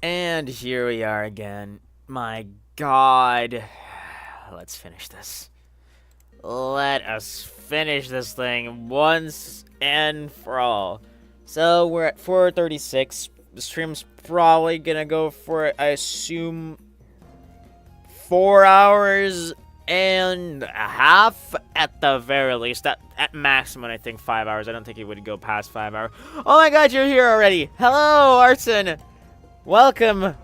And here we are again. My god. Let's finish this. Let us finish this thing once and for all. So we're at 4:36. The stream's probably gonna go for, I assume, 4 hours and a half at the very least. At maximum, I think 5 hours. I don't think it would go past 5 hours. Oh my god, you're here already. Hello, Arson. Welcome.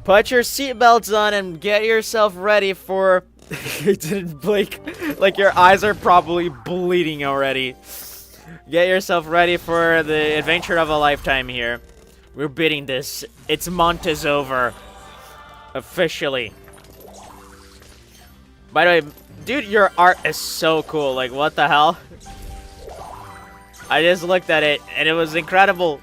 Put your seatbelts on and get yourself ready for... You didn't blink. Like, your eyes are probably bleeding already. Get yourself ready for the adventure of a lifetime here. We're bidding this. It's Montezover. Officially. By the way, dude, your art is so cool. Like, what the hell? I just looked at it, and it was incredible.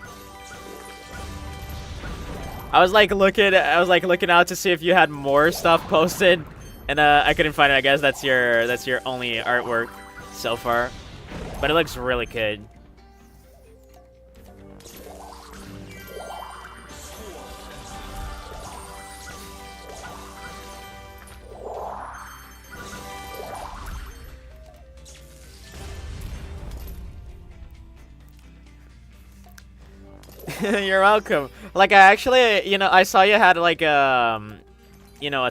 I was looking out to see if you had more stuff posted, and I couldn't find it. I guess that's your only artwork so far, but it looks really good. You're welcome. Like, I actually, I saw you had like a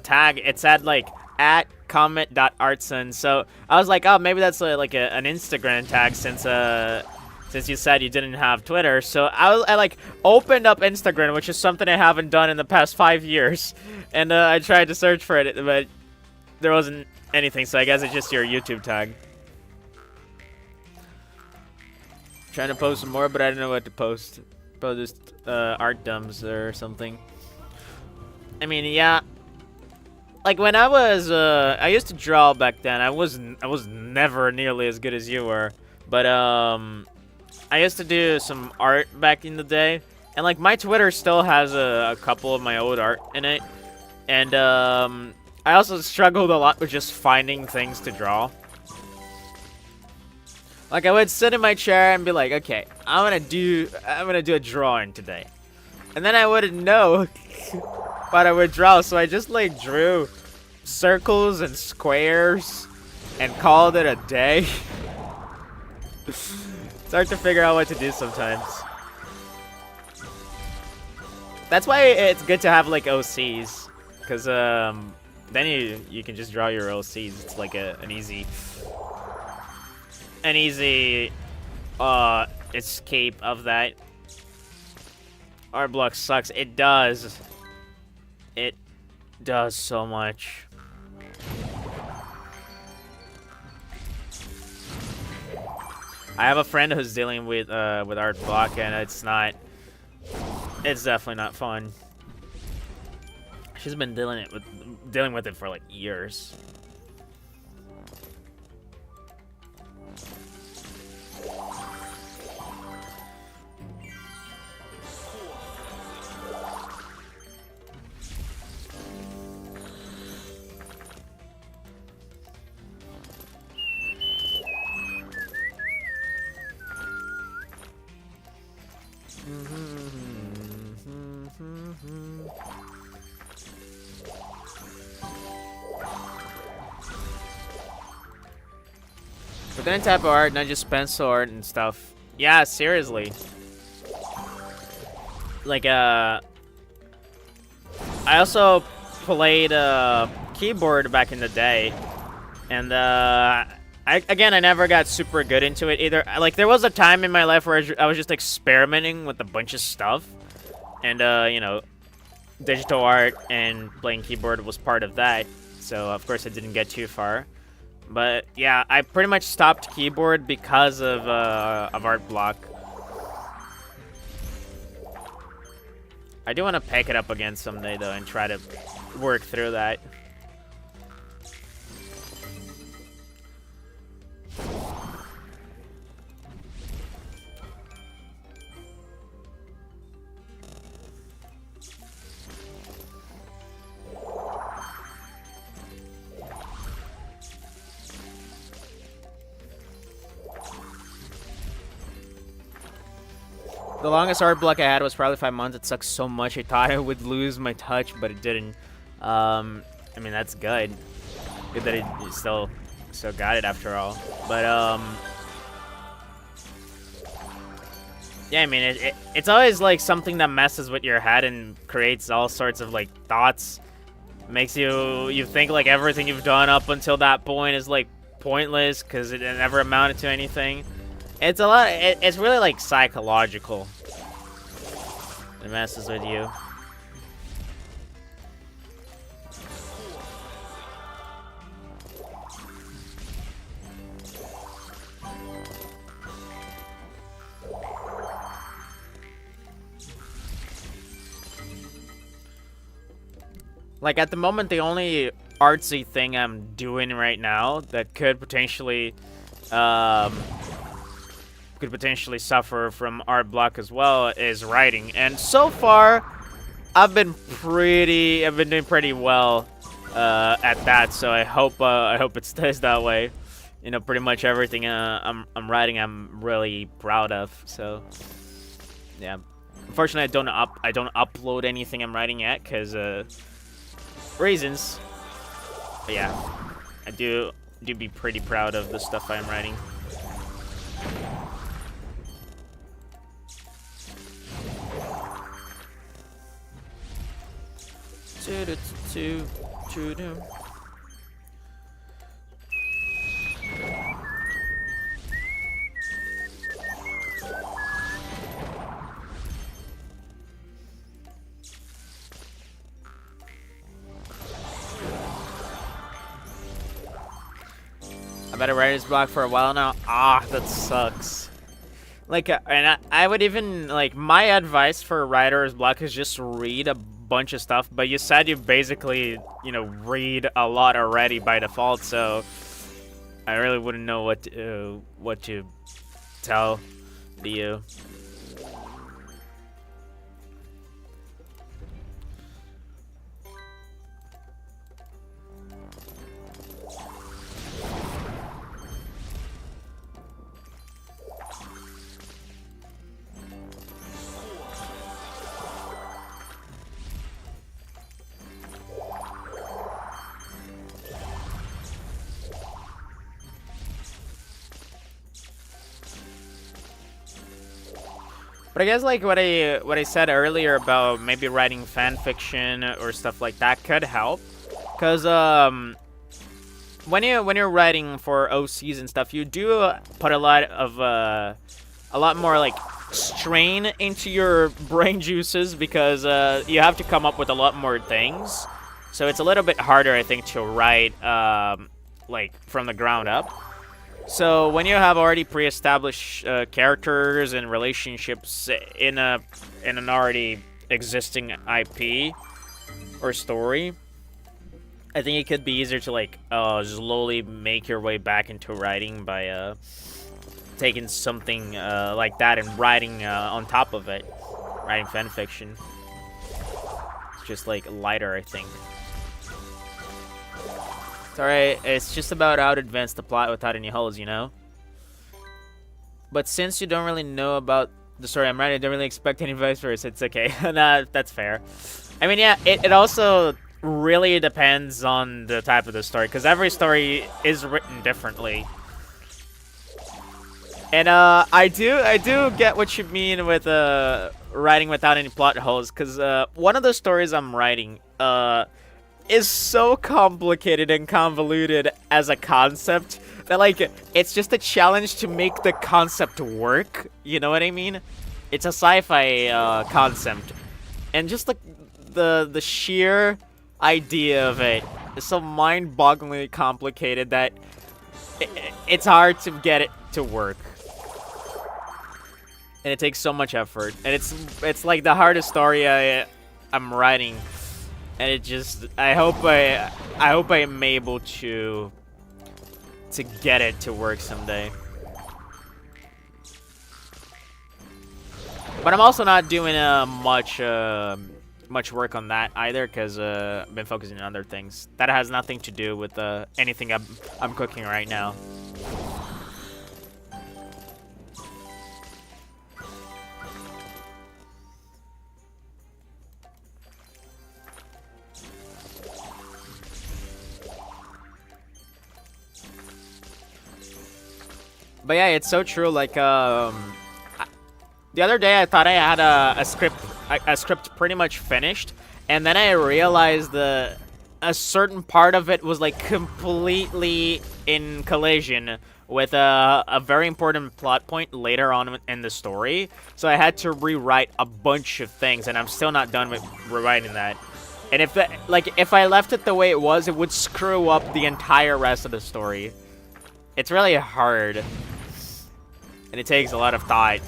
tag. It said like at comment.artson. So I was like, oh, maybe that's like an Instagram tag since you said you didn't have Twitter. So I like opened up Instagram, which is something I haven't done in the past 5 years, and I tried to search for it, but there wasn't anything. So I guess it's just your YouTube tag. Trying to post some more, but I don't know what to post. Probably just art dumbs or something. I mean, yeah. Like, when I used to draw back then. I was never nearly as good as you were, but I used to do some art back in the day, and like my Twitter still has a couple of my old art in it, and I also struggled a lot with just finding things to draw. Like, I would sit in my chair and be like, okay, I'm gonna do a drawing today. And then I wouldn't know what I would draw, so I just like drew circles and squares and called it a day. It's hard to figure out what to do sometimes. That's why it's good to have like OCs, because then you can just draw your OCs. It's like an easy escape of that. Art block sucks. It does so much. I have a friend who's dealing with art block, and it's definitely not fun. She's been dealing with it for like years. With any type of art, not just pencil art and stuff. Yeah, seriously. Like, I also played keyboard back in the day, and I never got super good into it either. Like, there was a time in my life where I was just experimenting with a bunch of stuff, and digital art and playing keyboard was part of that. So of course I didn't get too far. But yeah, I pretty much stopped keyboard because of art block. I do want to pick it up again someday though and try to work through that. The longest art block I had was probably 5 months. It sucks so much. I thought I would lose my touch, but it didn't. I mean, that's good. Good that it still got it after all. But yeah, I mean, it's always like something that messes with your head and creates all sorts of like thoughts. Makes you think like everything you've done up until that point is like pointless because it never amounted to anything. It's a lot. It's really like psychological. It messes with you. Like at the moment, the only artsy thing I'm doing right now that could potentially suffer from art block as well is writing, and so far I've been doing pretty well at that. So I hope it stays that way. You know, pretty much everything I'm writing, I'm really proud of. So yeah, unfortunately I don't upload anything I'm writing yet because reasons. But yeah, I do be pretty proud of the stuff I'm writing. I've had a writer's block for a while now. Ah, that sucks. Like, and I would even, like, my advice for a writer's block is just read a bunch of stuff. But you said you basically, you know, read a lot already by default, so I really wouldn't know what to tell you. But I guess like what I said earlier about maybe writing fan fiction or stuff like that could help, cause when you're writing for OCs and stuff, you do put a lot more like strain into your brain juices because you have to come up with a lot more things, so it's a little bit harder, I think, to write like from the ground up. So when you have already pre-established characters and relationships in an already existing IP or story, I think it could be easier to like slowly make your way back into writing by taking something like that and writing on top of it, writing fanfiction. It's just like lighter, I think. Alright, it's just about how to advance the plot without any holes, you know? But since you don't really know about the story I'm writing, I don't really expect any vice versa. It's okay. Nah, that's fair. I mean, yeah, it also really depends on the type of the story, because every story is written differently. And I do get what you mean with writing without any plot holes, because one of the stories I'm writing is so complicated and convoluted as a concept that, like, it's just a challenge to make the concept work. You know what I mean? It's a sci-fi concept, and just like the sheer idea of it is so mind-bogglingly complicated that it's hard to get it to work, and it takes so much effort. And it's like the hardest story I'm writing. And it just, I hope I'm able to get it to work someday. But I'm also not doing much work on that either, because I've been focusing on other things. That has nothing to do with anything I'm cooking right now. But yeah, it's so true. Like, the other day I thought I had a script pretty much finished, and then I realized a certain part of it was like completely in collision with a very important plot point later on in the story. So I had to rewrite a bunch of things, and I'm still not done with rewriting that. And if I left it the way it was, it would screw up the entire rest of the story. It's really hard, and it takes a lot of thought.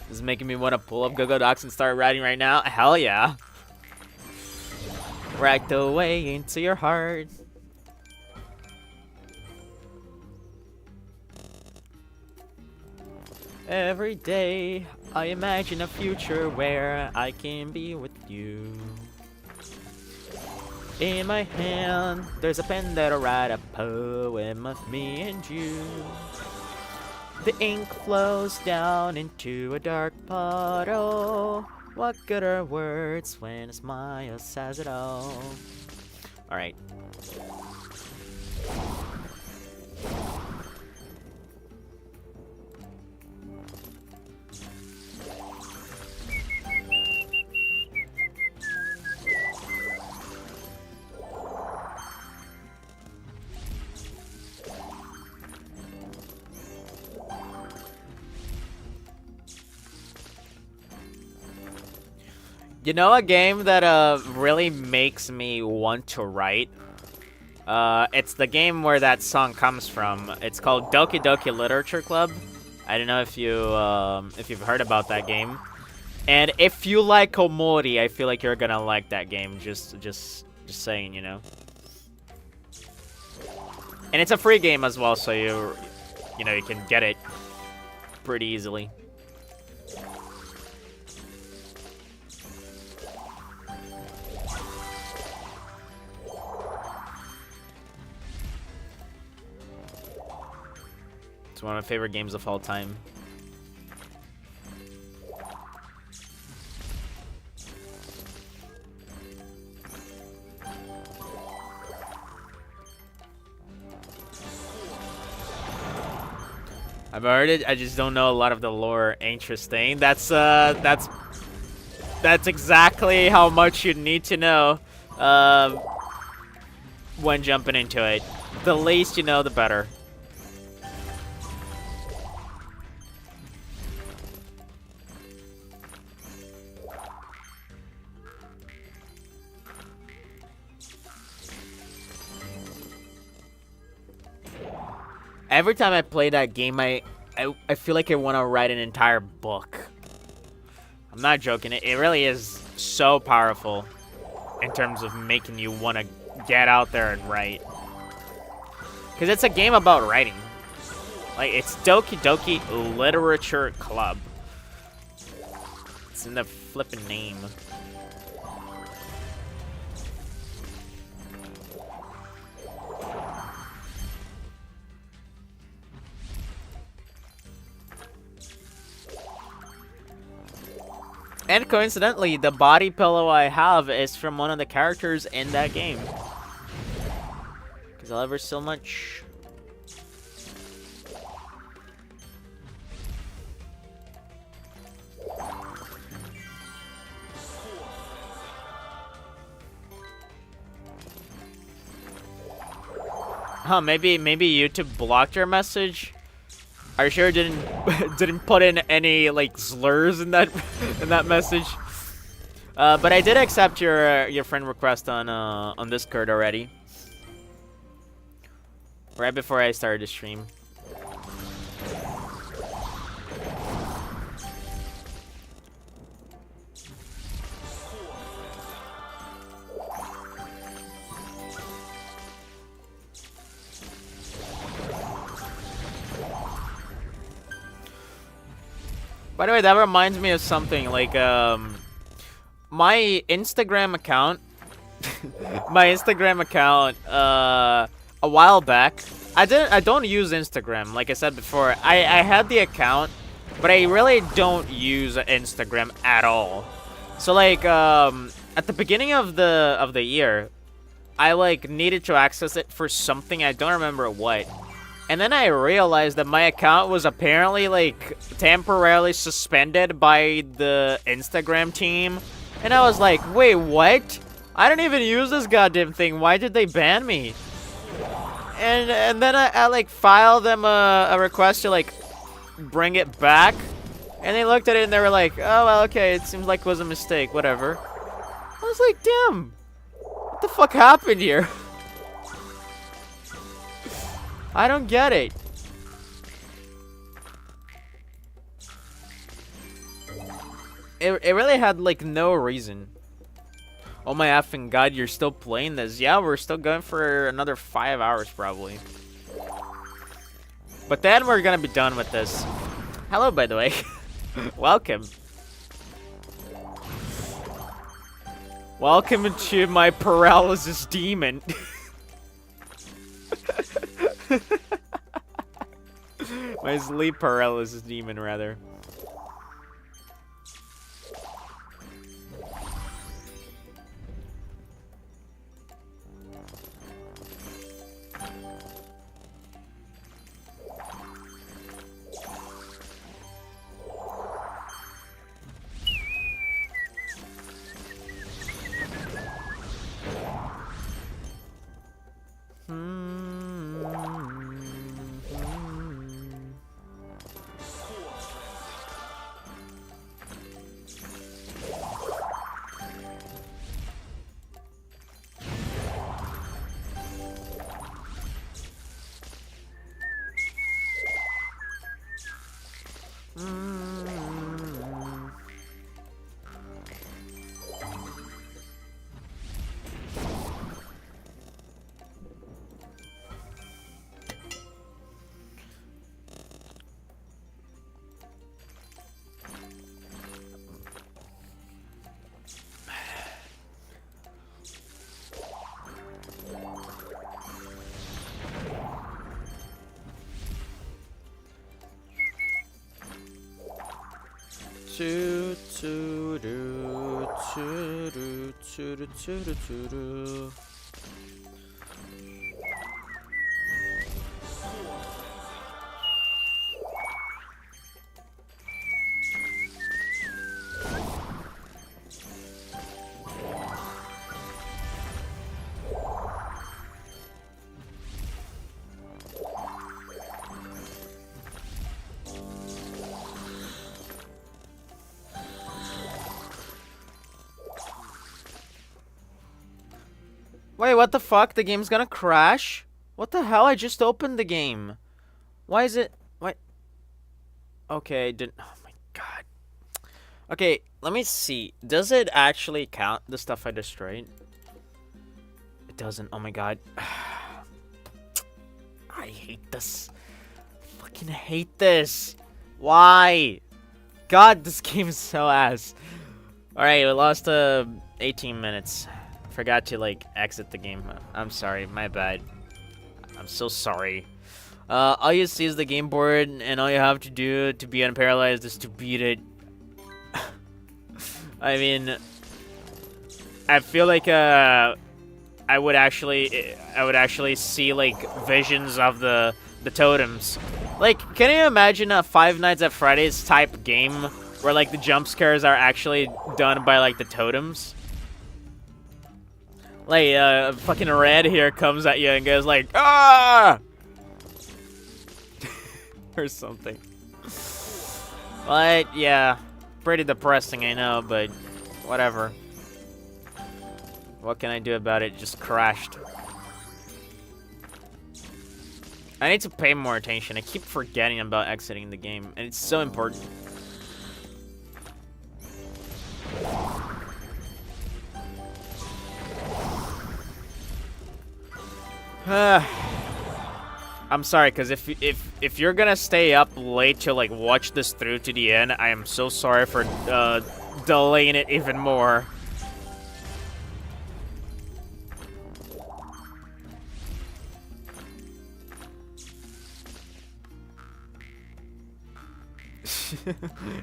This is making me want to pull up Go-Go Docs and start writing right now. Hell yeah. Right the way into your heart. Every day, I imagine a future where I can be with you. In my hand, there's a pen that'll write a poem of me and you. The ink flows down into a dark puddle. What good are words when a smile says it all? Alright. You know a game that really makes me want to write? It's the game where that song comes from. It's called Doki Doki Literature Club. I don't know if you've heard about that game. And if you like Komori, I feel like you're gonna like that game. Just saying, you know. And it's a free game as well, so you can get it pretty easily. One of my favorite games of all time. I've heard it. I just don't know a lot of the lore. Interesting. That's exactly how much you need to know when jumping into it. The least you know, the better. Every time I play that game, I feel like I want to write an entire book. I'm not joking. It really is so powerful in terms of making you want to get out there and write. Because it's a game about writing. Like, it's Doki Doki Literature Club. It's in the flippin' name. And coincidentally, the body pillow I have is from one of the characters in that game. Because I love her so much. Huh, maybe YouTube blocked your message? Are you sure it didn't put in any like slurs in that message? But I did accept your friend request on Discord already. Right before I started the stream. By the way, that reminds me of something, like, my Instagram account, a while back, I don't use Instagram, like I said before. I had the account, but I really don't use Instagram at all. So, like, at the beginning of the year, I like needed to access it for something, I don't remember what. And then I realized that my account was apparently like temporarily suspended by the Instagram team. And I was like, wait, what? I don't even use this goddamn thing. Why did they ban me? And then I like filed them a request to like bring it back. And they looked at it and they were like, oh, well, okay, it seems like it was a mistake, whatever. I was like, damn, what the fuck happened here? I don't get it. It really had like no reason. Oh my effing god, you're still playing this? Yeah, we're still going for another 5 hours probably. But then we're gonna be done with this. Hello, by the way. Welcome. Welcome to my paralysis demon. My sleep paralysis demon, rather. Wait, what the fuck? The game's gonna crash? What the hell? I just opened the game. Why is it... What? Okay, didn't... Oh my god. Okay, let me see. Does it actually count the stuff I destroyed? It doesn't. Oh my god. I hate this. Fucking hate this. Why? God, this game is so ass. Alright, we lost 18 minutes. Forgot to like exit the game. I'm sorry, my bad. I'm so sorry. All you see is the game board, and all you have to do to be unparalyzed is to beat it. I mean, I feel like I would actually see like visions of the totems. Like, can you imagine a Five Nights at Freddy's type game where like the jump scares are actually done by like the totems? Like, fucking Red here comes at you and goes like, ah! Or something. But, yeah. Pretty depressing, I know, but whatever. What can I do about it? Just crashed. I need to pay more attention. I keep forgetting about exiting the game, and it's so important. I'm sorry, because if you're gonna stay up late to like watch this through to the end, I am so sorry for delaying it even more.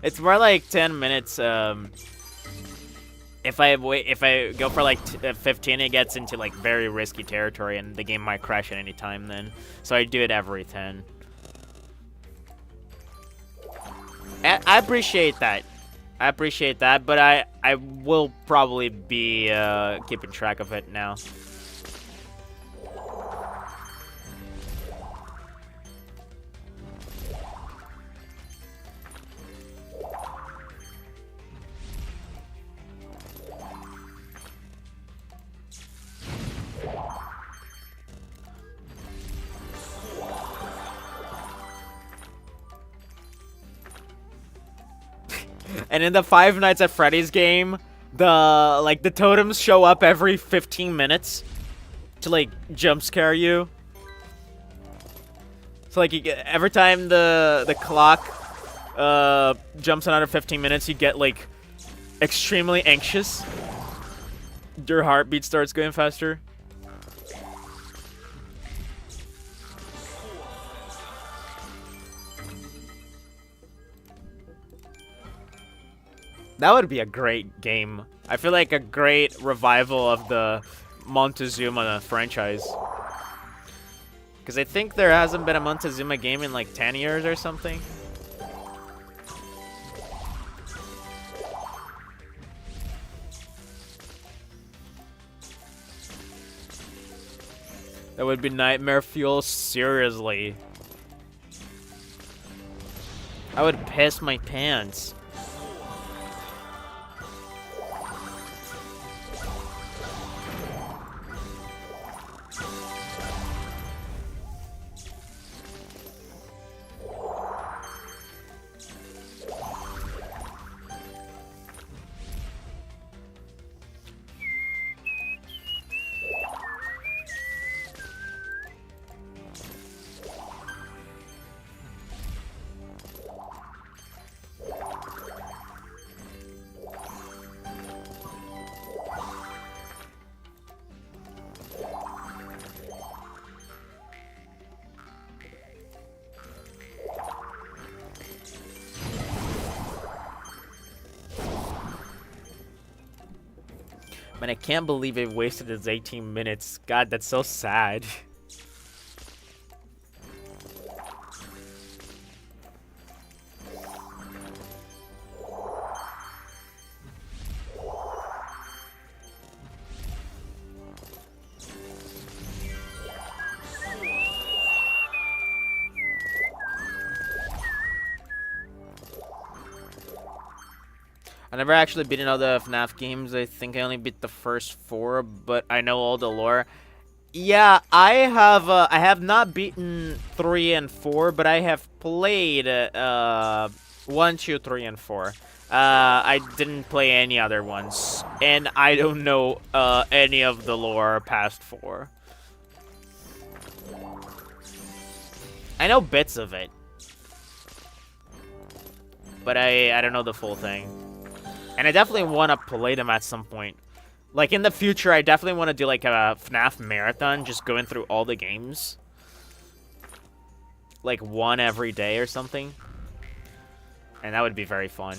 It's more like 10 minutes. If I go for like 15, it gets into like very risky territory, and the game might crash at any time then. So I do it every 10. I appreciate that. I appreciate that, but I will probably be keeping track of it now. And in the Five Nights at Freddy's game, the totems show up every 15 minutes to like jump scare you. So like every time the clock jumps another 15 minutes, you get like extremely anxious. Your heartbeat starts going faster. That would be a great game. I feel like a great revival of the Montezuma franchise. Because I think there hasn't been a Montezuma game in like 10 years or something. That would be nightmare fuel, seriously. I would piss my pants. Man, I can't believe it wasted its 18 minutes. God, that's so sad. I never actually beaten all the FNAF games. I think I only beat the first 4, but I know all the lore. Yeah, I have not beaten 3 and 4, but I have played 1, 2, 3, and 4. I didn't play any other ones, and I don't know any of the lore past 4. I know bits of it, but I don't know the full thing. And I definitely want to play them at some point. Like, in the future, I definitely want to do, like, a FNAF marathon, just going through all the games. Like, one every day or something. And that would be very fun.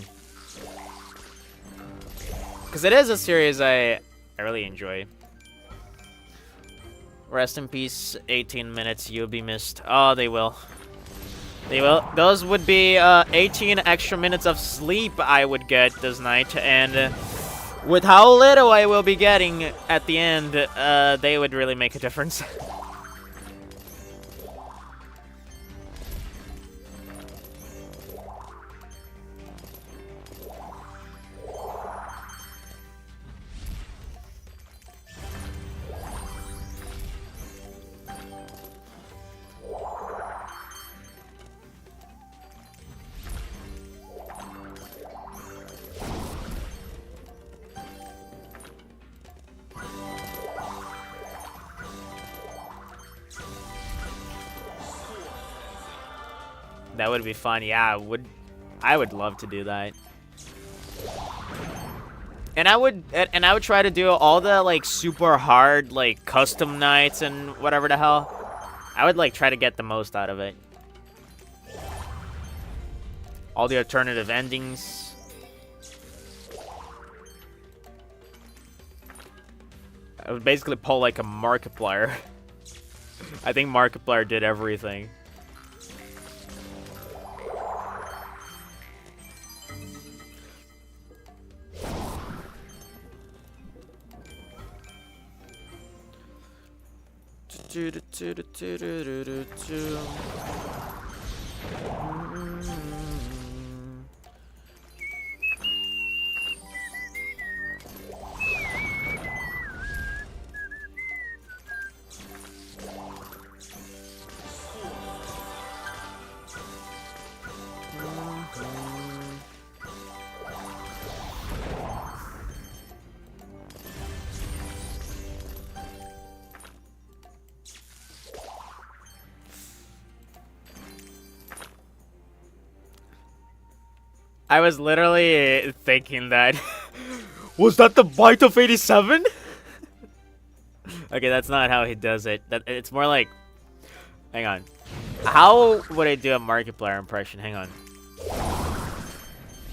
Because it is a series I really enjoy. Rest in peace, 18 minutes, you'll be missed. Oh, they will. They will. Those would be 18 extra minutes of sleep I would get this night, and with how little I will be getting at the end, they would really make a difference. That would be fun. Yeah, I would love to do that. And I would try to do all the like super hard like custom nights and whatever the hell. I would like try to get the most out of it. All the alternative endings. I would basically pull like a Markiplier. I think Markiplier did everything. I was literally thinking that. Was that the bite of 87? Okay, that's not how he does it. It's more like. Hang on. How would I do a Markiplier impression? Hang on.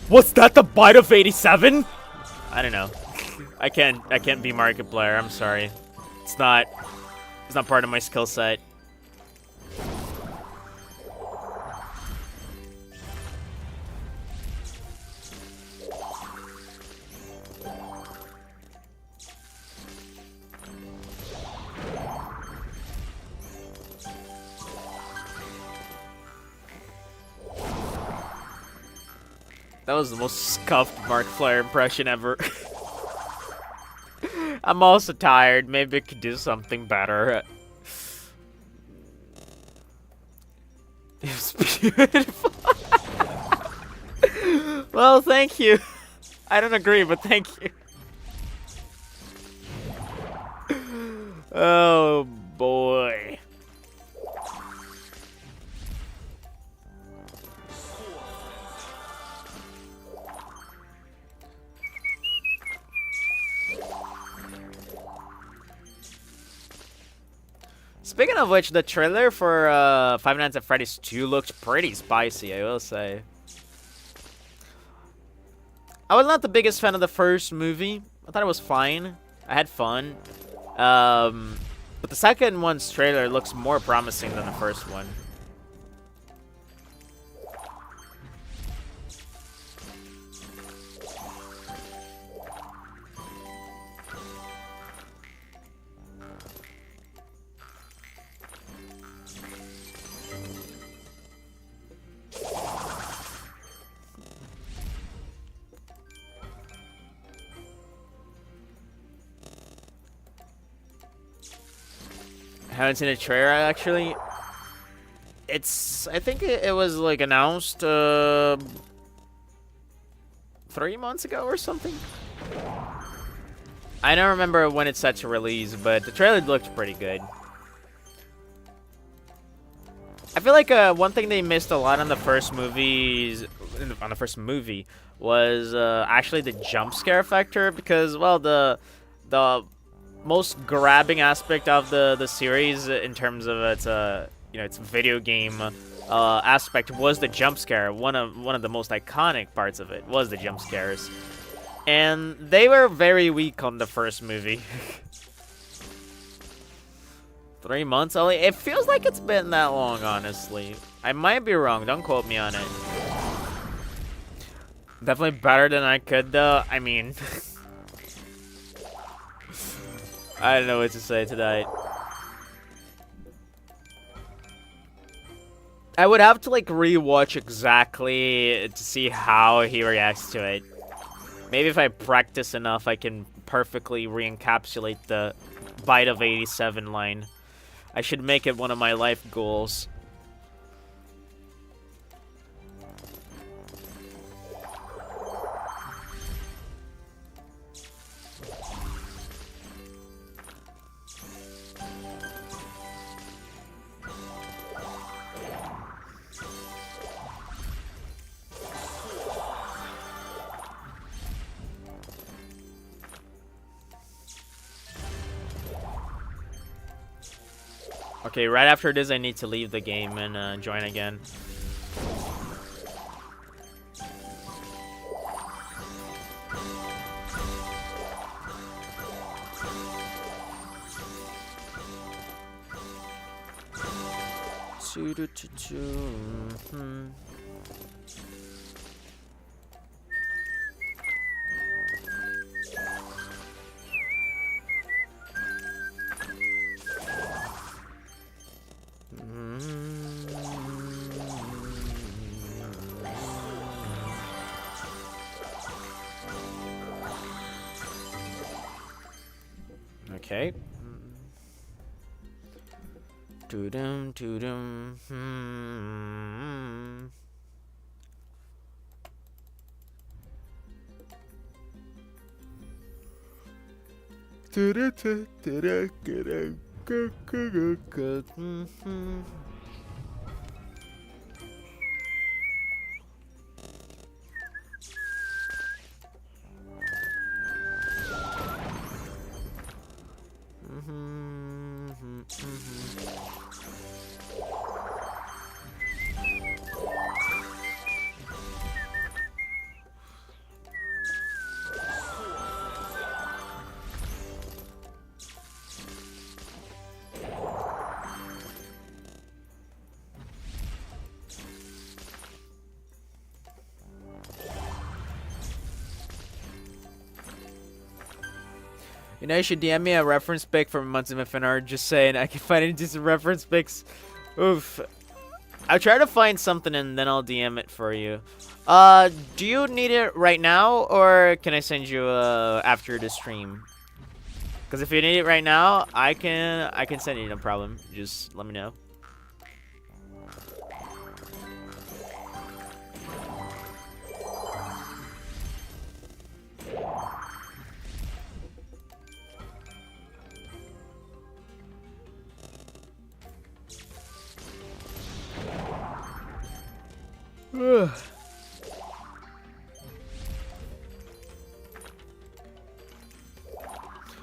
Was that the bite of 87? I don't know. I can't be Markiplier. I'm sorry. It's not part of my skill set. That was the most scuffed Markiplier impression ever. I'm also tired. Maybe I could do something better. It was beautiful. Well, thank you. I don't agree, but thank you. Oh, boy. Speaking of which, the trailer for Five Nights at Freddy's 2 looked pretty spicy, I will say. I was not the biggest fan of the first movie. I thought it was fine. I had fun. But the second one's trailer looks more promising than the first one. I haven't seen a trailer actually. I think it was like announced 3 months ago or something. I don't remember when it's set to release, but the trailer looked pretty good. I feel like one thing they missed a lot on the first movie was actually the jump scare factor, because well the most grabbing aspect of the series in terms of its its video game aspect was the jump scare. One of the most iconic parts of it was the jump scares, and they were very weak on the first movie. 3 months only? It feels like it's been that long, honestly. I might be wrong. Don't quote me on it. Definitely better than I could, though. I mean, I don't know what to say tonight. I would have to like rewatch exactly to see how he reacts to it. Maybe if I practice enough, I can perfectly re-encapsulate the bite of 87 line. I should make it one of my life goals. Okay, right after this, I need to leave the game and join again. Mhm. Okay. Doo-dum, doo-dum. You know, you should DM me a reference pic from Montezuma fanart. Just saying, I can find any decent reference pics. Oof. I'll try to find something and then I'll DM it for you. Do you need it right now or can I send you after the stream? Because if you need it right now, I can send you, no problem. Just let me know.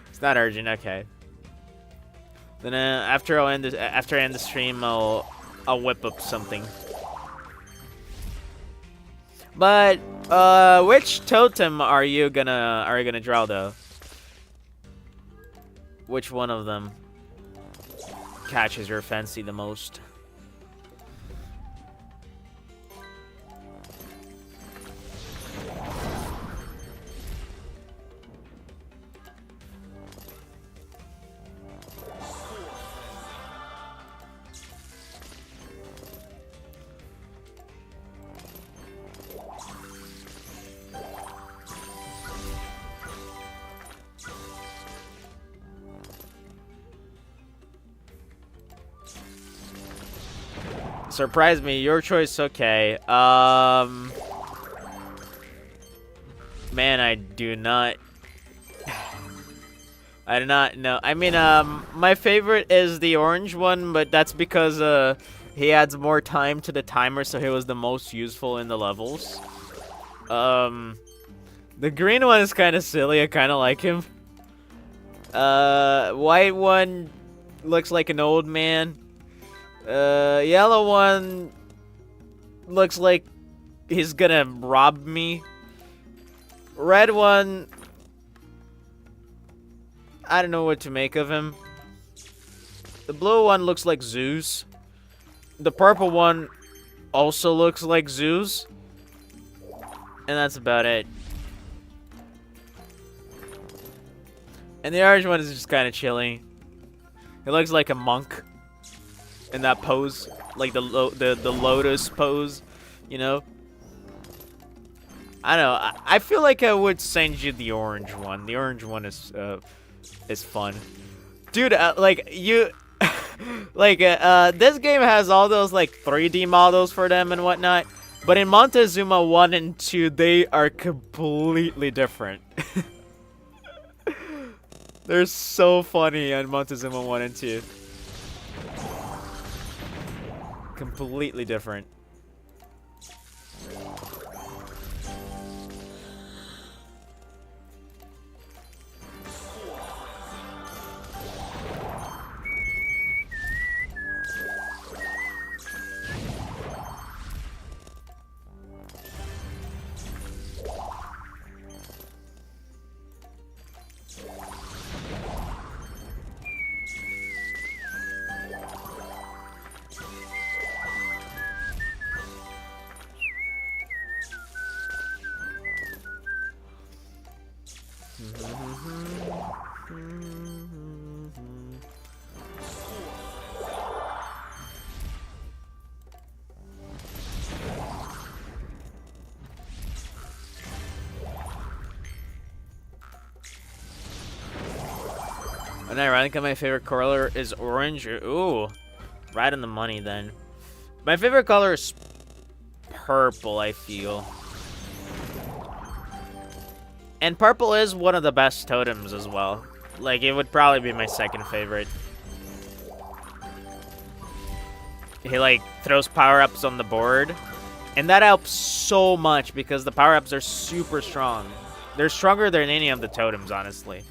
It's not urgent, okay. Then after I end the stream, I'll whip up something. But which totem are you gonna draw though? Which one of them catches your fancy the most? Surprise me, your choice, okay. Man, I do not know. I mean, my favorite is the orange one, but that's because, he adds more time to the timer, so he was the most useful in the levels. The green one is kind of silly, I kind of like him. White one looks like an old man. Yellow one looks like he's gonna rob me. Red one, I don't know what to make of him. The blue one looks like Zeus. The purple one also looks like Zeus. And that's about it. And the orange one is just kind of chilly. He looks like a monk. In that pose, like the lotus pose, you know. I don't know. I feel like I would send you the orange one. The orange one is fun, dude. Like you, like this game has all those like 3D models for them and whatnot, but in Montezuma 1 and 2, they are completely different. They're so funny on Montezuma 1 and 2. Completely different. And ironically, my favorite color is orange. Ooh, right on the money then. My favorite color is purple, I feel. And purple is one of the best totems as well. Like, it would probably be my second favorite. He, like, throws power-ups on the board. And that helps so much because the power-ups are super strong. They're stronger than any of the totems, honestly.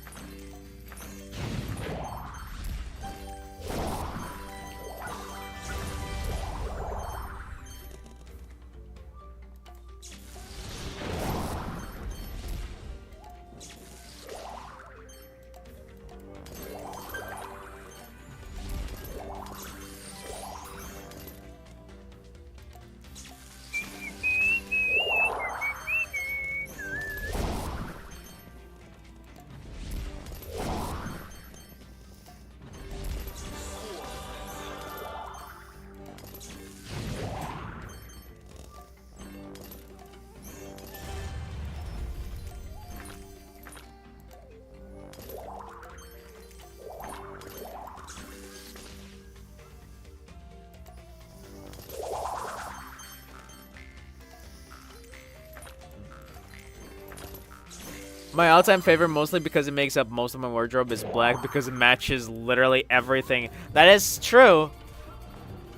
My all-time favorite, mostly because it makes up most of my wardrobe, is black because it matches literally everything. That is true.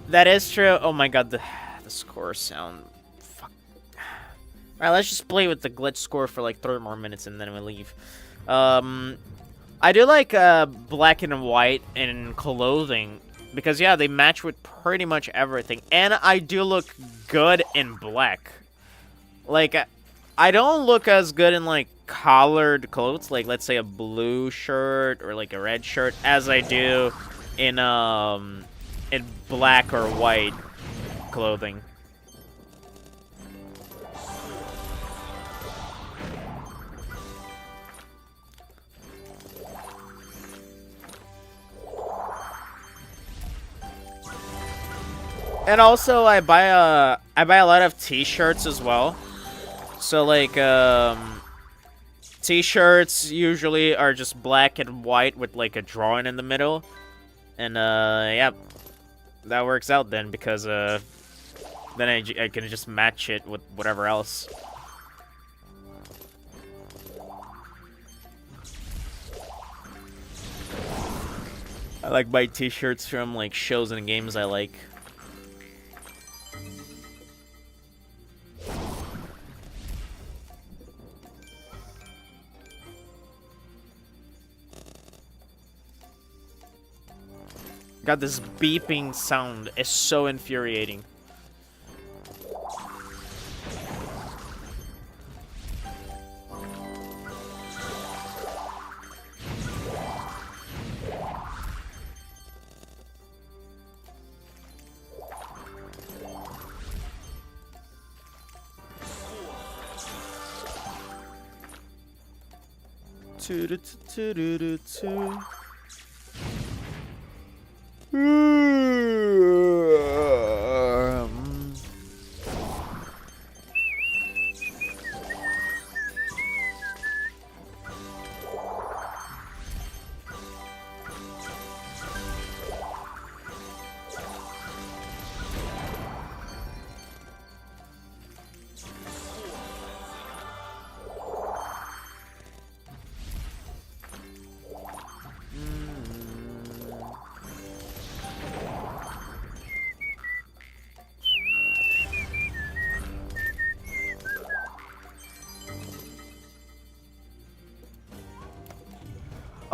That is true. Oh my god, the score sound. Fuck. Alright, let's just play with the glitch score for like 3 more minutes and then we leave. I do like black and white in clothing because, yeah, they match with pretty much everything. And I do look good in black. Like, I don't look as good in, like, collared clothes, like, let's say a blue shirt or, like, a red shirt, as I do in black or white clothing. And also, I buy a lot of t-shirts as well. So, like, t-shirts usually are just black and white with, like, a drawing in the middle. And, yeah, that works out then because, then I can just match it with whatever else. I like buy t-shirts from, like, shows and games I like. God, this beeping sound is so infuriating.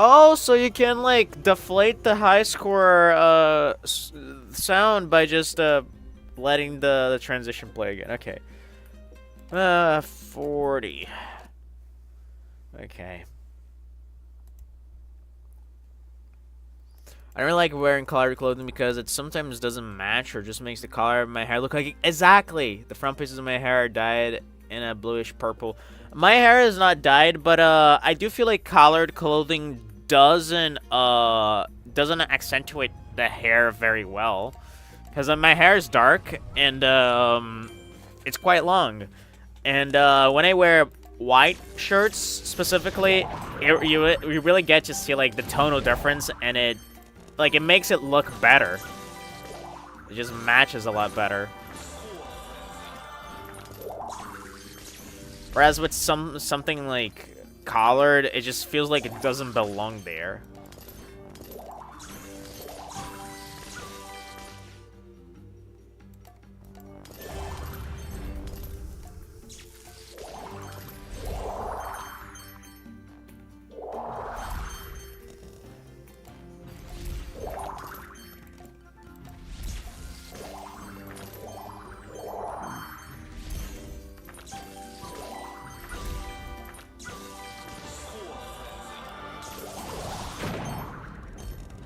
Oh, so you can, like, deflate the high score sound by just letting the transition play again. Okay. 40. Okay. I don't really like wearing colored clothing because it sometimes doesn't match or just makes the color of my hair look like exactly the front pieces of my hair are dyed in a bluish purple. My hair is not dyed, but I do feel like collared clothing doesn't accentuate the hair very well, because my hair is dark and it's quite long, and when I wear white shirts specifically, you really get to see like the tonal difference, and it makes it look better. It just matches a lot better. Whereas with something like collared, it just feels like it doesn't belong there.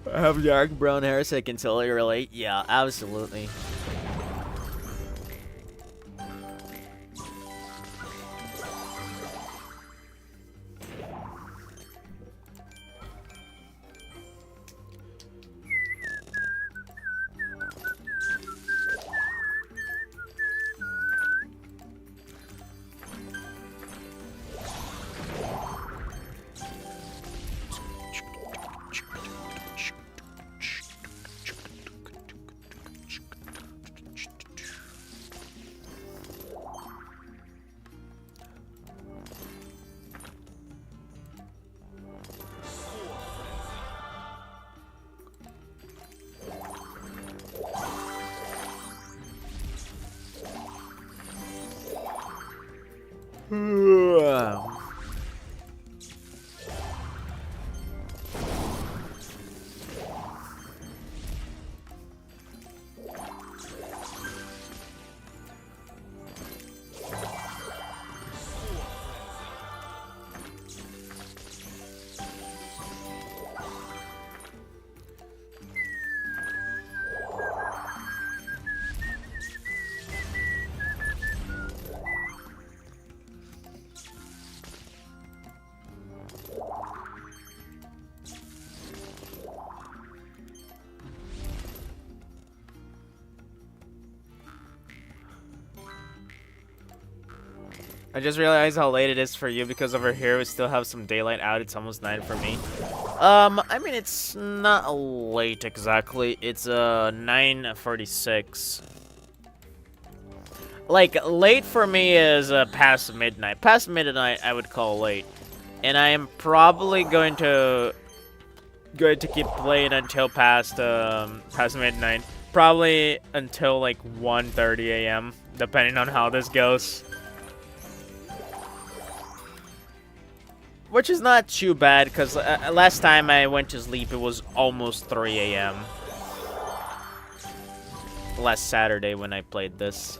I have dark brown hair, so I can totally relate. Yeah, absolutely. I just realized how late it is for you, because over here we still have some daylight out. It's almost 9 for me. I mean, it's not late exactly. It's 9:46. Like, late for me is past midnight. Past midnight I would call late. And I am probably going to keep playing until past midnight. Probably until like 1:30 a.m. depending on how this goes. Which is not too bad, because last time I went to sleep, it was almost 3 a.m. Last Saturday when I played this.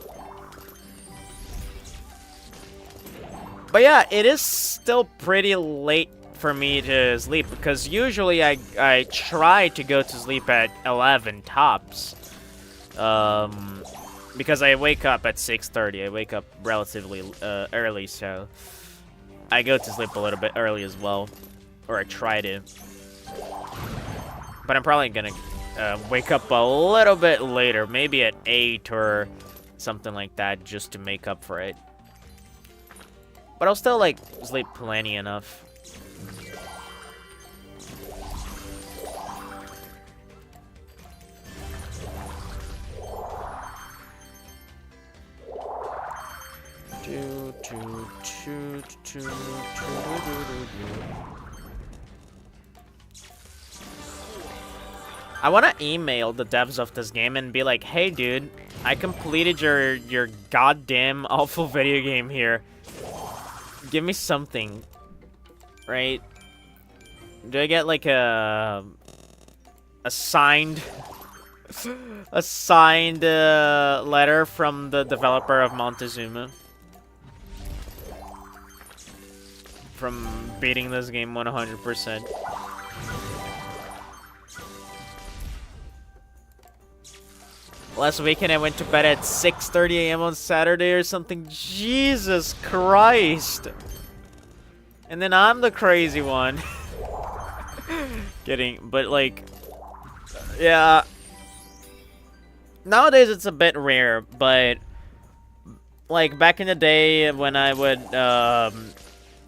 But yeah, it is still pretty late for me to sleep, because usually I try to go to sleep at 11 tops. Because I wake up at 6:30. I wake up relatively early, so I go to sleep a little bit early as well, or I try to. But I'm probably gonna wake up a little bit later, maybe at 8 or something like that, just to make up for it. But I'll still like sleep plenty enough. I want to email the devs of this game and be like, hey dude, I completed your goddamn awful video game here. Give me something, right? Do I get like a signed letter from the developer of Montezuma from beating this game 100%? Last weekend I went to bed at 6:30 a.m. on Saturday or something. Jesus Christ. And then I'm the crazy one. Kidding, but like, yeah. Nowadays it's a bit rare, but like back in the day when I would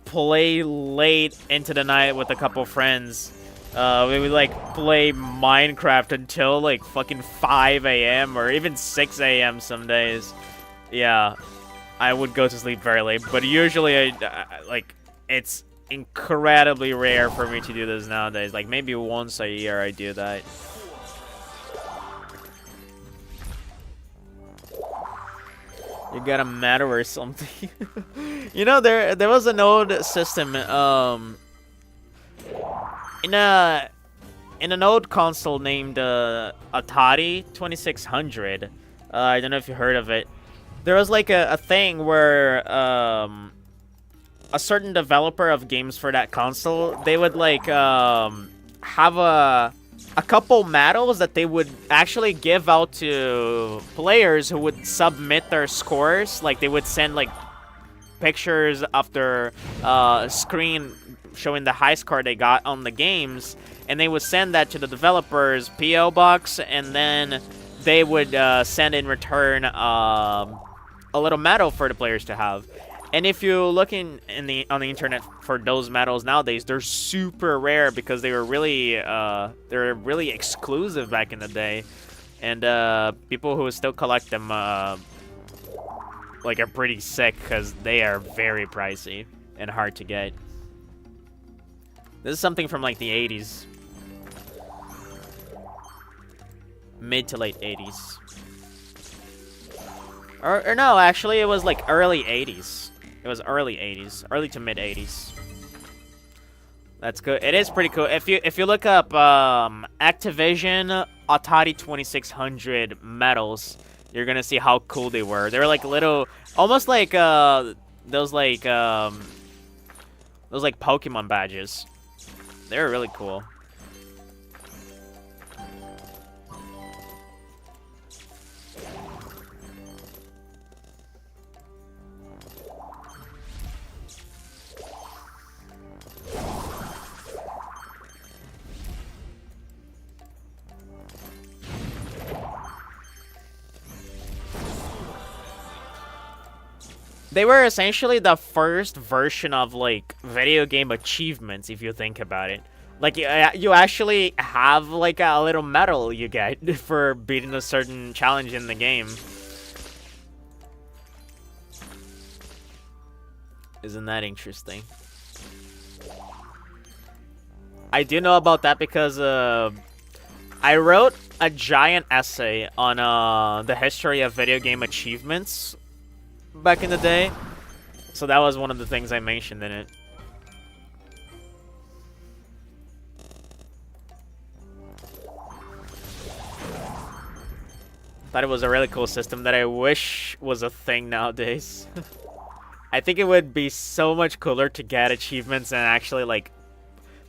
play late into the night with a couple friends, we would like play Minecraft until like fucking 5 a.m. or even 6 a.m. some days. Yeah, I would go to sleep very late, but usually like it's incredibly rare for me to do this nowadays. Like maybe once a year I do that. You got a matter or something. You know, there was an old system in an old console named Atari 2600. I don't know if you heard of it. There was like a thing where a certain developer of games for that console, they would like have a couple medals that they would actually give out to players who would submit their scores. Like they would send like pictures of their screen showing the high score they got on the games, and they would send that to the developer's PO box, and then they would send in return a little medal for the players to have. And if you look on the internet for those medals nowadays, they're super rare because they were really exclusive back in the day, and people who still collect them like are pretty sick because they are very pricey and hard to get. This is something from like the 80s, mid to late 80s, or no, actually it was like early 80s. It was early 80s, early to mid 80s. That's good. It is pretty cool. If you look up Activision Atari 2600 medals, you're gonna see how cool they were. They were like little, almost like those like Pokemon badges. They were really cool. They were essentially the first version of, like, video game achievements, if you think about it. Like, you actually have, like, a little medal you get for beating a certain challenge in the game. Isn't that interesting? I do know about that because, I wrote a giant essay on, the history of video game achievements back in the day, so that was one of the things I mentioned in it. Thought it was a really cool system that I wish was a thing nowadays. I think it would be so much cooler to get achievements and actually like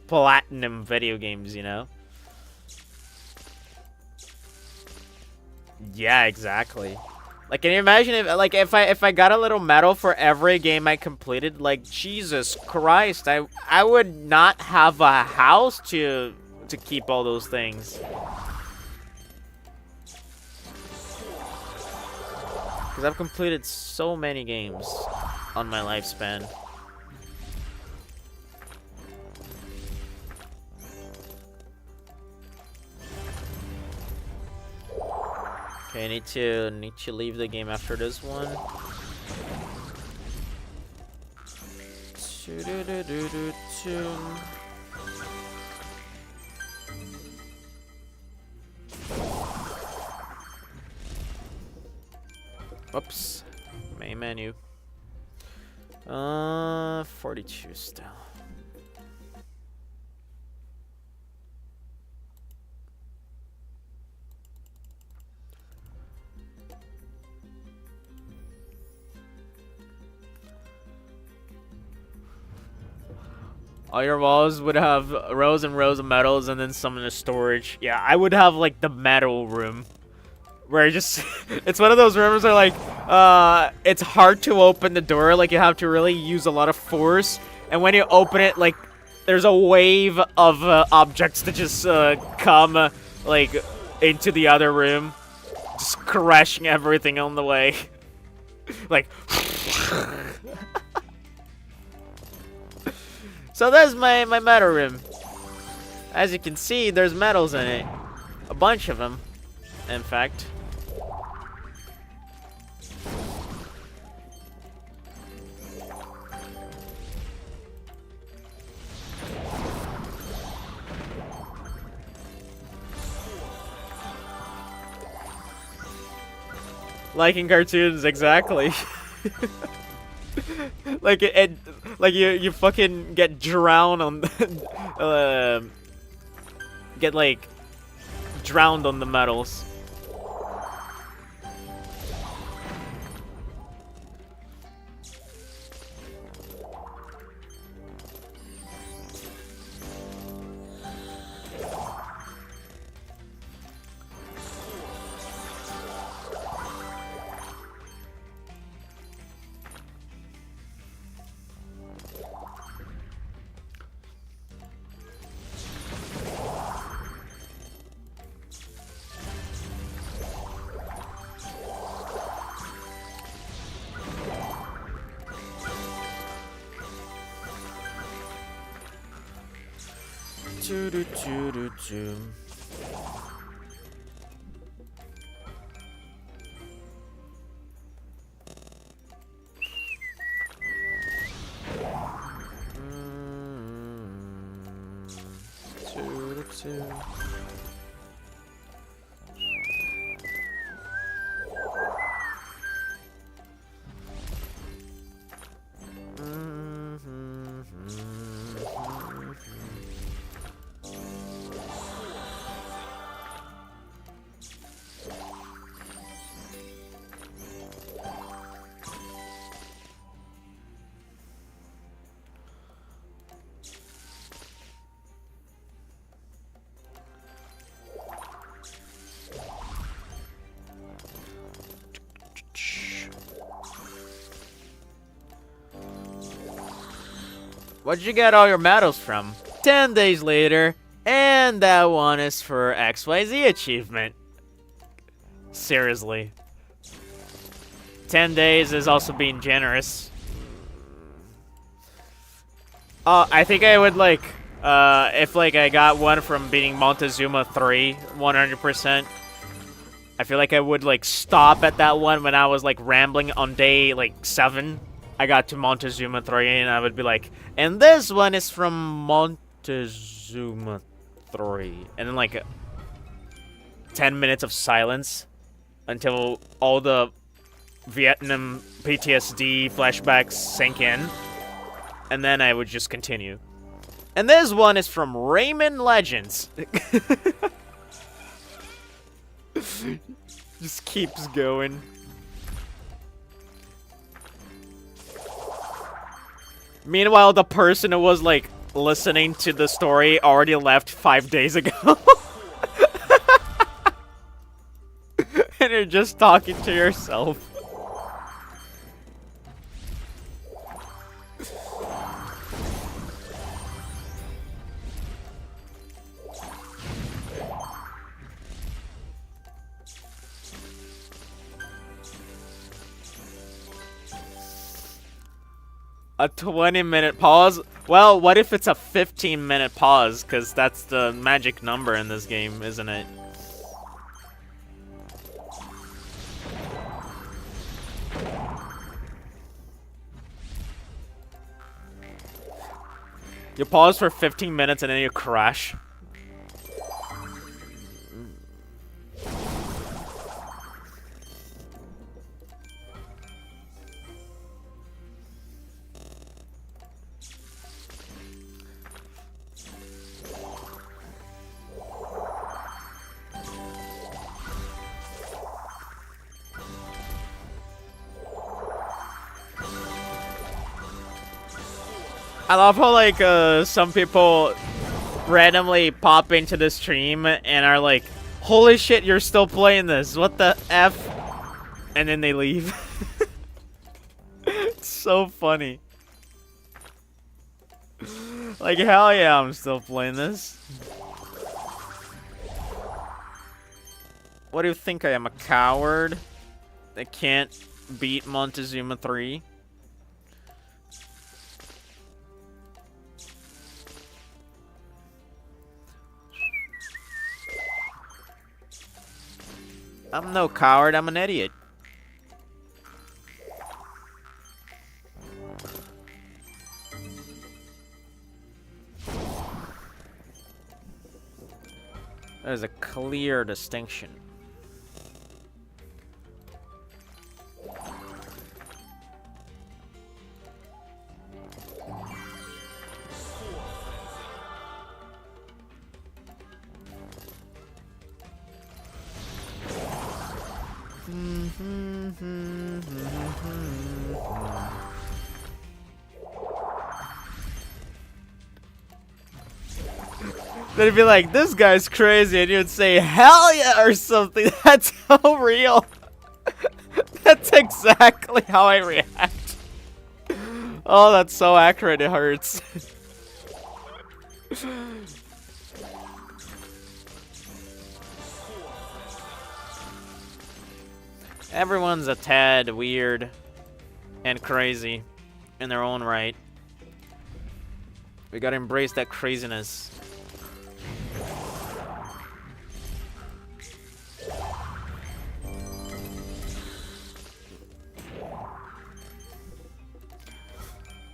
platinum video games, you know? Yeah, exactly. Like, can you imagine if I got a little medal for every game I completed? Like, Jesus Christ, I would not have a house to keep all those things. Because I've completed so many games on my lifespan. Okay, I need to leave the game after this one. Whoops. Main menu. 42 still. All your walls would have rows and rows of medals and then some in the storage. Yeah, I would have like the medal room. where it just it's one of those rooms where like it's hard to open the door, like you have to really use a lot of force, and when you open it, like there's a wave of objects that just come like into the other room, just crashing everything on the way. Like so there's my metal room. As you can see, there's metals in it, a bunch of them, in fact. Like in cartoons, exactly. Like like you fucking get drowned on, get like drowned on the metals. Where'd you get all your medals from? 10 days later, and that one is for XYZ achievement. Seriously. 10 days is also being generous. I think I would like, if like I got one from beating Montezuma 3, 100%. I feel like I would like stop at that one when I was like rambling on day like 7. I got to Montezuma 3 and I would be like, and this one is from Montezuma 3. And then like 10 minutes of silence until all the Vietnam PTSD flashbacks sink in. And then I would just continue. And this one is from Rayman Legends. Just keeps going. Meanwhile, the person who was, like, listening to the story already left 5 days ago. And you're just talking to yourself. A 20-minute pause? Well, what if it's a 15-minute pause? Because that's the magic number in this game, isn't it? You pause for 15 minutes and then you crash. I love how, like, some people randomly pop into the stream and are like, Holy shit, you're still playing this. What the F? And then they leave. It's so funny. Like, hell yeah, I'm still playing this. What do you think I am, a coward that can't beat Montezuma 3? I'm no coward, I'm an idiot. There's a clear distinction. They'd be like, this guy's crazy, and you'd say, hell yeah, or something. That's so real. That's exactly how I react. Oh, that's so accurate, it hurts. Everyone's a tad weird and crazy in their own right. We gotta embrace that craziness.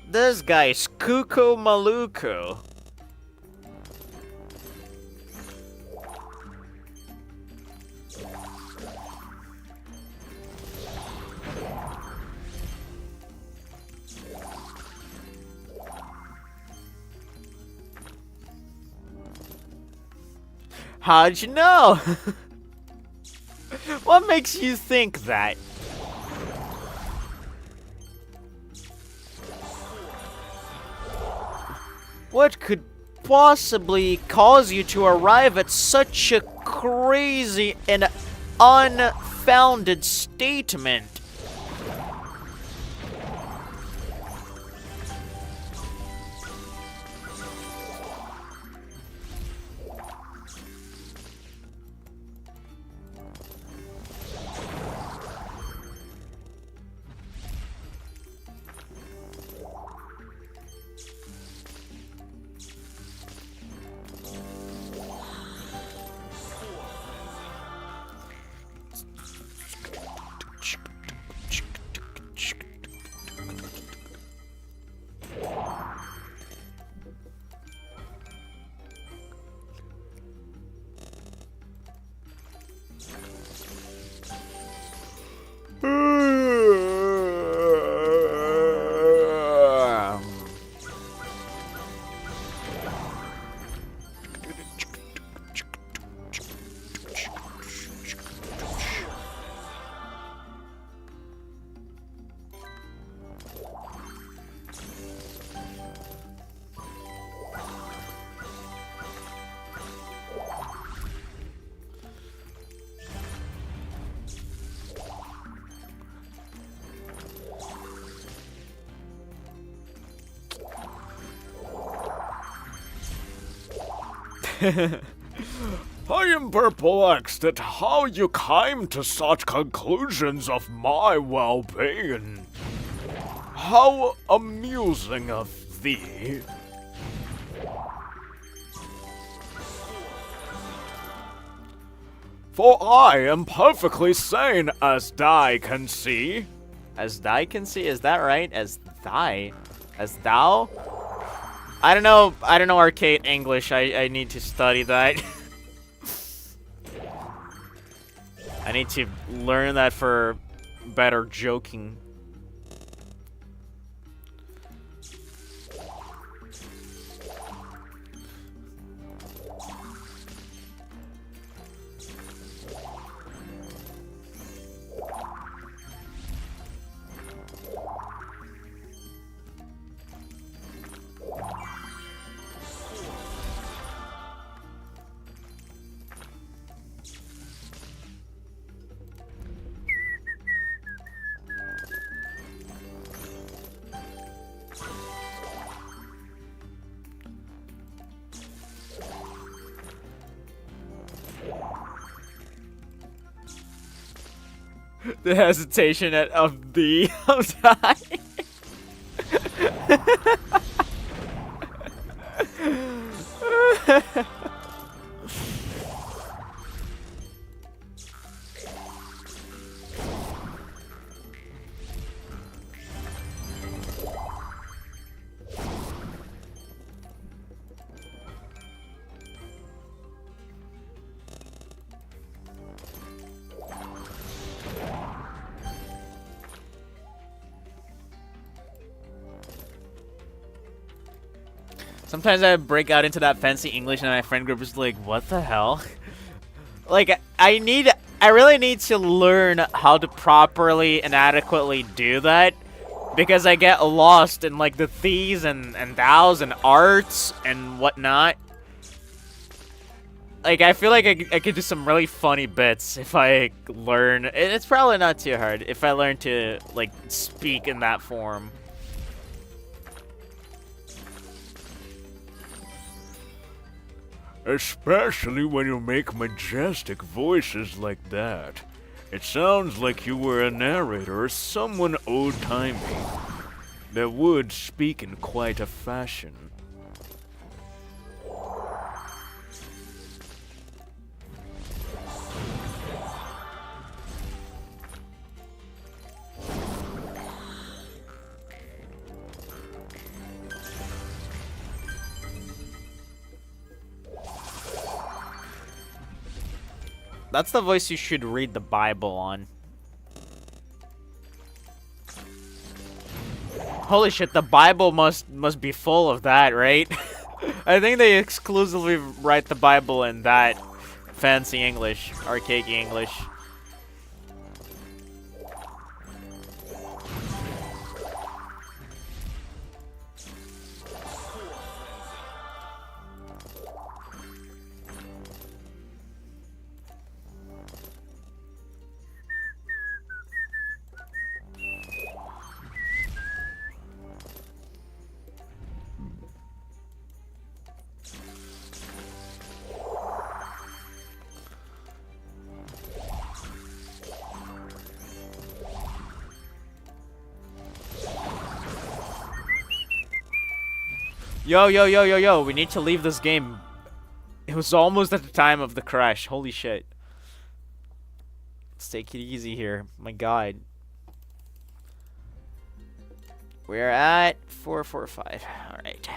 This guy's cuckoo maluku. How'd you know? What makes you think that? What could possibly cause you to arrive at such a crazy and unfounded statement? I am perplexed at how you came to such conclusions of my well-being. How amusing of thee. For I am perfectly sane, as thou can see. As thou can see? Is that right? As thy? As thou? I don't know arcade English. I need to study that. I need to learn that for better joking. The hesitation of the of dying. Sometimes I break out into that fancy English and my friend group is like, what the hell? Like, I really need to learn how to properly and adequately do that. Because I get lost in, like, the these and thous and arts and whatnot. Like, I feel like I could do some really funny bits if I learn. It's probably not too hard if I learn to, like, speak in that form. Especially when you make majestic voices like that. It sounds like you were a narrator or someone old-timey that would speak in quite a fashion. That's the voice you should read the Bible on. Holy shit, the Bible must be full of that, right? I think they exclusively write the Bible in that fancy English, archaic English. Yo, we need to leave this game. It was almost at the time of the crash. Holy shit. Let's take it easy here. My god. We're at 445. Alright.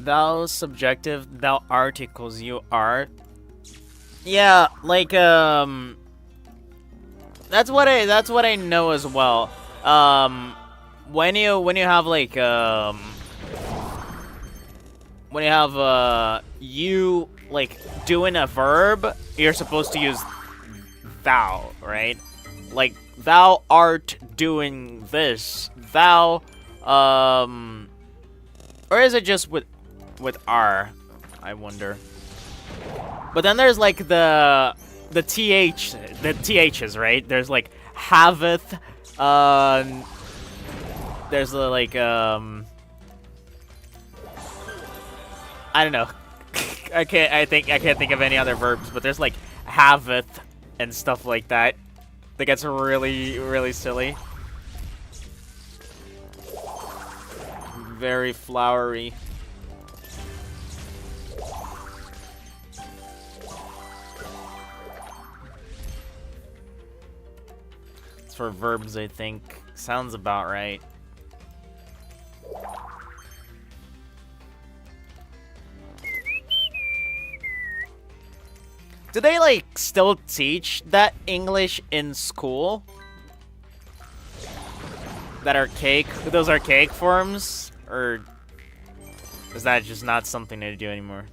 Thou subjective, thou articles, you are. Yeah, like that's what I know as well. When you have like when you have you like doing a verb, you're supposed to use thou, right? Like thou art doing this. Thou or is it just with R, I wonder. But then there's like the THs, right? There's like haveth, there's like I don't know. I can't think of any other verbs, but there's like haveth and stuff like that. That gets really silly. Very flowery. For verbs, I think. Sounds about right. Do they, like, still teach that English in school? That those archaic forms? Or is that just not something they do anymore?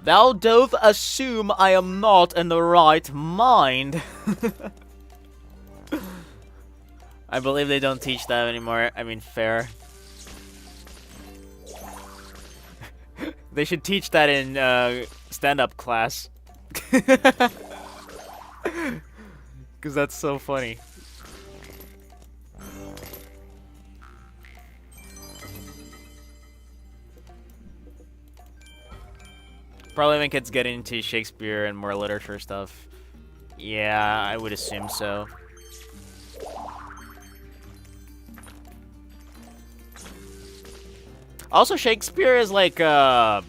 Thou doth assume I am not in the right mind. I believe they don't teach that anymore. I mean, fair. They should teach that in stand-up class. Because that's so funny. Probably when kids get into Shakespeare and more literature stuff. Yeah, I would assume so. Also, Shakespeare is like kind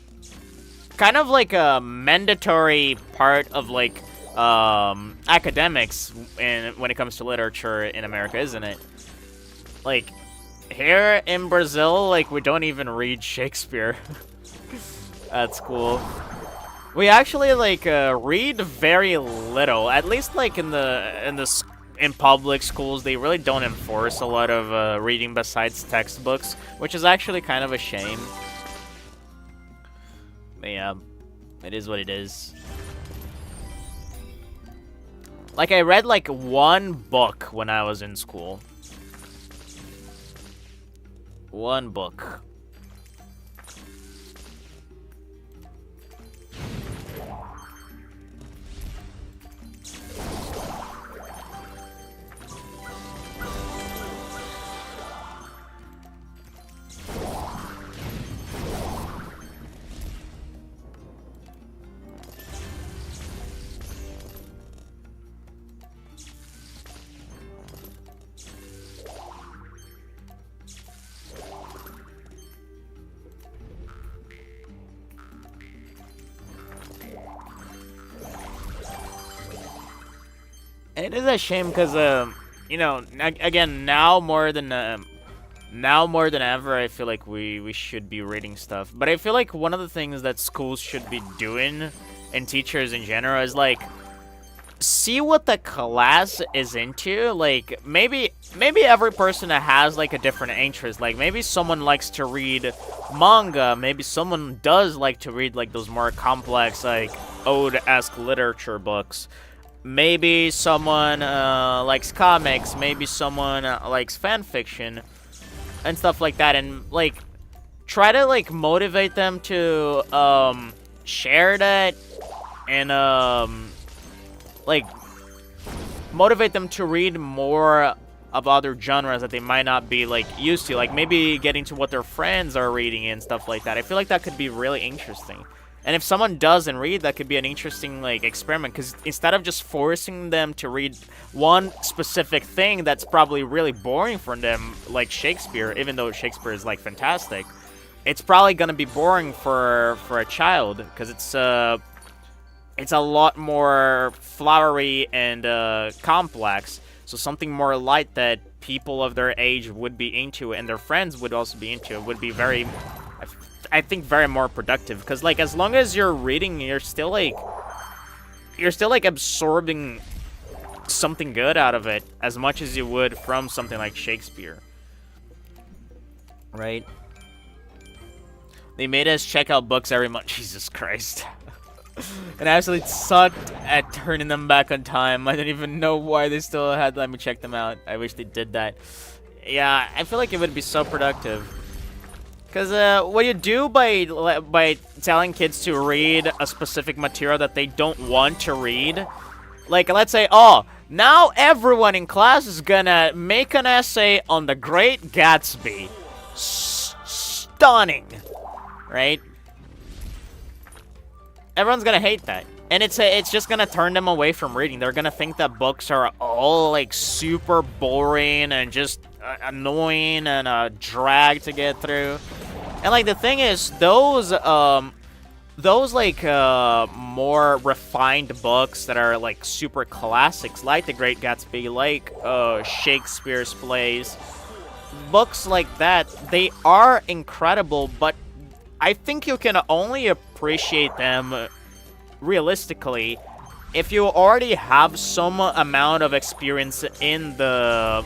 of like a mandatory part of like academics when it comes to literature in America, isn't it? Like here in Brazil, like we don't even read Shakespeare. That's cool. We actually like read very little. At least like in public schools, they really don't enforce a lot of reading besides textbooks, which is actually kind of a shame. But yeah, it is what it is. Like I read like one book when I was in school. One book. It is a shame because, you know, again, now more than ever, I feel like we should be reading stuff. But I feel like one of the things that schools should be doing, and teachers in general, is like see what the class is into. Like maybe every person that has like a different interest. Like maybe someone likes to read manga. Maybe someone does like to read like those more complex like ode-esque literature books. Maybe someone likes comics, maybe someone likes fan fiction and stuff like that, and like try to like motivate them to share that and like motivate them to read more of other genres that they might not be like used to, like maybe getting to what their friends are reading and stuff like that. I feel like that could be really interesting. And if someone doesn't read, that could be an interesting like experiment, because instead of just forcing them to read one specific thing that's probably really boring for them, like Shakespeare, even though Shakespeare is like fantastic, it's probably gonna be boring for a child, because it's a lot more flowery and complex. So something more light that people of their age would be into and their friends would also be into would be very, I think, very more productive. Because like as long as you're reading, you're still like absorbing something good out of it as much as you would from something like Shakespeare, right? They made us check out books every month. Jesus Christ. And I absolutely sucked at turning them back on time. I didn't even know why they still had let me check them out. I wish they did that. Yeah, I feel like it would be so productive. Because what you do by telling kids to read a specific material that they don't want to read Like, let's say, oh, now everyone in class is gonna make an essay on The Great Gatsby. Stunning, right? Everyone's gonna hate that. And it's just gonna turn them away from reading. They're gonna think that books are all, like, super boring and just annoying and a drag to get through. And, like, the thing is, those like, more refined books that are, like, super classics, like The Great Gatsby, like, Shakespeare's plays, books like that, they are incredible, but I think you can only appreciate them realistically if you already have some amount of experience in the,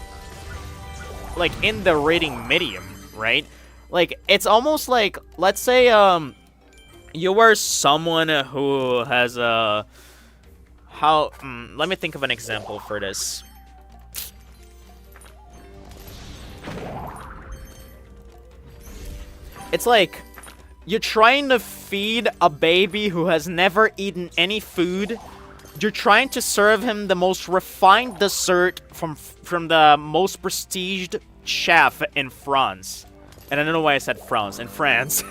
like, in the reading medium, right? Like, it's almost like, let's say, you were someone who has let me think of an example for this. It's like, you're trying to feed a baby who has never eaten any food. You're trying to serve him the most refined dessert from the most prestiged chef in France. And I don't know why I said France. In France.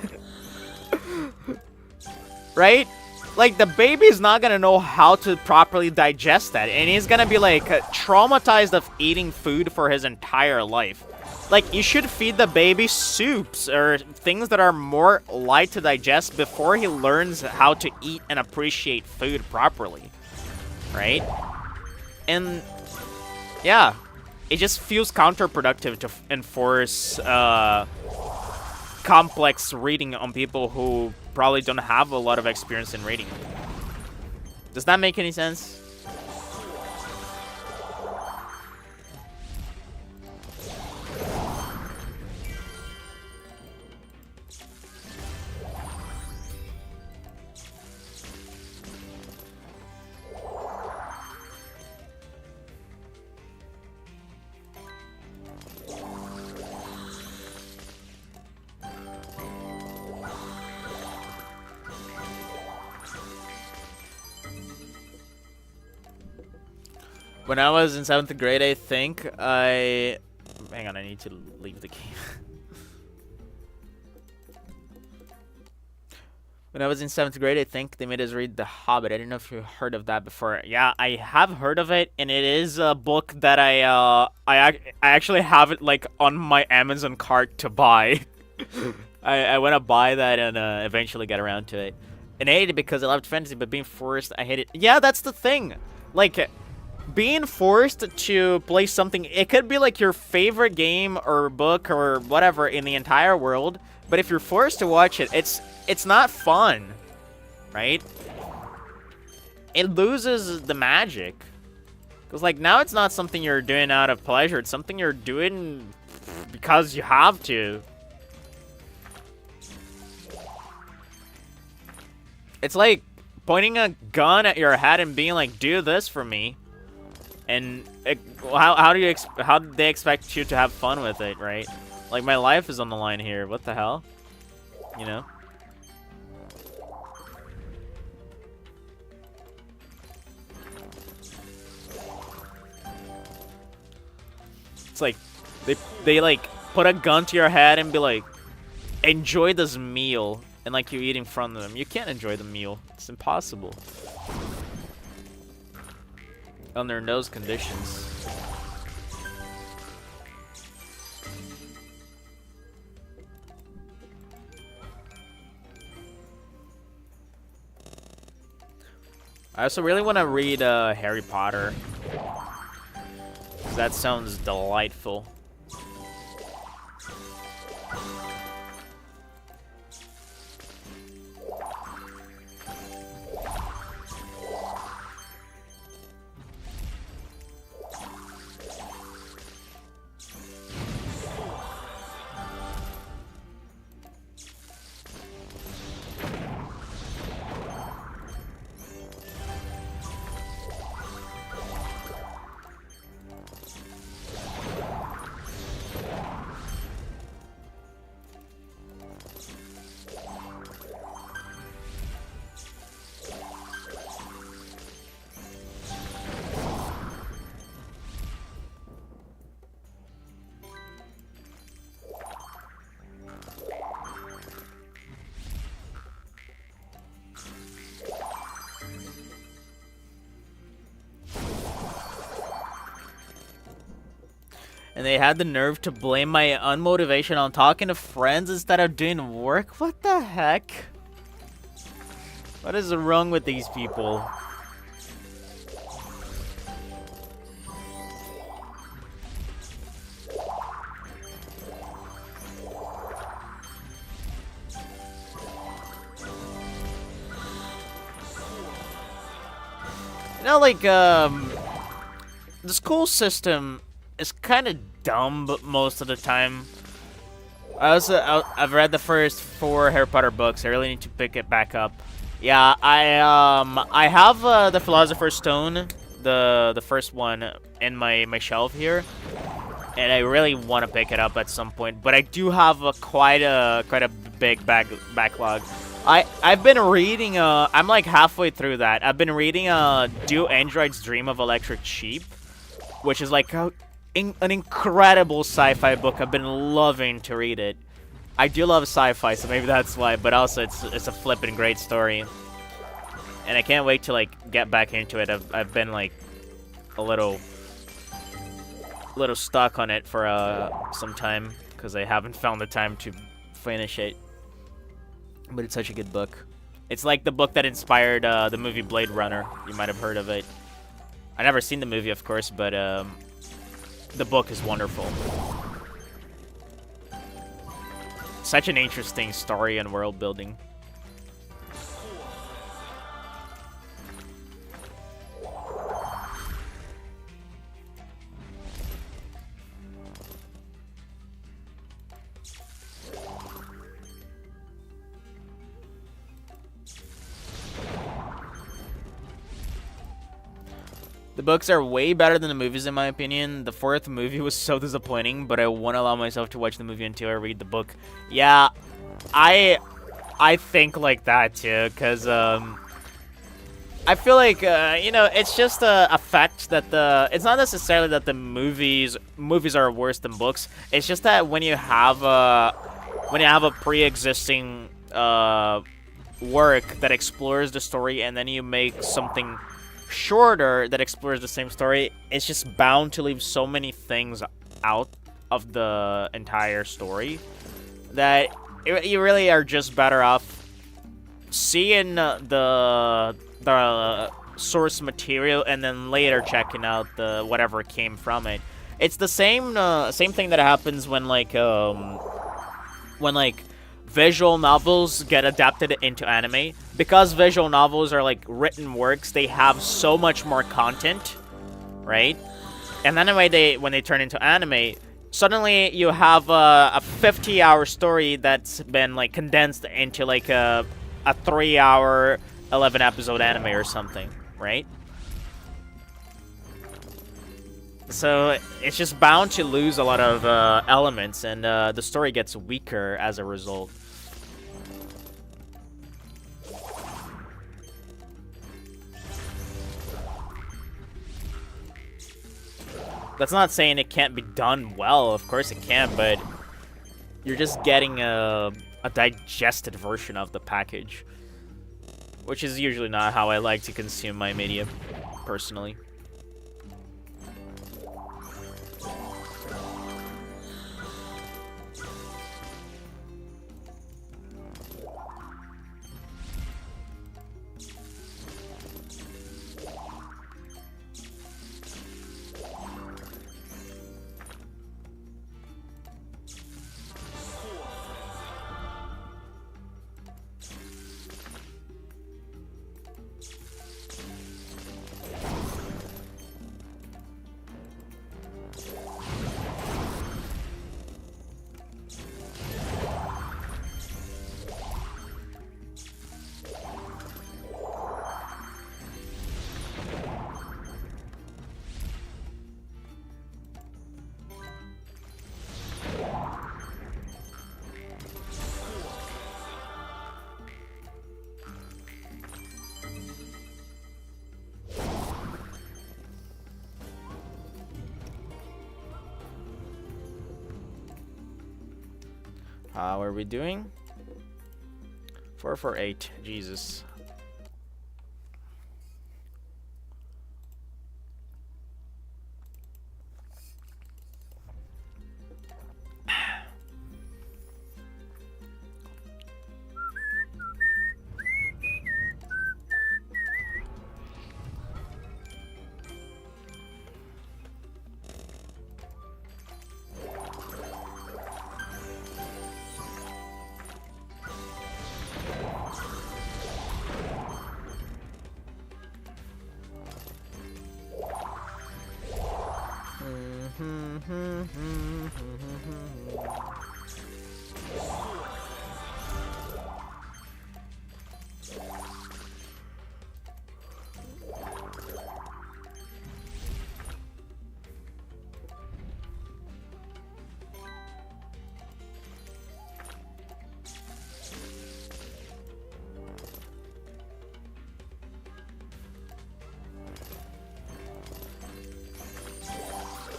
Right? Like, the baby's not gonna know how to properly digest that. And he's gonna be, like, traumatized of eating food for his entire life. Like, you should feed the baby soups or things that are more light to digest before he learns how to eat and appreciate food properly. Right? And, yeah. It just feels counterproductive to enforce complex reading on people who probably don't have a lot of experience in reading. Does that make any sense? When I was in 7th grade, I think hang on, I need to leave the game. When I was in 7th grade, I think they made us read The Hobbit. I don't know if you heard of that before. Yeah, I have heard of it, and it is a book that I actually have it, like, on my Amazon cart to buy. I want to buy that and eventually get around to it. And I hate it because I loved fantasy, but being forced, I hate it. Yeah, that's the thing. Like, being forced to play something, it could be like your favorite game or book or whatever in the entire world, but if you're forced to watch it, it's not fun, right? It loses the magic. Because, like, now it's not something you're doing out of pleasure, it's something you're doing because you have to. It's like pointing a gun at your head and being like, do this for me. And how do they expect you to have fun with it, right? Like, my life is on the line here. What the hell? You know? It's like they like put a gun to your head and be like, enjoy this meal, and like you eat in front of them. You can't enjoy the meal. It's impossible. Under those conditions. I also really want to read Harry Potter. That sounds delightful. And they had the nerve to blame my unmotivation on talking to friends instead of doing work? What the heck? What is wrong with these people? You know, like, the school system is kind of dumb most of the time. I've read the first 4 Harry Potter books. I really need to pick it back up. Yeah, I have the Philosopher's Stone, the first one, in my shelf here, and I really want to pick it up at some point. But I do have quite a big backlog. I've been reading. I'm like halfway through that. I've been reading Do Androids Dream of Electric Sheep, which is like an incredible sci-fi book. I've been loving to read it. I do love sci-fi, so maybe that's why. But also, it's a flippin' great story, and I can't wait to like get back into it. I've been like a little stuck on it for some time because I haven't found the time to finish it. But it's such a good book. It's like the book that inspired the movie Blade Runner. You might have heard of it. I never seen the movie, of course, but the book is wonderful. Such an interesting story and world building. The books are way better than the movies, in my opinion. The 4th movie was so disappointing, but I won't allow myself to watch the movie until I read the book. Yeah, I think like that too, because I feel like you know, it's just a fact that it's not necessarily that the movies are worse than books. It's just that when you have a pre-existing work that explores the story, and then you make something shorter that explores the same story, it's just bound to leave so many things out of the entire story that you really are just better off seeing the source material and then later checking out the whatever came from it. It's the same thing that happens when visual novels get adapted into anime. Because visual novels are like written works, they have so much more content, right? And then when they turn into anime, suddenly you have a 50-hour story that's been like condensed into like a 3-hour 11-episode anime or something, right? So it's just bound to lose a lot of elements, and the story gets weaker as a result. That's not saying it can't be done well. Of course it can, but you're just getting a digested version of the package, which is usually not how I like to consume my media, personally. How are we doing? 448. Jesus.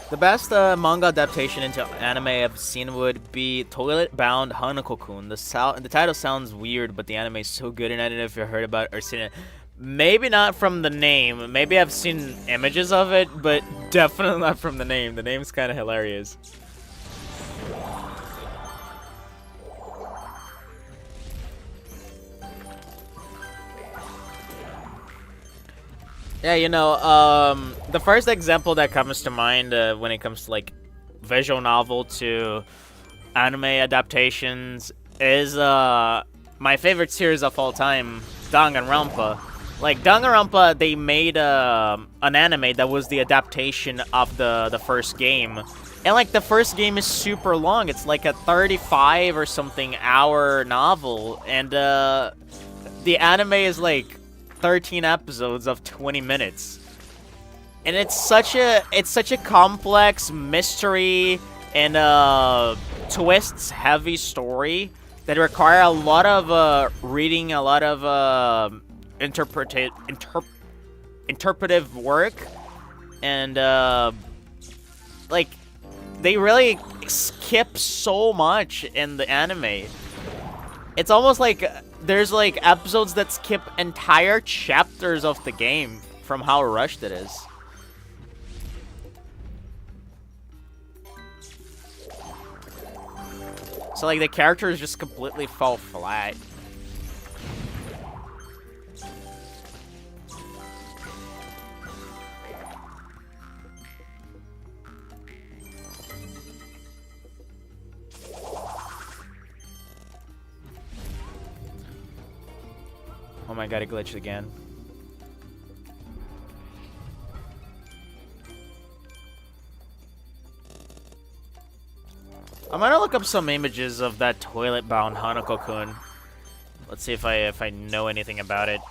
The best manga adaptation into anime I've seen would be Toilet Bound Hanako-kun. The title sounds weird, but the anime is so good, and I don't know if you've heard about it or seen it. Maybe not from the name. Maybe I've seen images of it, but definitely not from the name. The name's kind of hilarious. Yeah, you know, the first example that comes to mind when it comes to like visual novel to anime adaptations is my favorite series of all time, Danganronpa. Like Danganronpa, they made an anime that was the adaptation of the first game, and like the first game is super long. It's like a 35 or something hour novel, and the anime is like 13 episodes of 20 minutes. And it's such a complex mystery and twists heavy story that require a lot of reading, a lot of interpretive work, and like they really skip so much in the anime. It's almost like there's like episodes that skip entire chapters of the game from how rushed it is. So like the characters just completely fall flat. Oh my god, it glitched again. I'm gonna look up some images of that toilet-bound Hanako-kun. Let's see if I know anything about it.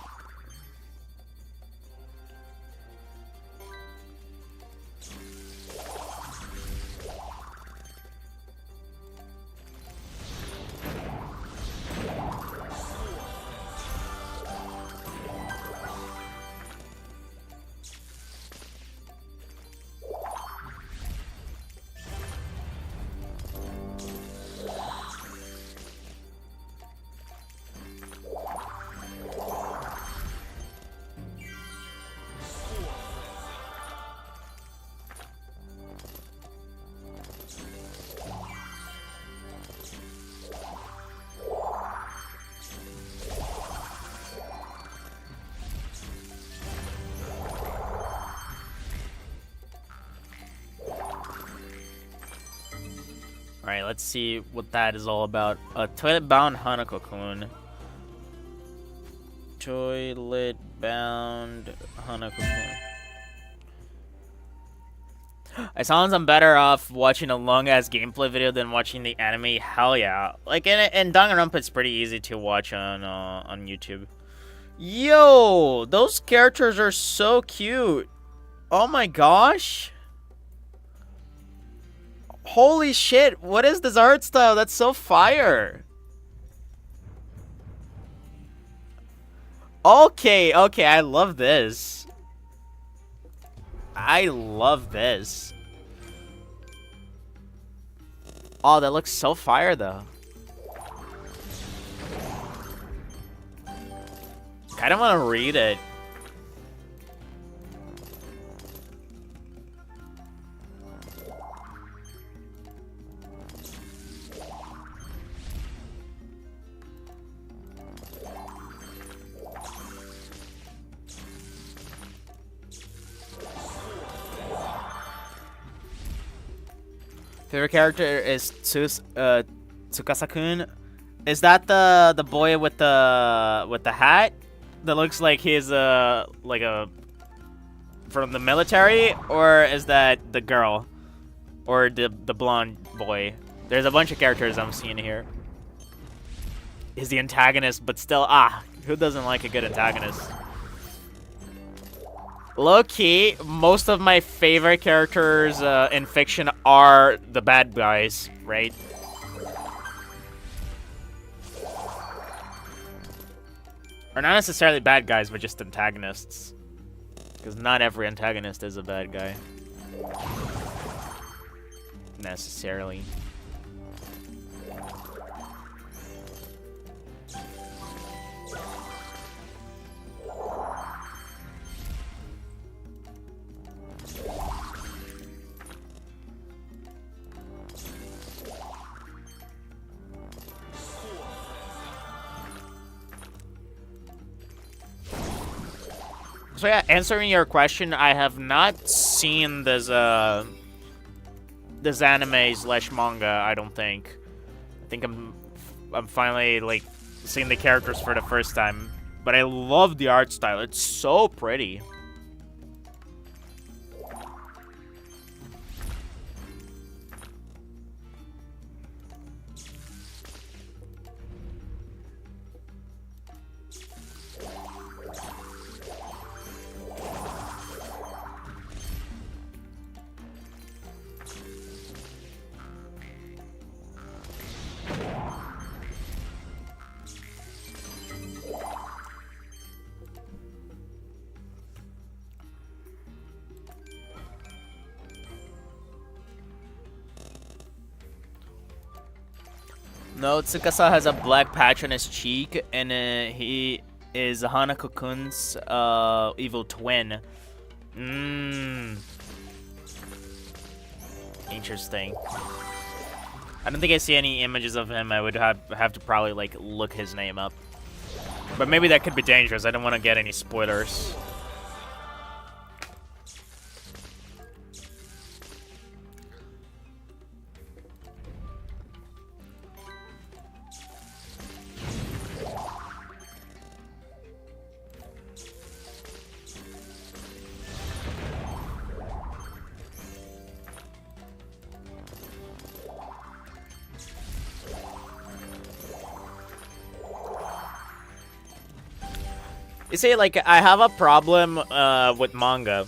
Alright, let's see what that is all about. Toilet-bound Hanako-kun. Toilet-bound Hanako-kun. It sounds I'm better off watching a long-ass gameplay video than watching the anime. Hell yeah. Like, in Danganronpa, it's pretty easy to watch on YouTube. Yo! Those characters are so cute. Oh my gosh. Holy shit, what is this art style? That's so fire. Okay, I love this. I love this. Oh, that looks so fire though. I don't want to read it. Favorite character is Tsukasa-kun. Is that the boy with the hat that looks like he's like a from the military, or is that the girl or the blonde boy? There's a bunch of characters I'm seeing here. Is the antagonist, but still, who doesn't like a good antagonist? Low-key, most of my favorite characters in fiction are the bad guys, right? Or not necessarily bad guys, but just antagonists. Because not every antagonist is a bad guy. necessarily. So yeah, answering your question, I have not seen this this anime slash manga. I don't think. I think I'm finally like seeing the characters for the first time. But I love the art style. It's so pretty. No, Tsukasa has a black patch on his cheek, and he is Hanako-kun's evil twin. Interesting. I don't think I see any images of him. I would have to probably like look his name up. But maybe that could be dangerous. I don't want to get any spoilers. You see, like, I have a problem with manga.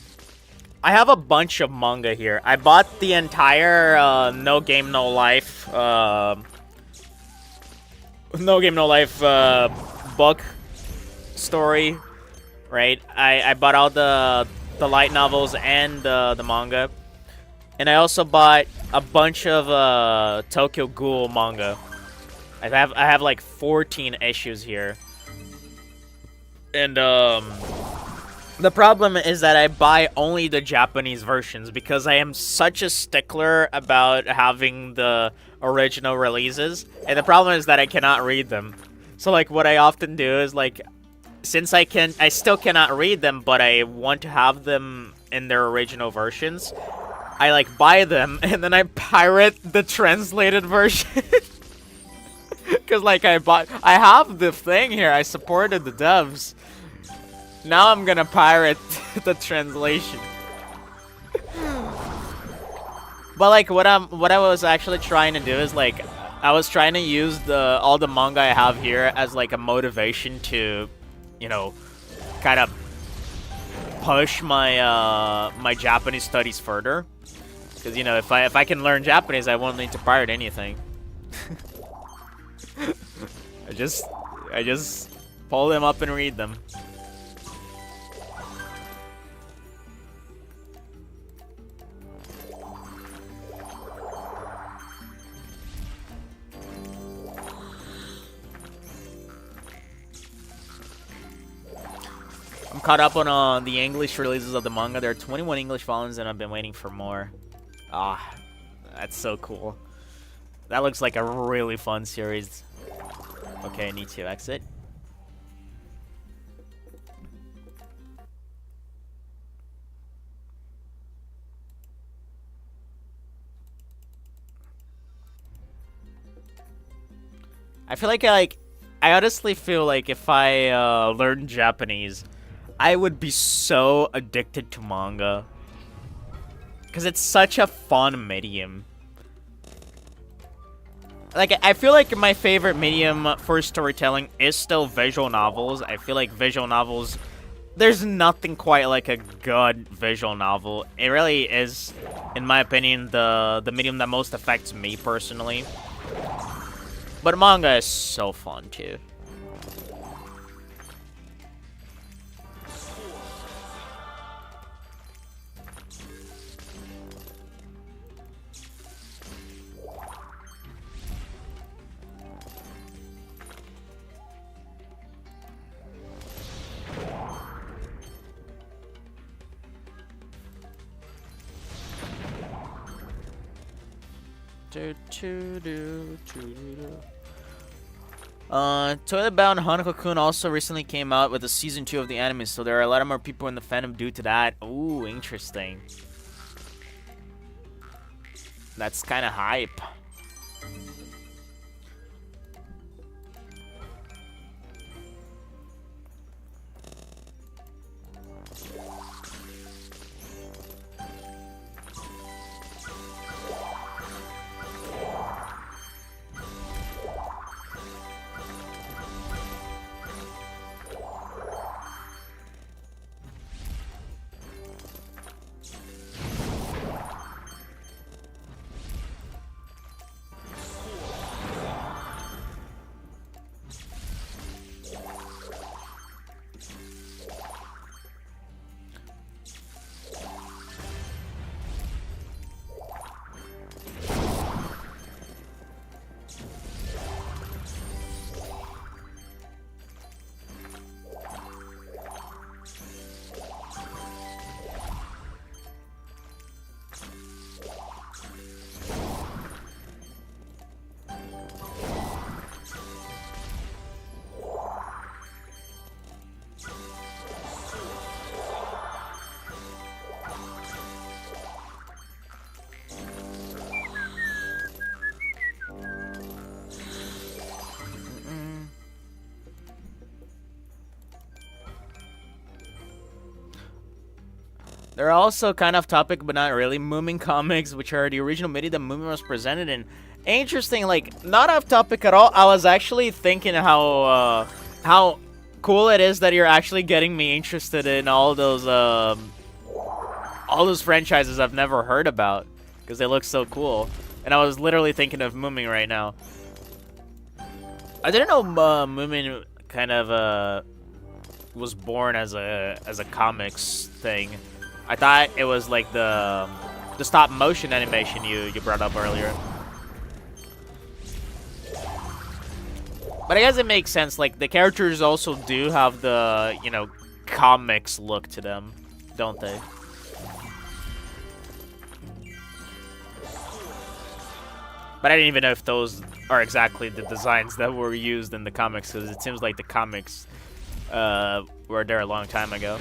I have a bunch of manga here. I bought the entire No Game No Life book story, right? I bought all the light novels and the manga, and I also bought a bunch of Tokyo Ghoul manga. I have like 14 issues here. And the problem is that I buy only the Japanese versions because I am such a stickler about having the original releases. And the problem is that I cannot read them. So like what I often do is like, since I still cannot read them, but I want to have them in their original versions, I like buy them and then I pirate the translated version. Cause like I have the thing here, I supported the devs. Now I'm gonna pirate the translation. But like what I was actually trying to do is like I was trying to use all the manga I have here as like a motivation to, you know, kind of push my my Japanese studies further. Cause you know if I can learn Japanese, I won't need to pirate anything. I just pull them up and read them. I'm caught up on the English releases of the manga. There are 21 English volumes and I've been waiting for more. Ah, that's so cool. That looks like a really fun series. Okay, I need to exit. I feel like I honestly feel like if I learned Japanese, I would be so addicted to manga. Because it's such a fun medium. Like, I feel like my favorite medium for storytelling is still visual novels. I feel like visual novels, there's nothing quite like a good visual novel. It really is, in my opinion, the medium that most affects me personally. But manga is so fun too. Toilet Bound Hanako-kun also recently came out with the season 2 of the anime, so there are a lot of more people in the fandom due to that. Ooh, interesting. That's kind of hype. They're also kind of topic, but not really. Moomin comics, which are the original media that Moomin was presented in. Interesting, like, not off topic at all. I was actually thinking how cool it is that you're actually getting me interested in all those franchises I've never heard about, because they look so cool. And I was literally thinking of Moomin right now. I didn't know Moomin kind of was born as a comics thing. I thought it was like the stop motion animation you brought up earlier. But I guess it makes sense. Like, the characters also do have the, you know, comics look to them, don't they? But I didn't even know if those are exactly the designs that were used in the comics, because it seems like the comics were there a long time ago.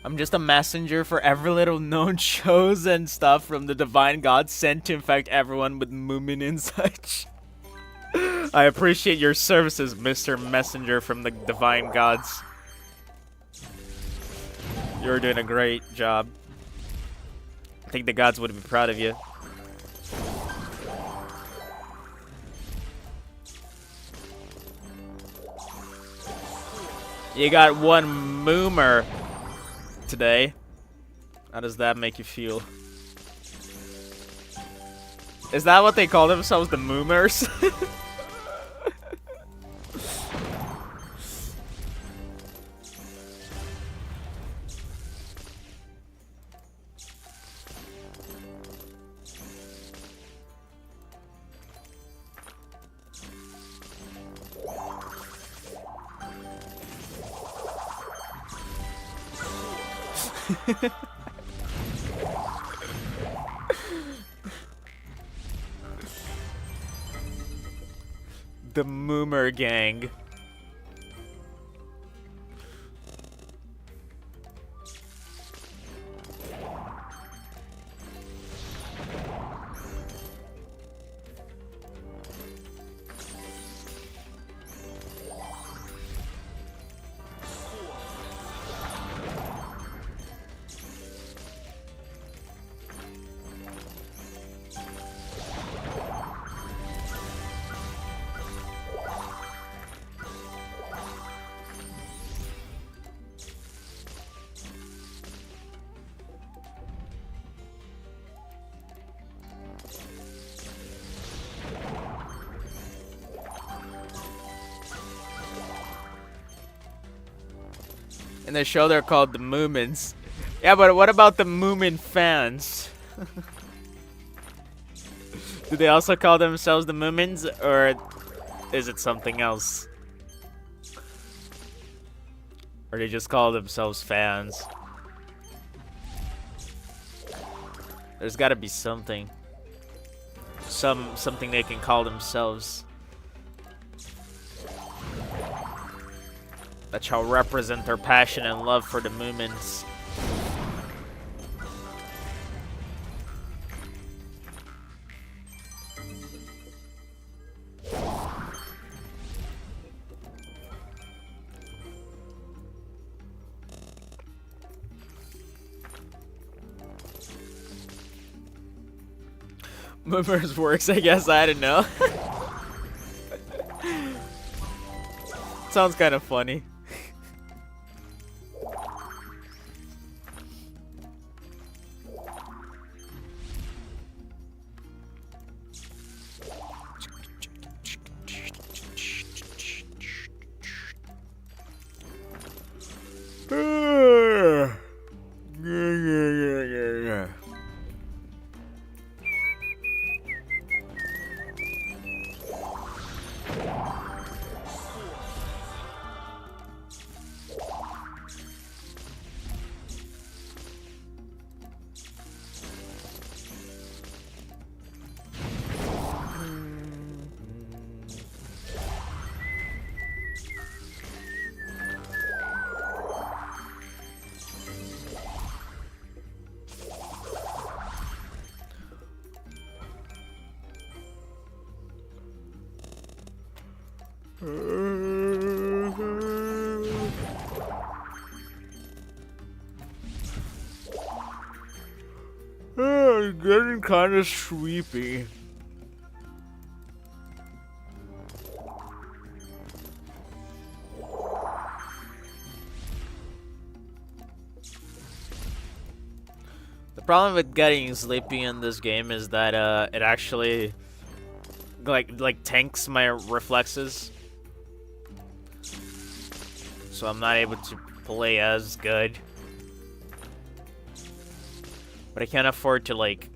I'm just a messenger for every little known shows and stuff from the divine gods sent to infect everyone with Moomin and such. I appreciate your services, Mr. Messenger from the divine gods. You're doing a great job. I think the gods would be proud of you. You got one moomer today. How does that make you feel? Is that what they call themselves, the moomers? The Moomer Gang. In the show, they're called the Moomins. Yeah, but what about the Moomin fans? Do they also call themselves the Moomins, or is it something else? Or they just call themselves fans? There's gotta be something. Something they can call themselves. That shall represent their passion and love for the Moomins. Moomers works, I guess. I don't know. Sounds kind of funny. It's getting kind of sleepy. The problem with getting sleepy in this game is that it actually like tanks my reflexes, so I'm not able to play as good. But I can't afford to like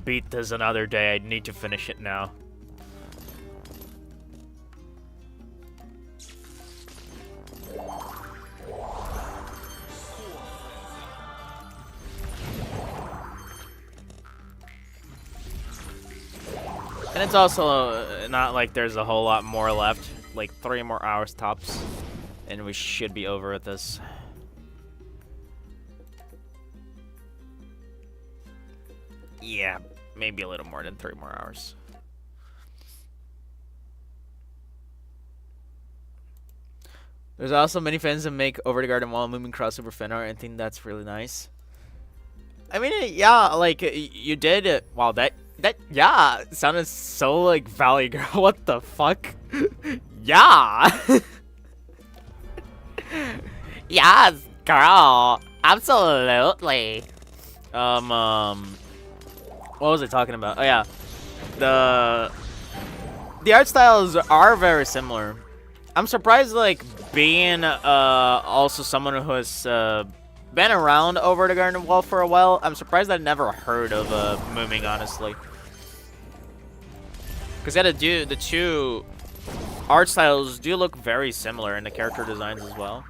beat this another day. I need to finish it now. And it's also not like there's a whole lot more left. Like 3 more hours tops. And we should be over with this. Yeah, maybe a little more than 3 more hours. There's also many fans that make Over the Garden Wall moving crossover fan art. I think that's really nice. I mean, yeah, like you did it. Wow, that yeah sounded so like Valley Girl. What the fuck? Yeah. Yes, girl. Absolutely. What was I talking about? Oh yeah, the art styles are very similar. I'm surprised, like, being also someone who has been around Over the Garden Wall for a while. I'm surprised I've never heard of Mooming, honestly. Because yeah, the two art styles do look very similar, and the character designs as well.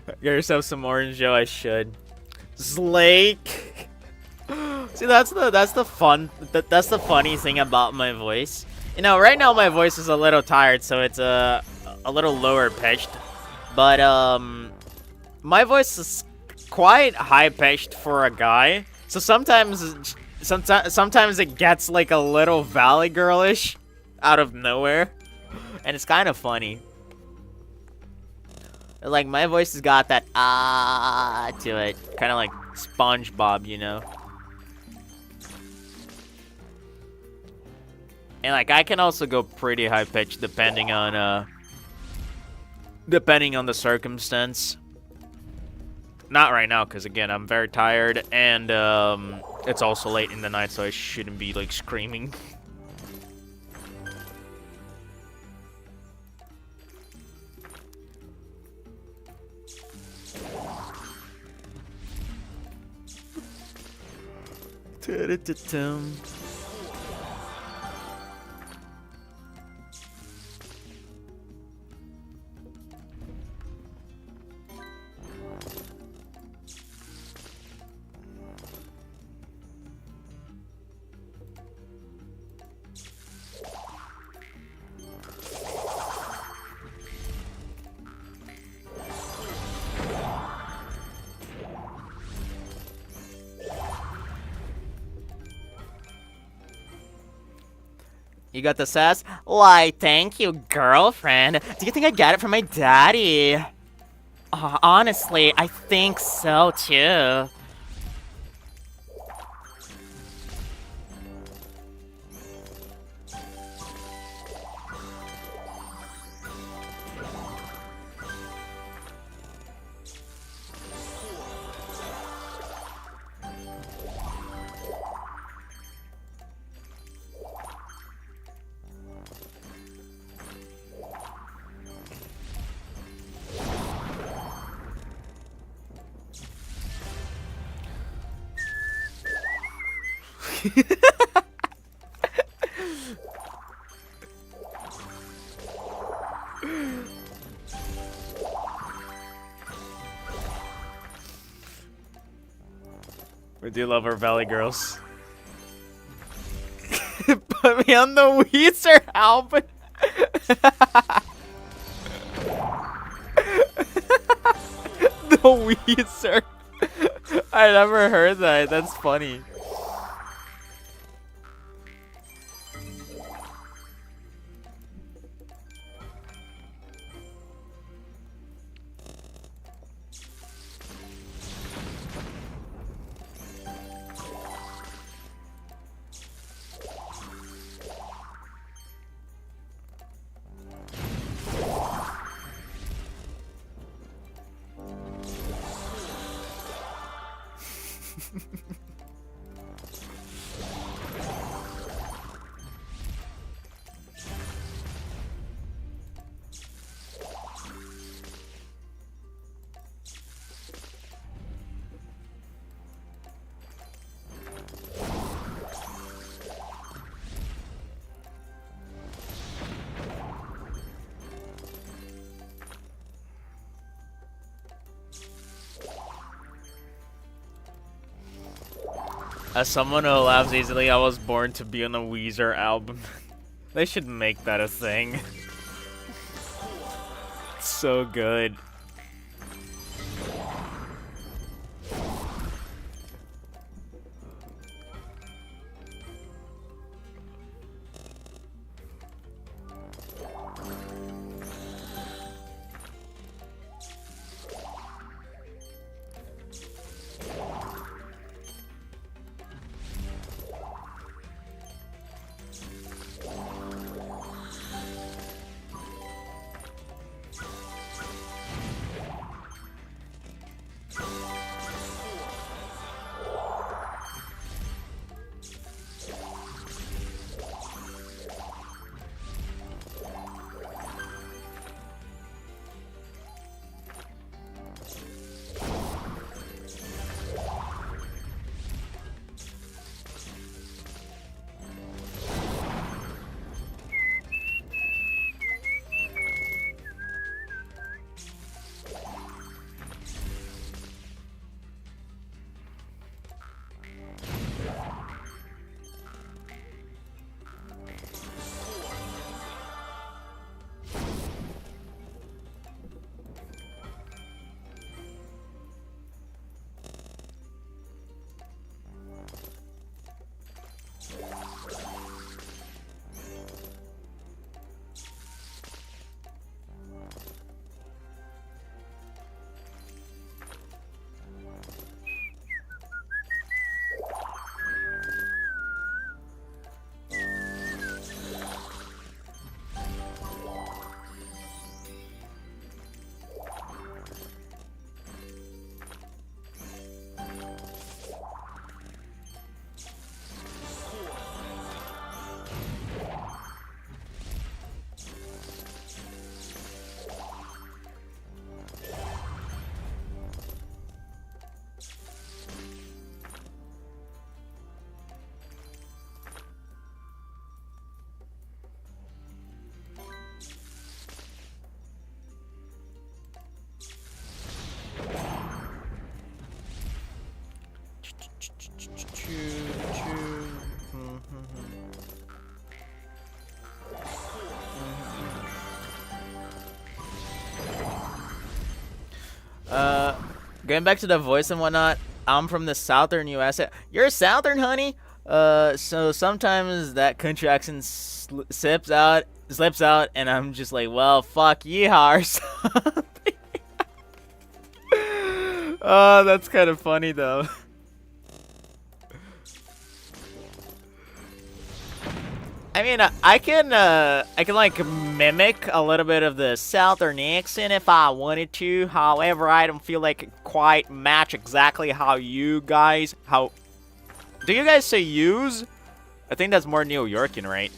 Get yourself some orange Joe. I should. Slake. See, that's the funny thing about my voice. You know, right now my voice is a little tired, so it's a little lower pitched. But my voice is quite high pitched for a guy. So sometimes it gets like a little Valley Girlish out of nowhere, and it's kind of funny. Like, my voice has got that to it, kind of like SpongeBob, you know. And like, I can also go pretty high pitched depending on the circumstance. Not right now, because again, I'm very tired, and it's also late in the night, so I shouldn't be like screaming. You got the sass? Why, thank you, girlfriend. Do you think I got it from my daddy? Honestly, I think so, too. We do love our Valley Girls. Put me on the Weezer album. The Weezer. I never heard that. That's funny. As someone who laughs easily, I was born to be on a Weezer album. They should make that a thing. It's so good. Going back to the voice and whatnot, I'm from the southern U.S. You're southern, honey? So sometimes that country accent slips out, and I'm just like, well, fuck yeehaw or something. Oh, that's kind of funny, though. I mean, I can like mimic a little bit of the southern accent if I wanted to. However, I don't feel like it quite match exactly how you guys, do you guys say use? I think that's more New Yorkian, right?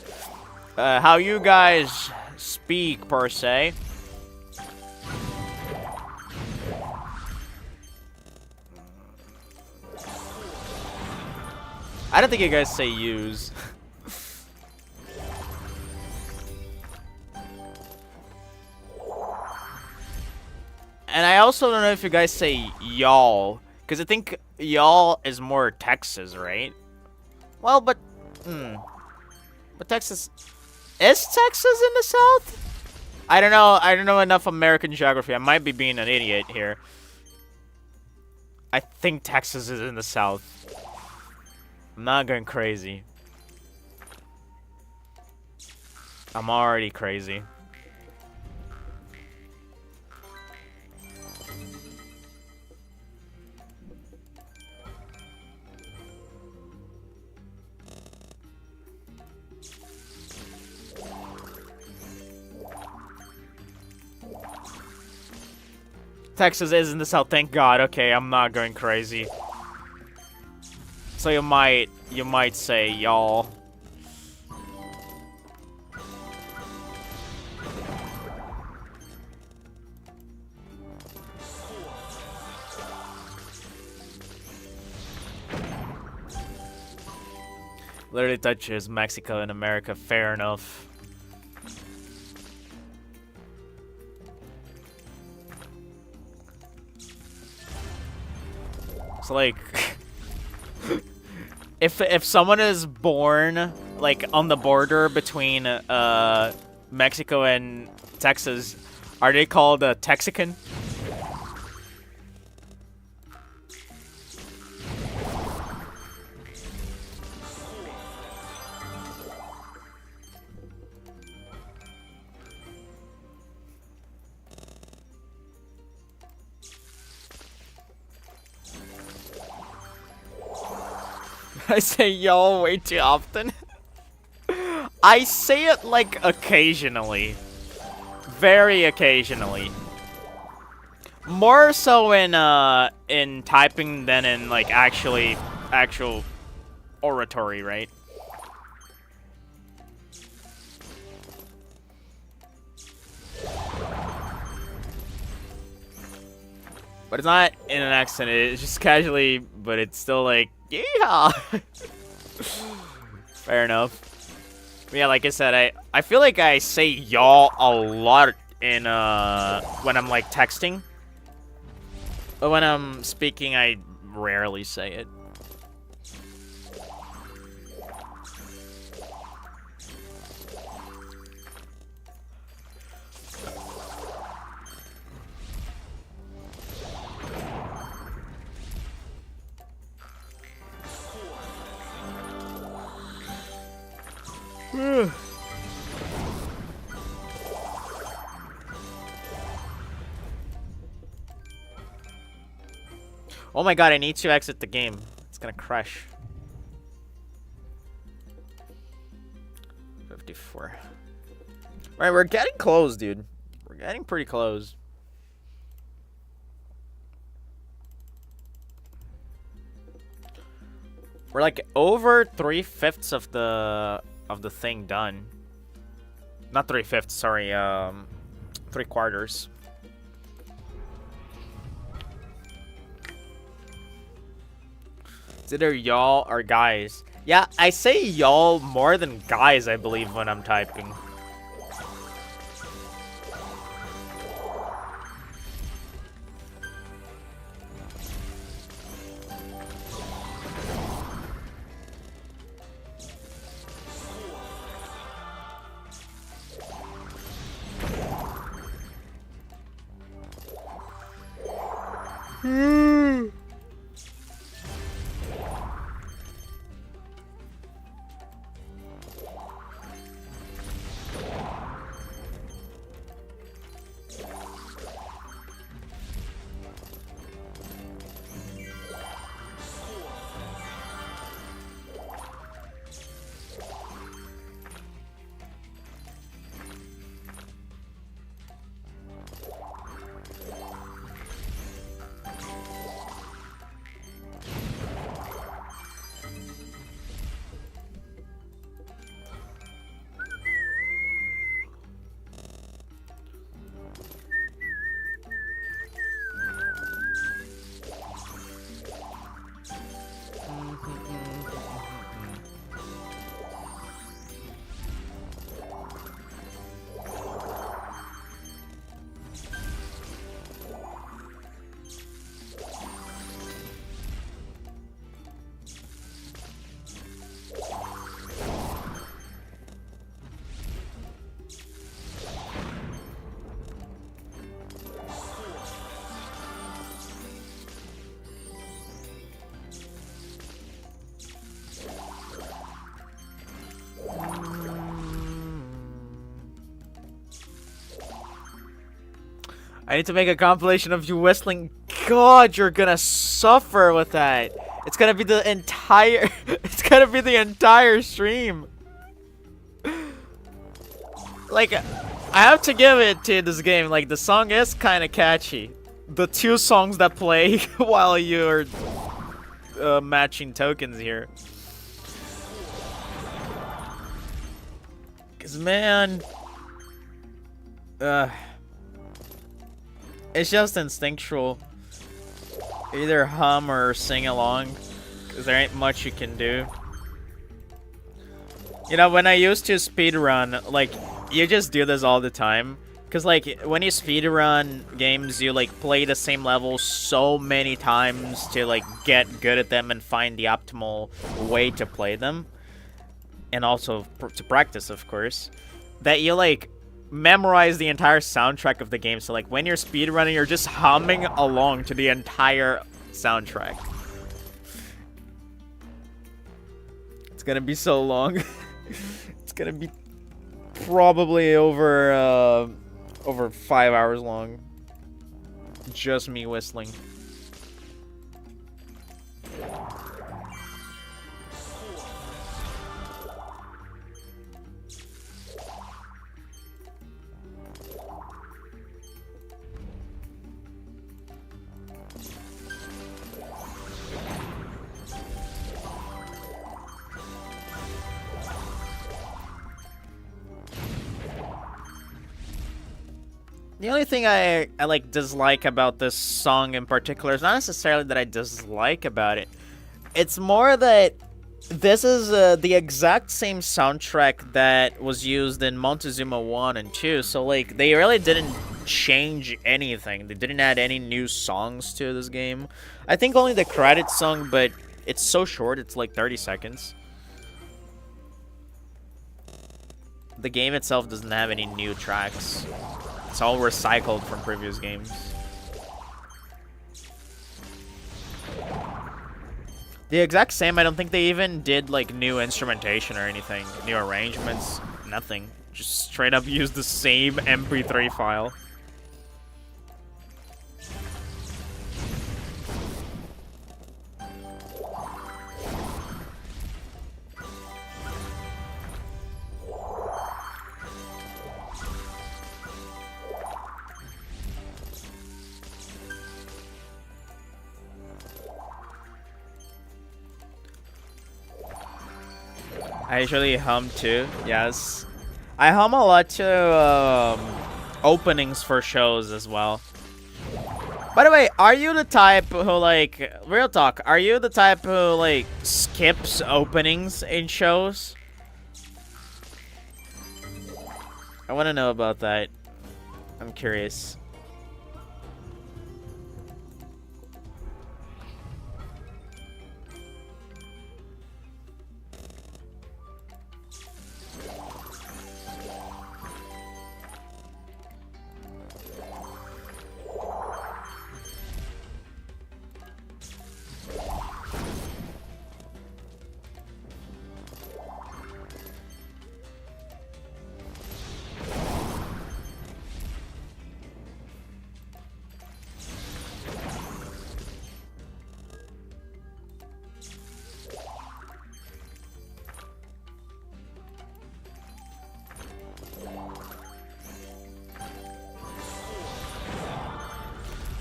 How you guys speak, per se. I don't think you guys say use. And I also don't know if you guys say y'all, because I think y'all is more Texas, right? Well, but Texas, is Texas in the South? I don't know. I don't know enough American geography. I might be being an idiot here. I think Texas is in the South. I'm not going crazy. I'm already crazy. Texas is in the South, thank God. Okay, I'm not going crazy. So you might say y'all. Literally touches Mexico and America, fair enough. So like, if someone is born like on the border between Mexico and Texas, are they called a Texican? I say y'all way too often. I say it like occasionally. Very occasionally. More so in typing than in like actual oratory, right? But it's not in an accent, it's just casually, but it's still like, yeah. Fair enough. But yeah, like I said, I feel like I say y'all a lot in when I'm like texting. But when I'm speaking, I rarely say it. Oh my god, I need to exit the game. It's gonna crash. 54. Alright, we're getting close, dude. We're getting pretty close. We're like over 3/5 of the thing done. Not 3/5, sorry, 3/4. It's either y'all or guys. Yeah, I say y'all more than guys, I believe, when I'm typing. I need to make a compilation of you whistling. God, you're gonna suffer with that. It's gonna be the entire it's gonna be the entire stream. Like, I have to give it to this game. Like, the song is kind of catchy. The two songs that play while you're matching tokens here. Cause man, it's just instinctual. Either hum or sing along, cause there ain't much you can do. You know, when I used to speedrun, like, you just do this all the time. Cause like, when you speedrun games, you like play the same level so many times to like get good at them and find the optimal way to play them. And also to practice, of course. That you like memorize the entire soundtrack of the game. So like, when you're speedrunning, you're just humming along to the entire soundtrack. It's gonna be so long. It's gonna be probably over 5 hours long. Just me whistling. The only thing I like dislike about this song in particular is not necessarily that I dislike about it. It's more that this is the exact same soundtrack that was used in Montezuma 1 and 2. So like, they really didn't change anything. They didn't add any new songs to this game. I think only the credits song, but it's so short. It's like 30 seconds. The game itself doesn't have any new tracks. It's all recycled from previous games. The exact same. I don't think they even did like new instrumentation or anything, new arrangements, nothing. Just straight up used the same MP3 file. I usually hum too, yes. I hum a lot to openings for shows as well. By the way, are you the type who like, real talk, are you the type who like skips openings in shows? I want to know about that. I'm curious.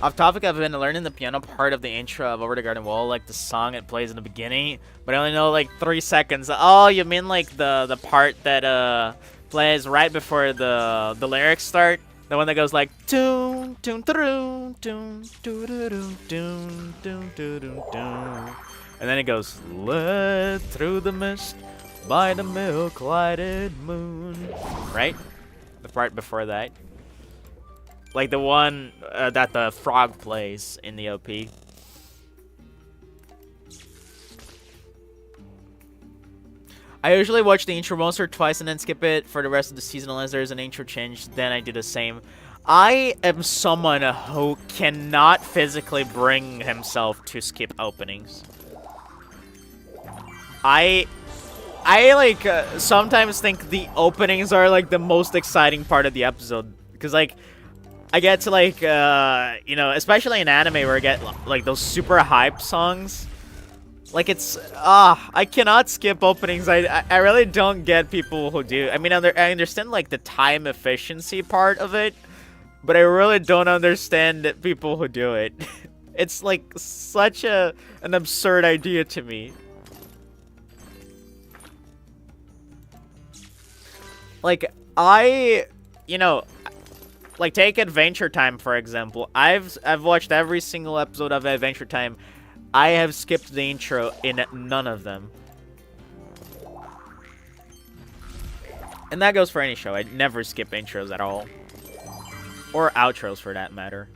Off topic, I've been learning the piano part of the intro of Over the Garden Wall, like the song it plays in the beginning, but I only know like 3 seconds. Oh, you mean like the part that plays right before the lyrics start? The one that goes like toon toon toon toon toon toon toon toon, and then it goes led through the mist by the milk lighted moon. Right? The part before that. Like the one that the frog plays in the OP. I usually watch the intro once or twice and then skip it for the rest of the season unless there's an intro change. Then I do the same. I am someone who cannot physically bring himself to skip openings. I like sometimes think the openings are like the most exciting part of the episode. Because like, I get to like, you know, especially in anime where I get like those super hype songs. Like it's, I cannot skip openings. I really don't get people who do. I mean, I understand like the time efficiency part of it, but I really don't understand people who do it. It's like such an absurd idea to me. Like you know, like take Adventure Time for example. I've watched every single episode of Adventure Time. I have skipped the intro in none of them. And that goes for any show. I never skip intros at all. Or outros for that matter.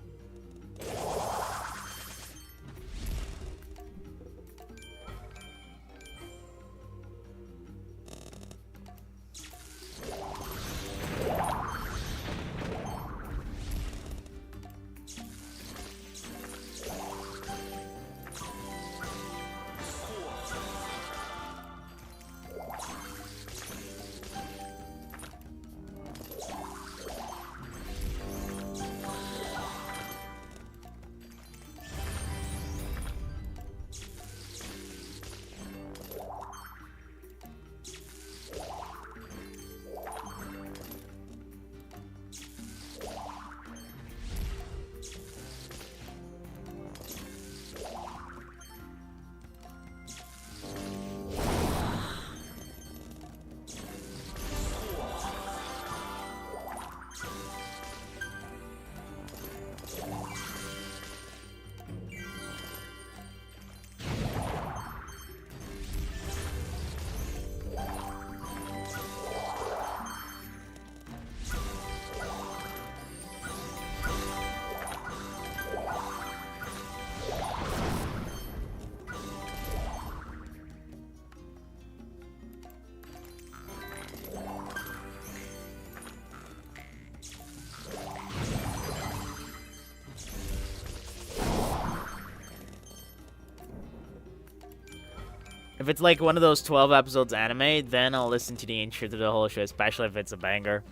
If it's like one of those 12 episodes anime, then I'll listen to the intro to the whole show, especially if it's a banger.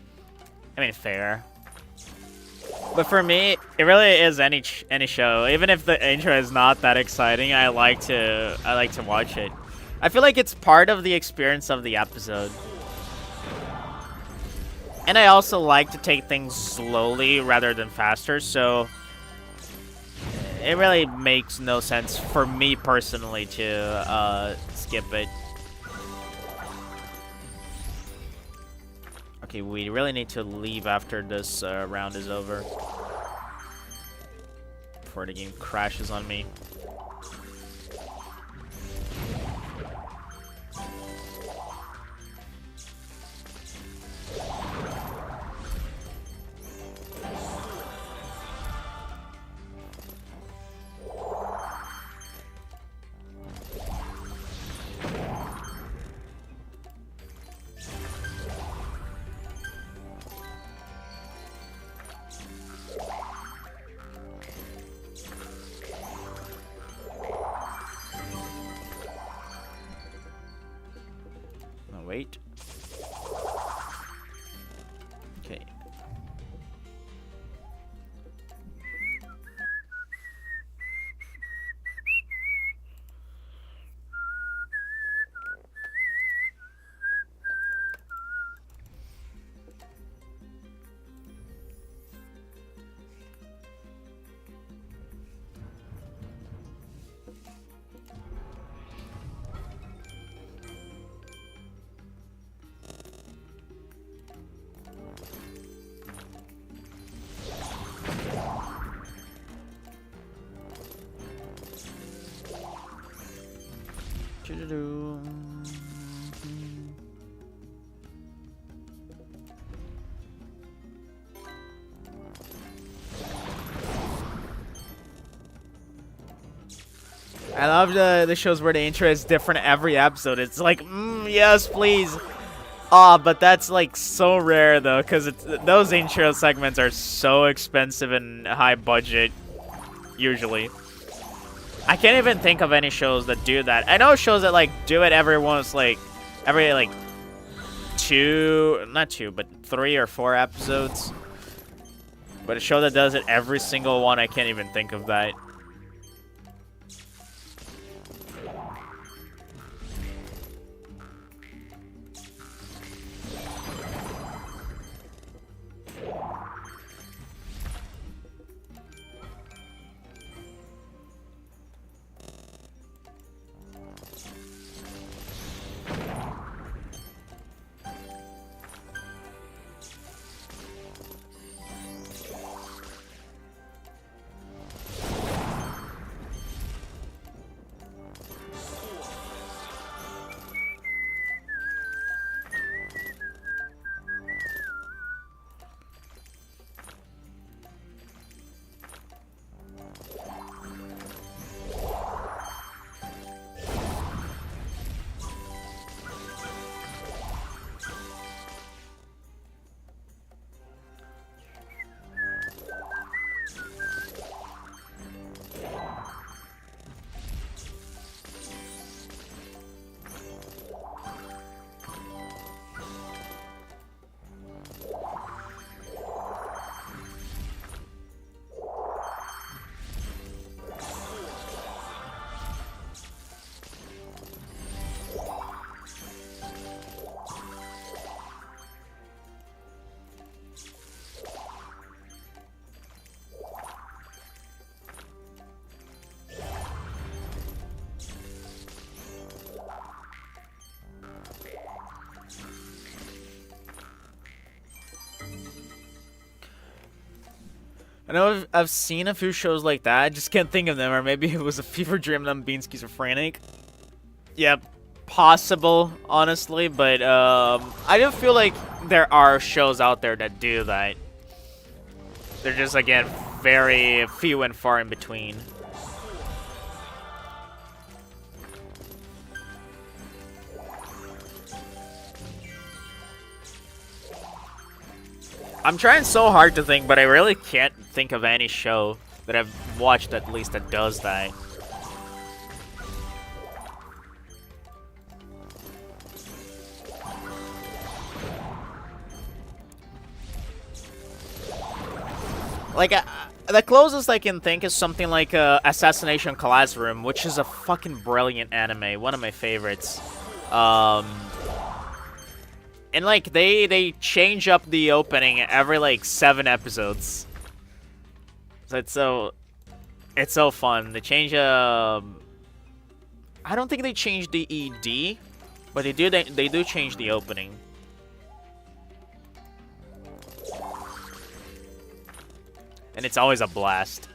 I mean, fair. But for me, it really is any show. Even if the intro is not that exciting, I like to watch it. I feel like it's part of the experience of the episode. And I also like to take things slowly rather than faster, so it really makes no sense for me personally to skip it. Okay, we really need to leave after this round is over. Before the game crashes on me. Wait. Okay. I love the shows where the intro is different every episode. It's like, yes, please. But that's like so rare though, because those intro segments are so expensive and high budget, usually. I can't even think of any shows that do that. I know shows that like do it every 3 or 4 episodes. But a show that does it every single one, I can't even think of that. I know I've seen a few shows like that. I just can't think of them, or maybe it was a fever dream and I'm being schizophrenic. Yeah, possible, honestly, but I do feel like there are shows out there that do that. They're just, again, very few and far in between. I'm trying so hard to think, but I really can't think of any show that I've watched at least that does that. Like, the closest I can think is something like Assassination Classroom, which is a fucking brilliant anime, one of my favorites. And like they change up the opening every like 7 episodes. So it's so fun. They change I don't think they changed the ED, but they do change the opening. And it's always a blast.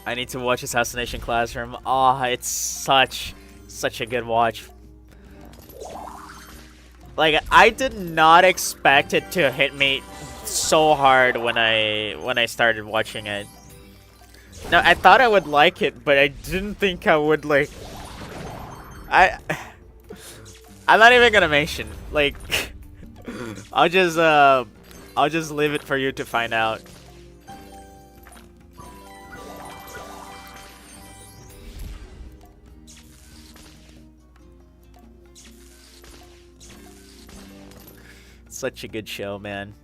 I need to watch Assassination Classroom. Oh, it's such a good watch. Like, I did not expect it to hit me so hard when I started watching it. Now, I thought I would like it, but I didn't think I would, like... I'm not even gonna mention. Like, I'll just leave it for you to find out. Such a good show, man.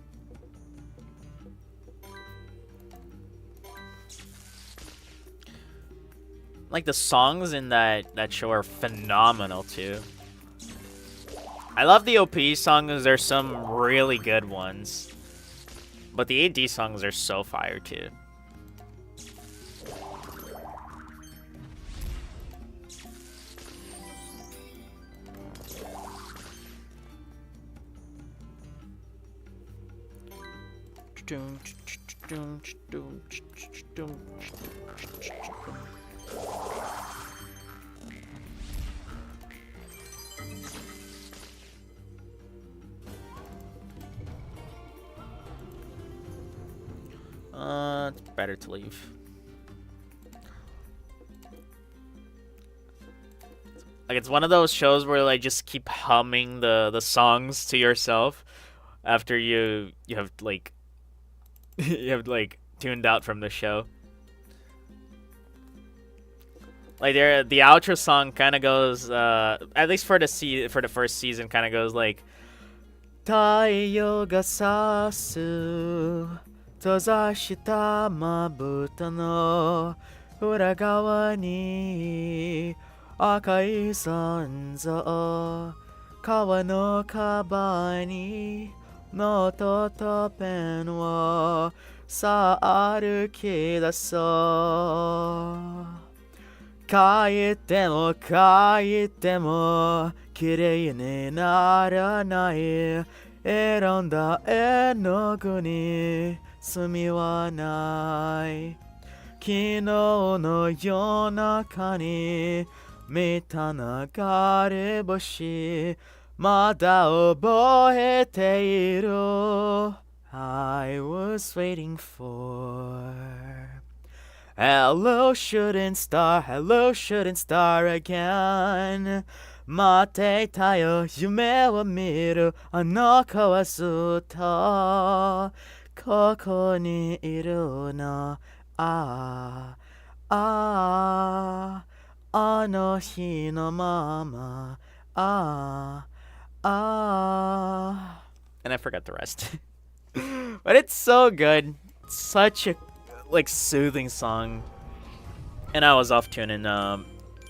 Like, the songs in that show are phenomenal too. I love the OP songs. There's some really good ones, but the AD songs are so fire too. It's better to leave. Like it's one of those shows where like just keep humming the songs to yourself after you have like you have like tuned out from the show. Like the outro song kind of goes at least for the first season kind of goes like 太陽が差す閉ざしたまぶたの裏側に赤い山像川のカバにノートとペンをさあ歩き出そう書いても書いても綺麗にならない選んだ絵の具に罪はない昨日の夜中に見た流れ星まだ覚えている I was waiting for Hello shooting star again 待っていたよ夢を見るあの子はずっとここにいるのあの日のままAnd I forgot the rest but it's so good such a like soothing song and I was off tuning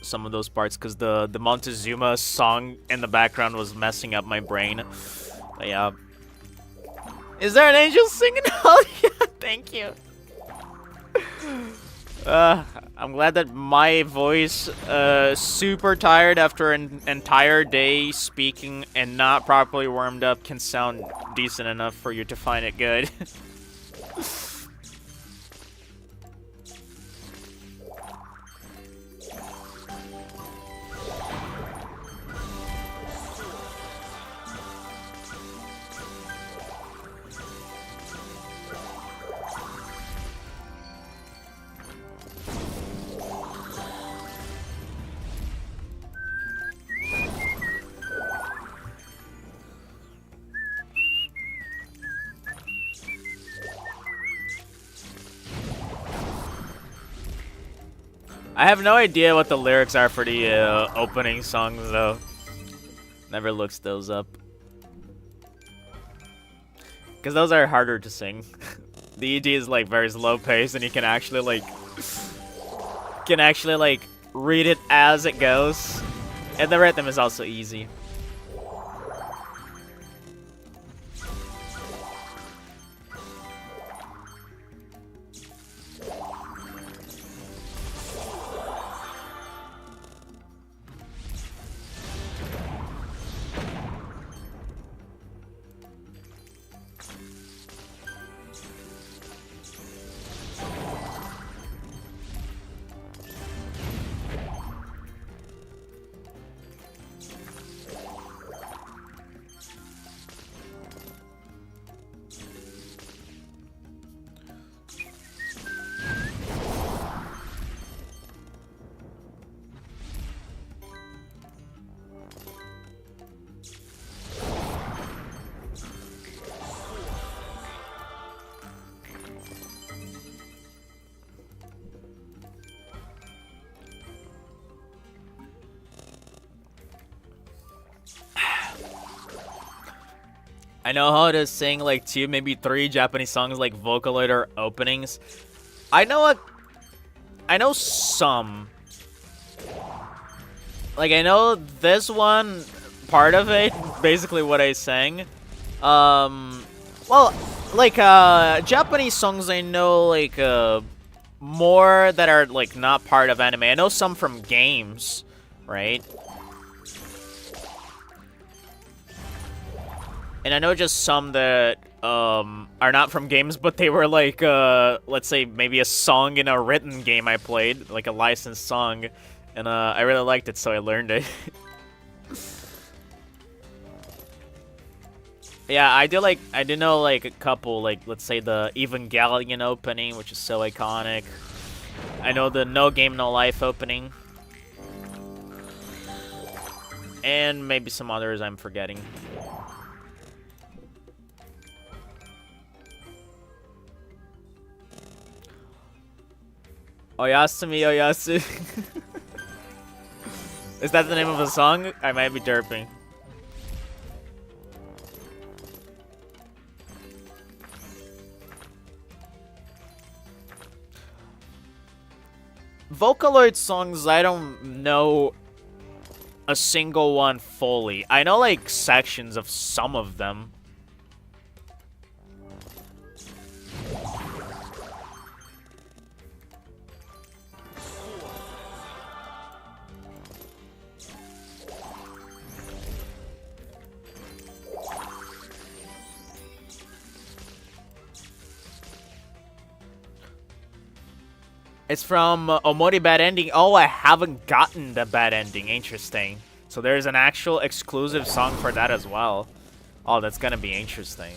some of those parts because the Montezuma song in the background was messing up my brain but yeah is there an angel singing? Oh yeah thank you I'm glad that my voice super tired after an entire day speaking and not properly warmed up can sound decent enough for you to find it good I have no idea what the lyrics are for the opening songs though. Never looks those up. Because those are harder to sing. The ED is like very slow paced and you can actually like read it as it goes. And the rhythm is also easy. I know how to sing like 2, maybe 3 Japanese songs like Vocaloid or openings. I know some. Like I know this one part of it, basically what I sang. Well, like Japanese songs I know like more that are like not part of anime. I know some from games, right? And I know just some that are not from games, but they were like, let's say maybe a song in a written game I played, like a licensed song, and I really liked it, so I learned it. Yeah, I do know like a couple, like let's say the Evangelion opening, which is so iconic. I know the No Game No Life opening. And maybe some others I'm forgetting. Oyasumi, Oyasu. Is that the name of a song? I might be derping. Vocaloid songs, I don't know a single one fully. I know like sections of some of them. It's from Omori Bad Ending. Oh, I haven't gotten the bad ending. Interesting. So there's an actual exclusive song for that as well. Oh, that's gonna be interesting.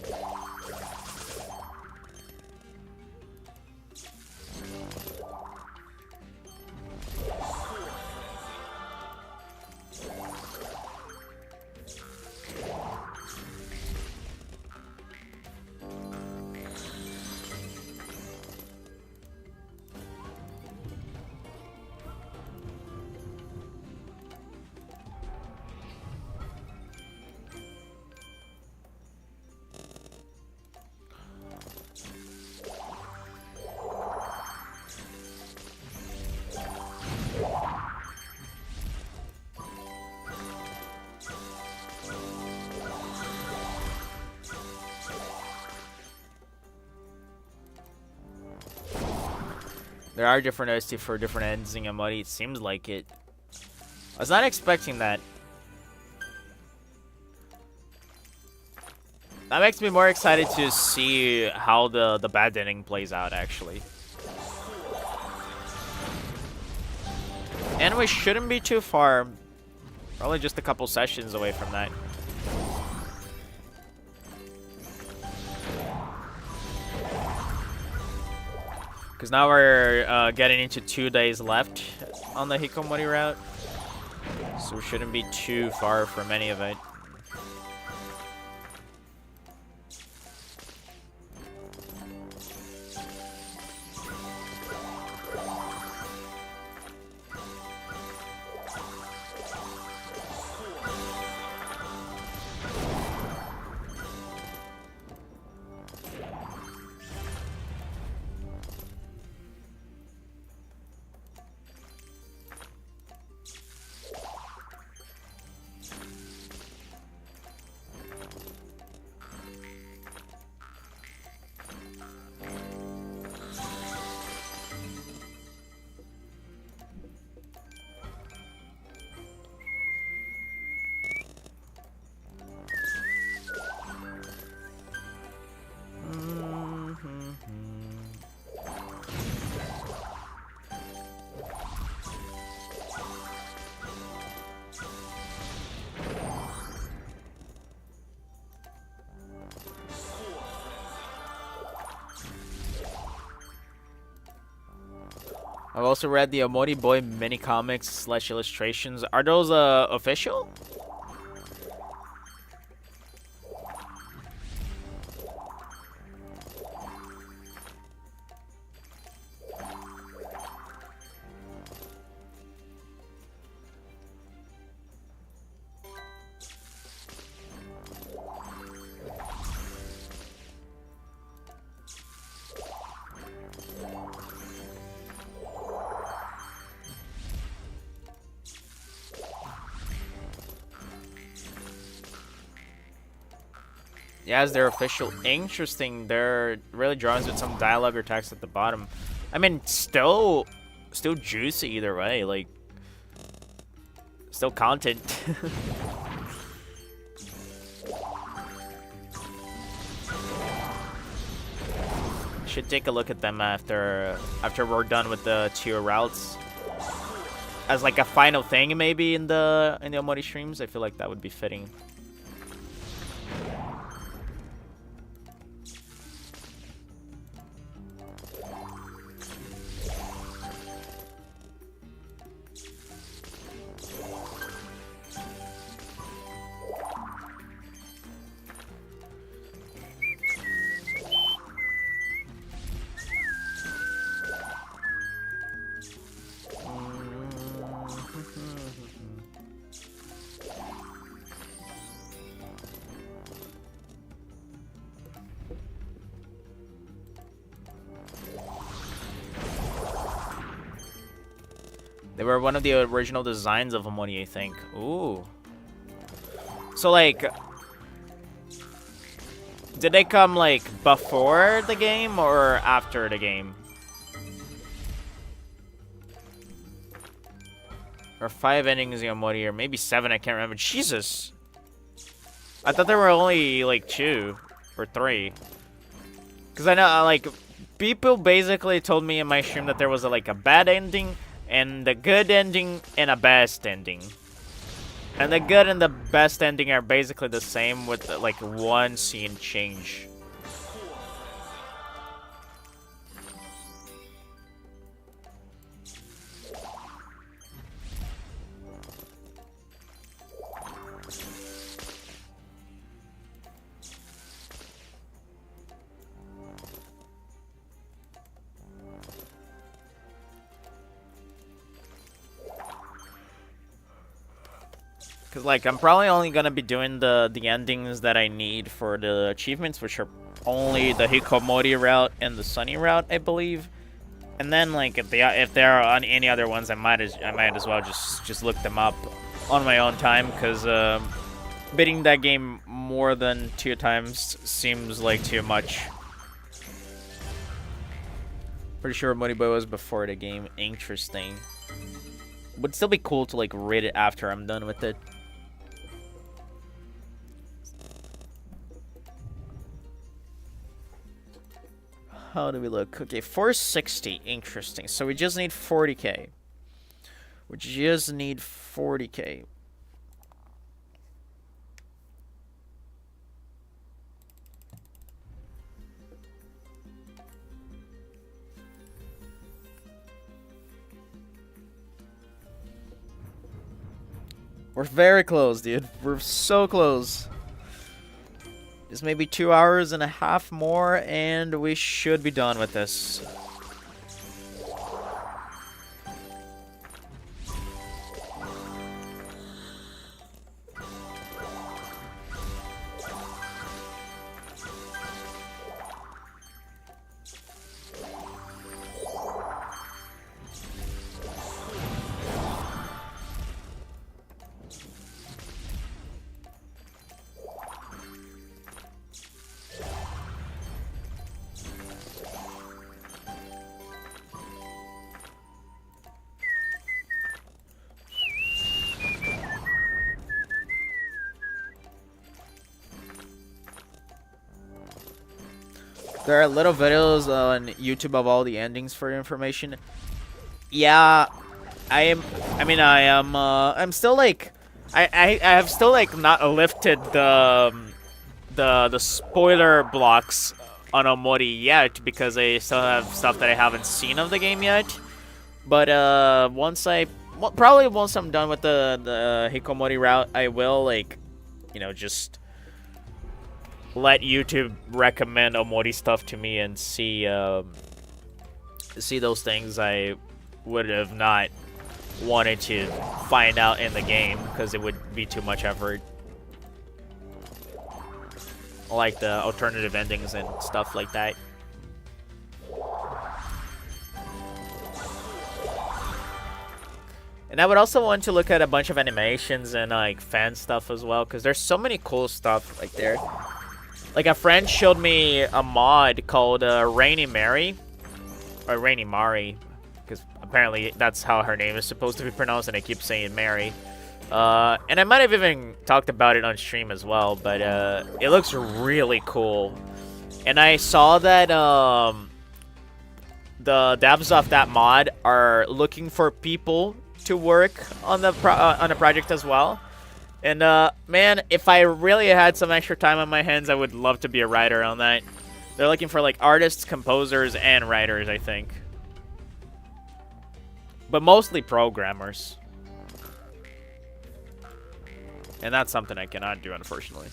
There are different OST for different ends in Omori. It seems like it. I was not expecting that. That makes me more excited to see how the bad ending plays out, actually. And we shouldn't be too far. Probably just a couple sessions away from that. Because now we're getting into 2 days left on the Hikomori route. So we shouldn't be too far from any of it. I've also read the Omori Boy mini comics / illustrations. Are those official? Yes, they're official. Interesting. They're really drawing with some dialogue or text at the bottom. I mean, still juicy either way. Like, still content. Should take a look at them after we're done with the 2 routes. As like a final thing, maybe in the Omori streams. I feel like that would be fitting. They were one of the original designs of Omori, I think. Ooh. So, like, did they come, like, before the game or after the game? Or 5 endings in Omori, or maybe 7, I can't remember. Jesus! I thought there were only, like, 2 or 3. Because I know, like, people basically told me in my stream that there was, like, a bad ending, and a good ending, and a best ending. And the good and the best ending are basically the same with, like, one scene change. Cause like I'm probably only gonna be doing the endings that I need for the achievements, which are only the Hikomori route and the Sunny route, I believe. And then like if there are on any other ones, I might as well just look them up on my own time, cause beating that game more than 2 times seems like too much. Pretty sure Money Boy was before the game. Interesting. Would still be cool to like read it after I'm done with it. How do we look? Okay, 460. Interesting. So we just need 40k. We just need 40k. We're very close, dude. We're so close. Just maybe 2 hours and a half more, and we should be done with this. There are little videos on YouTube of all the endings for information. Yeah, I'm still like, I have still like not lifted the spoiler blocks on Omori yet because I still have stuff that I haven't seen of the game yet. But probably once I'm done with the Hikomori route, I will like, you know, just let YouTube recommend Omori stuff to me and see those things I would have not wanted to find out in the game because it would be too much effort. Like the alternative endings and stuff like that. And I would also want to look at a bunch of animations and like fan stuff as well, because there's so many cool stuff like there. Like a friend showed me a mod called Rainy Mary, or Rainy Mari, because apparently that's how her name is supposed to be pronounced, and I keep saying Mary. And I might have even talked about it on stream as well, but it looks really cool. And I saw that the devs of that mod are looking for people to work on the project as well. And man, if I really had some extra time on my hands, I would love to be a writer on that. They're looking for like artists, composers, and writers, I think. But mostly programmers. And that's something I cannot do, unfortunately.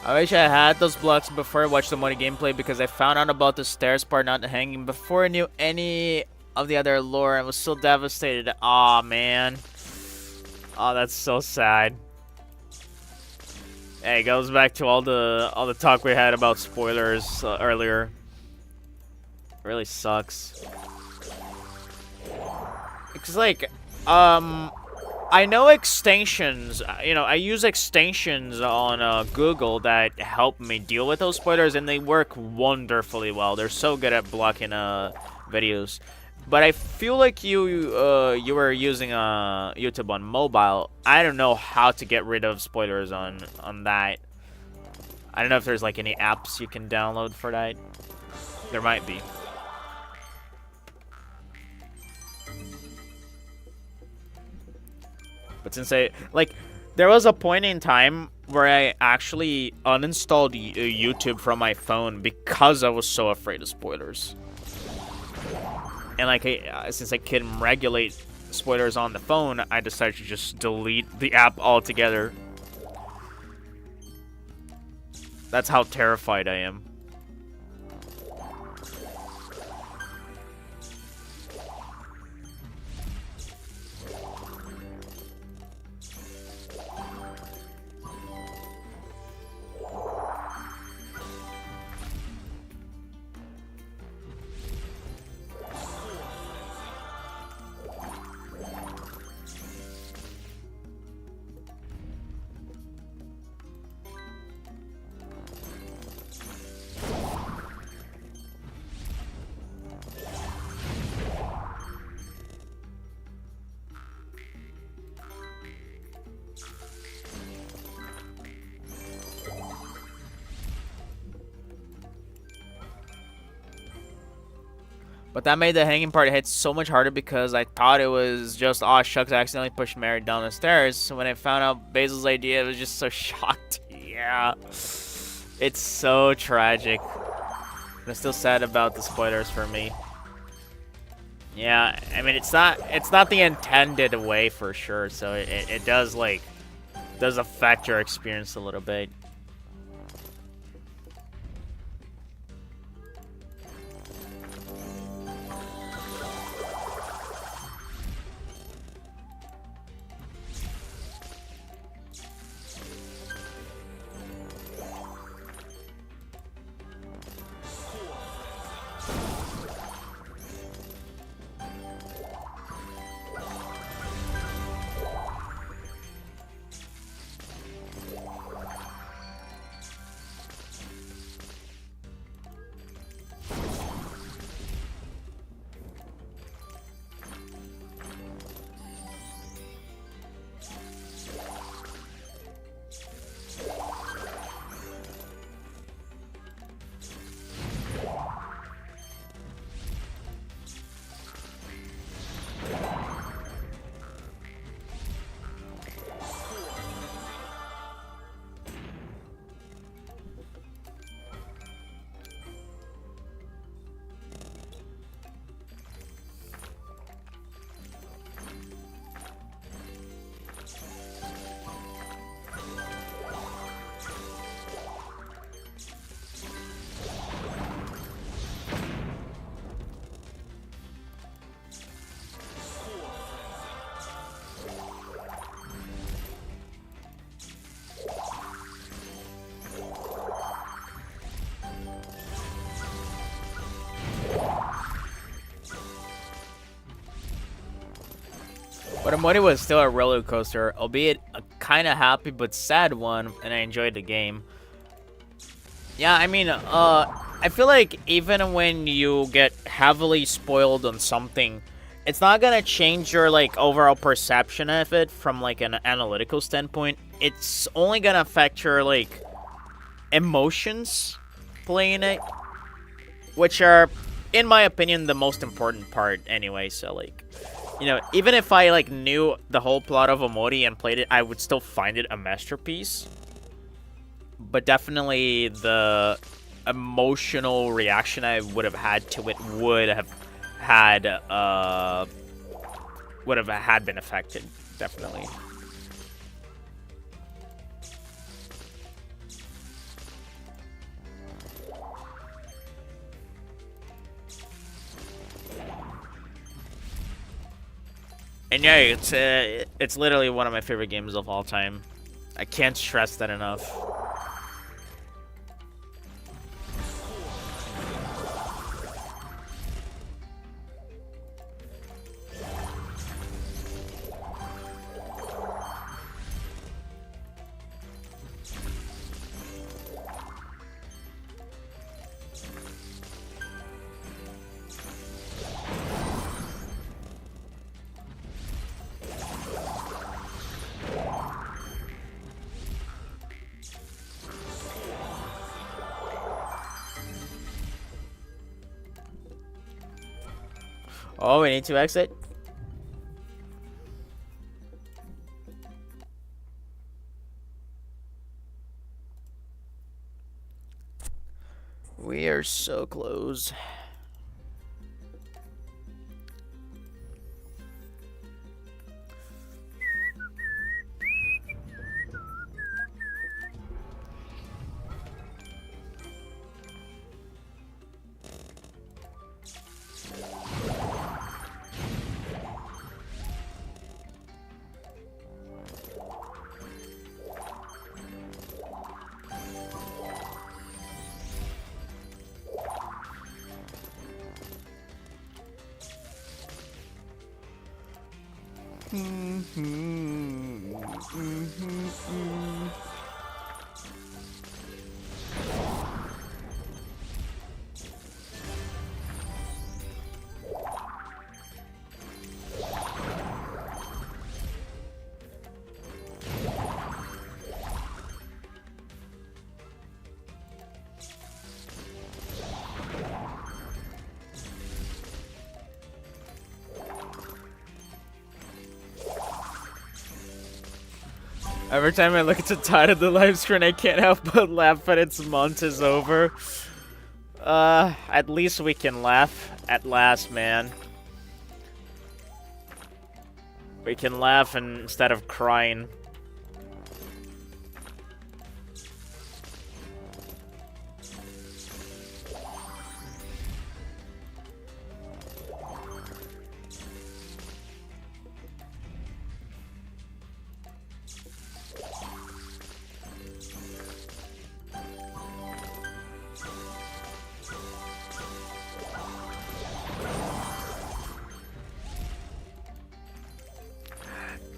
I wish I had those blocks before I watched the Modi gameplay because I found out about the stairs part not hanging before I knew any of the other lore and was so devastated. Aw, man. Oh, that's so sad. Hey, it goes back to all the talk we had about spoilers earlier. It really sucks. It's like, I know extensions, you know, I use extensions on Google that help me deal with those spoilers, and they work wonderfully well. They're so good at blocking videos. But I feel like you were using YouTube on mobile. I don't know how to get rid of spoilers on that. I don't know if there's like any apps you can download for that. There might be. But since there was a point in time where I actually uninstalled YouTube from my phone because I was so afraid of spoilers. And like, since I couldn't regulate spoilers on the phone, I decided to just delete the app altogether. That's how terrified I am. But that made the hanging part hit so much harder because I thought it was just, oh shucks, I accidentally pushed Mary down the stairs. So when I found out Basil's idea, I was just so shocked. Yeah. It's so tragic. I'm still sad about the spoilers for me. Yeah, I mean, it's not the intended way for sure, so it does, like, does affect your experience a little bit. But Amoni was still a roller coaster, albeit a kind of happy but sad one, and I enjoyed the game. Yeah, I mean, I feel like even when you get heavily spoiled on something, it's not gonna change your, like, overall perception of it from, like, an analytical standpoint. It's only gonna affect your, like, emotions playing it, which are, in my opinion, the most important part anyway, so, like, you know, even if I, like, knew the whole plot of Omori and played it, I would still find it a masterpiece. But definitely the emotional reaction I would have had to it would have had been affected, definitely. And yeah, it's literally one of my favorite games of all time. I can't stress that enough. Oh, we need to exit? We are so close. Every time I look at the title of the live screen, I can't help but laugh, at it's Montezover. At least we can laugh at last, man. We can laugh instead of crying.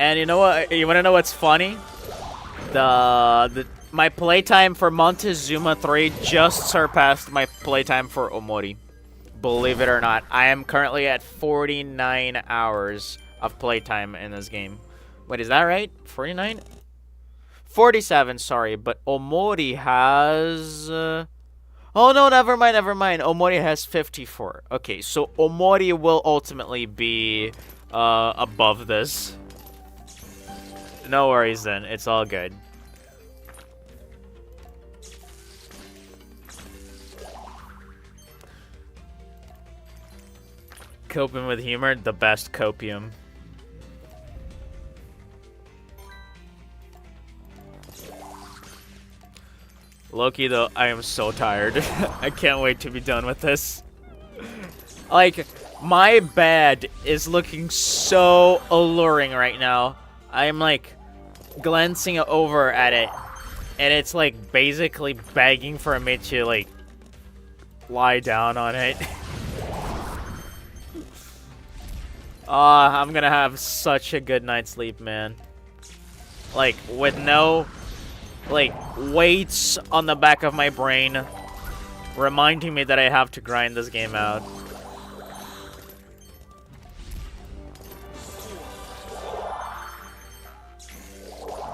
And you know what? You want to know what's funny? My playtime for Montezuma 3 just surpassed my playtime for Omori. Believe it or not, I am currently at 49 hours of playtime in this game. Wait, is that right? 49? 47, sorry, but Omori has... oh no, never mind. Omori has 54. Okay, so Omori will ultimately be above this. No worries then, it's all good. Coping with humor, the best copium. Loki though, I am so tired. I can't wait to be done with this. Like, my bed is looking so alluring right now. I'm like glancing over at it, and it's like basically begging for me to like lie down on it. I'm gonna have such a good night's sleep, man. Like, with no like weights on the back of my brain reminding me that I have to grind this game out.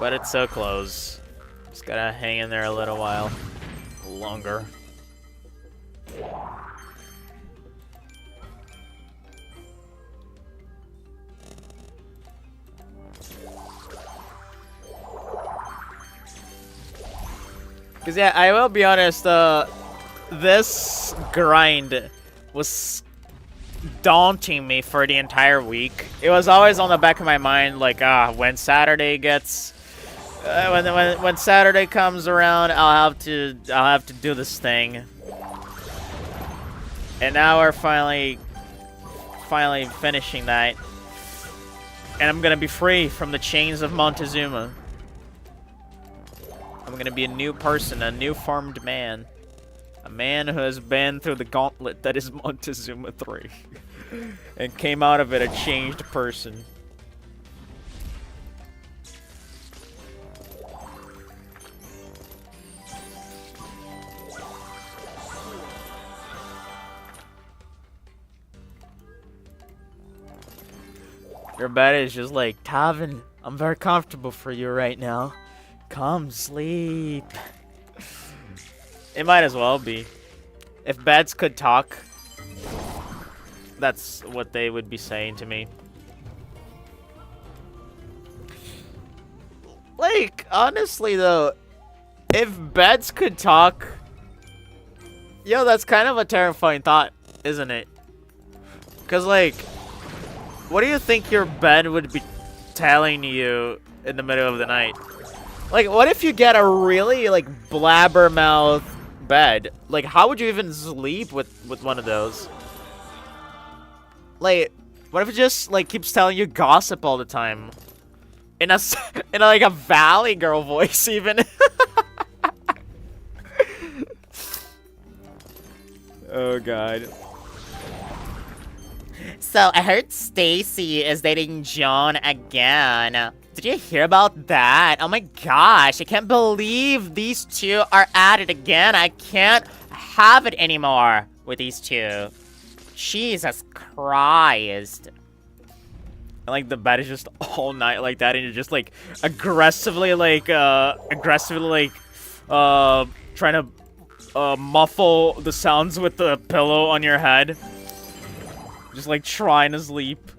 But it's so close. Just gotta hang in there a little while longer. Cause yeah, I will be honest, this grind was daunting me for the entire week. It was always on the back of my mind, like, when Saturday gets... when Saturday comes around, I'll have to do this thing. And now we're finally finishing that. And I'm gonna be free from the chains of Montezuma. I'm gonna be a new person, a new formed man. A man who has been through the gauntlet that is Montezuma 3. And came out of it a changed person. Your bed is just like, Tavin, I'm very comfortable for you right now. Come sleep. It might as well be. If beds could talk, that's what they would be saying to me. Like, honestly though, if beds could talk, yo, that's kind of a terrifying thought, isn't it? Because, like, what do you think your bed would be telling you in the middle of the night? Like, what if you get a really, like, blabbermouth bed? Like, how would you even sleep with one of those? Like, what if it just, like, keeps telling you gossip all the time? In a like, a Valley Girl voice, even. Oh, God. So, I heard Stacy is dating John again. Did you hear about that? Oh my gosh, I can't believe these two are at it again. I can't have it anymore with these two. Jesus Christ. And, like, the bed is just all night like that, and you're just, like, aggressively, trying to, muffle the sounds with the pillow on your head. Just, like, trying to sleep.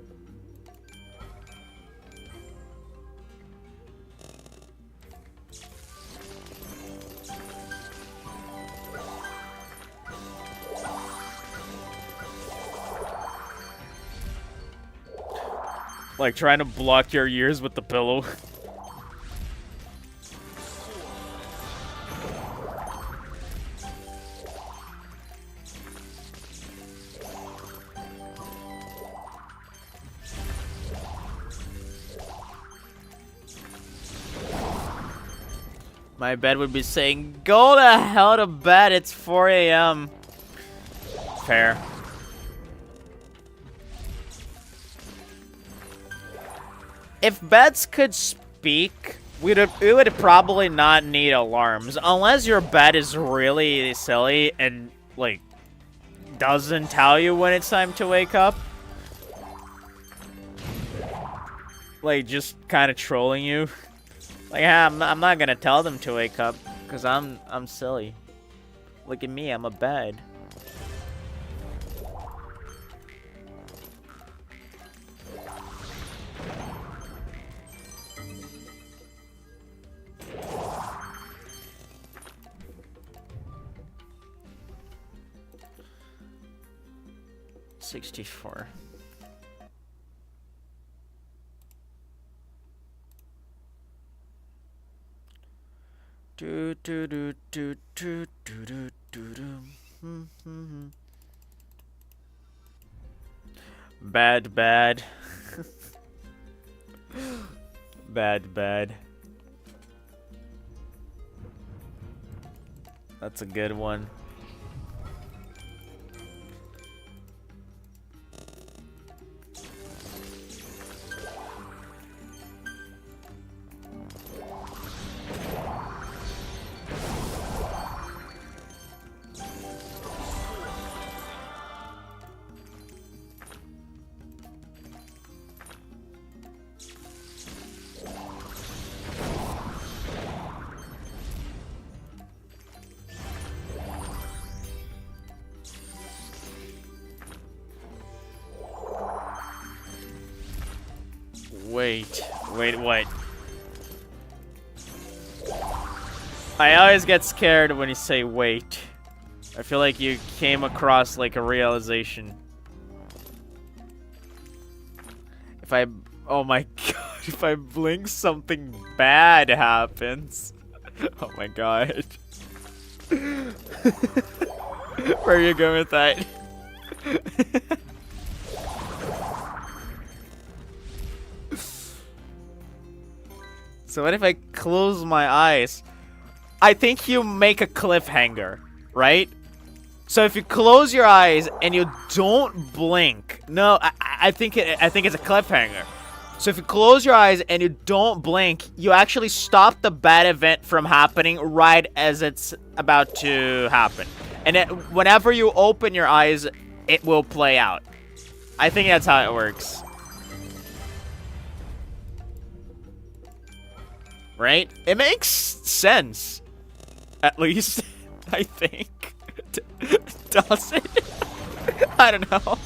Like, trying to block your ears with the pillow. My bed would be saying, go the hell to bed, it's 4 a.m. Fair. If beds could speak, we would probably not need alarms. Unless your bed is really silly and, like, doesn't tell you when it's time to wake up. Like, just kind of trolling you. Like, I'm not gonna tell them to wake up, because I'm silly. Look at me, I'm a bed. $64. Do do do do do do do do do. Bad, bad. Bad, bad. That's a good one. Wait, what? I always get scared when you say wait. I feel like you came across like a realization. If I... Oh my god, if I blink, something bad happens. Oh my god. Where are you going with that? So what if I close my eyes? I think you make a cliffhanger, right? So if you close your eyes and you don't blink, no, I think it's a cliffhanger. So if you close your eyes and you don't blink, you actually stop the bad event from happening right as it's about to happen. And whenever you open your eyes, it will play out. I think that's how it works. Right? It makes sense. At least, I think. Does it? I don't know.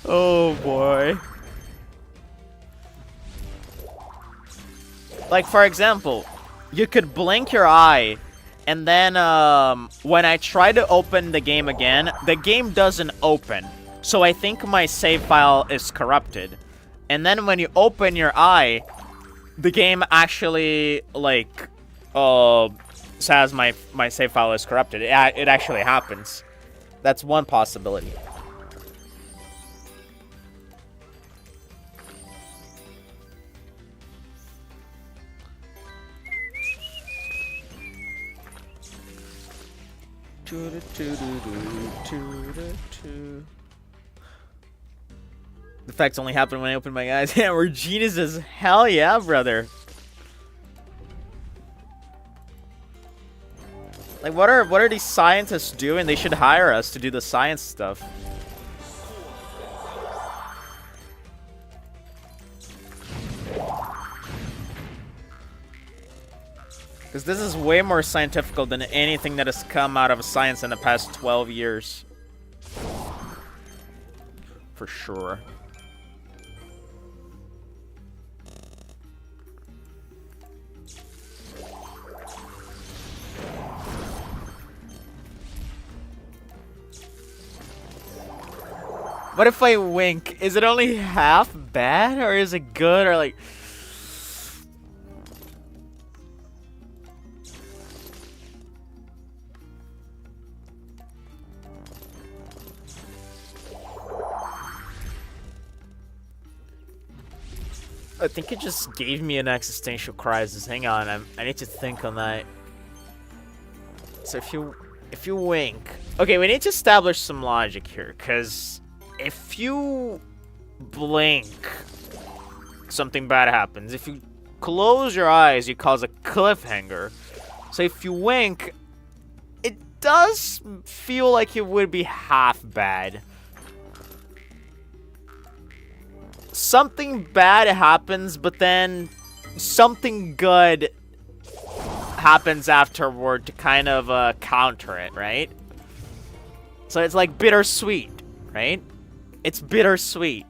Oh boy. Like, for example, you could blink your eye, and then when I try to open the game again, the game doesn't open. So I think my save file is corrupted. And then when you open your eye, the game actually, like, says my save file is corrupted. It actually happens. That's one possibility. The effects only happen when I open my eyes. Yeah, we're geniuses. Hell yeah, brother. Like, what are these scientists doing? They should hire us to do the science stuff. Because this is way more scientific than anything that has come out of science in the past 12 years. For sure. What if I wink? Is it only half bad, or is it good, or like... I think it just gave me an existential crisis. Hang on, I need to think on that. So if you wink... Okay, we need to establish some logic here, because... If you blink, something bad happens. If you close your eyes, you cause a cliffhanger. So if you wink, it does feel like it would be half bad. Something bad happens, but then something good happens afterward to kind of counter it, right? So it's like bittersweet, right? It's bittersweet.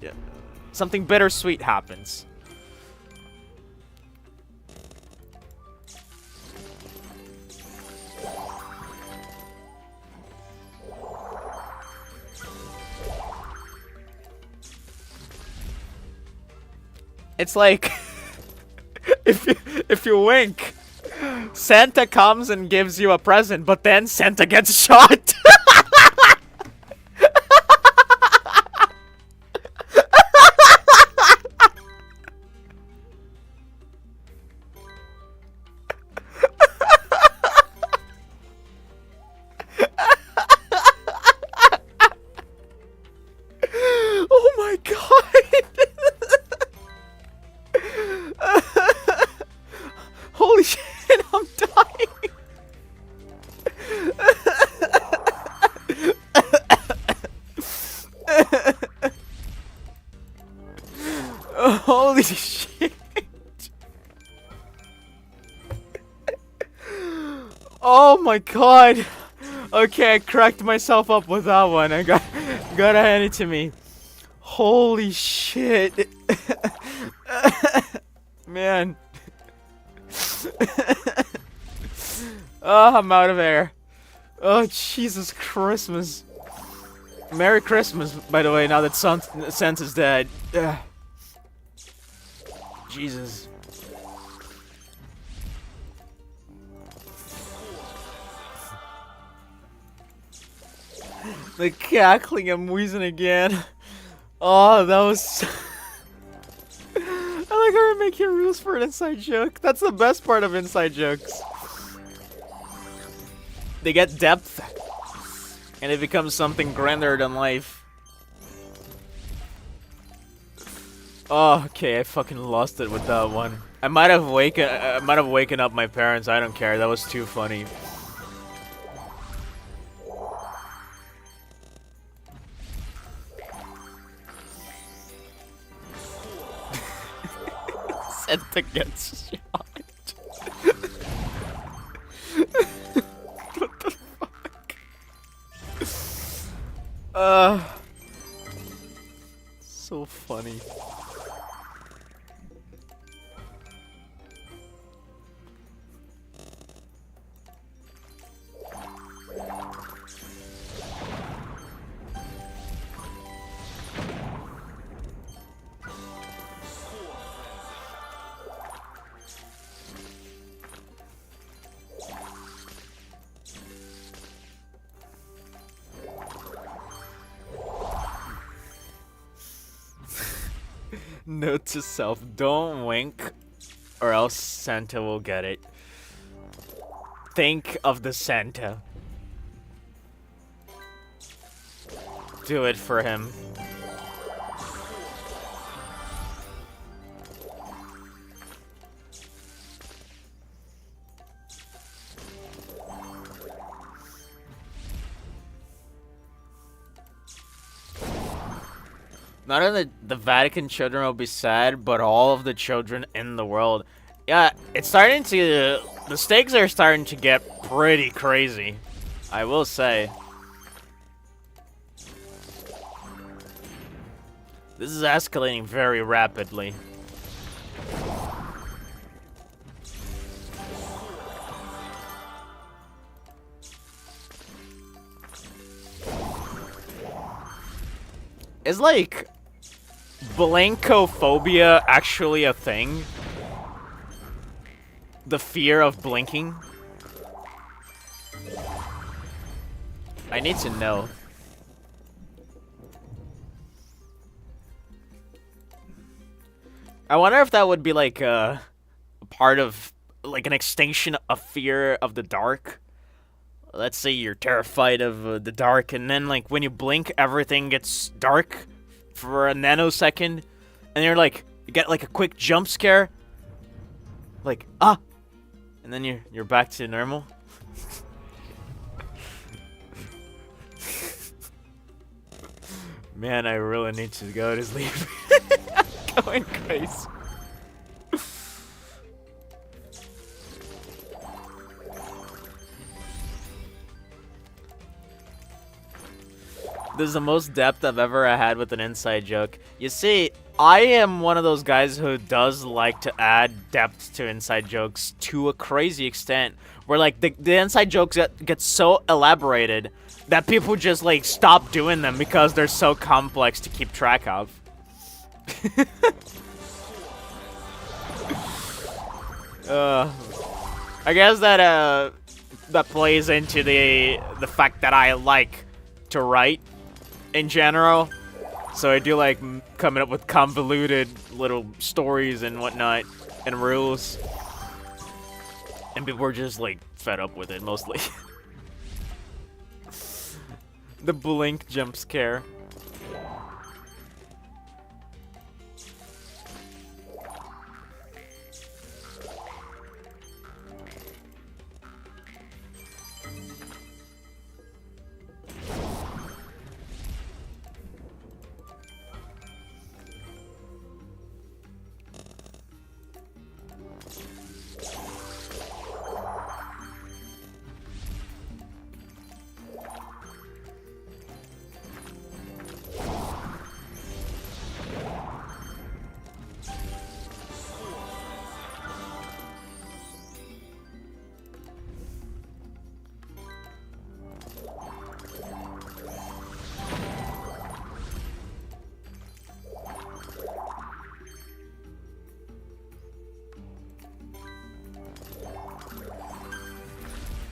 Something bittersweet happens. It's like if you wink, Santa comes and gives you a present, but then Santa gets shot. Holy shit, I'm dying. Holy shit. Oh my god. Okay, I cracked myself up with that one. I gotta hand it to me. Holy shit. Man. Oh, I'm out of air. Oh, Jesus Christmas. Merry Christmas, by the way, now that Santa's dead. Ugh. Jesus. The cackling, I'm wheezing again. Oh, that was. I like how we're making rules for an inside joke. That's the best part of inside jokes. They get depth, and it becomes something grander than life. Oh, okay, I fucking lost it with that one. I might have waken up my parents. I don't care. That was too funny. Santa gets shot. What the fuck? So funny. Note to self, don't wink or else Santa will get it. Think of the Santa. Do it for him. Not only the Vatican children will be sad, but all of the children in the world. Yeah, it's starting to... The stakes are starting to get pretty crazy, I will say. This is escalating very rapidly. Is like... Blankophobia actually a thing? The fear of blinking? I need to know. I wonder if that would be like a part of like an extinction of fear of the dark. Let's say you're terrified of the dark, and then like when you blink, everything gets dark for a nanosecond, and you're like, you get like a quick jump scare, like ah, and then you're back to normal. Man, I really need to go to sleep. I'm going crazy. This is the most depth I've ever had with an inside joke. You see, I am one of those guys who does like to add depth to inside jokes to a crazy extent, where like the inside jokes get so elaborated that people just like stop doing them because they're so complex to keep track of. I guess that that plays into the fact that I like to write in general, so I do like coming up with convoluted little stories and whatnot and rules, and people are just like fed up with it mostly. The blink jump scare.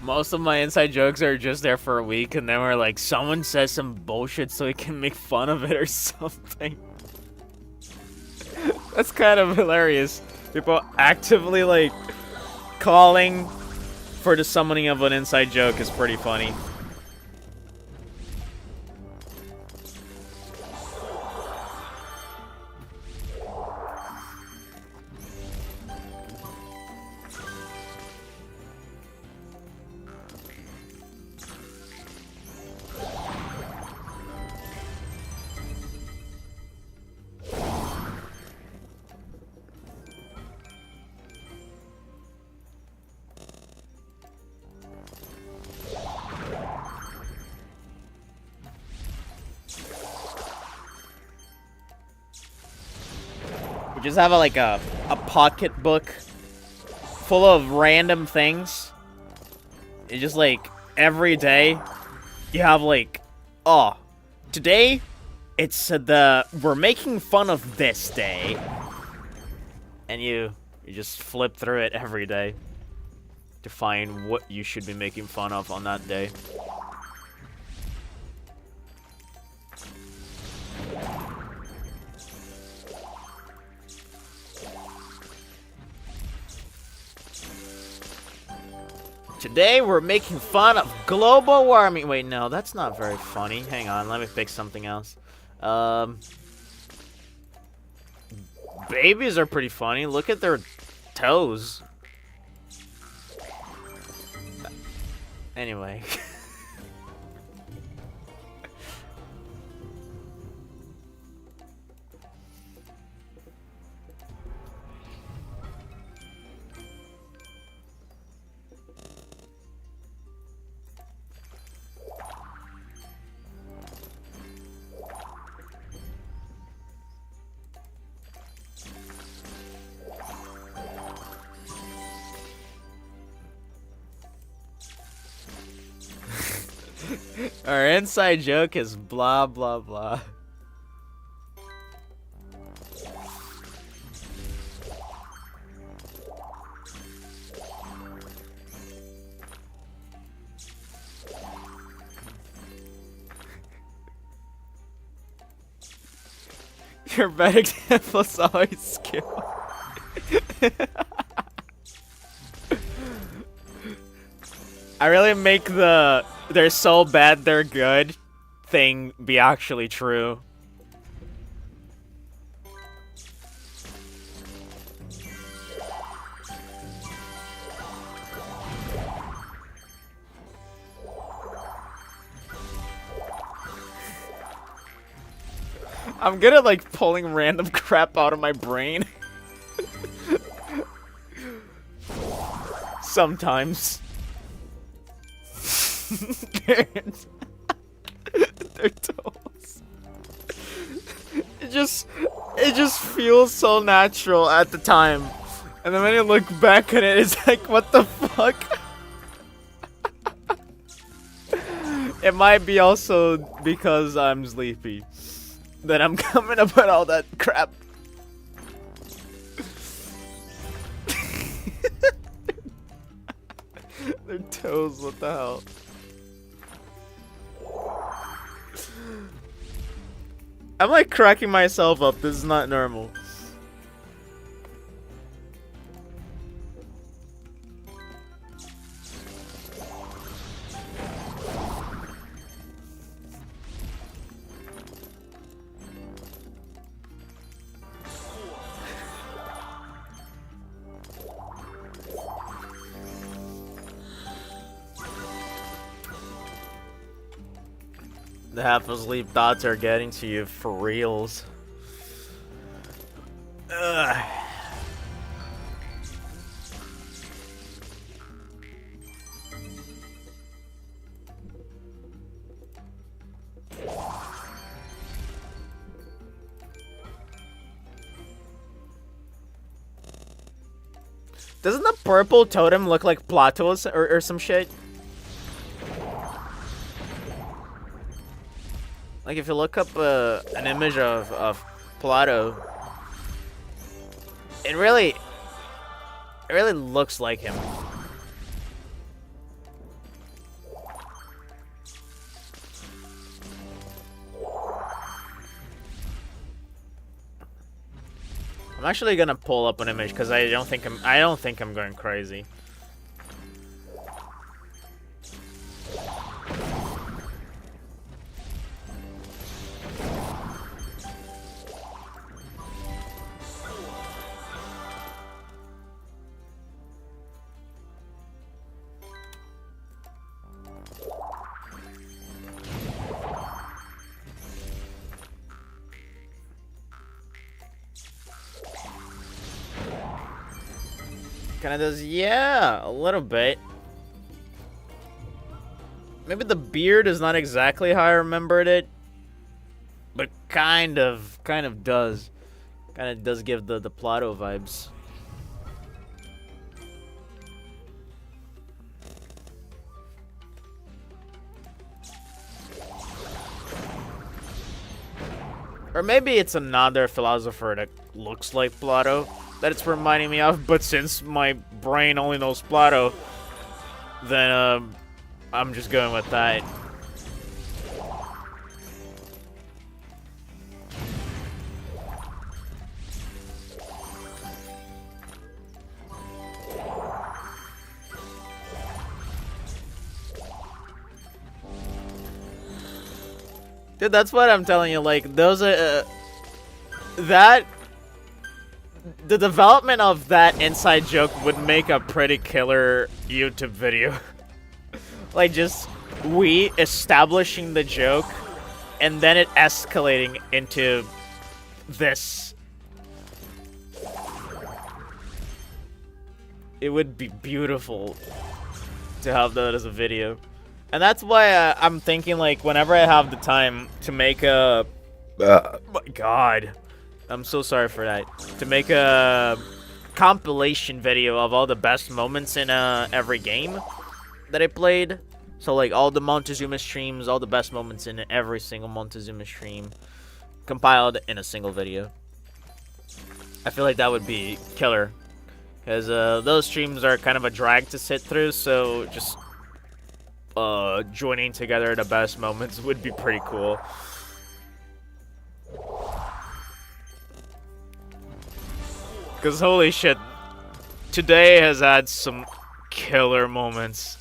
Most of my inside jokes are just there for a week, and then we're like, someone says some bullshit so we can make fun of it or something. That's kind of hilarious. People actively, like, calling for the summoning of an inside joke is pretty funny. Just have a pocket book full of random things. It's just like every day you have like, oh, today it's we're making fun of this day, and you just flip through it every day to find what you should be making fun of on that day. Today we're making fun of global warming. Wait, no, that's not very funny. Hang on, let me pick something else. Babies are pretty funny. Look at their toes. Anyway. Our inside joke is blah, blah, blah. Your bad example is always skill. I really make the they're so bad they're good thing be actually true. I'm good at like pulling random crap out of my brain. Sometimes. Their toes. It just feels so natural at the time. And then when you look back at it, it's like, what the fuck? It might be also because I'm sleepy that I'm coming up with all that crap. Their toes, what the hell? I'm like cracking myself up. This is not normal. The half asleep thoughts are getting to you for reals. Ugh. Doesn't the purple totem look like Platos or some shit? Like if you look up an image of Plato, it really looks like him. I'm actually gonna pull up an image because I don't think I'm going crazy. Kinda does, yeah, a little bit. Maybe the beard is not exactly how I remembered it, but kind of does. Kind of does give the Plato vibes. Or maybe it's another philosopher that looks like Plato that it's reminding me of, but since my brain only knows Plato, then I'm just going with that. Dude, that's what I'm telling you, like, those that the development of that inside joke would make a pretty killer YouTube video. Like, just we establishing the joke and then it escalating into this. It would be beautiful to have that as a video. And that's why I'm thinking, like, whenever I have the time to make a... my God. I'm so sorry for that. To make a compilation video of all the best moments in every game that I played. So, like, all the Montezuma streams, all the best moments in every single Montezuma stream, compiled in a single video. I feel like that would be killer. Because those streams are kind of a drag to sit through, so just joining together the best moments would be pretty cool. Because holy shit, today has had some killer moments.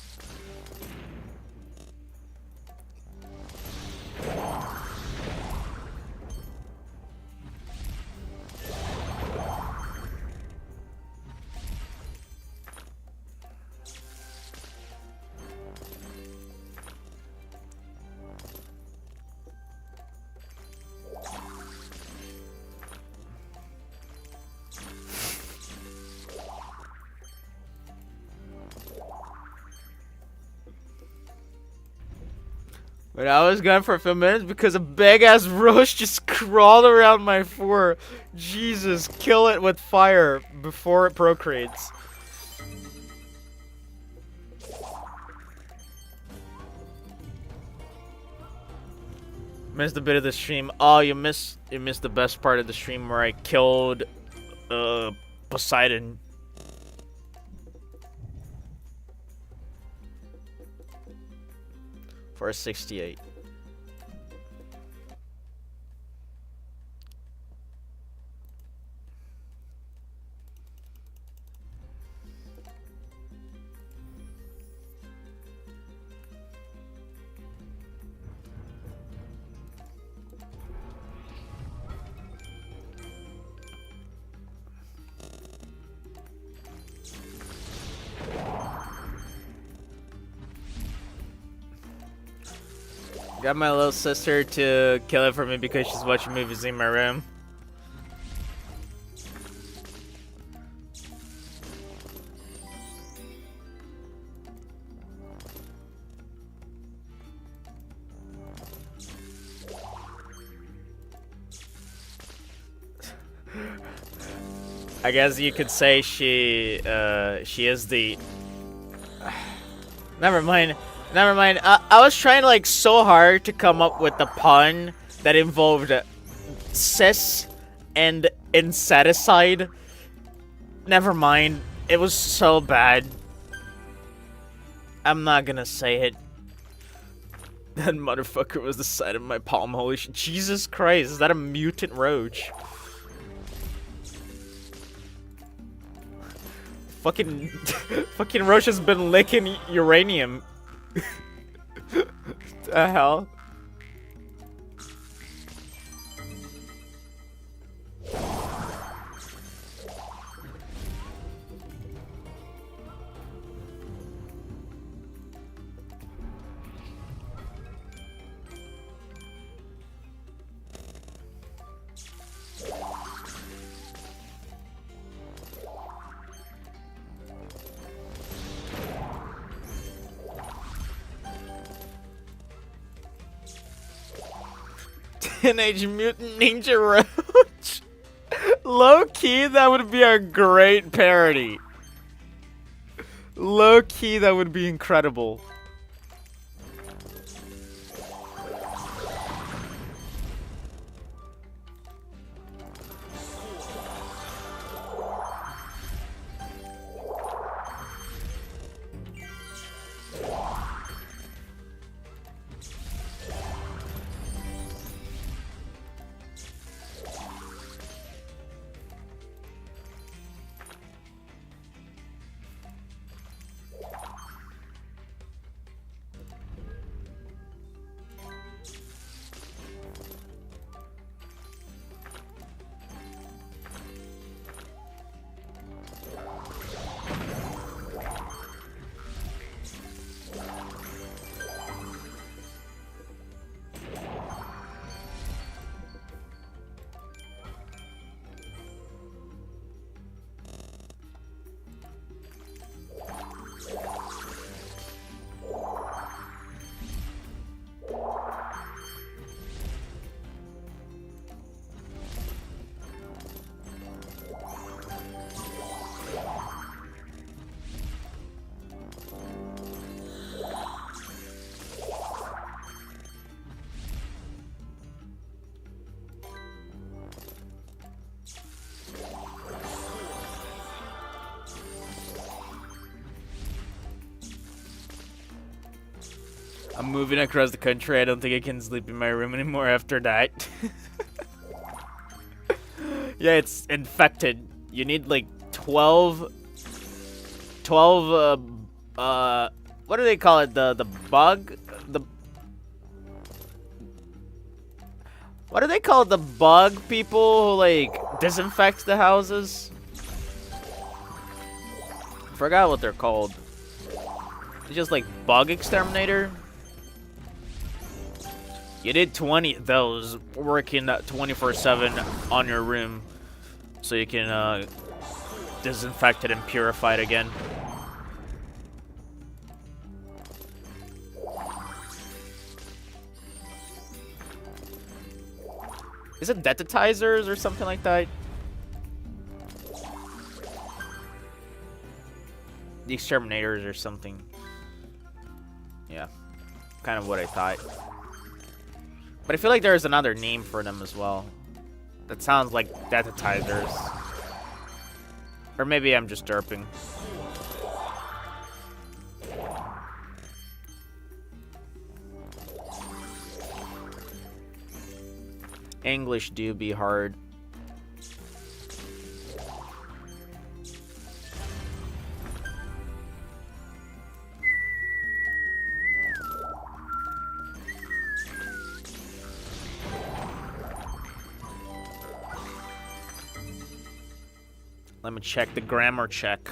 But I was gone for a few minutes because a big-ass roach just crawled around my floor. Jesus, kill it with fire before it procreates. Missed a bit of the stream. Oh, you missed the best part of the stream where I killed Poseidon. For a 68. Got my little sister to kill it for me because she's watching movies in my room. I guess you could say she is the... Never mind. Never mind. I was trying like so hard to come up with the pun that involved cis and inseticide. Never mind. It was so bad. I'm not gonna say it. That motherfucker was the size of my palm. Holy shit. Jesus Christ. Is that a mutant roach? Fucking, fucking Roche has been licking uranium. The hell? Teenage Mutant Ninja Roach. Low key, that would be a great parody. Low key, that would be incredible. I'm moving across the country. I don't think I can sleep in my room anymore after that. Yeah, it's infected. You need like 12 what do they call it? The bug? What do they call it? The bug people who like disinfect the houses? Forgot what they're called. It's just like bug exterminator. You did 20 of those working 24/7 on your room, so you can disinfect it and purify it again. Is it detatizers or something like that? The exterminators or something. Yeah, kind of what I thought. But I feel like there's another name for them as well. That sounds like detatizers. Or maybe I'm just derping. English do be hard. Let me check the grammar check.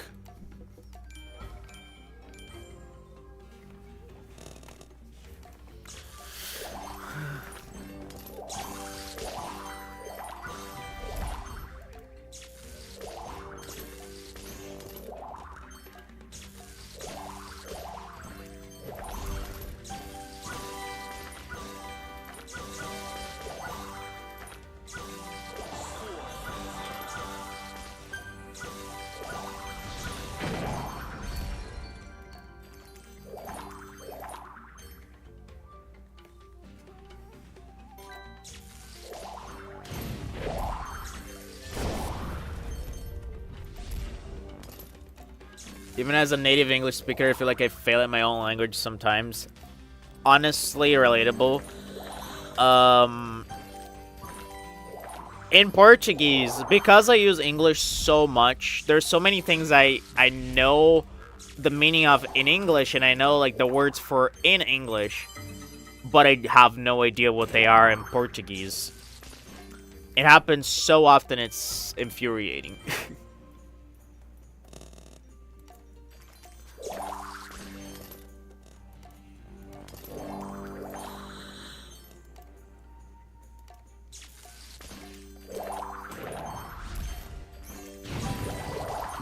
Even as a native English speaker, I feel like I fail at my own language sometimes. Honestly relatable. in Portuguese, because I use English so much, there's so many things I know the meaning of in English, and I know like the words for in English, but I have no idea what they are in Portuguese. It happens so often, it's infuriating.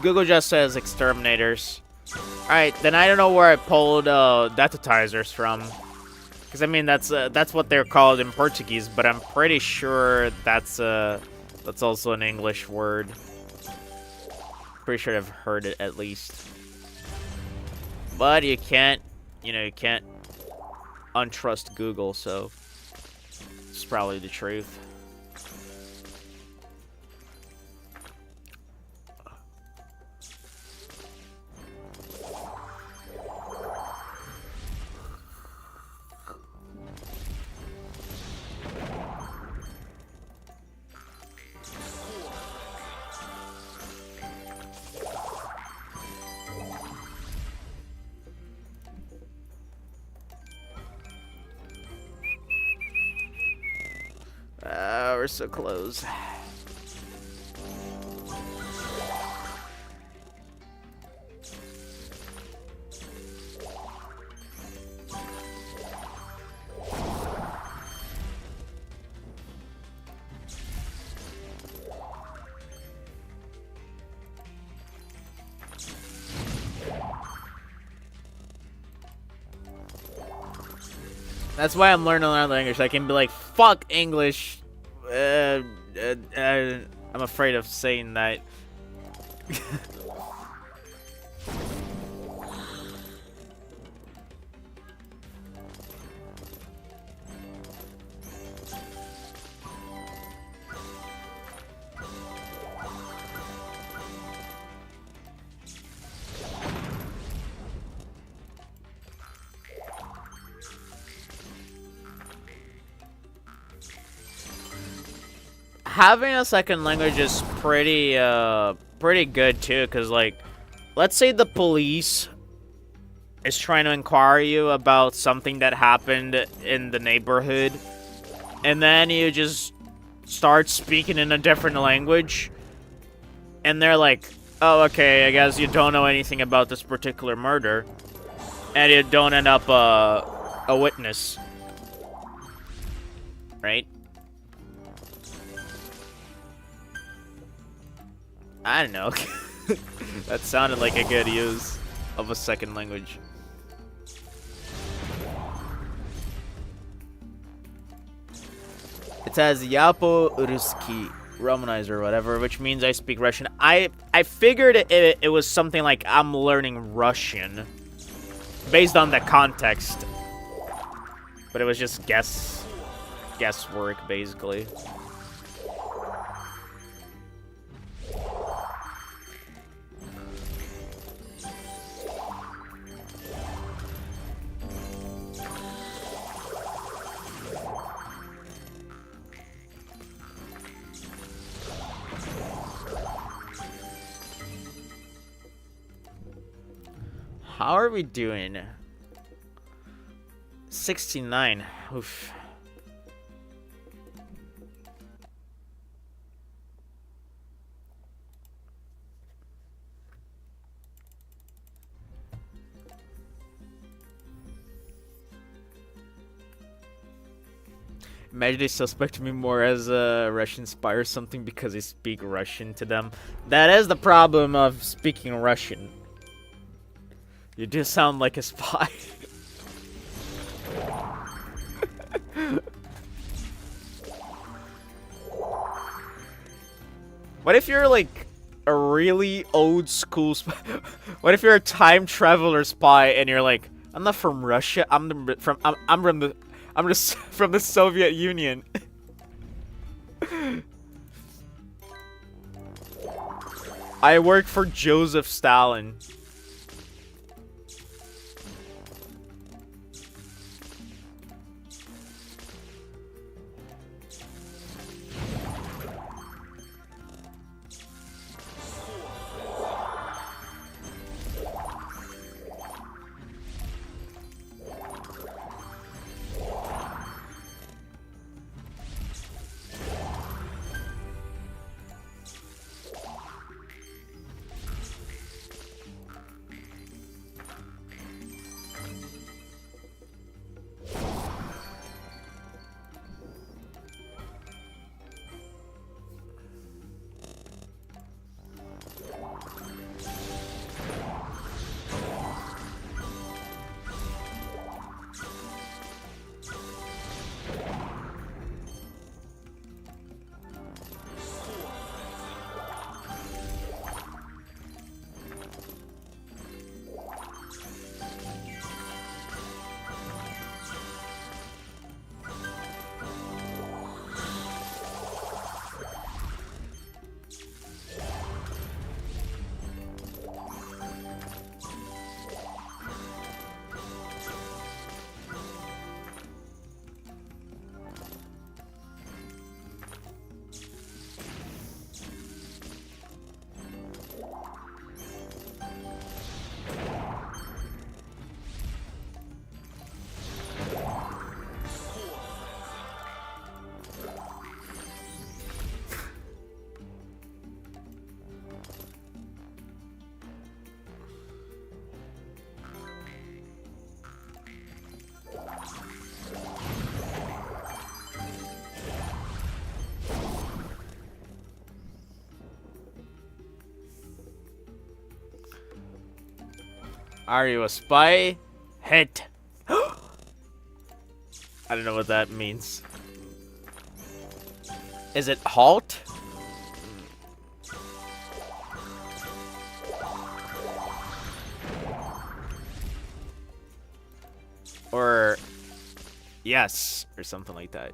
Google just says exterminators. Alright, then I don't know where I pulled detatizers from. Because, I mean, that's what they're called in Portuguese, but I'm pretty sure that's also an English word. Pretty sure I've heard it, at least. But you can't untrust Google, so it's probably the truth. We're so close. That's why I'm learning another language. I can be like, fuck English. I'm afraid of saying that. Having a second language is pretty good too, cause like, let's say the police is trying to inquire you about something that happened in the neighborhood, and then you just start speaking in a different language, and they're like, oh, okay, I guess you don't know anything about this particular murder, and you don't end up a witness, right? I don't know. That sounded like a good use of a second language. It says Yapo Ruski, Romanized or whatever, which means I speak Russian. I figured it was something like I'm learning Russian based on the context. But it was just guesswork, basically. How are we doing? 69. Oof. Imagine they suspect me more as a Russian spy or something because I speak Russian to them. That is the problem of speaking Russian. You do sound like a spy. What if you're like a really old school spy? What if you're a time traveler spy and you're like, I'm not from Russia. I'm just from the Soviet Union. I work for Joseph Stalin. Are you a spy? Hit. I don't know what that means. Is it halt? Or yes, or something like that.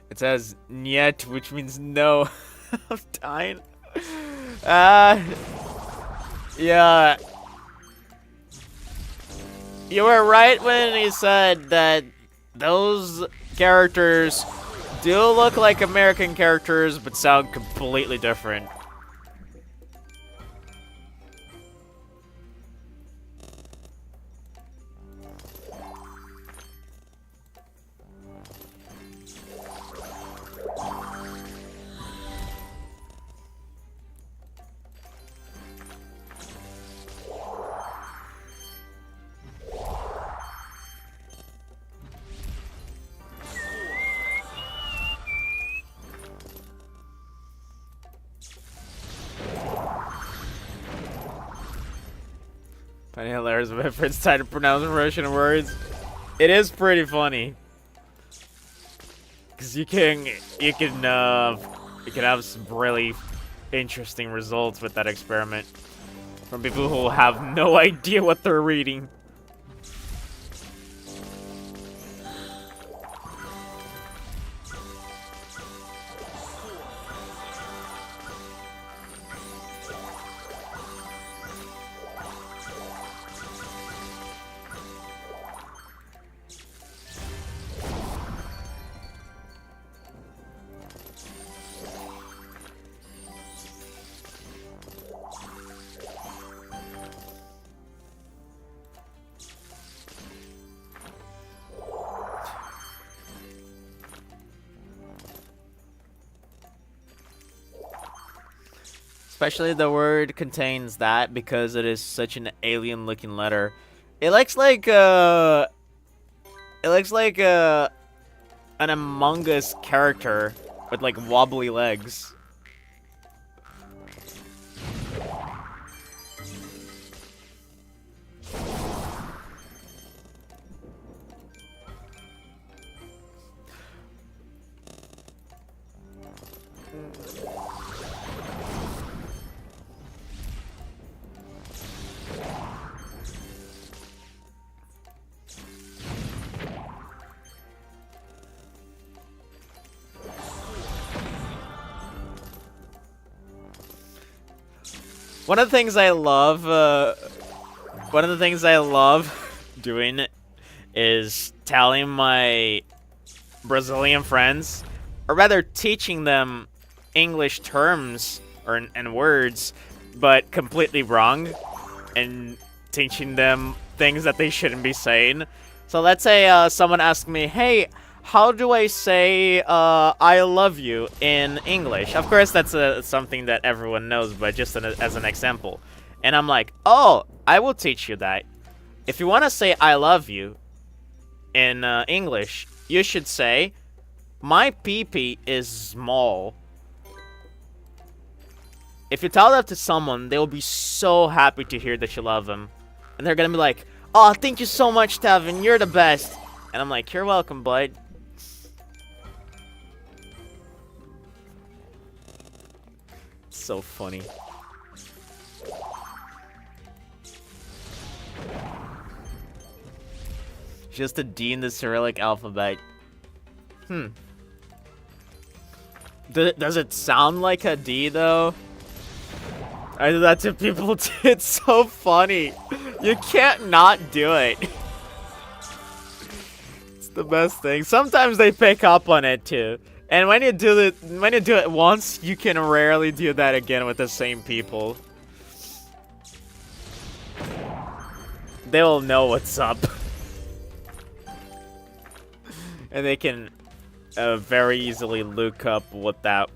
It says "niet," which means no. I'm dying. Yeah. You were right when you said that those characters do look like American characters, but sound completely different. Funny hilarious reference trying to pronounce Russian words. It is pretty funny. Cause you can have some really interesting results with that experiment from people who have no idea what they're reading. Especially the word contains that because it is such an alien-looking letter. It looks like an Among Us character with like wobbly legs. One of the things I love doing is telling my Brazilian friends, or rather teaching them English terms and words, but completely wrong, and teaching them things that they shouldn't be saying. So let's say someone asks me, hey, how do I say I love you in English? Of course, that's something that everyone knows, but just as an example. And I'm like, oh, I will teach you that. If you want to say I love you in English, you should say, my pee-pee is small. If you tell that to someone, they will be so happy to hear that you love them. And they're going to be like, oh, thank you so much, Tavin, you're the best. And I'm like, you're welcome, bud. So funny. Just a D in the Cyrillic alphabet. Does it sound like a D though? I do that to people too. It's so funny. You can't not do it. It's the best thing. Sometimes they pick up on it too. And when you do it once, you can rarely do that again with the same people. They will know what's up. And they can very easily look up what that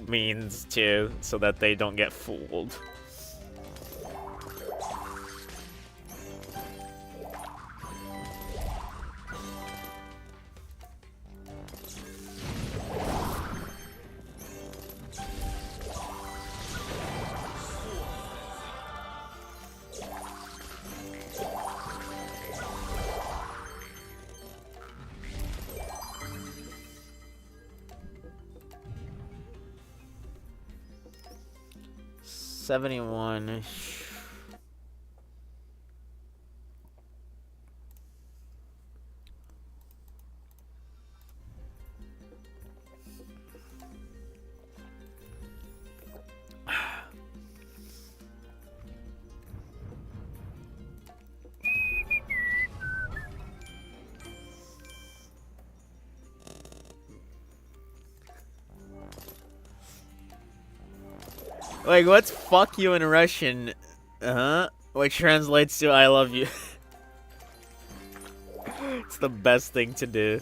means too, so that they don't get fooled. $71. Like, what's fuck you in Russian? Which translates to I love you. It's the best thing to do.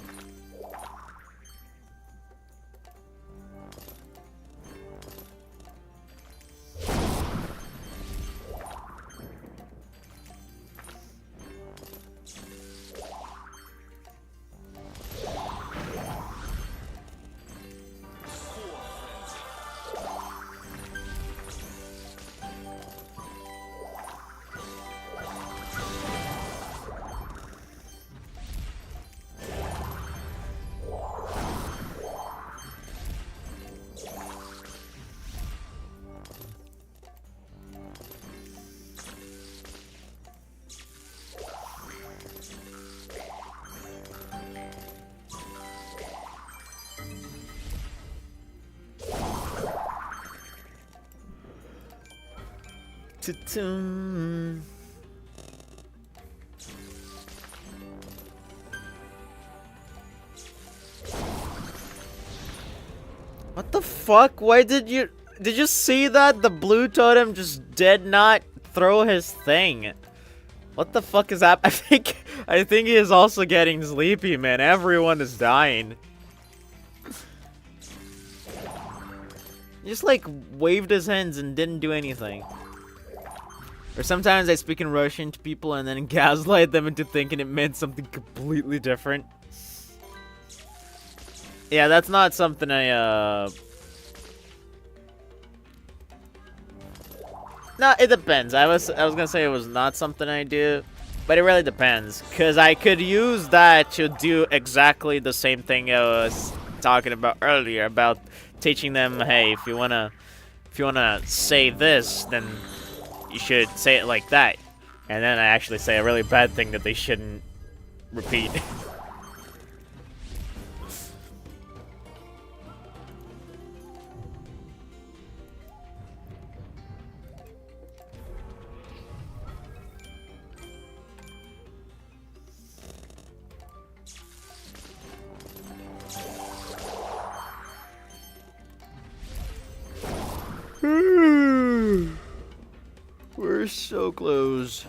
What the fuck? Why did you see that? The blue totem just did not throw his thing. What the fuck is that? I think he is also getting sleepy, man. Everyone is dying. He just like waved his hands and didn't do anything. Or sometimes I speak in Russian to people and then gaslight them into thinking it meant something completely different. Yeah, that's not something I, No, it depends. I was gonna say it was not something I do, but it really depends. Cause I could use that to do exactly the same thing I was talking about earlier, about teaching them, hey, if you wanna say this, then you should say it like that. And then I actually say a really bad thing that they shouldn't repeat. We're so close.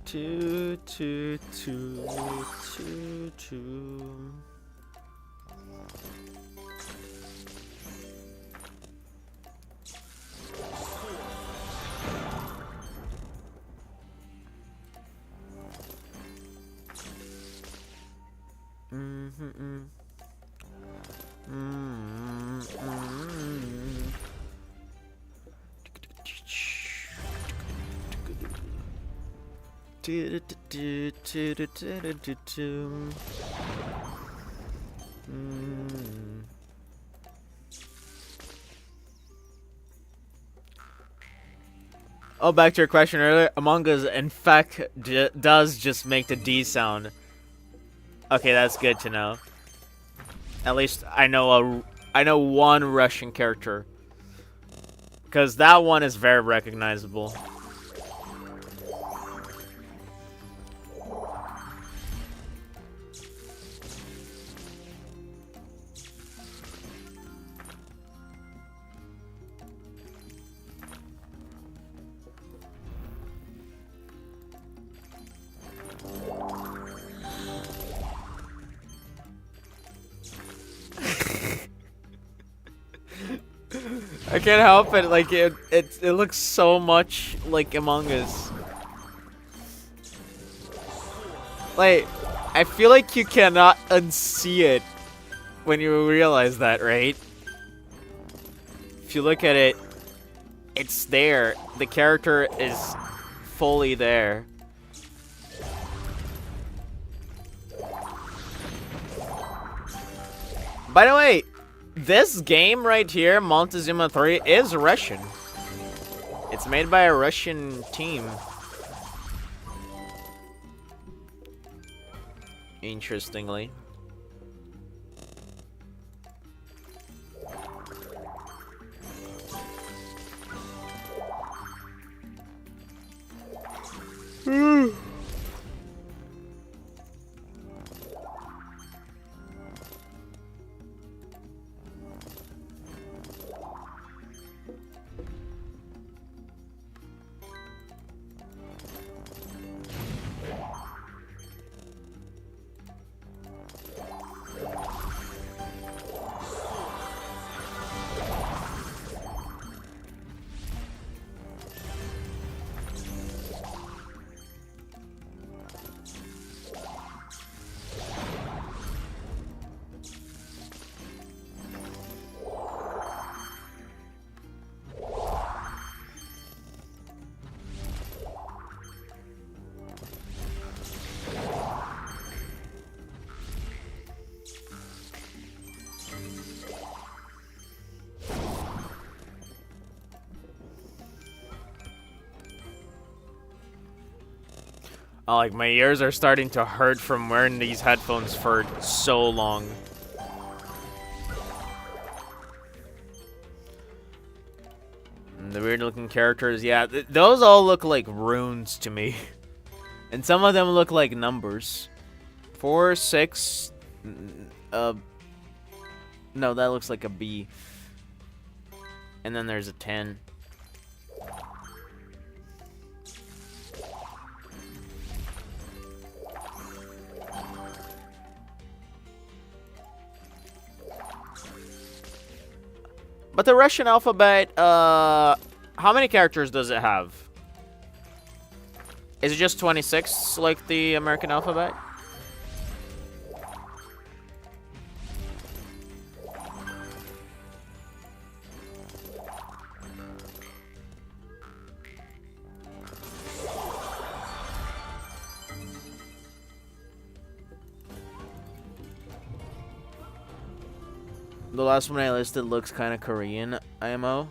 Two, two, two, two, two. Oh, back to your question earlier. Among Us, in fact, does just make the D sound. Okay, that's good to know. At least I know one Russian character, because that one is very recognizable. I can't help it. Like it looks so much like Among Us. Like, I feel like you cannot unsee it when you realize that, right? If you look at it, it's there. The character is fully there. By the way, this game right here, Montezuma 3, is Russian. It's made by a Russian team. Interestingly. Oh, like, my ears are starting to hurt from wearing these headphones for so long. And the weird looking characters, yeah, those all look like runes to me. And some of them look like numbers. 4, 6, no, that looks like a B. And then there's a 10. But the Russian alphabet, how many characters does it have? Is it just 26 like the American alphabet? The last one I listed looks kind of Korean, IMO.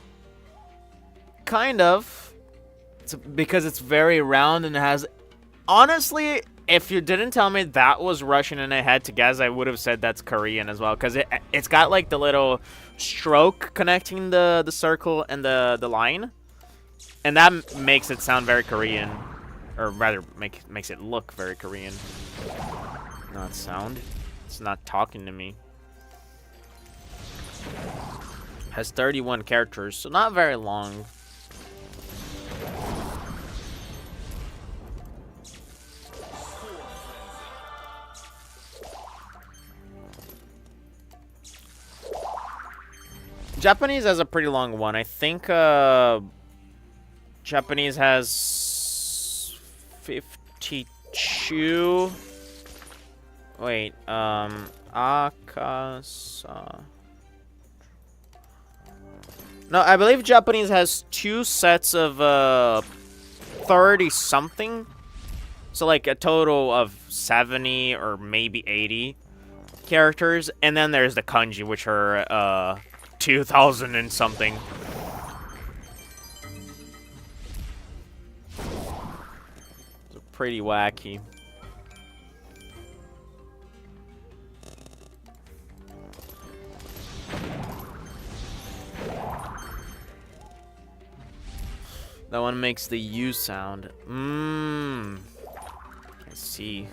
Kind of. Because it's very round and it has... Honestly, if you didn't tell me that was Russian and I had to guess, I would have said that's Korean as well. Because it's got like the little stroke connecting the circle and the line. And that makes it sound very Korean. Or rather, makes it look very Korean. Not sound. It's not talking to me. Has 31 characters, so not very long. Japanese has a pretty long one. I think Japanese has 52. Wait, Akasa. No, I believe Japanese has 2 sets of 30 something. So like a total of 70 or maybe 80 characters, and then there's the kanji, which are 2,000 and something. So pretty wacky. That one makes the U sound. I see.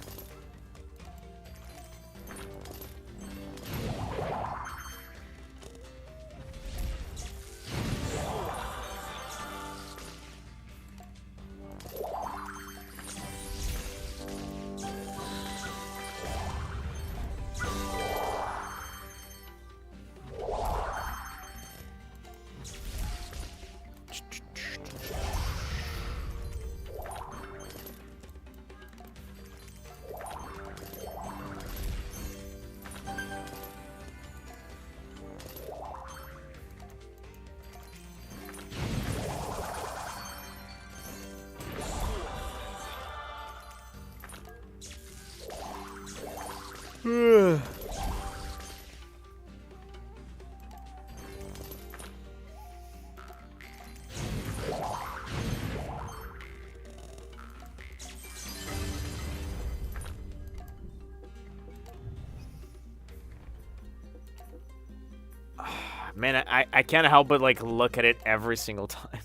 Man, I can't help but like look at it every single time.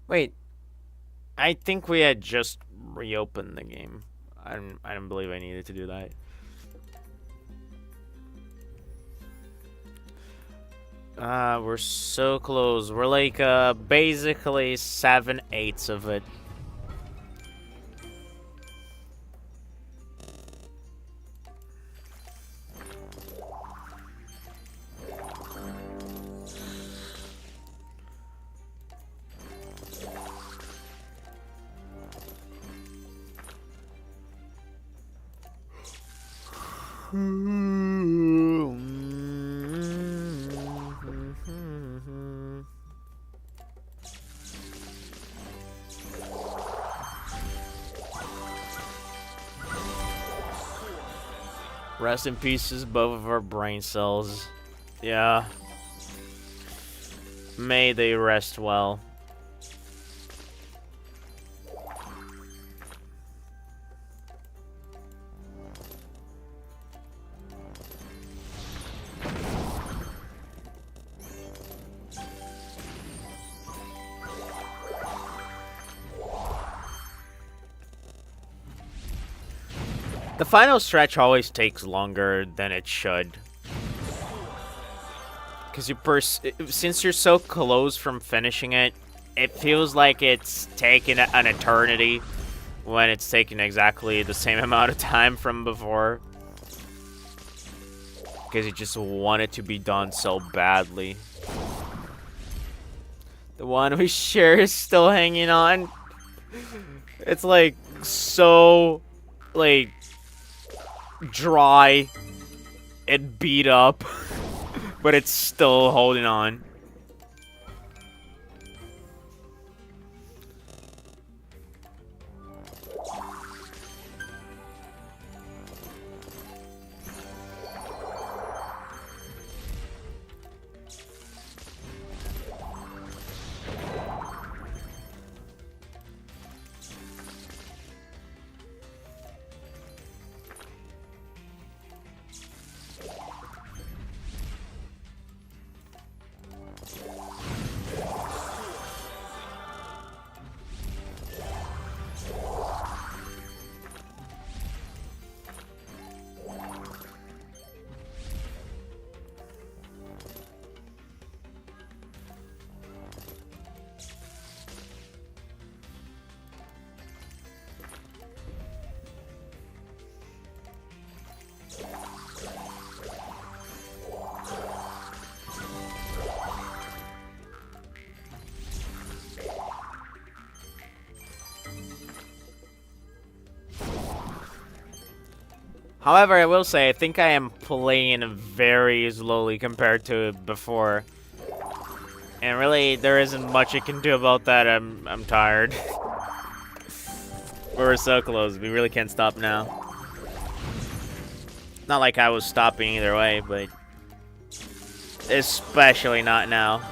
Wait, I think we had just reopened the game. I don't believe I needed to do that. We're so close. We're like basically 7/8 of it. Rest in pieces, both of our brain cells. Yeah. May they rest well. The final stretch always takes longer than it should. Because since you're so close from finishing it, it feels like it's taken an eternity when it's taken exactly the same amount of time from before. Because you just want it to be done so badly. The one we share is still hanging on. It's like so like dry and beat up, but it's still holding on. However, I will say, I think I am playing very slowly compared to before. And really, there isn't much I can do about that. I'm tired. We're so close. We really can't stop now. Not like I was stopping either way, but especially not now.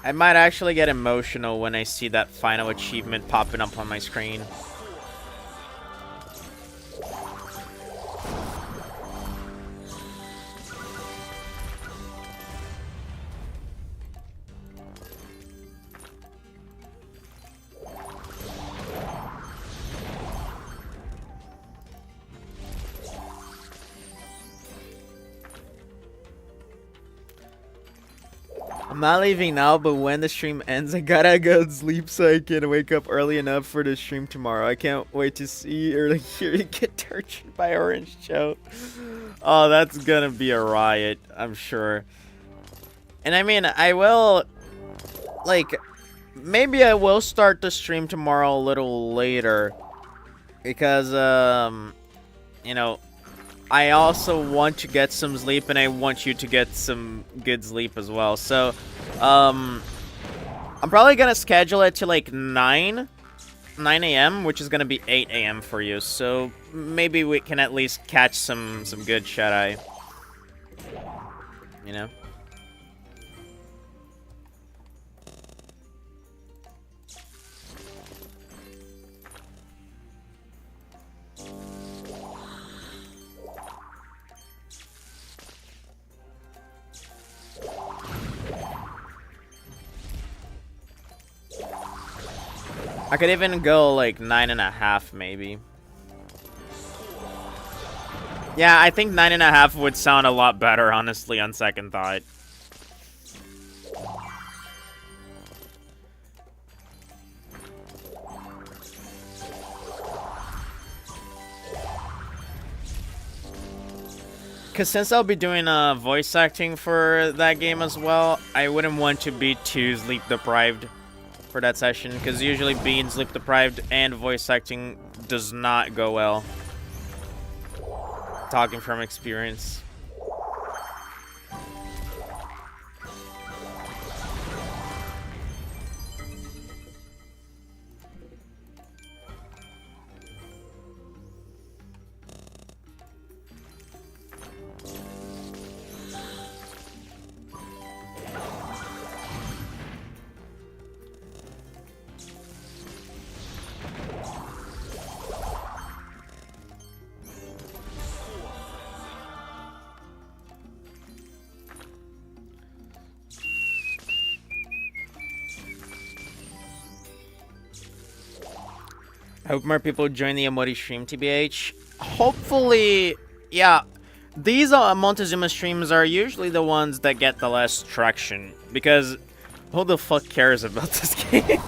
I might actually get emotional when I see that final achievement popping up on my screen. I'm not leaving now, but when the stream ends, I gotta go to sleep so I can wake up early enough for the stream tomorrow. I can't wait to see or hear you get tortured by Orange Joe. Oh, that's gonna be a riot, I'm sure. And I mean, I will, like, maybe I will start the stream tomorrow a little later. Because, you know, I also want to get some sleep, and I want you to get some good sleep as well. So, I'm probably gonna schedule it to like 9 a.m., which is gonna be 8 a.m. for you. So maybe we can at least catch some good shut-eye. You know? I could even go like 9.5 maybe. Yeah, I think 9.5 would sound a lot better, honestly, on second thought. Because since I'll be doing voice acting for that game as well, I wouldn't want to be too sleep deprived for that session, because usually being sleep deprived and voice acting does not go well. Talking from experience. I hope more people join the Emoti stream, TBH. Hopefully, yeah. These Montezuma streams are usually the ones that get the less traction, because who the fuck cares about this game?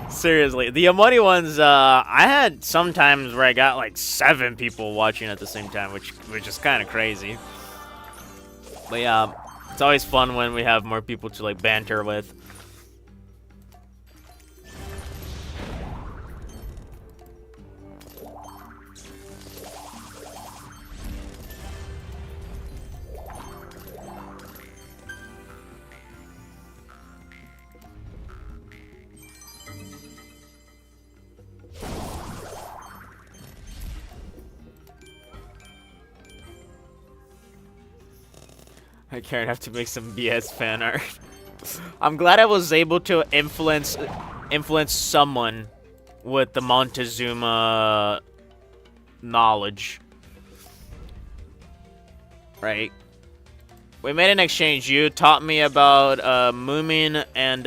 Seriously, the Emoti ones, I had some times where I got like 7 people watching at the same time, which is kind of crazy. But yeah, it's always fun when we have more people to like banter with. I can't have to make some BS fan art. I'm glad I was able to influence someone with the Montezuma knowledge. Right? We made an exchange. You taught me about Moomin and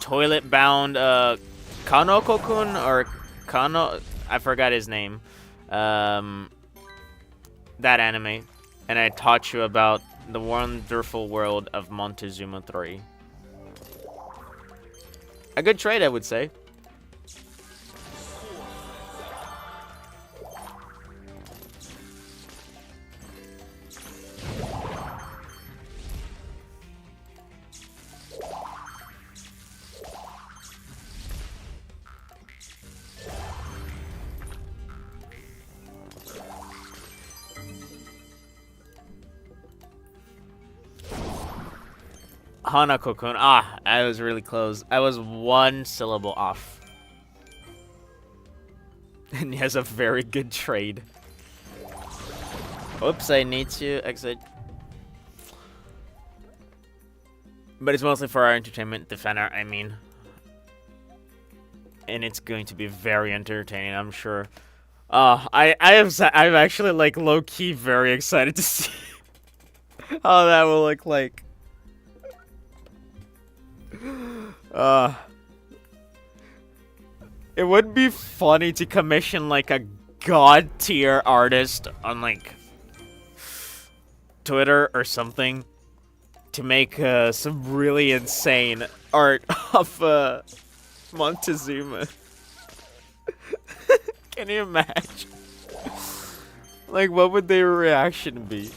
toilet-bound Kanoko-kun or Kano. I forgot his name. That anime, and I taught you about the wonderful world of Montezuma 3. A good trade, I would say. Hanako-kun. Ah, I was really close. I was one syllable off. And he has a very good trade. Oops, I need to exit. But it's mostly for our entertainment, the fan art, I mean. And it's going to be very entertaining, I'm sure. I'm actually like low-key very excited to see how that will look like. It would be funny to commission like a god tier artist on like Twitter or something to make some really insane art of Montezuma. Can you imagine? Like, what would their reaction be?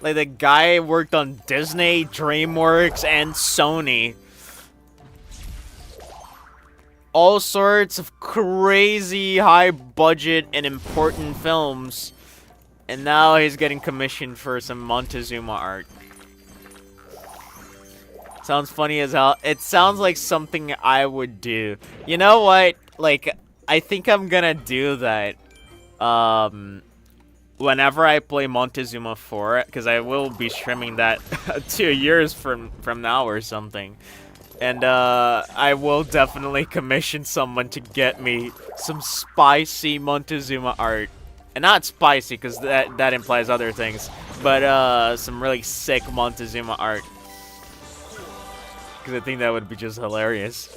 Like, the guy worked on Disney, DreamWorks, and Sony. All sorts of crazy high budget and important films. And now he's getting commissioned for some Montezuma art. Sounds funny as hell. It sounds like something I would do. You know what? Like, I think I'm gonna do that. Whenever I play Montezuma 4, because I will be streaming that 2 years from now or something. And I will definitely commission someone to get me some spicy Montezuma art. And not spicy, because that implies other things. But some really sick Montezuma art. Because I think that would be just hilarious.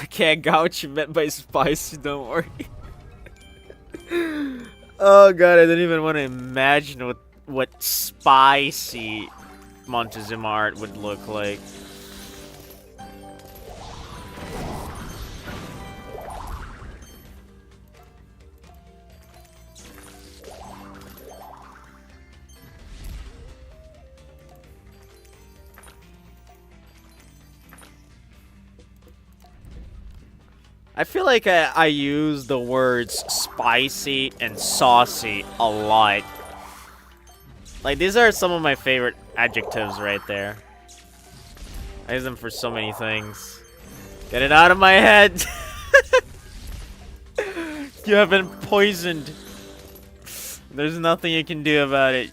Okay, I got what you meant by spicy, don't worry. Oh god, I don't even want to imagine what spicy Montezuma art would look like. I feel like I use the words spicy and saucy a lot. Like, these are some of my favorite adjectives right there. I use them for so many things. Get it out of my head! You have been poisoned. There's nothing you can do about it.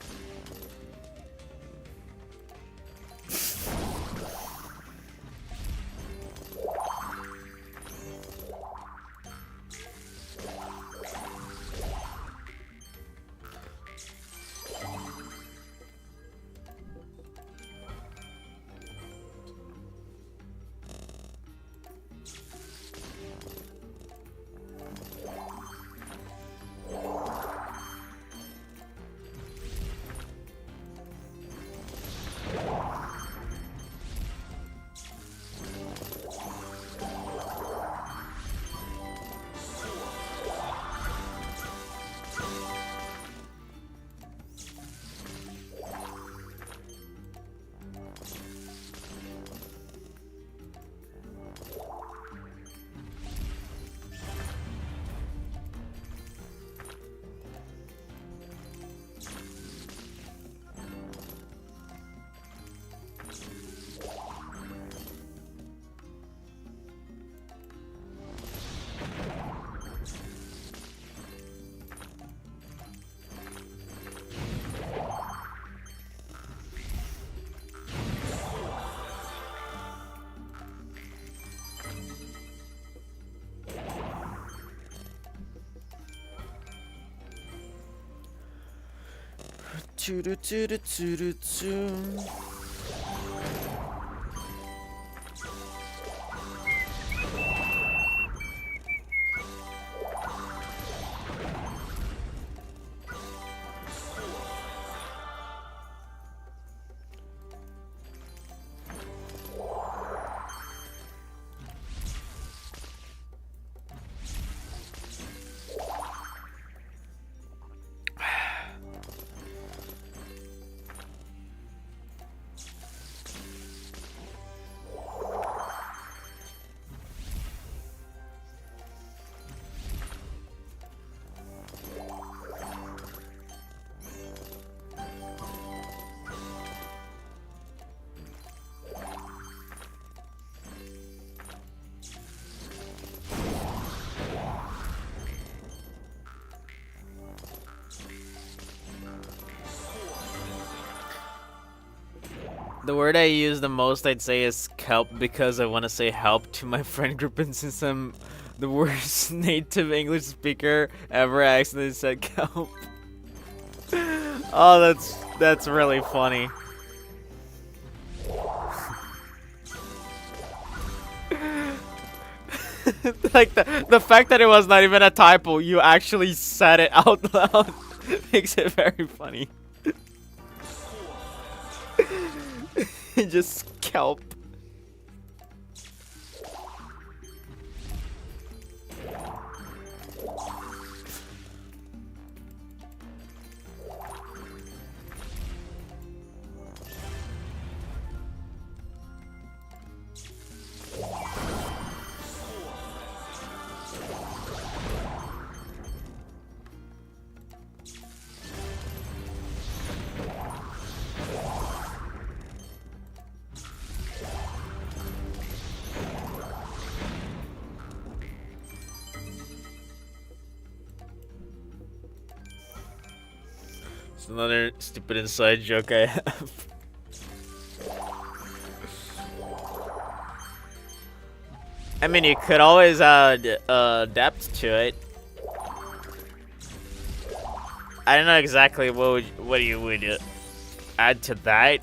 The word I use the most, I'd say, is kelp, because I want to say help to my friend group, and since I'm the worst native English speaker ever, I accidentally said kelp. Oh, that's really funny. Like the fact that it was not even a typo, you actually said it out loud, makes it very funny. Just kelp. It's another stupid inside joke I have. I mean, you could always add depth to it. I don't know exactly what you would add to that.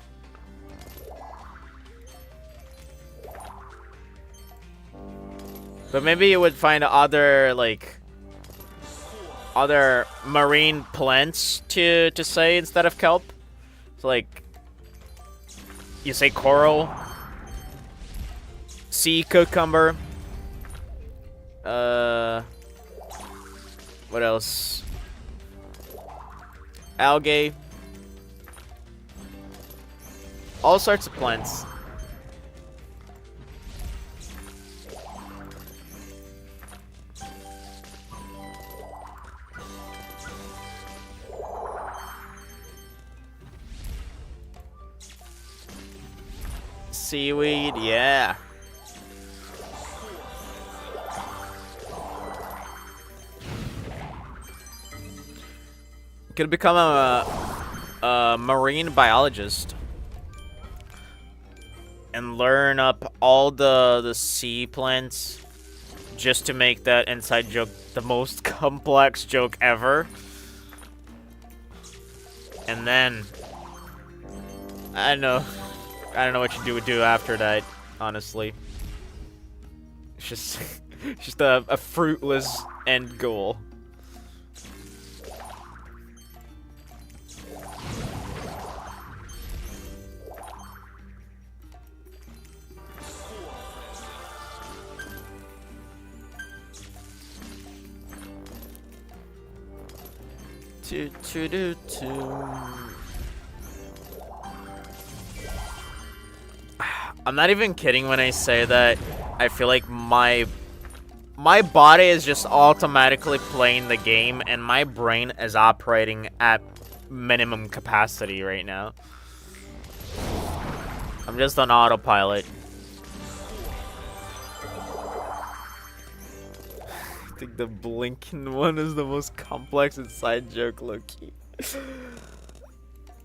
But maybe you would find other other marine plants to say instead of kelp. So like you say coral, sea cucumber. What else? Algae. All sorts of plants. Seaweed, yeah. Could become a marine biologist and learn up all the sea plants just to make that inside joke the most complex joke ever. And then I don't know what you would do after that, honestly. It's just just a fruitless end goal. I'm not even kidding when I say that I feel like my body is just automatically playing the game and my brain is operating at minimum capacity right now. I'm just on autopilot. I think the blinking one is the most complex inside joke, low-key.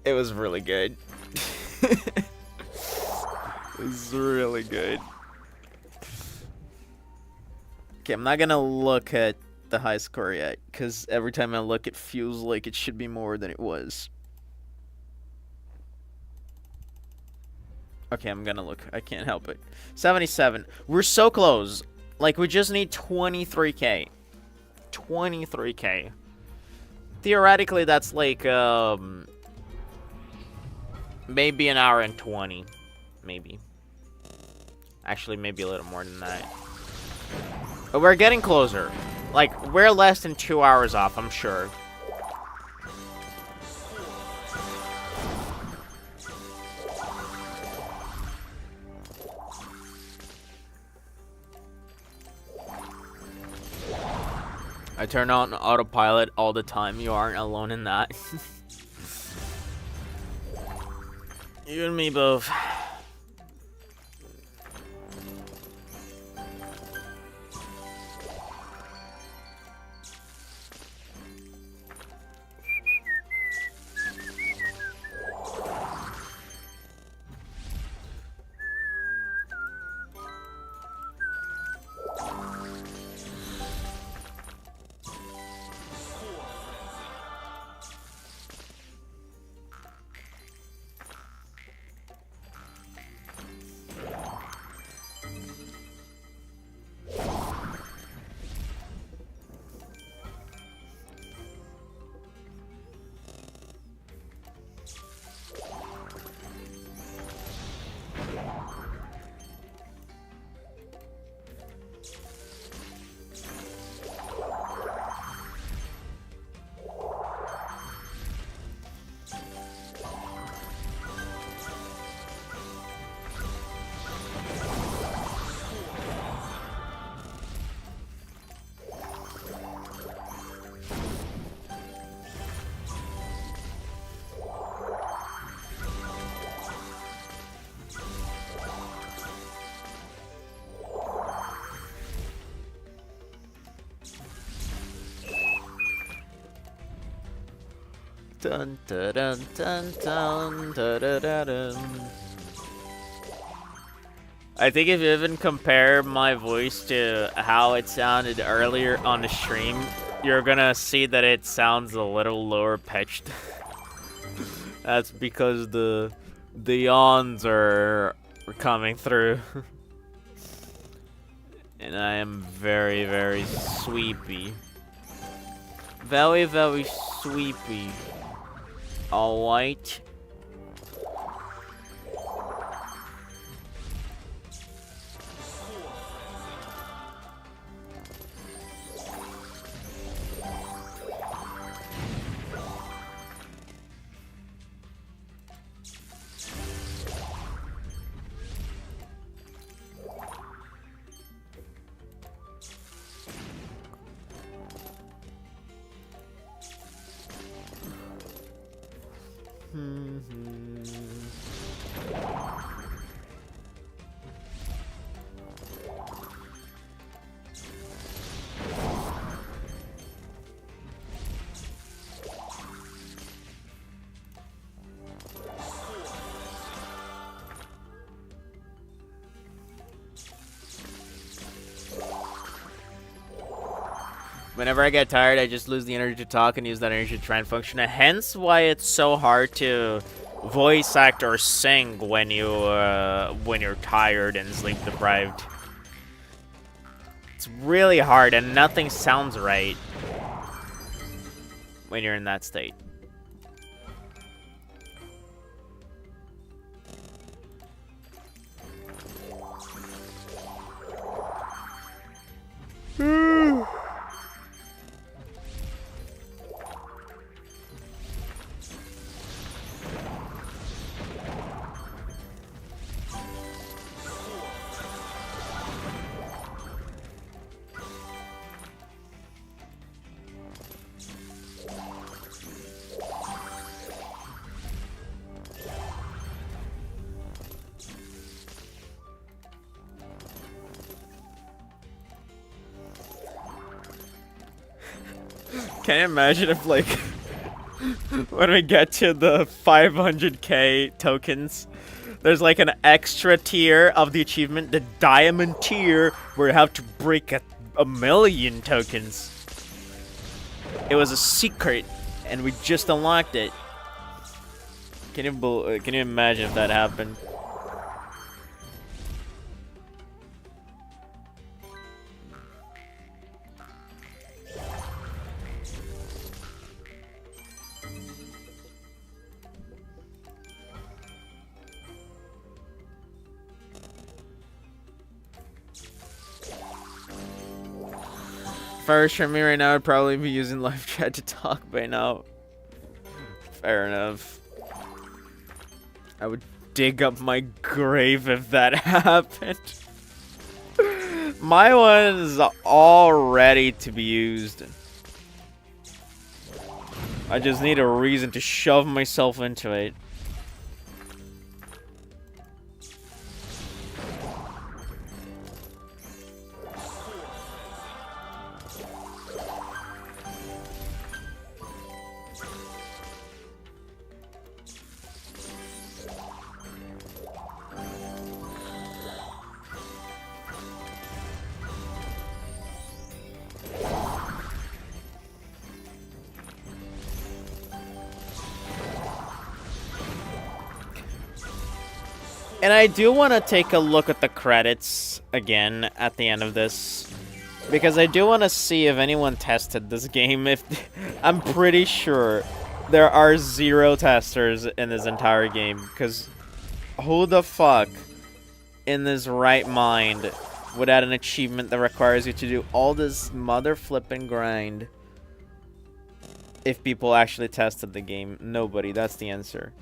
It was really good. It was really good. Okay, I'm not gonna look at the high score yet, because every time I look, it feels like it should be more than it was. Okay, I'm gonna look. I can't help it. 77. We're so close. Like, we just need 23k. 23k. Theoretically, that's like, maybe an hour and 20. Maybe. Actually, maybe a little more than that. But we're getting closer. Like, we're less than 2 hours off, I'm sure. I turn on autopilot all the time. You aren't alone in that. You and me both. Dun dun dun dun dun dun dun dun dun. I think if you even compare my voice to how it sounded earlier on the stream, you're gonna see that it sounds a little lower pitched. That's because the yawns are coming through. And I am very, very sweepy. Very, very sweepy. Alright. Whenever I get tired, I just lose the energy to talk and use that energy to try and function. And hence why it's so hard to voice act or sing when you're tired and sleep deprived. It's really hard and nothing sounds right when you're in that state. Can you imagine if, like, when we get to the 500k tokens, there's like an extra tier of the achievement, the diamond tier, where you have to break a million tokens. It was a secret, and we just unlocked it. Can you imagine if that happened? I were streaming right now, I'd probably be using live chat to talk by now. Fair enough. I would dig up my grave if that happened. My one's all ready to be used. I just need a reason to shove myself into it. And I do want to take a look at the credits again at the end of this, because I do want to see if anyone tested this game. If I'm pretty sure there are 0 testers in this entire game, because who the fuck in this right mind would add an achievement that requires you to do all this mother flipping grind if people actually tested the game? Nobody. That's the answer.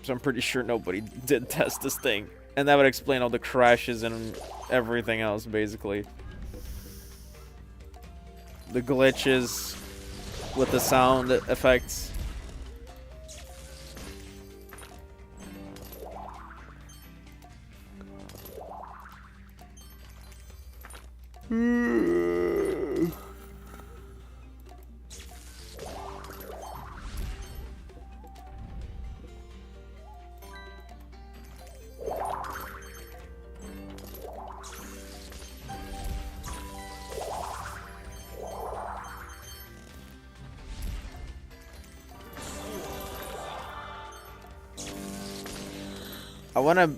So I'm pretty sure nobody did test this thing. And that would explain all the crashes and everything else, basically. The glitches with the sound effects.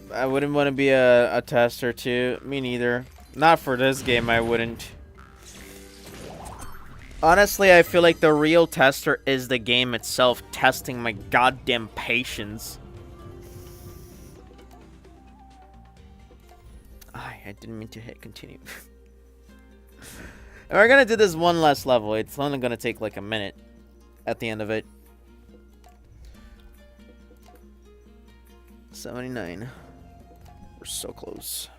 I wouldn't want to be a tester too. Me neither. Not for this game, I wouldn't. Honestly, I feel like the real tester is the game itself testing my goddamn patience. I didn't mean to hit continue. And we're gonna do this one last level. It's only gonna take like a minute at the end of it. 79. We're so close.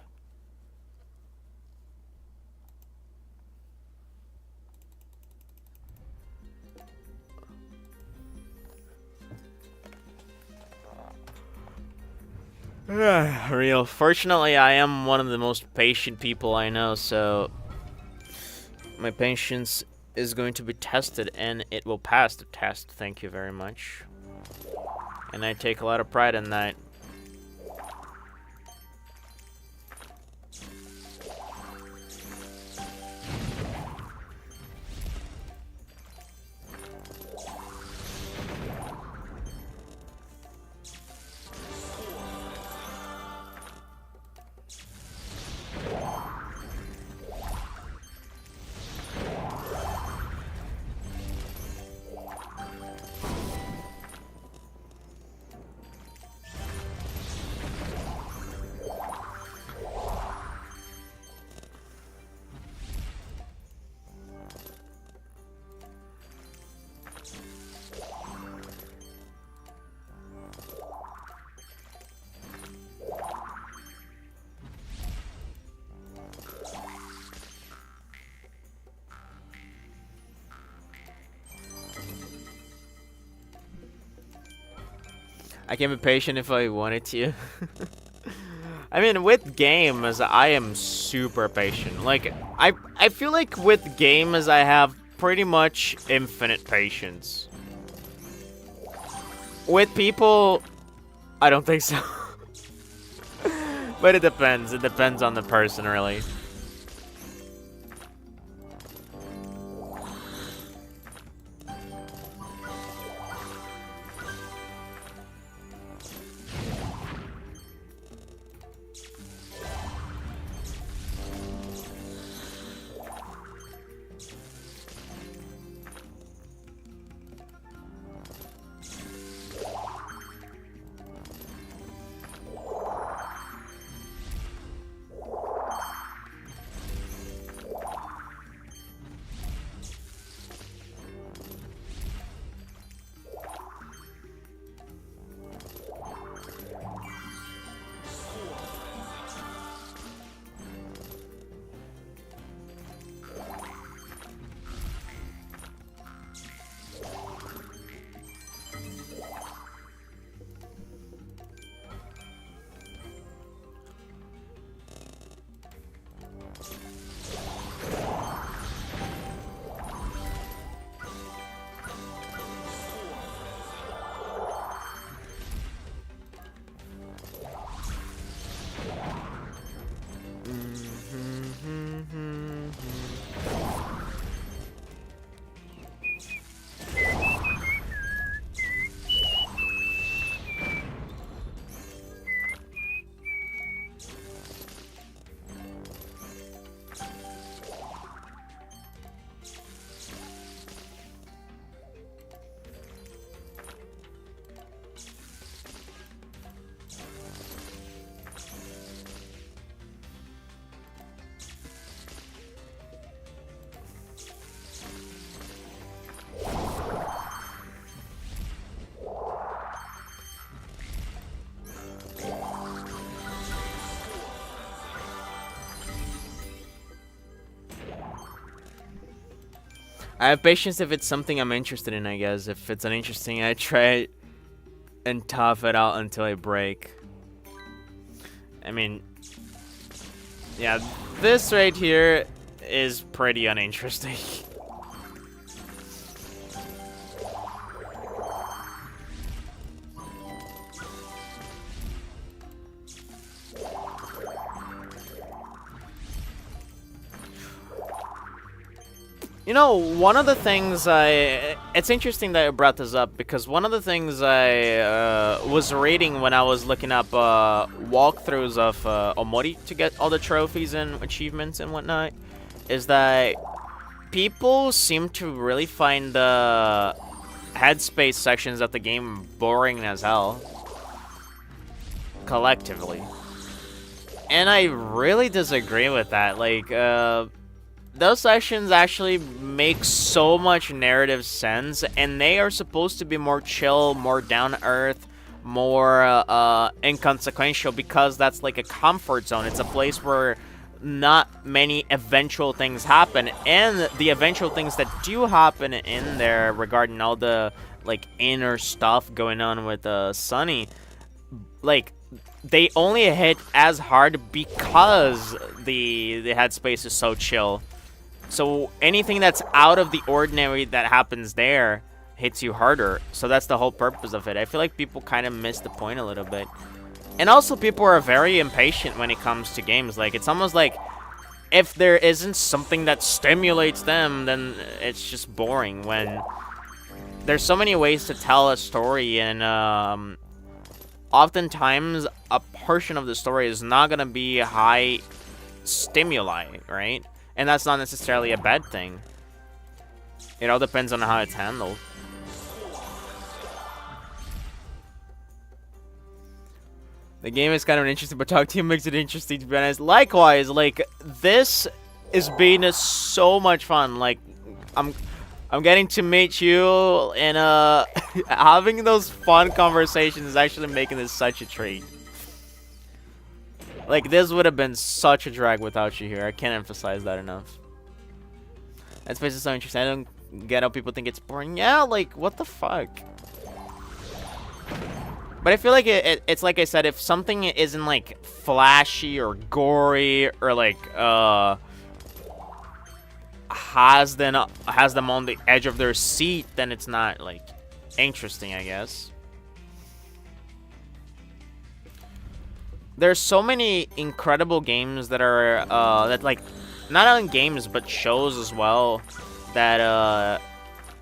Real. Fortunately, I am one of the most patient people I know, so my patience is going to be tested, and it will pass the test. Thank you very much. And I take a lot of pride in that. I can be patient if I wanted to. I mean, with games, I am super patient. Like, I feel like with games, I have pretty much infinite patience. With people, I don't think so. But it depends. It depends on the person, really. I have patience if it's something I'm interested in, I guess. If it's uninteresting, I try and tough it out until I break. I mean, yeah, this right here is pretty uninteresting. You know, one of the things it's interesting that you brought this up, because one of the things I was reading when I was looking up walkthroughs of Omori to get all the trophies and achievements and whatnot, is that people seem to really find the headspace sections of the game boring as hell, collectively. And I really disagree with that. Like, those sections actually make so much narrative sense, and they are supposed to be more chill, more down-to-earth, more inconsequential, because that's like a comfort zone. It's a place where not many eventual things happen, and the eventual things that do happen in there regarding all the like inner stuff going on with Sunny, like, they only hit as hard because the headspace is so chill. So anything that's out of the ordinary that happens there hits you harder. So that's the whole purpose of it. I feel like people kind of miss the point a little bit. And also, people are very impatient when it comes to games. Like, it's almost like if there isn't something that stimulates them, then it's just boring. When there's so many ways to tell a story, and oftentimes a portion of the story is not going to be high stimuli, right? And that's not necessarily a bad thing. It all depends on how it's handled. The game is kind of interesting, but talk to you makes it interesting, to be honest. Likewise, like, this is being so much fun. Like, I'm getting to meet you, and having those fun conversations is actually making this such a treat. Like, this would have been such a drag without you here. I can't emphasize that enough. That space is so interesting. I don't get how people think it's boring. Yeah, like, what the fuck? But I feel like it's like I said, if something isn't, like, flashy or gory or, like, has them on the edge of their seat, then it's not, like, interesting, I guess. There's so many incredible games that are, that, like, not only games, but shows as well, that,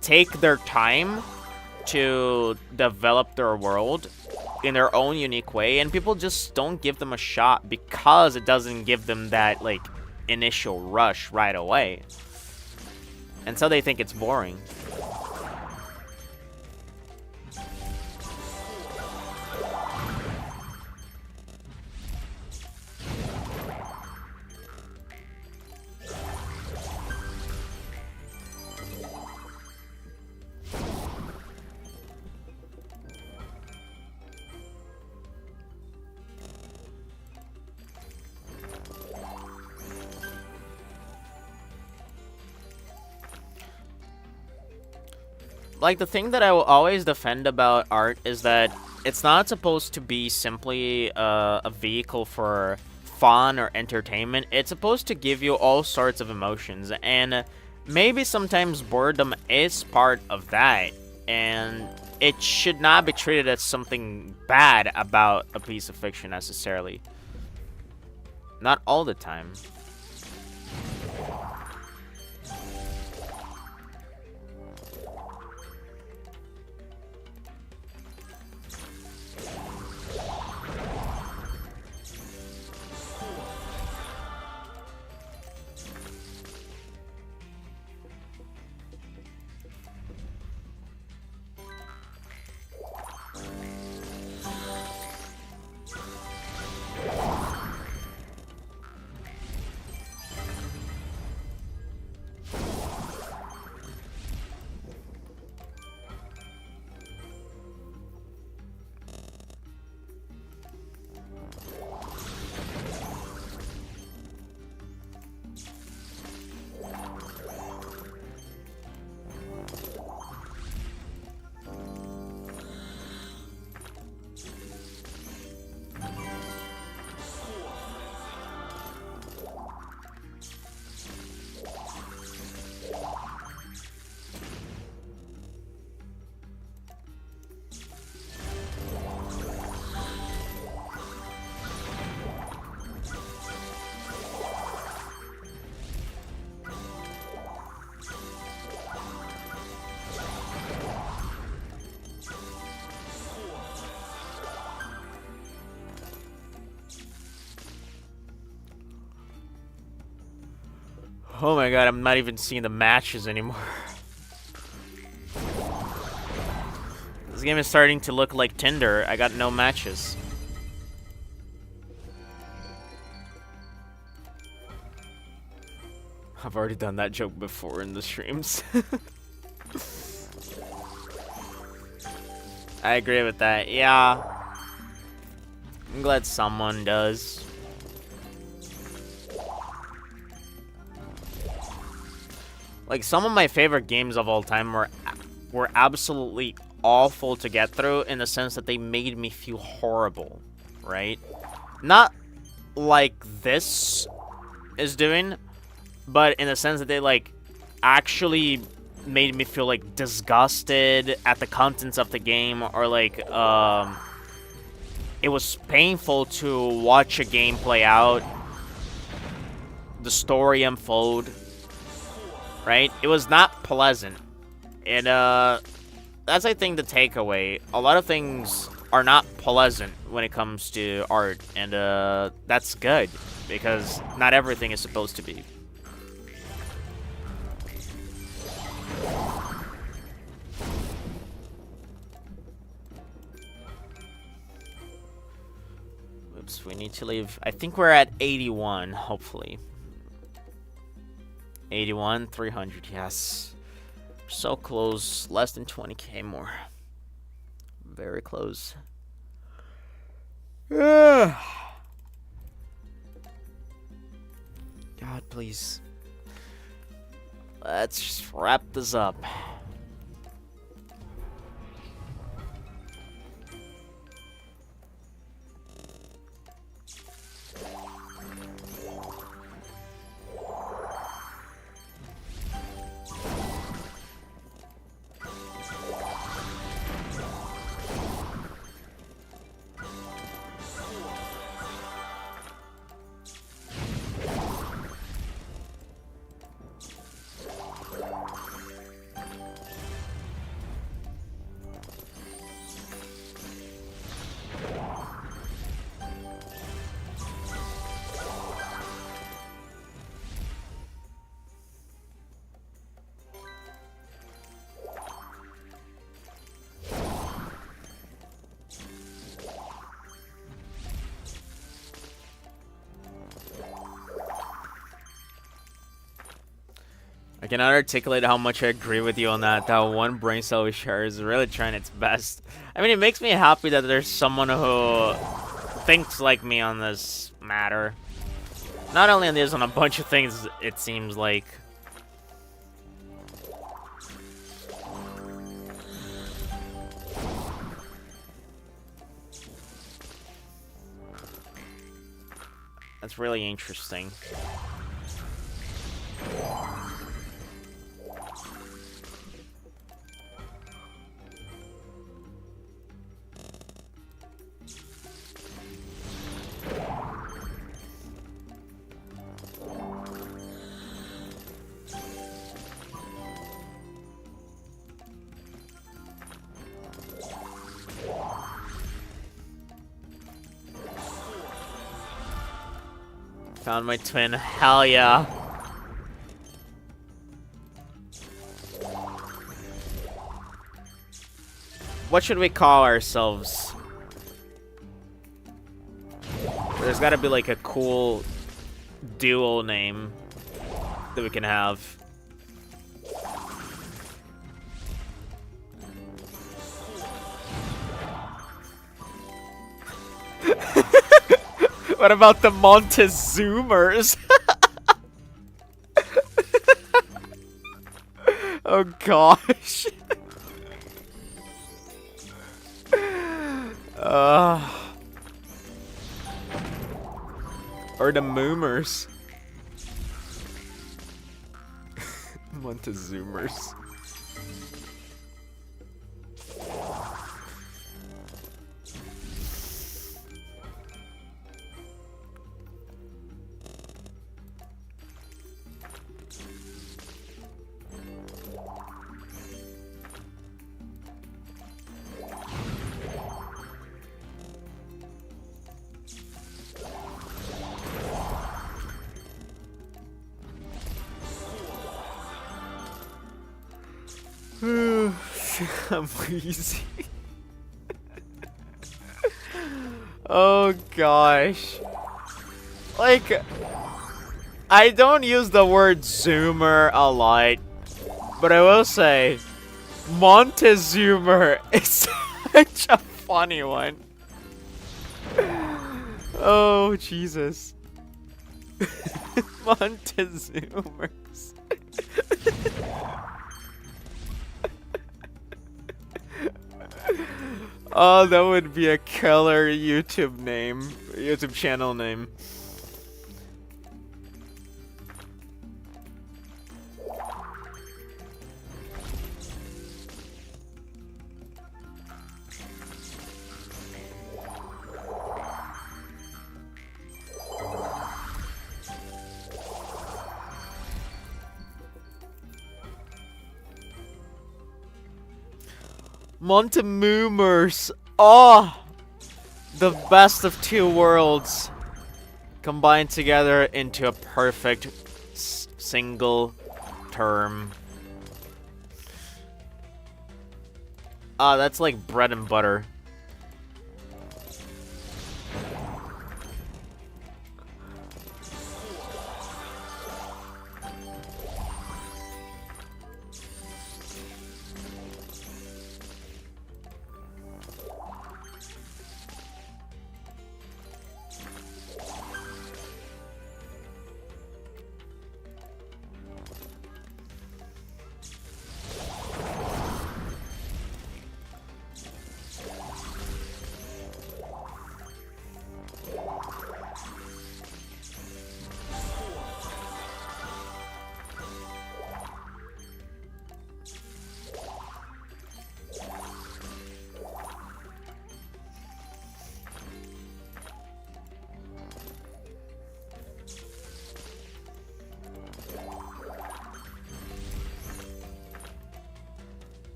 take their time to develop their world in their own unique way, and people just don't give them a shot because it doesn't give them that, like, initial rush right away. And so they think it's boring. Like, the thing that I will always defend about art is that it's not supposed to be simply a vehicle for fun or entertainment. It's supposed to give you all sorts of emotions, and maybe sometimes boredom is part of that, and it should not be treated as something bad about a piece of fiction necessarily. Not all the time. Oh my god, I'm not even seeing the matches anymore. This game is starting to look like Tinder. I got no matches. I've already done that joke before in the streams. I agree with that. Yeah. I'm glad someone does. Like, some of my favorite games of all time were absolutely awful to get through in the sense that they made me feel horrible, right? Not like this is doing, but in the sense that they, like, actually made me feel, like, disgusted at the contents of the game, or, like, it was painful to watch a game play out, the story unfold, right? It was not pleasant. And, that's, I think, the takeaway. A lot of things are not pleasant when it comes to art, and, that's good, because not everything is supposed to be. Oops, we need to leave. I think we're at 81, hopefully. 81, 300, yes. So close, less than 20k more. Very close. God, please. Let's just wrap this up. I cannot articulate how much I agree with you on that. That one brain cell we share is really trying its best. I mean, it makes me happy that there's someone who thinks like me on this matter. Not only on this, on a bunch of things, it seems like. That's really interesting. Found my twin. Hell yeah. What should we call ourselves? There's gotta be like a cool dual name that we can have. What about the Montezumers? Oh gosh. Or the Moomers. Montezumers. I'm wheezy. Oh gosh. Like, I don't use the word zoomer a lot, but I will say Montezover is such a funny one. Oh Jesus. Montezoomers. Oh, that would be a killer YouTube channel name. Montezoomers. Oh, the best of two worlds combined together into a perfect single term. Ah, that's like bread and butter.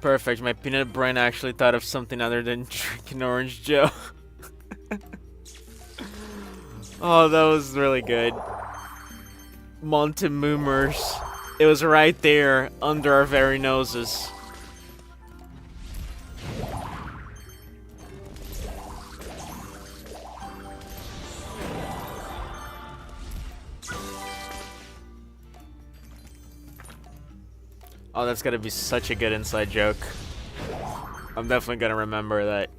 Perfect. My peanut brain actually thought of something other than drinking orange Joe. Oh, that was really good. Montezoomers. It was right there under our very noses. Oh, that's gotta be such a good inside joke. I'm definitely gonna remember that.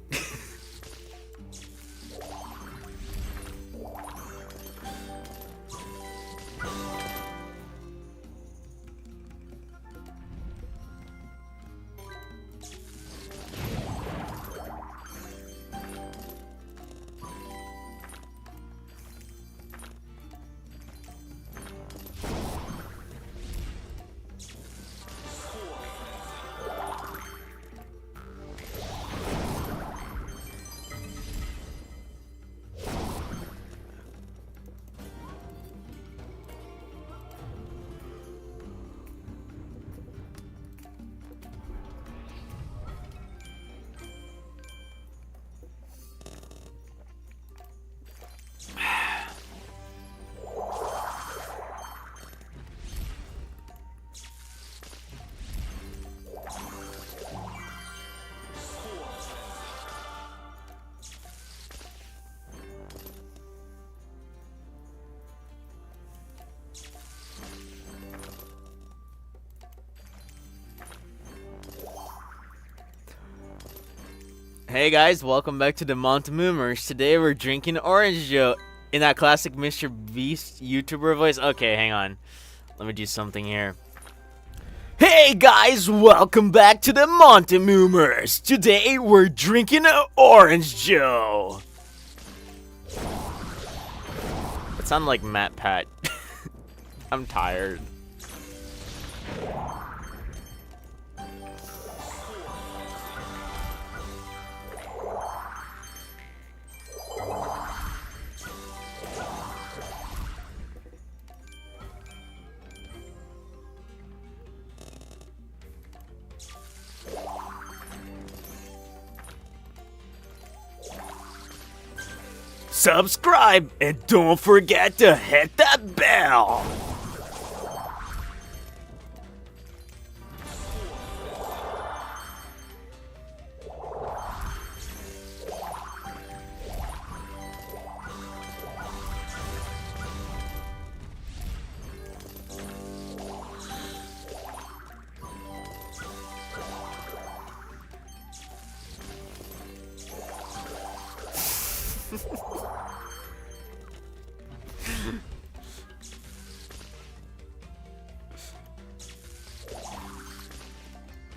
Hey guys, welcome back to the Montezoomers. Today we're drinking orange Joe in that classic Mr. Beast YouTuber voice. Okay, hang on. Let me do something here. Hey guys, welcome back to the Montezoomers. Today we're drinking orange Joe. It sounded like Matt Pat. I'm tired. subscribe, and don't forget to hit that bell.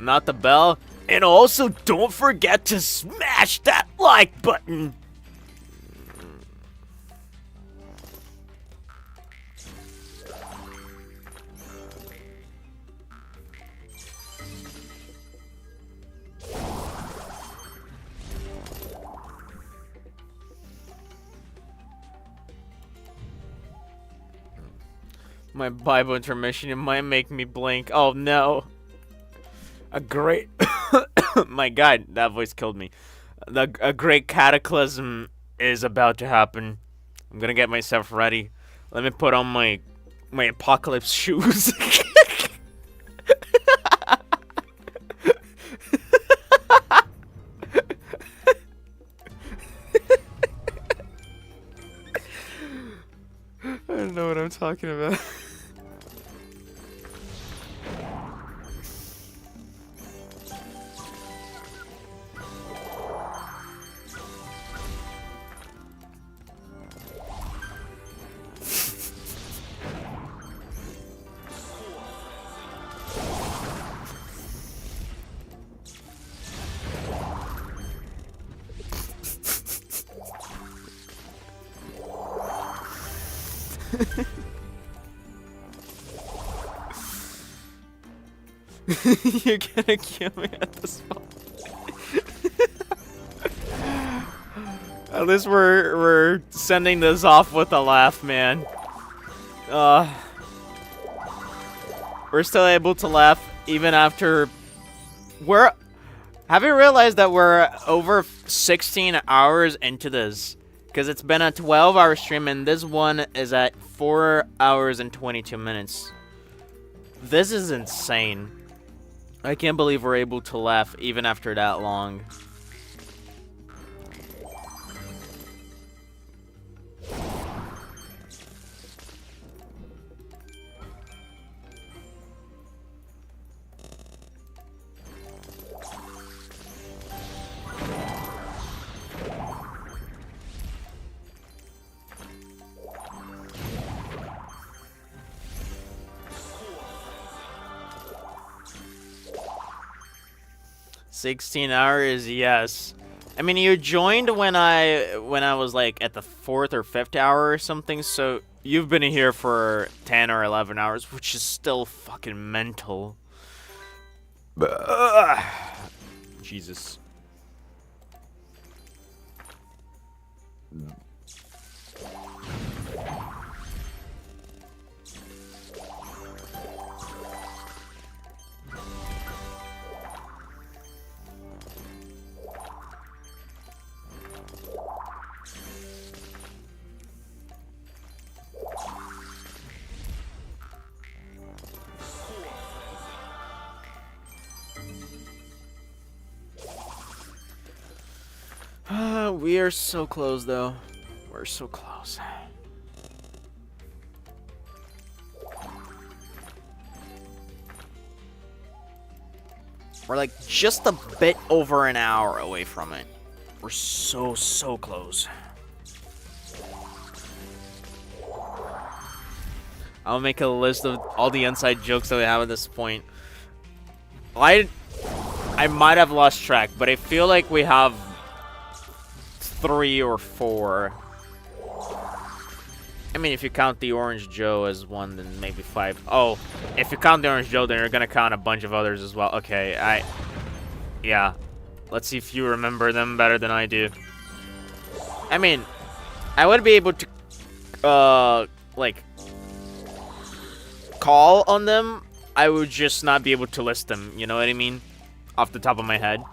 Not the bell. And also, don't forget to smash that like button. My Bible intermission, it might make me blink. Oh no. A great... My God, that voice killed me. A great cataclysm is about to happen. I'm gonna get myself ready. Let me put on my apocalypse shoes. I don't know what I'm talking about. You're gonna kill me at this point. At least we're sending this off with a laugh, man. We're still able to laugh even after have you realized that we're over 16 hours into this? Because it's been a 12-hour stream and this one is at 4 hours and 22 minutes. This is insane. I can't believe we're able to laugh even after that long. $16 hours, yes. I mean, you joined when I was like at the 4th or 5th hour or something, so you've been here for 10 or 11 hours, which is still fucking mental. Jesus. We are so close, though. We're so close. We're like just a bit over an hour away from it. We're so close. I'll make a list of all the inside jokes that we have at this point. I might have lost track, but I feel like we have 3 or 4. I mean, if you count the Orange Joe as one, then maybe 5. Oh, if you count the Orange Joe, then you're gonna count a bunch of others as well. Okay, yeah. Let's see if you remember them better than I do. I mean, I would be able to, like, call on them. I would just not be able to list them, you know what I mean? Off the top of my head.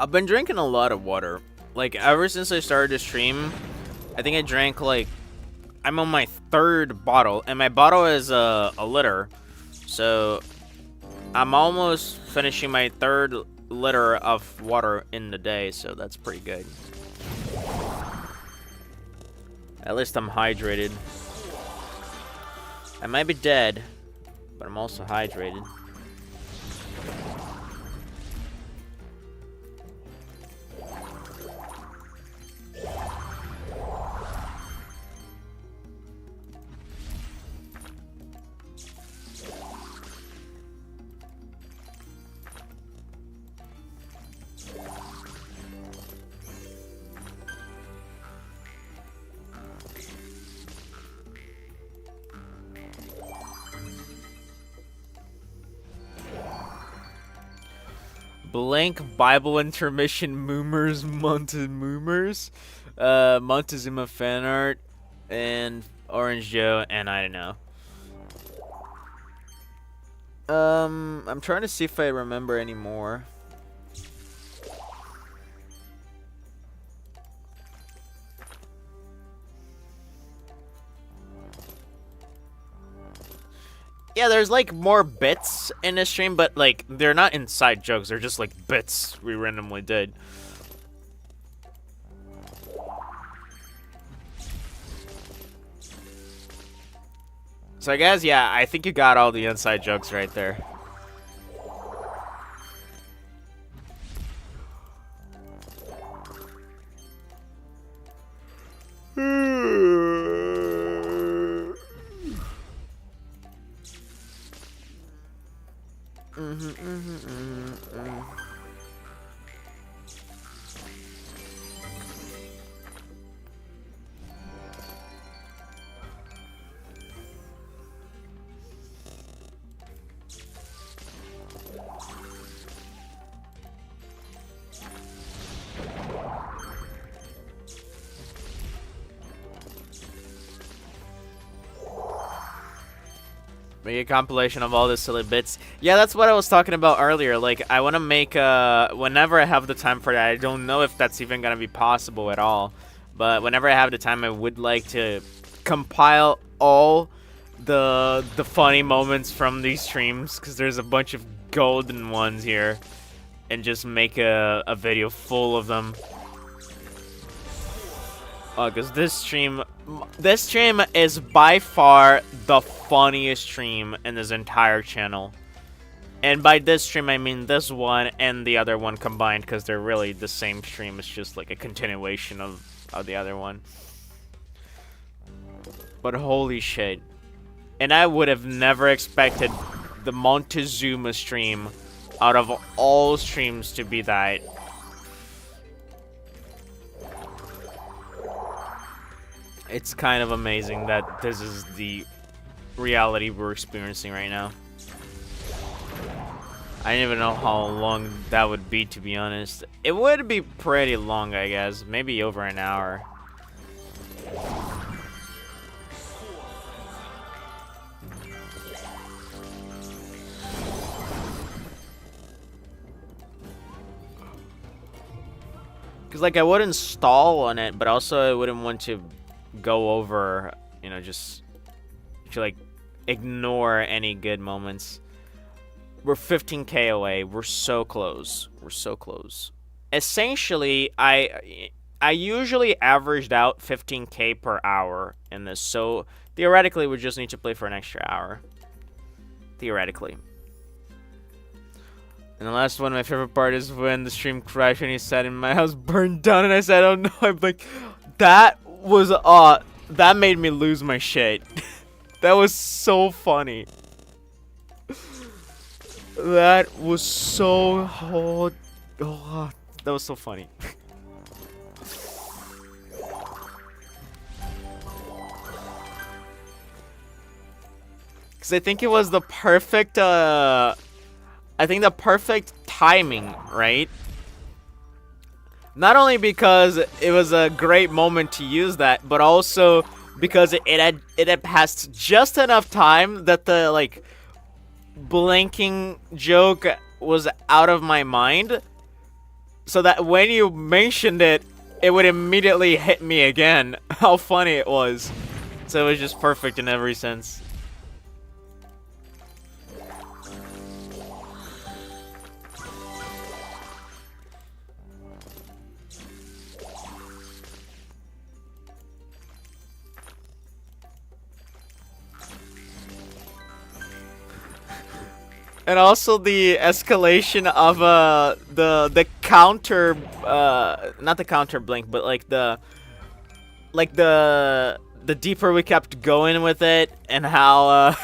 I've been drinking a lot of water. Like, ever since I started to stream, I think I drank, like, I'm on my 3rd bottle, and my bottle is a liter. So, I'm almost finishing my 3rd liter of water in the day, so that's pretty good. At least I'm hydrated. I might be dead, but I'm also hydrated. Blank Bible intermission moomers, Montezuma fan art, and Orange Joe, and I don't know. I'm trying to see if I remember any more. Yeah, there's like more bits in this stream, but like they're not inside jokes. They're just like bits we randomly did. So I guess, yeah, I think you got all the inside jokes right there. Make a compilation of all the silly bits. Yeah, that's what I was talking about earlier. Like, I want to make, whenever I have the time for that, I don't know if that's even going to be possible at all. But whenever I have the time, I would like to compile all the funny moments from these streams, because there's a bunch of golden ones here, and just make a video full of them. Because this stream is by far the funniest stream in this entire channel. And by this stream, I mean this one and the other one combined, because they're really the same stream. It's just like a continuation of the other one. But holy shit. And I would have never expected the Montezuma stream out of all streams to be that. It's kind of amazing that this is the reality we're experiencing right now. I don't even know how long that would be, to be honest. It would be pretty long, I guess. Maybe over an hour. Because, like, I wouldn't stall on it, but also I wouldn't want to go over, you know, just to, like, ignore any good moments. We're 15k away. We're so close. We're so close. Essentially, I usually averaged out 15k per hour in this, so theoretically we just need to play for an extra hour. Theoretically. And the last one, my favorite part, is when the stream crashed and he said, "And my house burned down," and I said, "Oh no." I'm like, that was, that made me lose my shit. That was so funny. That was so that was so funny. Cause I think it was the perfect I think the perfect timing, right? Not only because it was a great moment to use that, but also because it had passed just enough time that the, like, blinking joke was out of my mind. so that when you mentioned it, it would immediately hit me again. How funny it was. So it was just perfect in every sense. And also the escalation of the counter not the counter blink, but like the deeper we kept going with it, and how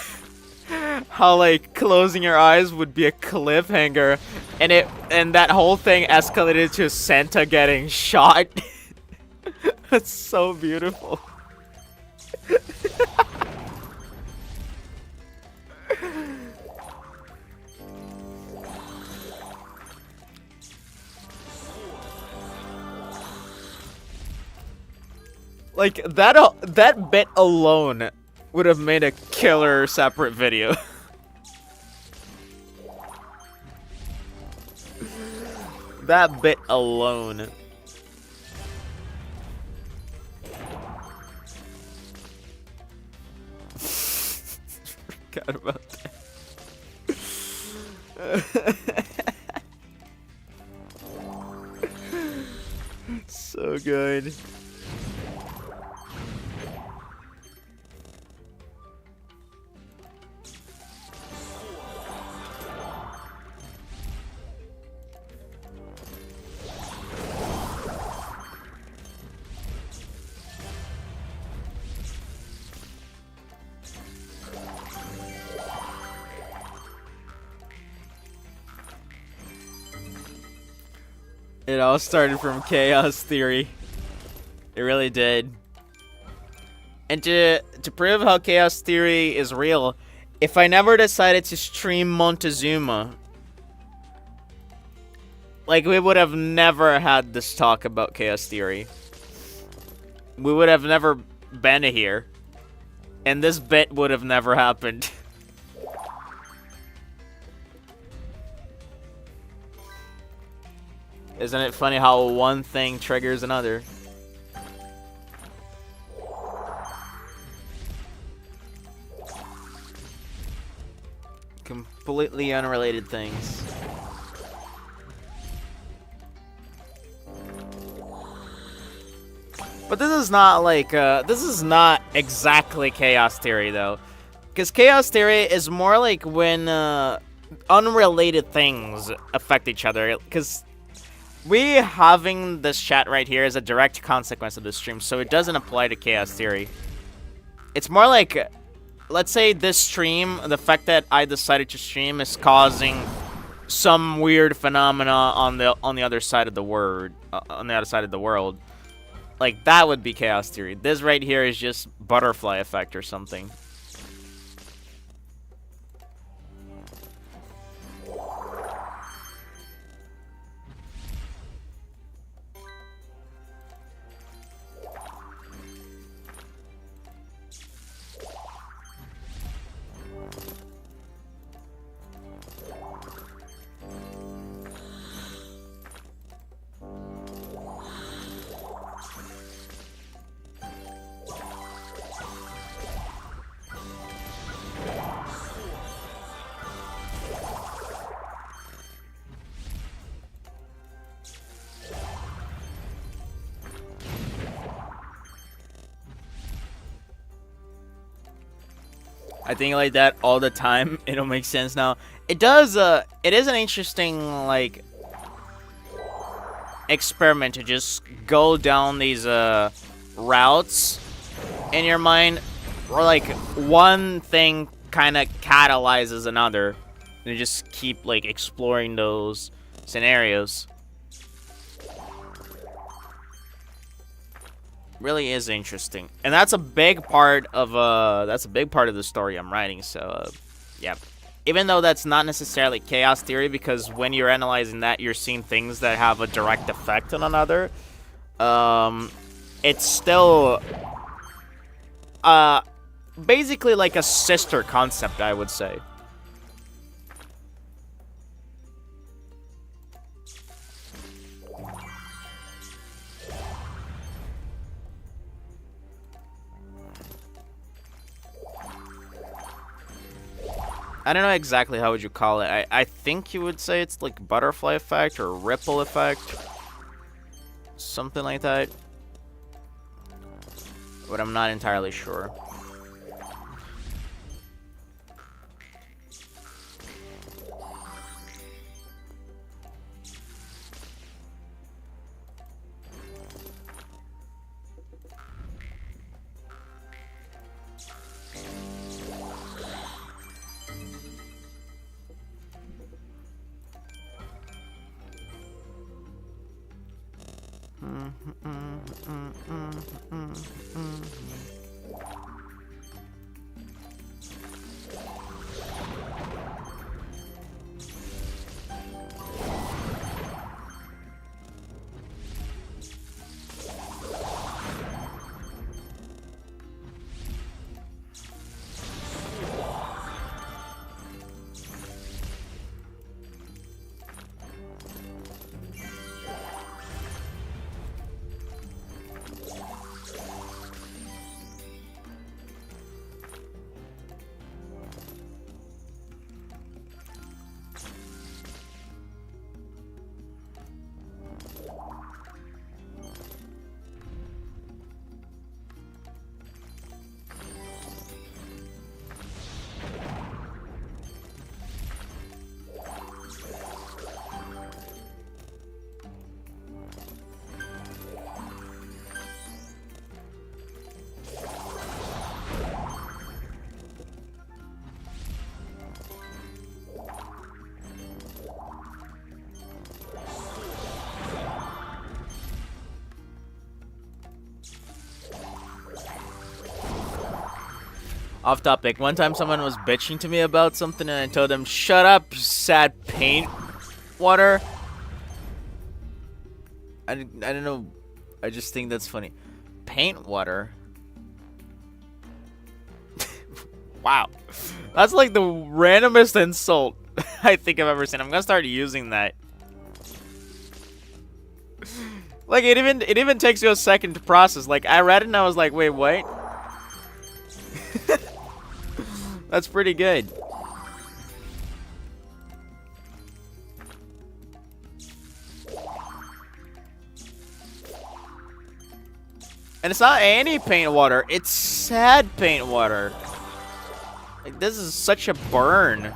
how like closing your eyes would be a cliffhanger, and that whole thing escalated to Santa getting shot. That's so beautiful. Like, that bit alone would have made a killer separate video. That bit alone. Forgot about that. So good. It all started from Chaos Theory. It really did. And to prove how Chaos Theory is real, if I never decided to stream Montezuma, like, we would have never had this talk about Chaos Theory. We would have never been here. And this bit would have never happened. Isn't it funny how one thing triggers another? Completely unrelated things. But this is not like, this is not exactly Chaos Theory, though. Because Chaos Theory is more like when, unrelated things affect each other. Because we having this chat right here is a direct consequence of this stream, so it doesn't apply to Chaos Theory. It's more like, let's say this stream, the fact that I decided to stream is causing some weird phenomena on the other side of the world, Like, that would be Chaos Theory. This right here is just butterfly effect or something. I think like that all the time. It'll make sense now. It does, it is an interesting, like, experiment to just go down these, routes in your mind, where, like, one thing kind of catalyzes another, and you just keep, like, exploring those scenarios. Really is interesting, and that's a big part of the story I'm writing. So yeah, even though that's not necessarily Chaos Theory, because when you're analyzing that, you're seeing things that have a direct effect on another. It's still basically like a sister concept, I would say. I don't know exactly how would you call it. I think you would say it's like butterfly effect or ripple effect. Something like that. But I'm not entirely sure. Off topic. One time someone was bitching to me about something and I told them, shut up, sad paint water. I don't know. I just think that's funny. Paint water? Wow. That's like the randomest insult I think I've ever seen. I'm gonna start using that. Like it even takes you a second to process. Like I read it and I was like, wait, what? That's pretty good. And it's not any paint water, it's sad paint water. Like this is such a burn.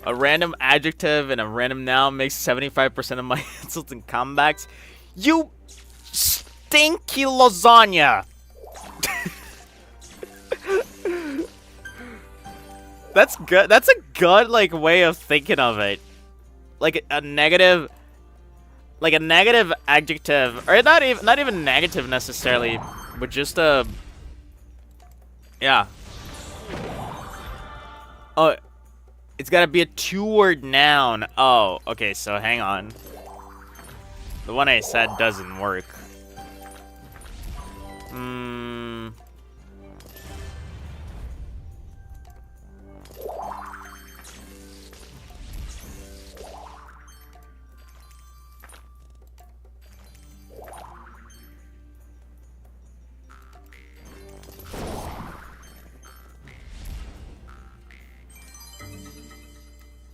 A random adjective and a random noun makes 75% of my insults and comebacks. You stinky lasagna! That's good. That's a good like way of thinking of it. Like a negative adjective, or not even negative necessarily, but just a yeah. Oh. It's gotta be a two-word noun. Oh, okay, so hang on. The one I said doesn't work.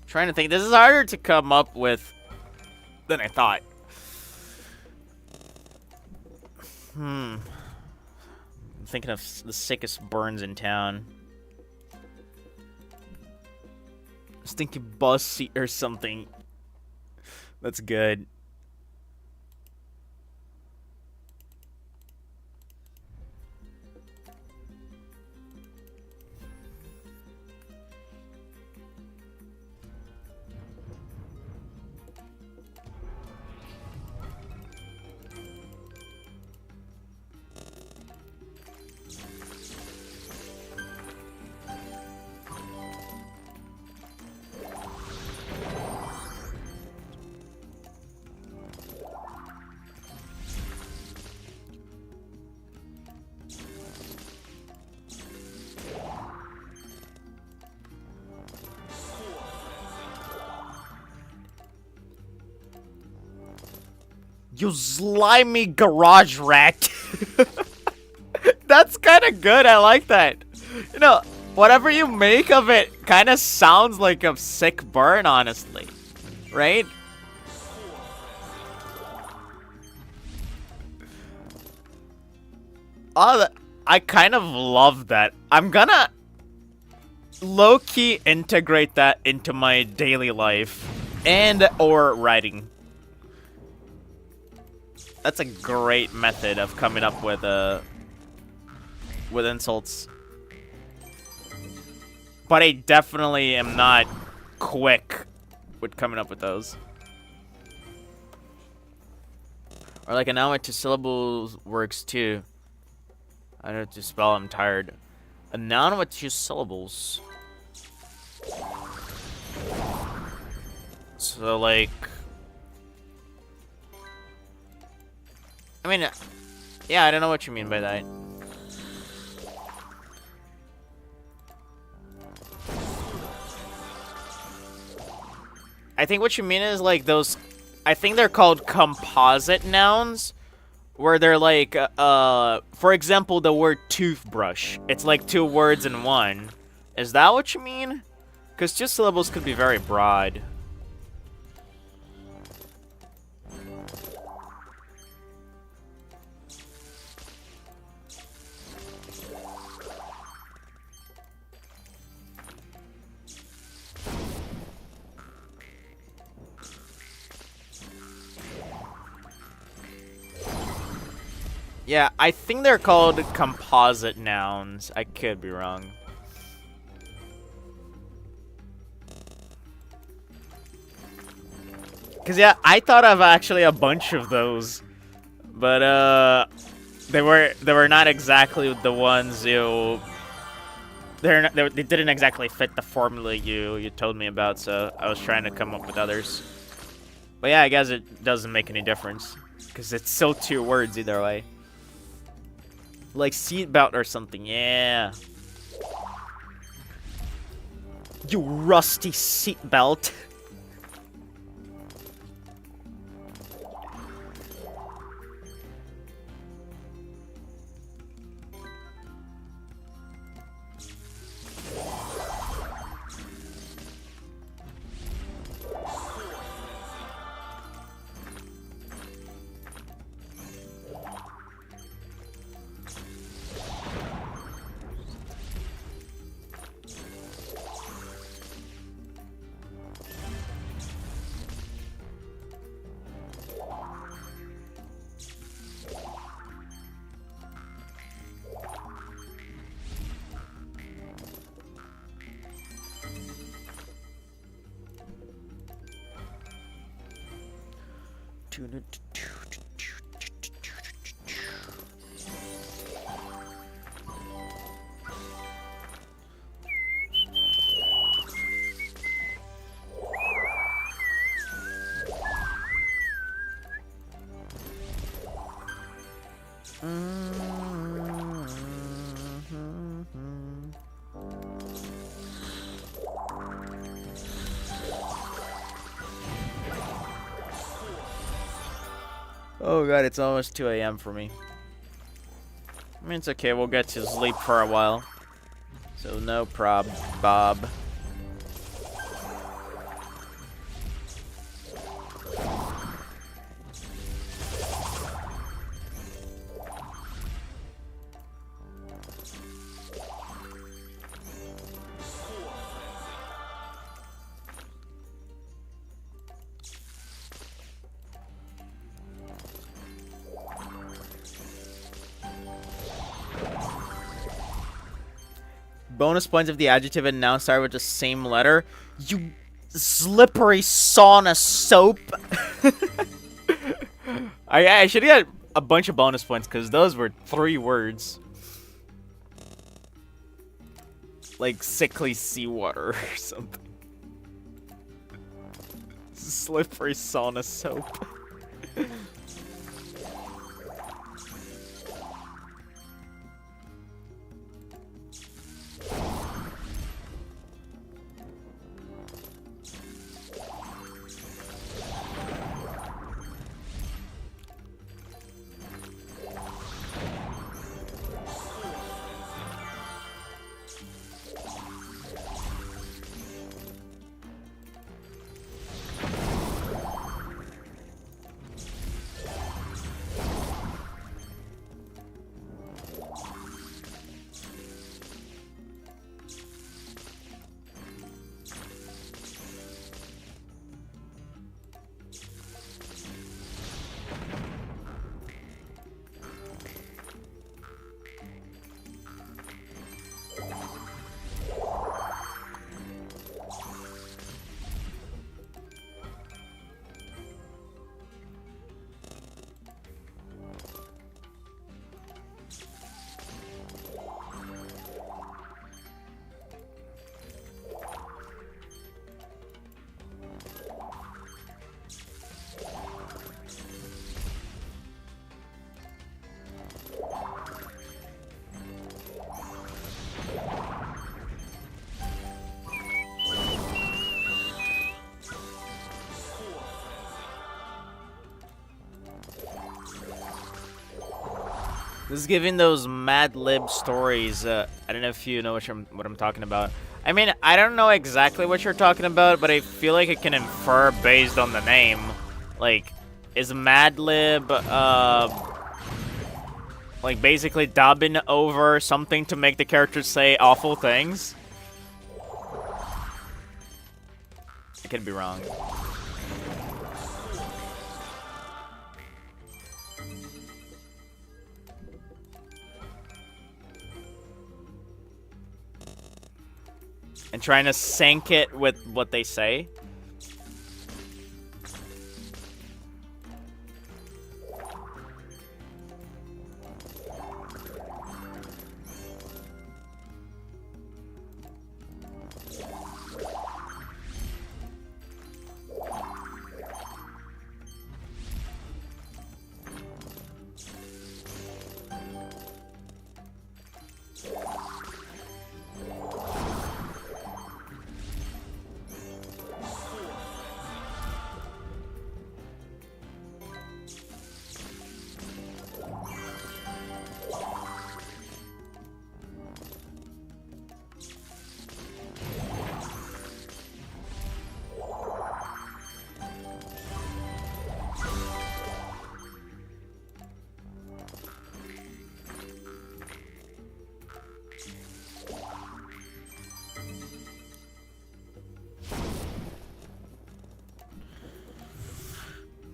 Trying to think. This is harder to come up with than I thought. thinking of the sickest burns in town. I was thinking bus seat or something. That's good. You slimy garage rat. That's kind of good. I like that. You know, whatever you make of it kind of sounds like a sick burn, honestly. Right? Oh, I kind of love that. I'm gonna low-key integrate that into my daily life and or writing. That's a great method of coming up with insults. But I definitely am not quick with coming up with those. Or like a noun with 2 syllables works too. I don't have to spell, I'm tired. A noun with 2 syllables. So like... I mean, yeah, I don't know what you mean by that. I think what you mean is like those, I think they're called composite nouns, where they're like, for example, the word toothbrush. It's like 2 words in one. Is that what you mean? Because 2 syllables could be very broad. Yeah, I think they're called composite nouns. I could be wrong. Cause yeah, I thought of actually a bunch of those, but they were not exactly the ones you. They didn't exactly fit the formula you told me about, so I was trying to come up with others. But yeah, I guess it doesn't make any difference, cause it's still 2 words either way. Like seatbelt or something, yeah. You rusty seatbelt. Oh god, it's almost 2 a.m. for me. I mean, it's okay, we'll get to sleep for a while. So no prob, Bob. Bonus points if the adjective and noun start with the same letter. You slippery sauna soap. I should get a bunch of bonus points because those were 3 words. Like sickly seawater or something. Slippery sauna soap. This is giving those Mad Lib stories. I don't know if you know what I'm talking about. I mean, I don't know exactly what you're talking about, but I feel like it can infer based on the name. Like, is Mad Lib, like basically dubbing over something to make the characters say awful things? I could be wrong. And trying to sync it with what they say.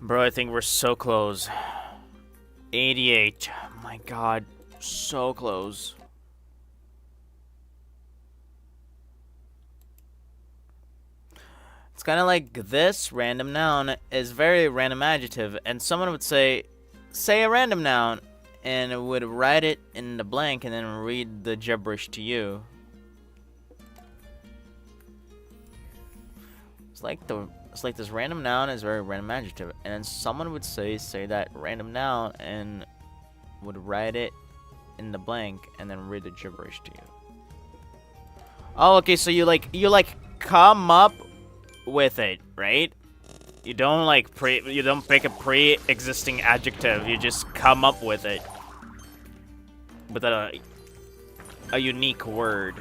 Bro, I think we're so close. 88. My god, so close. It's kind of like this random noun is very random adjective, and someone would say a random noun, and would write it in the blank and then read the gibberish to you. It's like this random noun is very random adjective, and then someone would say that random noun and would write it in the blank and then read the gibberish to you. Oh, okay, so you come up with it, right? You don't pick a pre-existing adjective. You just come up with it with a unique word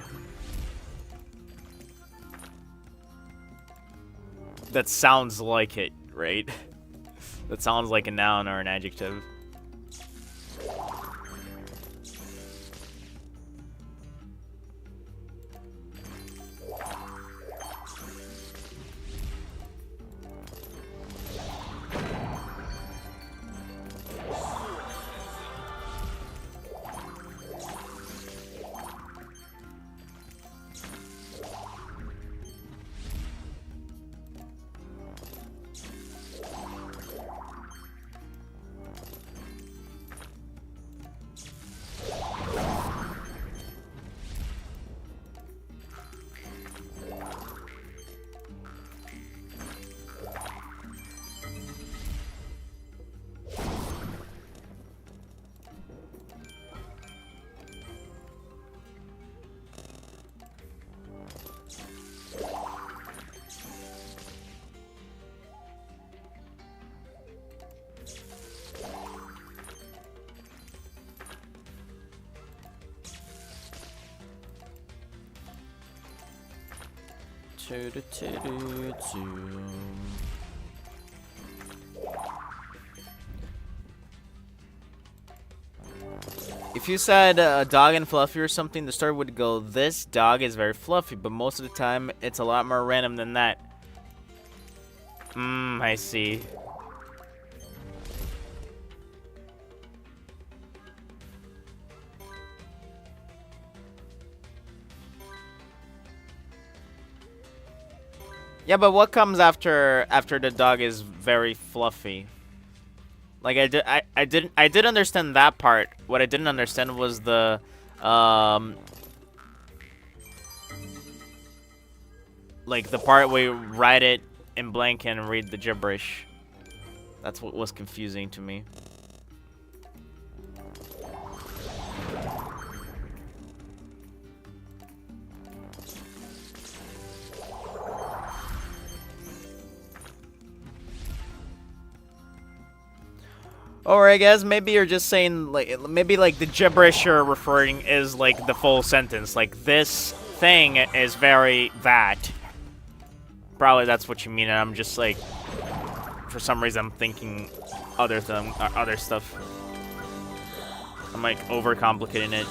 that sounds like it, right? That sounds like a noun or an adjective. If you said dog and fluffy or something, the story would go, this dog is very fluffy, but most of the time, it's a lot more random than that. I see. Yeah, but what comes after the dog is very fluffy? Like I did understand that part. What I didn't understand was the like the part where you write it in blank and read the gibberish. That's what was confusing to me. Or I guess maybe you're just saying, like, maybe like the gibberish you're referring is like the full sentence. Like, this thing is very that. Probably that's what you mean, and I'm just like, for some reason I'm thinking other stuff. I'm like overcomplicating it.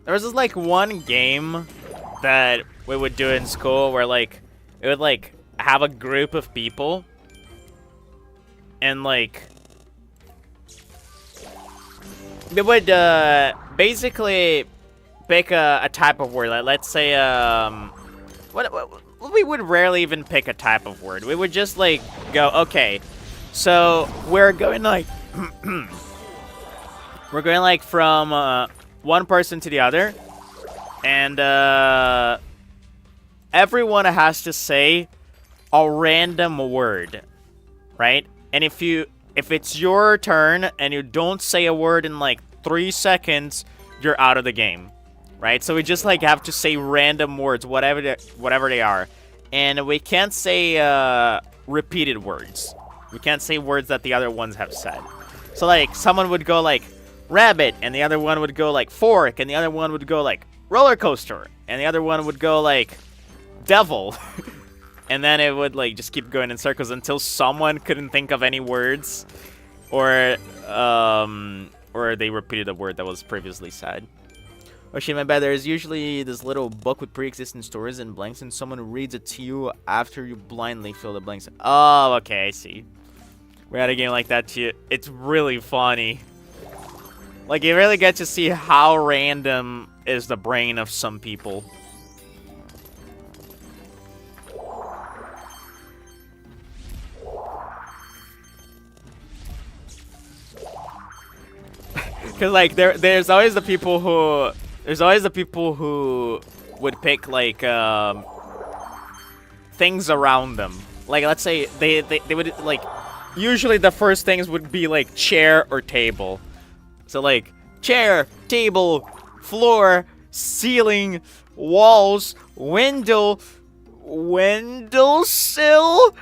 There was this like one game that we would do in school where like it would like have a group of people and like we would basically pick a type of word. Like, let's say what we would rarely even pick a type of word. We would just like go, okay, so we're going like we're going like from one person to the other, and everyone has to say a random word, right? And if it's your turn and you don't say a word in like 3 seconds, you're out of the game, right? So we just like have to say random words, whatever they are, and we can't say repeated words. We can't say words that the other ones have said. So like someone would go like rabbit, and the other one would go like fork, and the other one would go like roller coaster, and the other one would go like devil. And then it would like just keep going in circles until someone couldn't think of any words, or they repeated a word that was previously said. Oh shit, my bad. There's usually this little book with pre-existing stories and blanks, and someone reads it to you after you blindly fill the blanks. Oh, okay, I see. We had a game like that too. It's really funny. Like, you really get to see how random is the brain of some people. Cause like there's always the people who would pick like things around them. Like, let's say they would like, usually the first things would be like chair or table. So like chair, table, floor, ceiling, walls, window, windowsill,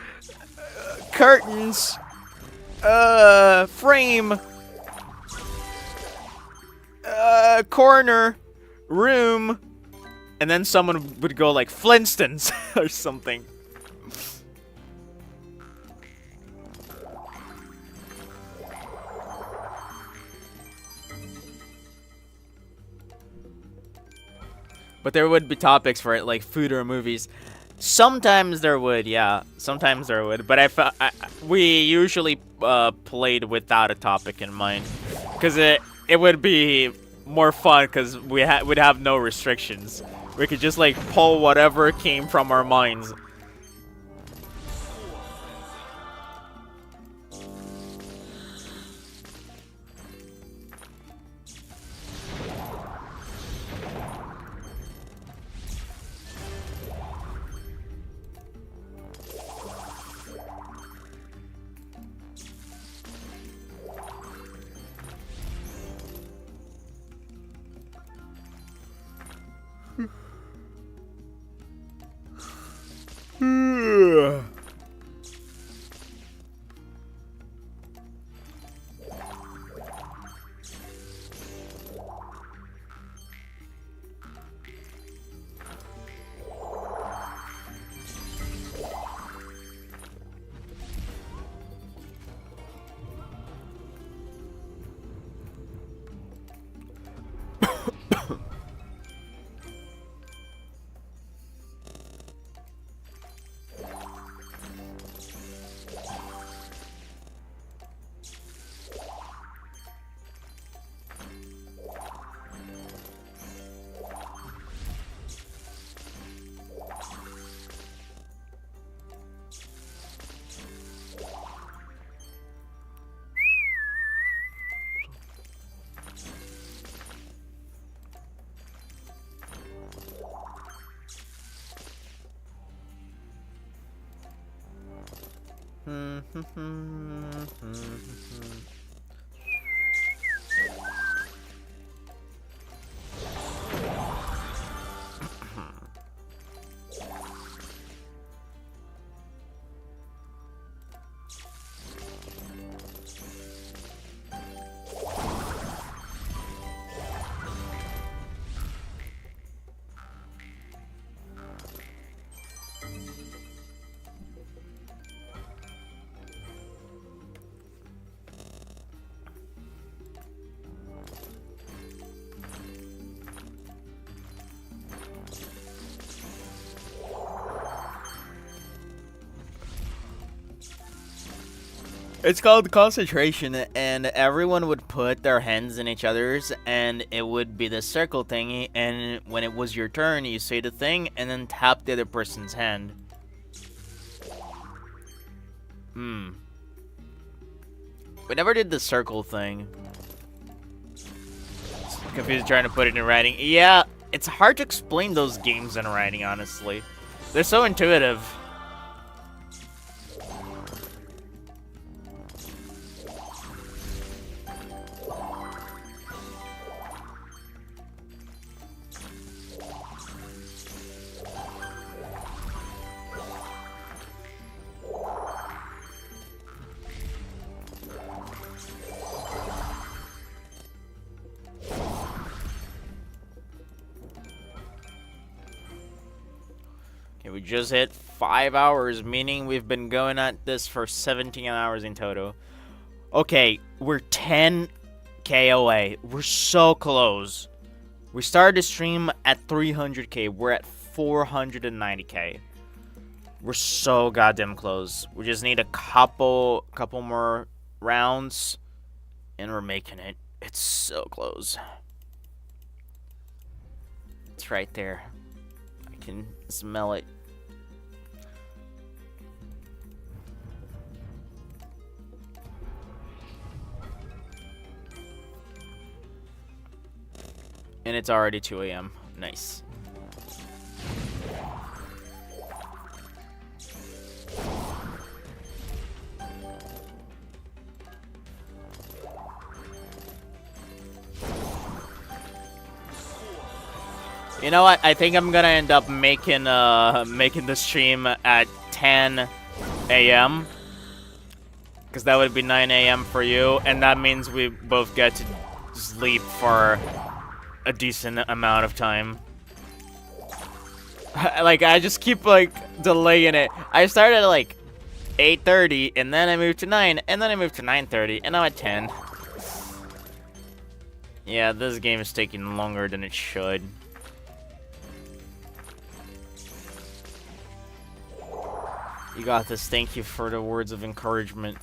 curtains, frame, corner, room, and then someone would go like Flintstones or something. But there would be topics for it, like food or movies. Sometimes there would, yeah. Sometimes there would. But we usually played without a topic in mind, because it would be more fun, because we'd have no restrictions. We could just like pull whatever came from our minds. It's called concentration, and everyone would put their hands in each other's, and it would be the circle thingy, and when it was your turn, you say the thing, and then tap the other person's hand. We never did the circle thing. Confused trying to put it in writing. Yeah, it's hard to explain those games in writing, honestly. They're so intuitive. Okay, we just hit 5 hours, meaning we've been going at this for 17 hours in total. Okay, we're 10k away. We're so close. We started the stream at 300k. We're at 490k. We're so goddamn close. We just need a couple more rounds, and we're making it. It's so close. It's right there. I can smell it. And it's already 2 a.m. Nice. You know what? I think I'm gonna end up making the stream at 10 a.m. because that would be 9 a.m. for you, and that means we both get to sleep for a decent amount of time. Like, I just keep, like, delaying it. I started at, like, 8:30, and then I moved to 9, and then I moved to 9:30, and now at 10. Yeah, this game is taking longer than it should. You got this. Thank you for the words of encouragement.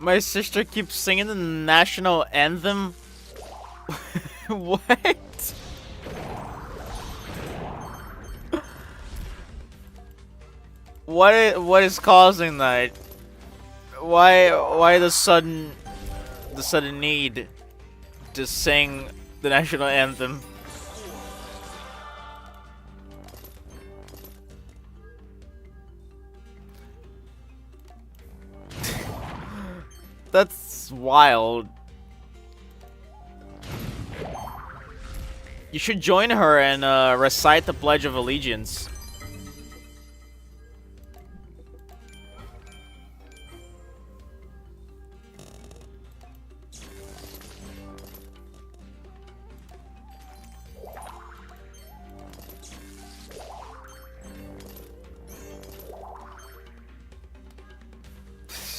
My sister keeps singing the national anthem. What? What is causing that? Why the sudden need to sing the national anthem? That's wild. You should join her and recite the Pledge of Allegiance.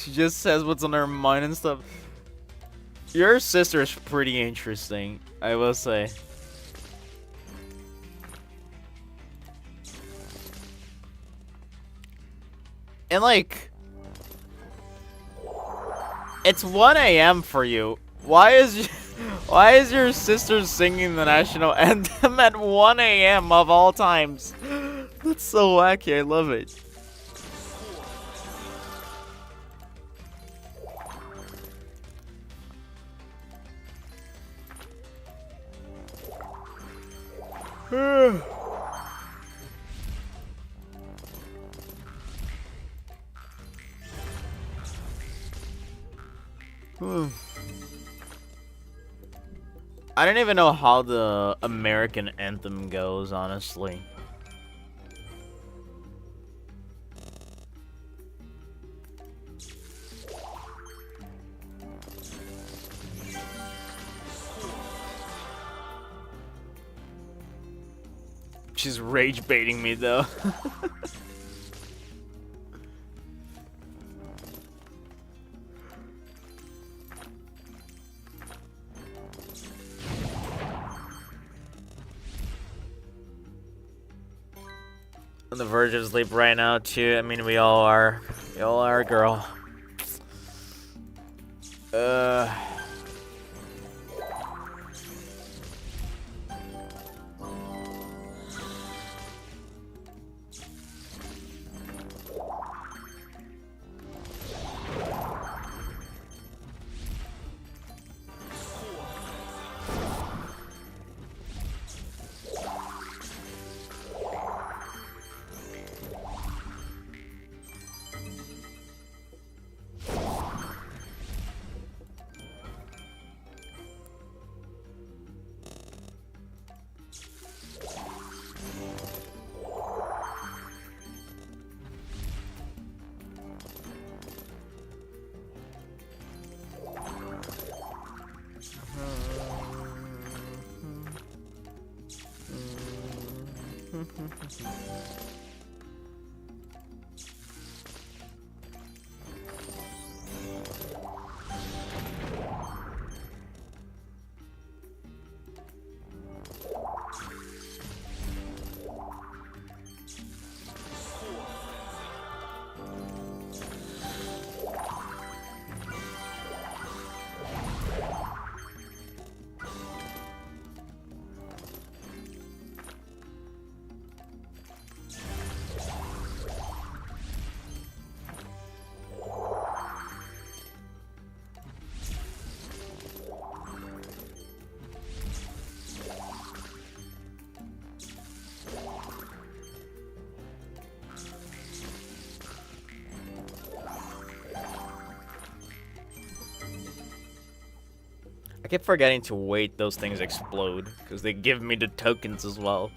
She just says what's on her mind and stuff. Your sister is pretty interesting, I will say. And like, it's 1 a.m. for you. Why is your sister singing the national anthem at 1 a.m. of all times? That's so wacky. I love it. I don't even know how the American anthem goes, honestly. She's rage baiting me though. On the verge of sleep right now too. I mean, we all are. We all are, girl. I keep forgetting to wait those things explode, because they give me the tokens as well.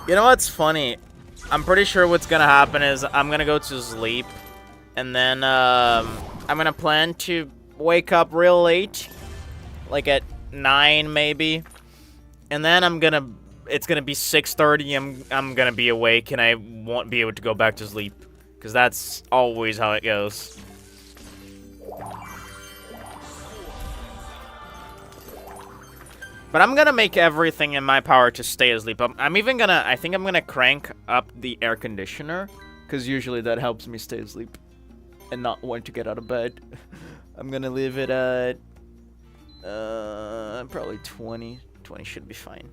You know what's funny? I'm pretty sure what's gonna happen is I'm gonna go to sleep, and then I'm gonna plan to wake up real late, like at 9 maybe, and then it's gonna be 6:30. I'm gonna be awake and I won't be able to go back to sleep, because that's always how it goes. But I'm gonna make everything in my power to stay asleep. I'm even gonna, I think I'm gonna crank up the air conditioner, because usually that helps me stay asleep and not want to get out of bed. I'm gonna leave it at, probably 20. 20 should be fine.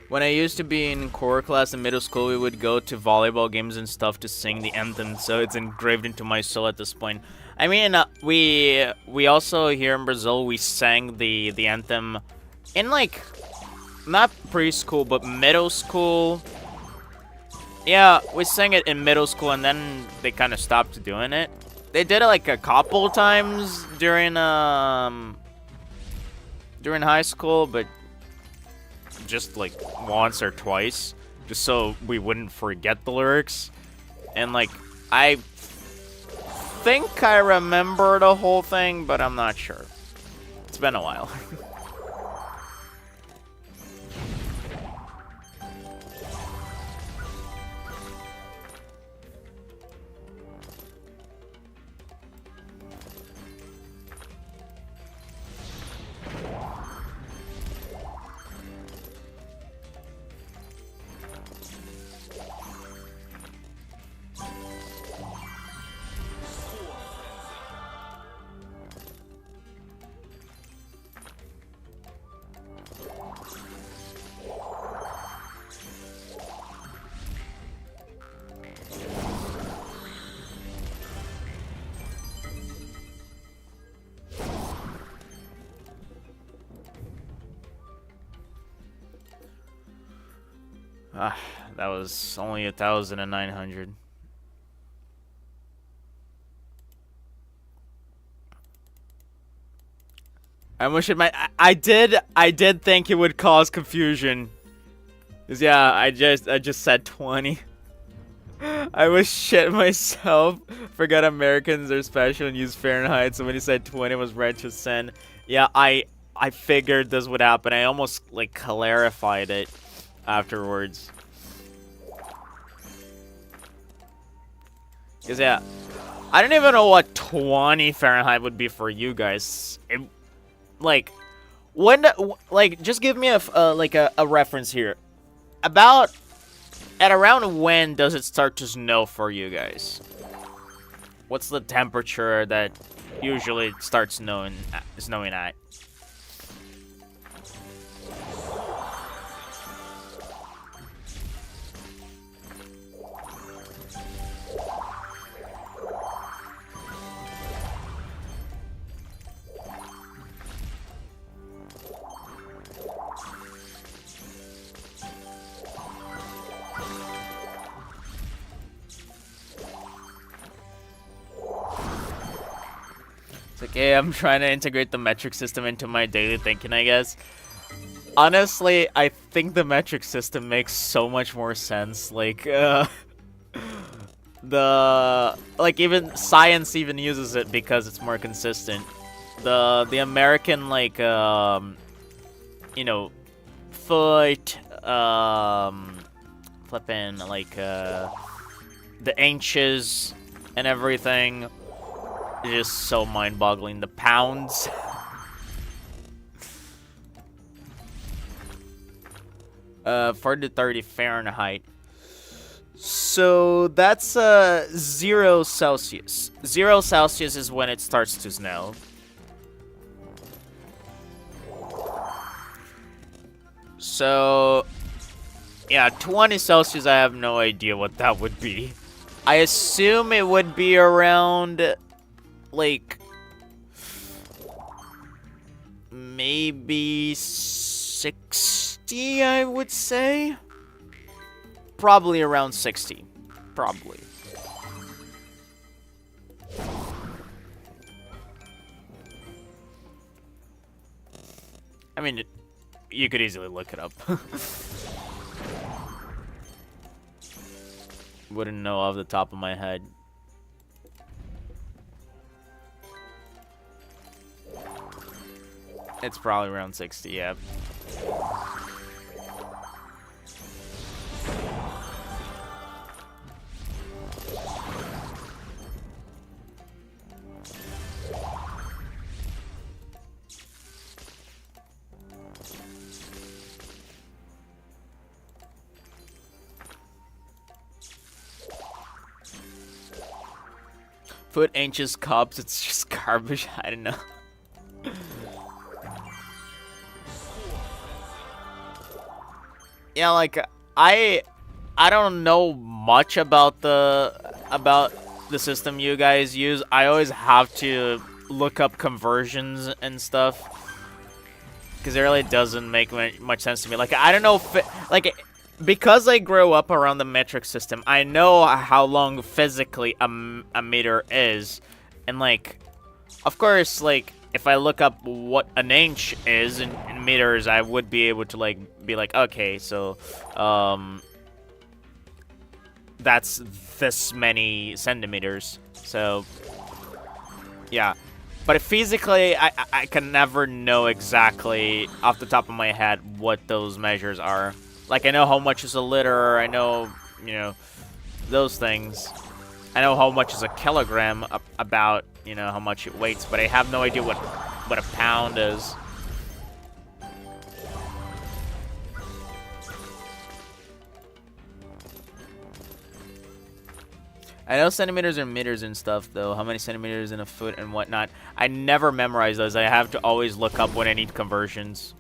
When I used to be in core class in middle school, we would go to volleyball games and stuff to sing the anthem, so it's engraved into my soul at this point. I mean, we also here in Brazil, we sang the anthem in, like, not preschool, but middle school. Yeah, we sang it in middle school, and then they kind of stopped doing it. They did it, like, a couple times during high school, but just, like, once or twice, just so we wouldn't forget the lyrics. And, like, I think I remember the whole thing, but I'm not sure. It's been a while. That was only 1,900. I wish it might. I did think it would cause confusion. 'Cause yeah, I just said 20. I was shit myself. Forgot Americans are special and use Fahrenheit. So when he said 20 was right to send. Yeah, I figured this would happen. I almost like clarified it afterwards. Cause yeah, I don't even know what 20 Fahrenheit would be for you guys. Like, when, like, just give me a reference here. At around when does it start to snow for you guys? What's the temperature that usually starts snowing at? It's like, hey, I'm trying to integrate the metric system into my daily thinking, I guess. Honestly, I think the metric system makes so much more sense. Like, even science even uses it because it's more consistent. The American, like, you know, foot, flipping, like, the inches and everything. It's just so mind-boggling. The pounds. 40 to 30 Fahrenheit. So that's 0 Celsius. 0 Celsius is when it starts to snow. So yeah, 20 Celsius, I have no idea what that would be. I assume it would be around, like, maybe 60, I would say. Probably around 60. Probably. I mean, you could easily look it up. Wouldn't know off the top of my head. It's probably around 60, yeah. foot inches cups, it's just garbage. I don't know. Yeah, like I don't know much about the system you guys use. I always have to look up conversions and stuff because it really doesn't make much sense to me. Like I don't know if like because I grew up around the metric system, I know how long physically a meter is, and like of course like if I look up what an inch is in meters, I would be able to like be like, okay, so that's this many centimeters. So yeah, but physically I can never know exactly off the top of my head what those measures are. Like I know how much is a liter, I know, you know, those things. I know how much is a kilogram, about, you know, how much it weighs, but I have no idea what a pound is. I know centimeters are meters and stuff, though. How many centimeters in a foot and whatnot. I never memorize those. I have to always look up when I need conversions.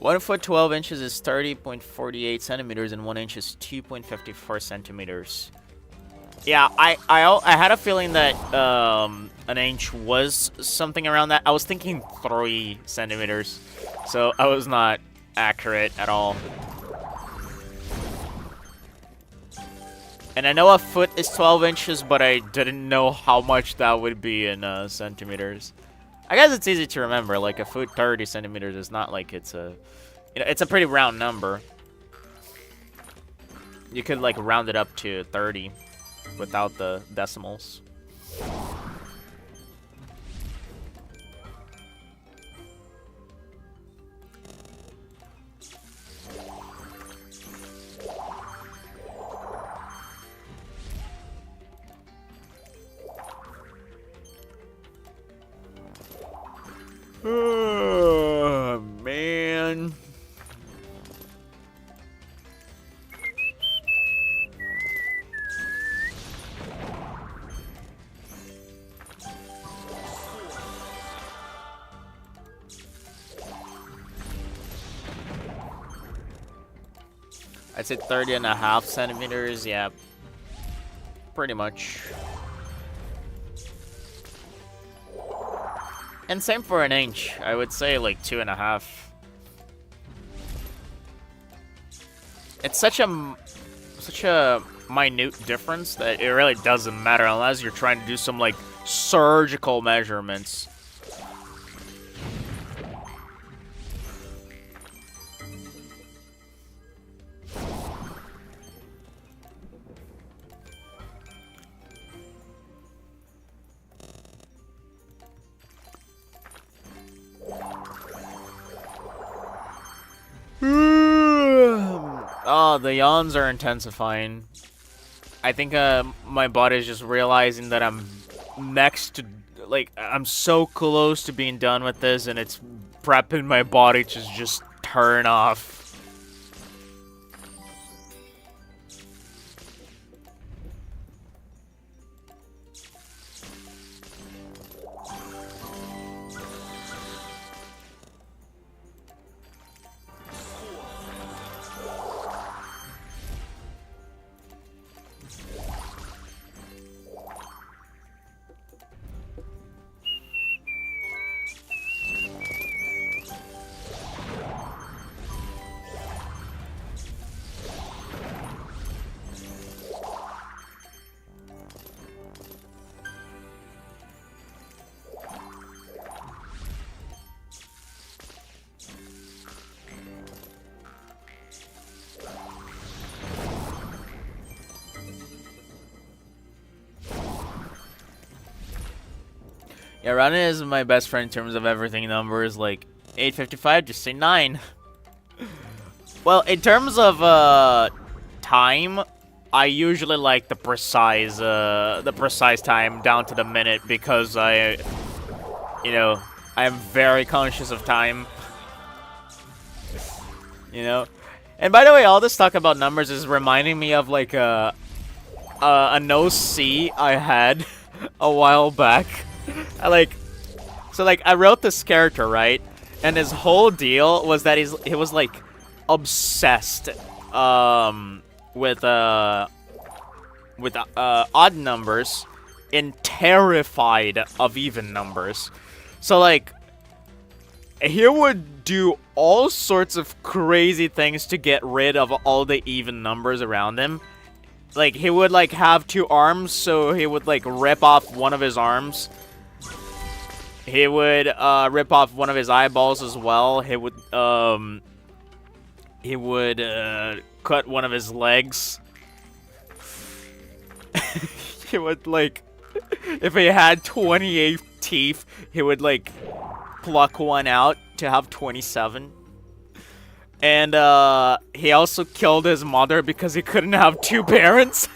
One foot 12 inches is 30.48 centimeters, and 1 inch is 2.54 centimeters. Yeah, I had a feeling that an inch was something around that. I was thinking 3 centimeters, so I was not accurate at all. And I know a foot is 12 inches, but I didn't know how much that would be in centimeters. I guess it's easy to remember. Like a foot 30 centimeters is not like it's a, you know, it's a pretty round number. You could like round it up to 30 without the decimals. Oh, man. I'd say 30.5 centimeters, yeah. Pretty much. And same for an inch. I would say like 2.5. It's such a minute difference that it really doesn't matter unless you're trying to do some like surgical measurements. Oh, the yawns are intensifying. I think my body is just realizing that I'm next to, like, I'm so close to being done with this, and it's prepping my body to just turn off. Yeah, Rana is my best friend in terms of everything numbers. Like 8:55, just say 9. Well, in terms of time, I usually like the precise time down to the minute because I am very conscious of time. And by the way, all this talk about numbers is reminding me of like a no C I had a while back. I wrote this character, right? And his whole deal was that he was like obsessed with odd numbers and terrified of even numbers. So like he would do all sorts of crazy things to get rid of all the even numbers around him. Like he would like have 2 arms, so he would like rip off one of his arms. He would rip off one of his eyeballs as well. He would cut one of his legs. He would like, if he had 28 teeth, he would like pluck one out to have 27. And he also killed his mother because he couldn't have 2 parents.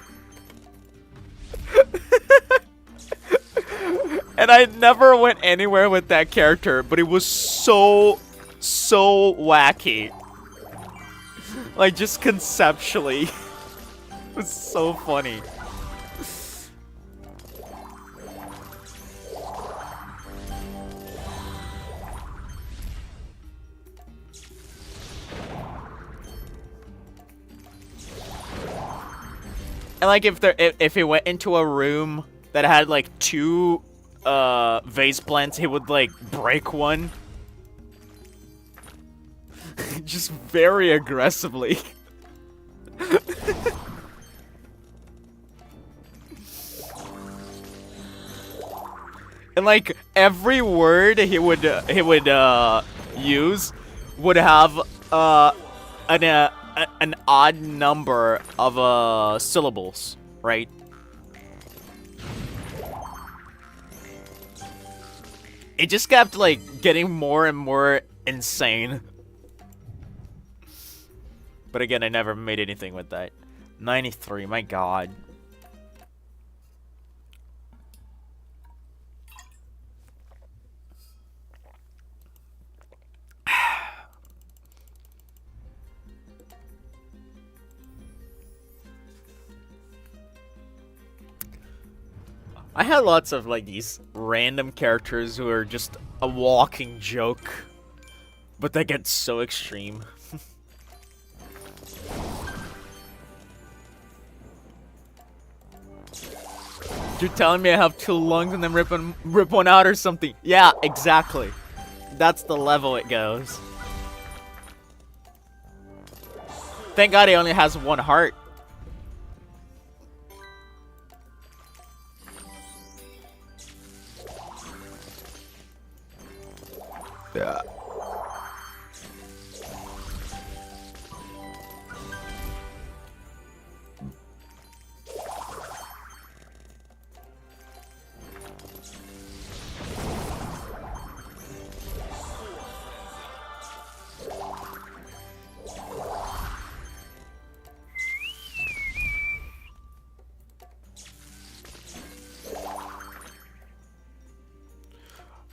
And I never went anywhere with that character, but it was so wacky. Like, just conceptually. It was so funny. And like if he went into a room that had like 2 vase plants, he would like break one. Just very aggressively. And like every word he would use would have an odd number of syllables, right? It just kept like getting more and more insane. But again, I never made anything with that. 93, my god. I had lots of like these random characters who are just a walking joke, but they get so extreme. You're telling me I have 2 lungs and then rip one out or something? Yeah, exactly. That's the level it goes. Thank God he only has 1 heart. Yeah.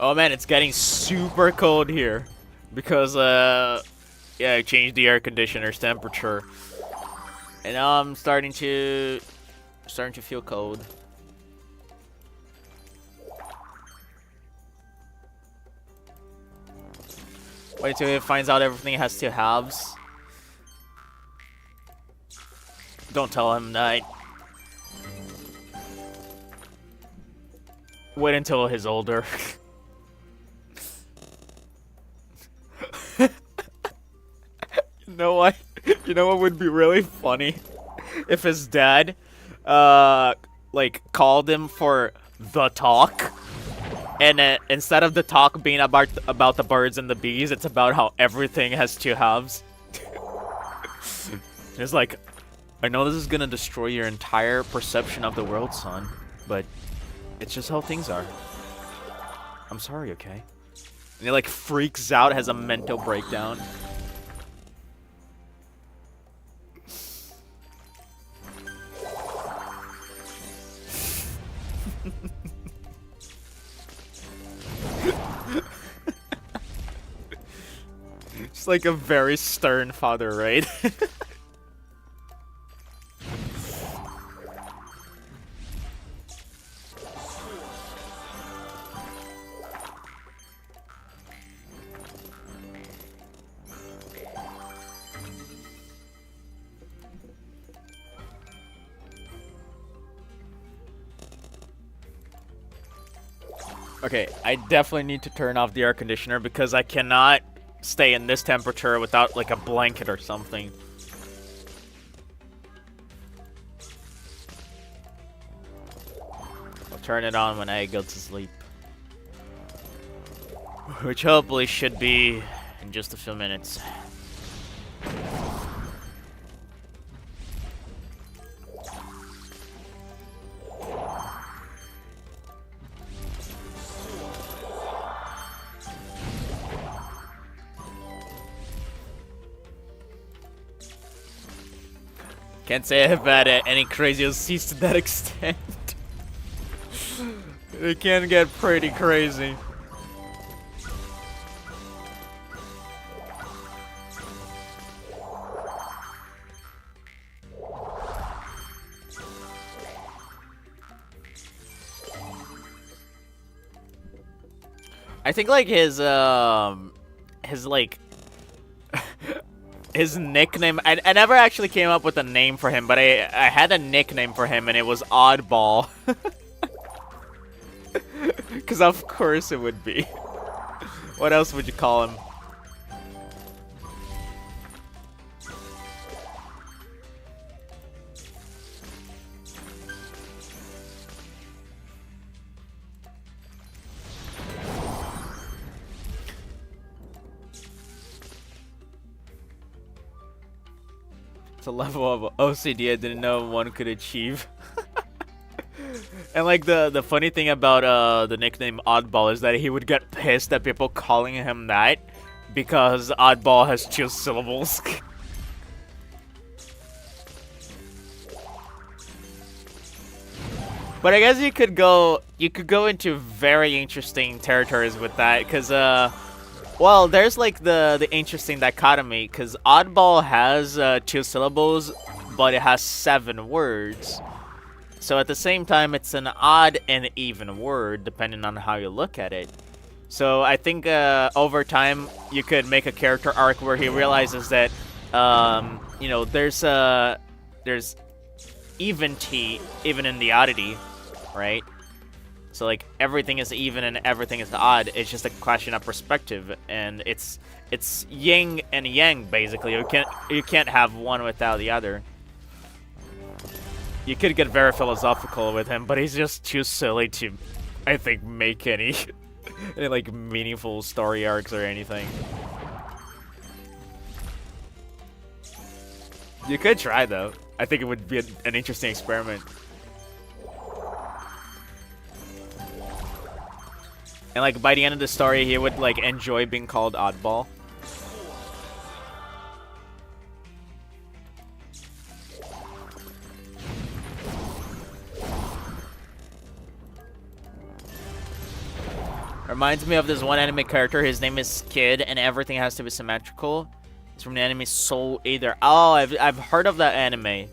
Oh man, it's getting super cold here because yeah, I changed the air conditioner's temperature, and now I'm starting to feel cold. Wait till it finds out everything has 2 halves. Don't tell him that. Wait until he's older. You know what would be really funny? If his dad, like, called him for the talk. And instead of the talk being about the birds and the bees, it's about how everything has 2 halves. It's like, I know this is gonna destroy your entire perception of the world, son, but it's just how things are. I'm sorry, okay? And he like freaks out, has a mental breakdown. It's like a very stern father, right? Okay, I definitely need to turn off the air conditioner because I cannot stay in this temperature without like a blanket or something. I'll turn it on when I go to sleep. Which hopefully should be in just a few minutes. Can't say I've had any crazy OCs to that extent. It can get pretty crazy. I think like his like his nickname, I never actually came up with a name for him, but I had a nickname for him and it was Oddball. Cause of course it would be. What else would you call him? It's a level of OCD I didn't know one could achieve. And like the funny thing about the nickname Oddball is that he would get pissed at people calling him that because Oddball has 2 syllables. But I guess you could go into very interesting territories with that because well, there's like the interesting dichotomy because Oddball has 2 syllables, but it has 7 words. So at the same time, it's an odd and even word, depending on how you look at it. So I think over time, you could make a character arc where he realizes that, you know, there's even-ty, even in the oddity, right? So like everything is even and everything is odd. It's just a question of perspective, and it's yin and yang basically. You can't have one without the other. You could get very philosophical with him, but he's just too silly to, I think, make any like meaningful story arcs or anything. You could try though. I think it would be an interesting experiment. And like by the end of the story, he would like enjoy being called Oddball. Reminds me of this one anime character. His name is Kid, and everything has to be symmetrical. It's from the anime Soul Eater. Oh, I've heard of that anime.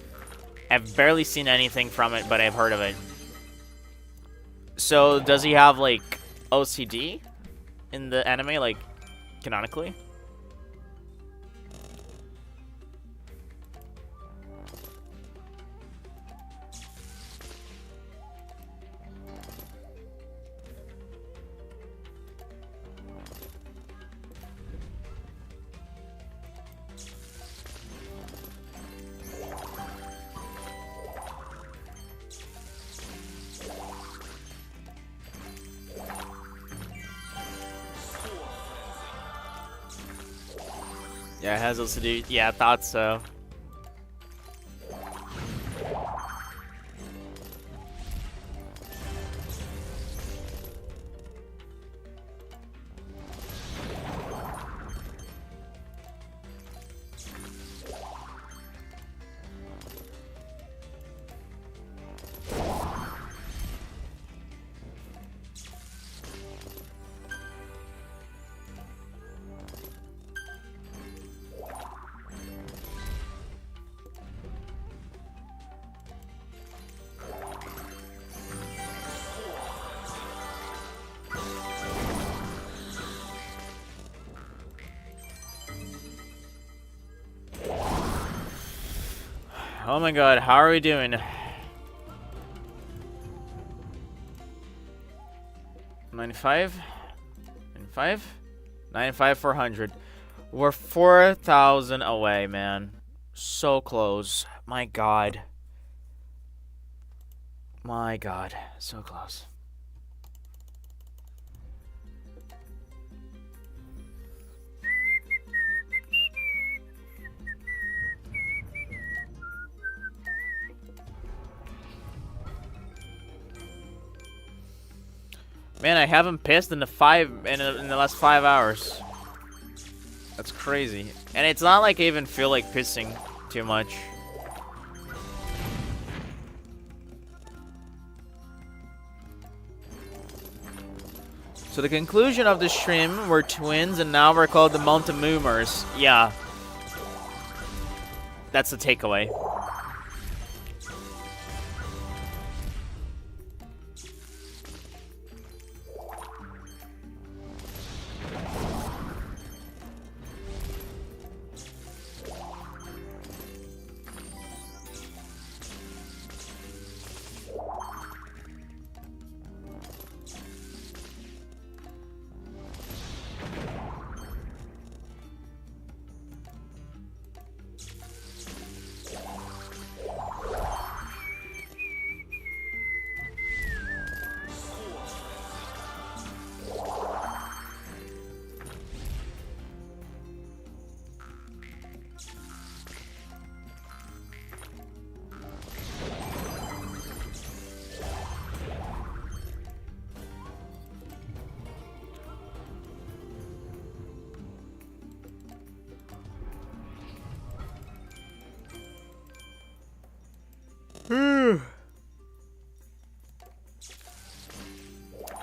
I've barely seen anything from it, but I've heard of it. So does he have like OCD in the anime, like canonically? Yeah, it has OCD. Yeah, I thought so. Oh my god, how are we doing? 95? 95? 95 for 100. We're 4,000 away, man. So close. My god. My god. So close. Man, I haven't pissed in the last 5 hours. That's crazy. And it's not like I even feel like pissing too much. So the conclusion of the stream, we're twins and now we're called the Montezumers. Yeah. That's the takeaway.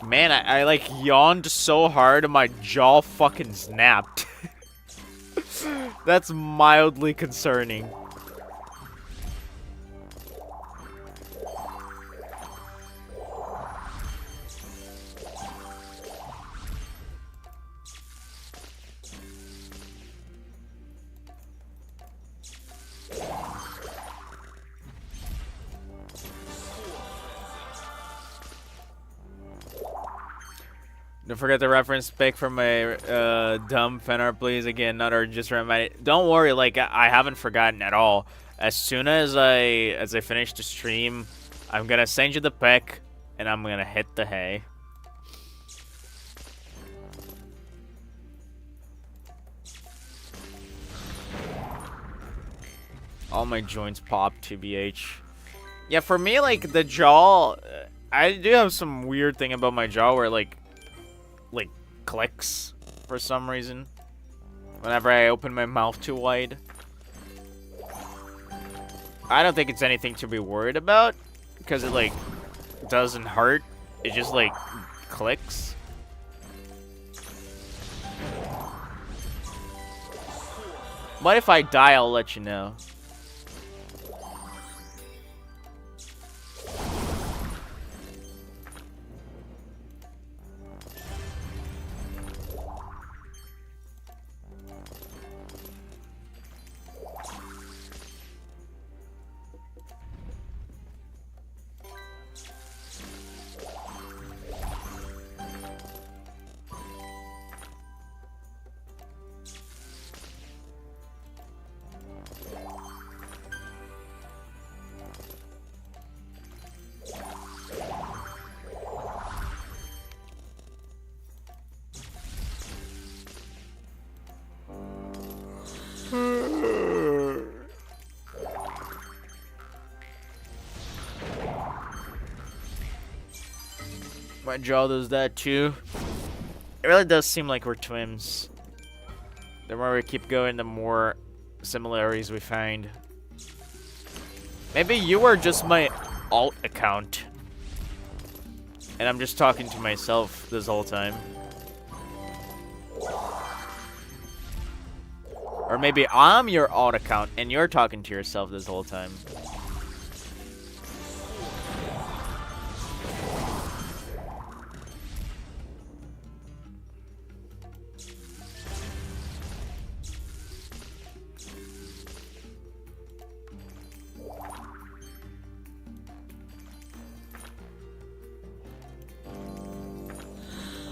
Man, I like yawned so hard and my jaw fucking snapped. That's mildly concerning. Don't forget the reference pic from my dumb fanart, please. Again, not or just remind. Don't worry, like I haven't forgotten at all. As soon as I finish the stream, I'm gonna send you the pic, and I'm gonna hit the hay. All my joints pop, TBH. Yeah, for me, like the jaw, I do have some weird thing about my jaw where like clicks for some reason whenever I open my mouth too wide. I don't think it's anything to be worried about because it like doesn't hurt. It just like clicks. What if I die? I'll let you know. My jaw does that too. It really does seem like we're twins. The more we keep going, the more similarities we find. Maybe you are just my alt account. And I'm just talking to myself this whole time. Or maybe I'm your alt account and you're talking to yourself this whole time.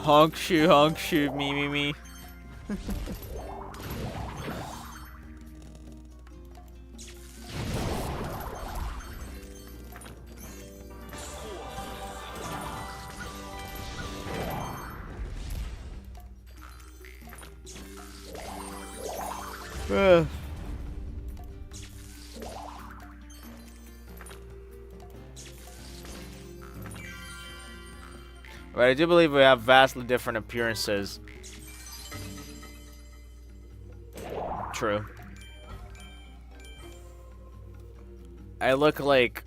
honk shoot, me. But I do believe we have vastly different appearances. True. I look like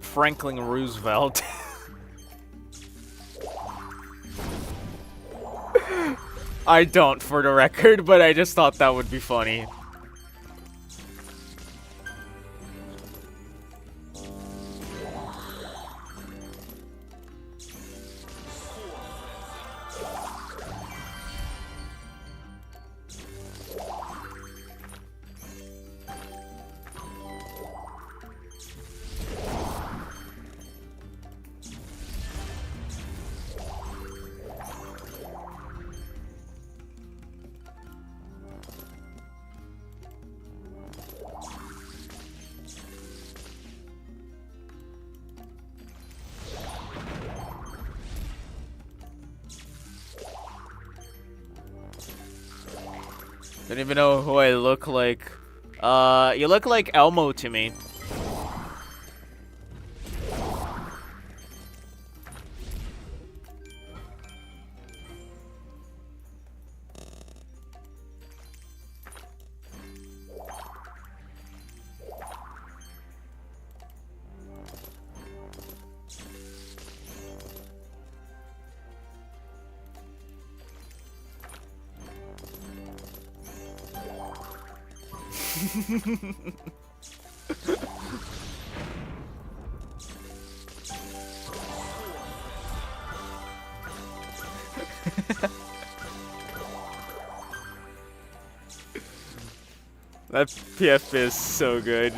Franklin Roosevelt. I don't, for the record, but I just thought that would be funny. Don't even know who I look like. You look like Elmo to me. That PF is so good.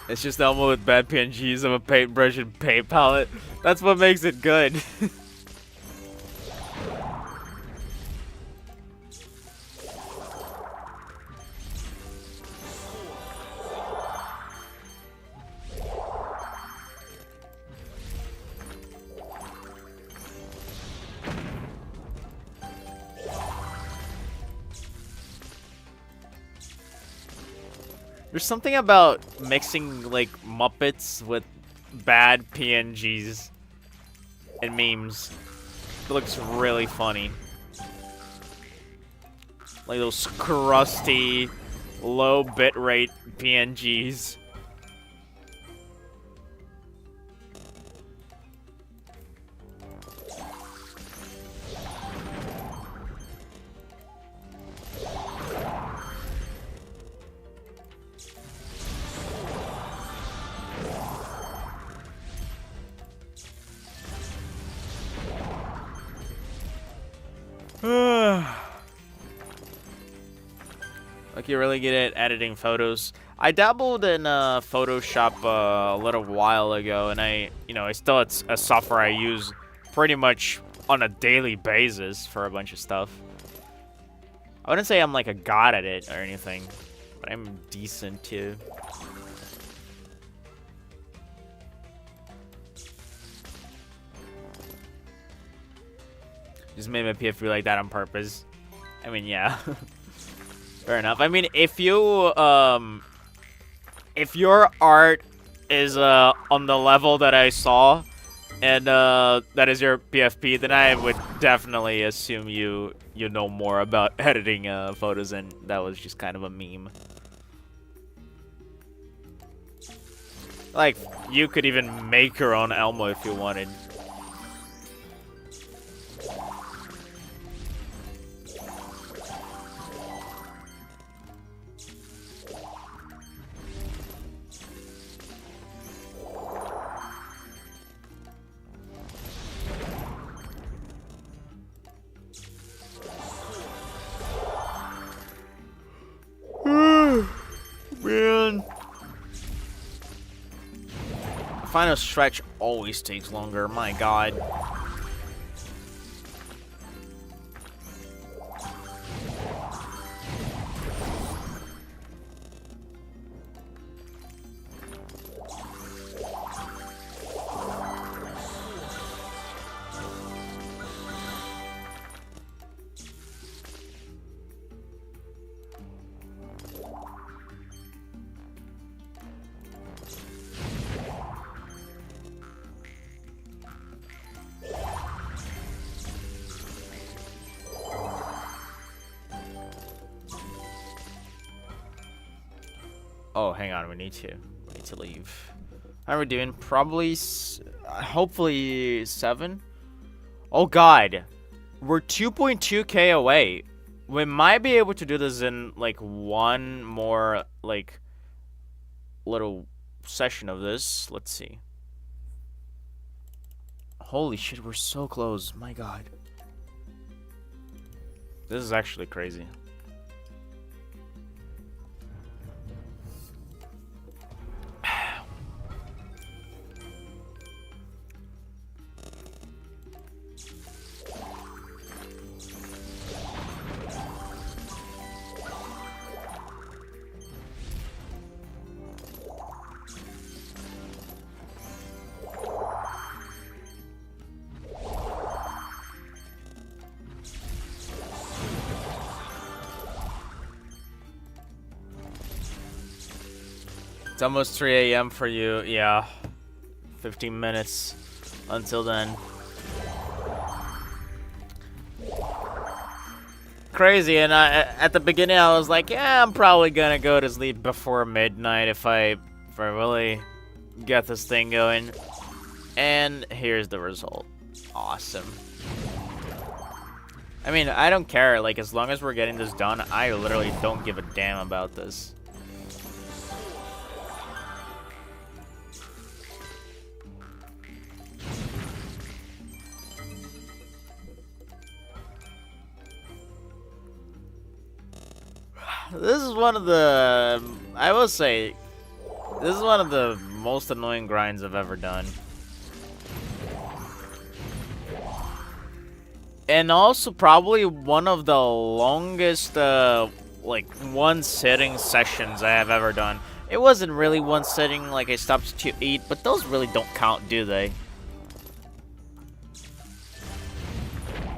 It's just Elmo with bad PNGs of a paintbrush and paint palette. That's what makes it good. There's something about mixing, like, Muppets with bad PNGs and memes. It looks really funny. Like those crusty, low bitrate PNGs. Like, you're really good at editing photos. I dabbled in Photoshop a little while ago, and I still, it's a software I use pretty much on a daily basis for a bunch of stuff. I wouldn't say I'm like a god at it or anything, but I'm decent too. Just made my PFP like that on purpose. I mean, yeah. Fair enough. I mean, if you, if your art is, on the level that I saw, and, that is your PFP, then I would definitely assume you know more about editing, photos, and that was just kind of a meme. Like, you could even make your own Elmo if you wanted. Man. Final stretch always takes longer, my god. Oh, hang on, we need to leave. How are we doing? Probably, hopefully 7? Oh god, we're 2.2k away. We might be able to do this in, like, one more, like, little session of this. Let's see. Holy shit, we're so close. My god. This is actually crazy. It's almost 3 a.m. for you. Yeah. 15 minutes until then. Crazy, and at the beginning I was like, yeah, I'm probably gonna go to sleep before midnight if I really get this thing going. And here's the result. Awesome. I mean, I don't care. Like, as long as we're getting this done, I literally don't give a damn about this. This is one of the, I will say, this is one of the most annoying grinds I've ever done. And also probably one of the longest, like, one-sitting sessions I have ever done. It wasn't really one sitting, like I stopped to eat, but those really don't count, do they?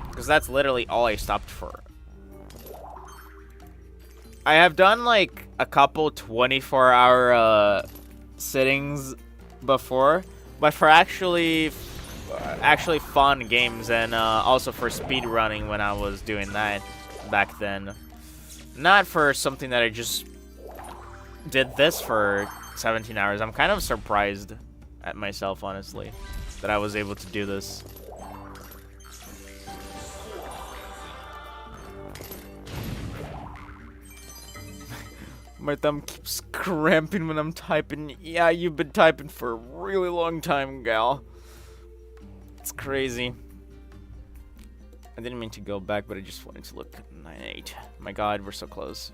Because that's literally all I stopped for. I have done, like, a couple 24-hour, sittings before, but for actually fun games, and, also for speed running when I was doing that back then. Not for something that I just did this for 17 hours. I'm kind of surprised at myself, honestly, that I was able to do this. My thumb keeps cramping when I'm typing. Yeah, you've been typing for a really long time, gal. It's crazy. I didn't mean to go back, but I just wanted to look at 9-8. My god, we're so close.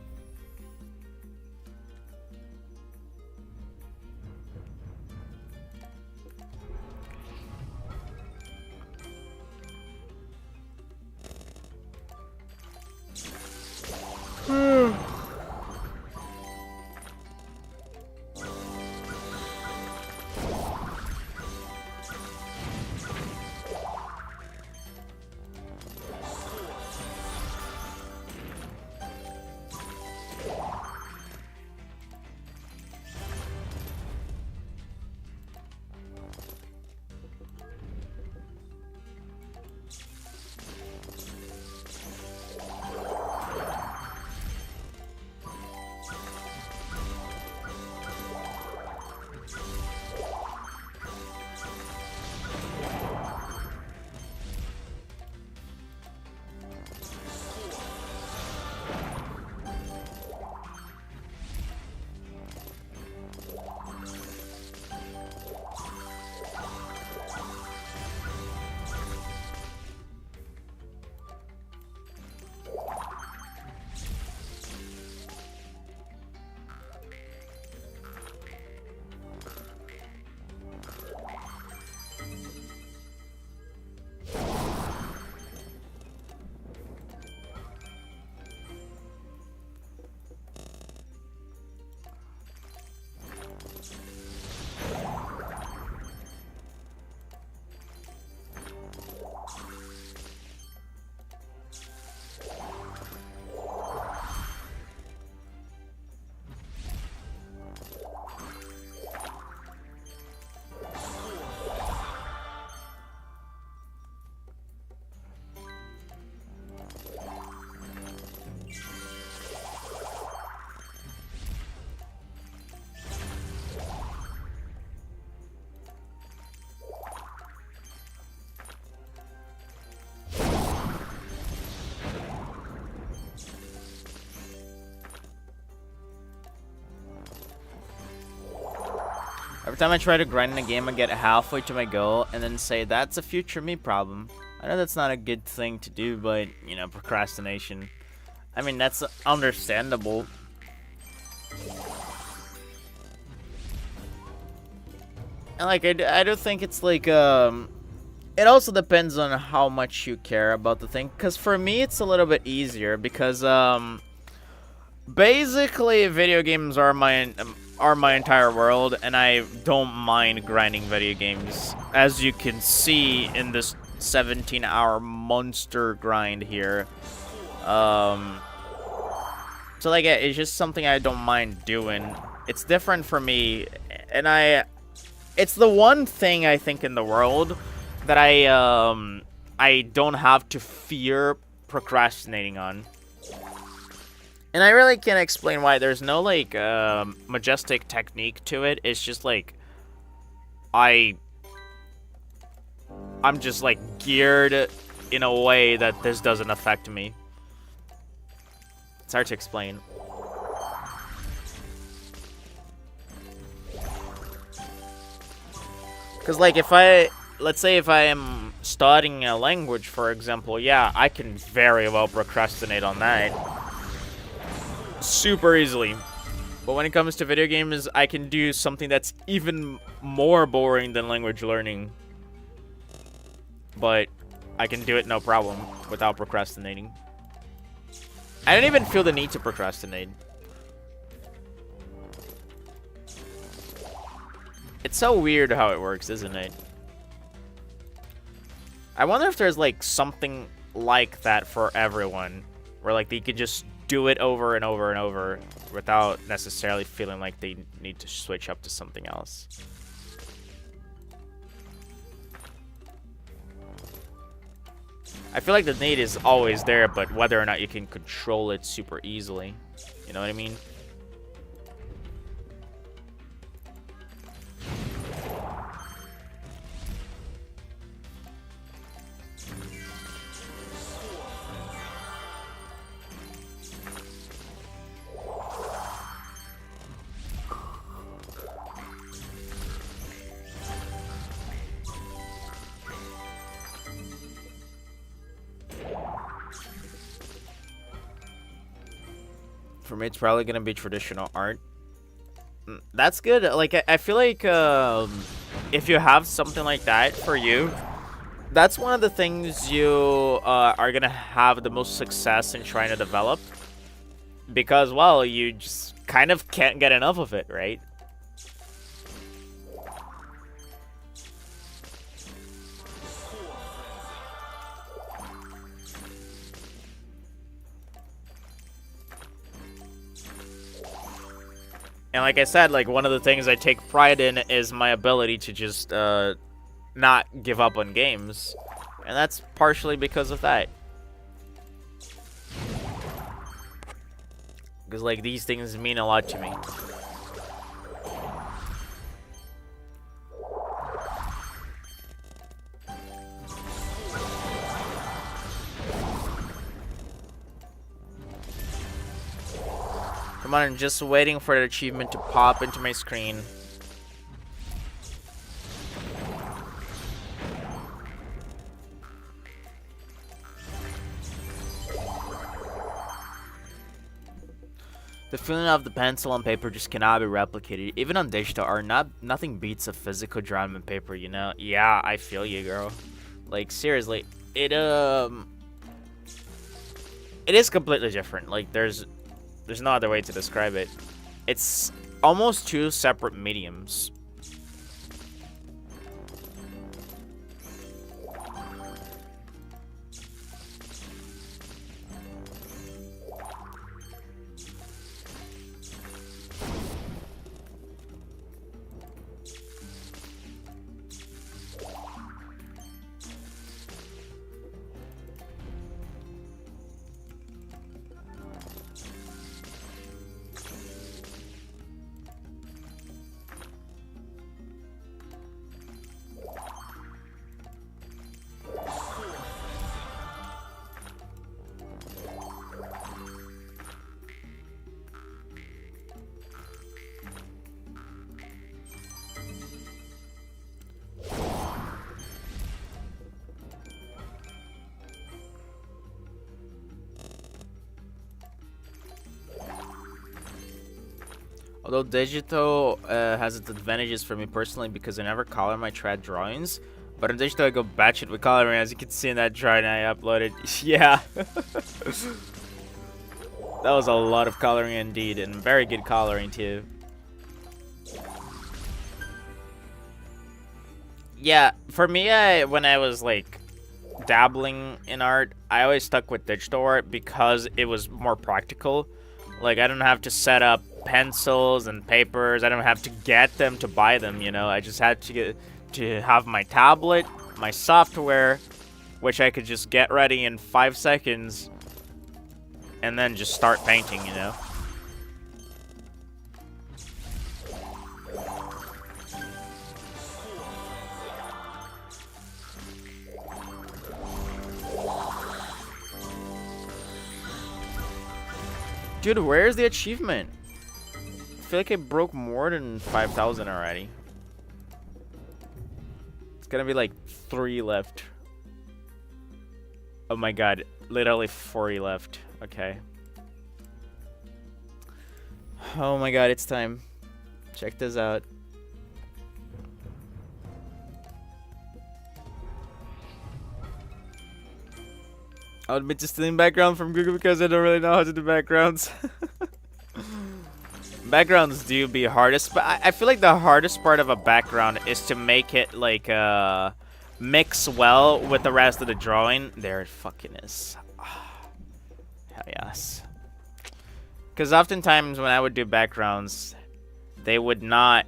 Every time I try to grind in a game, I get halfway to my goal and then say, that's a future me problem. I know that's not a good thing to do, but, you know, procrastination. I mean, that's understandable. And, like, I don't think it's, like, it also depends on how much you care about the thing. Because for me, it's a little bit easier because, basically, video games are my entire world, and I don't mind grinding video games. As you can see in this 17-hour monster grind here. So, like, it's just something I don't mind doing. It's different for me, and it's the one thing I think in the world that I don't have to fear procrastinating on. And I really can't explain why. There's no, like, majestic technique to it. It's just, like, I'm just, like, geared in a way that this doesn't affect me. It's hard to explain. Because, like, let's say if I am studying a language, for example, yeah, I can very well procrastinate on that. Super easily. But when it comes to video games, I can do something that's even more boring than language learning. But I can do it no problem without procrastinating. I don't even feel the need to procrastinate. It's so weird how it works, isn't it? I wonder if there's, like, something like that for everyone. Where, like, they could just do it over and over and over without necessarily feeling like they need to switch up to something else. I feel like the need is always there, but whether or not you can control it super easily. You know what I mean? For me, it's probably gonna be traditional art. That's good. Like, I feel like if you have something like that for you, that's one of the things you are gonna have the most success in trying to develop. Because, well, you just kind of can't get enough of it, right? And like I said, like, one of the things I take pride in is my ability to just not give up on games. And that's partially because of that. Because, like, these things mean a lot to me. Come on, I'm just waiting for the achievement to pop into my screen. The feeling of the pencil on paper just cannot be replicated. Even on digital art, nothing beats a physical drawing on paper, you know? Yeah, I feel you, girl. Like, seriously, it is completely different. Like, there's no other way to describe it. It's almost two separate mediums. Although digital has its advantages for me personally because I never color my trad drawings. But in digital I go batshit with coloring, as you can see in that drawing I uploaded. Yeah. That was a lot of coloring indeed, and very good coloring too. Yeah, for me, when I was like dabbling in art, I always stuck with digital art because it was more practical. Like, I don't have to set up pencils and papers. I don't have to get them to buy them, you know. I just had to have my tablet, my software, which I could just get ready in 5 seconds, and then just start painting, you know. Dude, where's the achievement? I feel like I broke more than 5,000 already. It's gonna be like 3 left. Oh my god, literally 40 left. Okay. Oh my god, it's time. Check this out. I would admit to stealing background from Google because I don't really know how to do backgrounds. Backgrounds do be hardest, but I feel like the hardest part of a background is to make it like mix well with the rest of the drawing. There it fucking is. Hell yes. Because oftentimes when I would do backgrounds, they would not.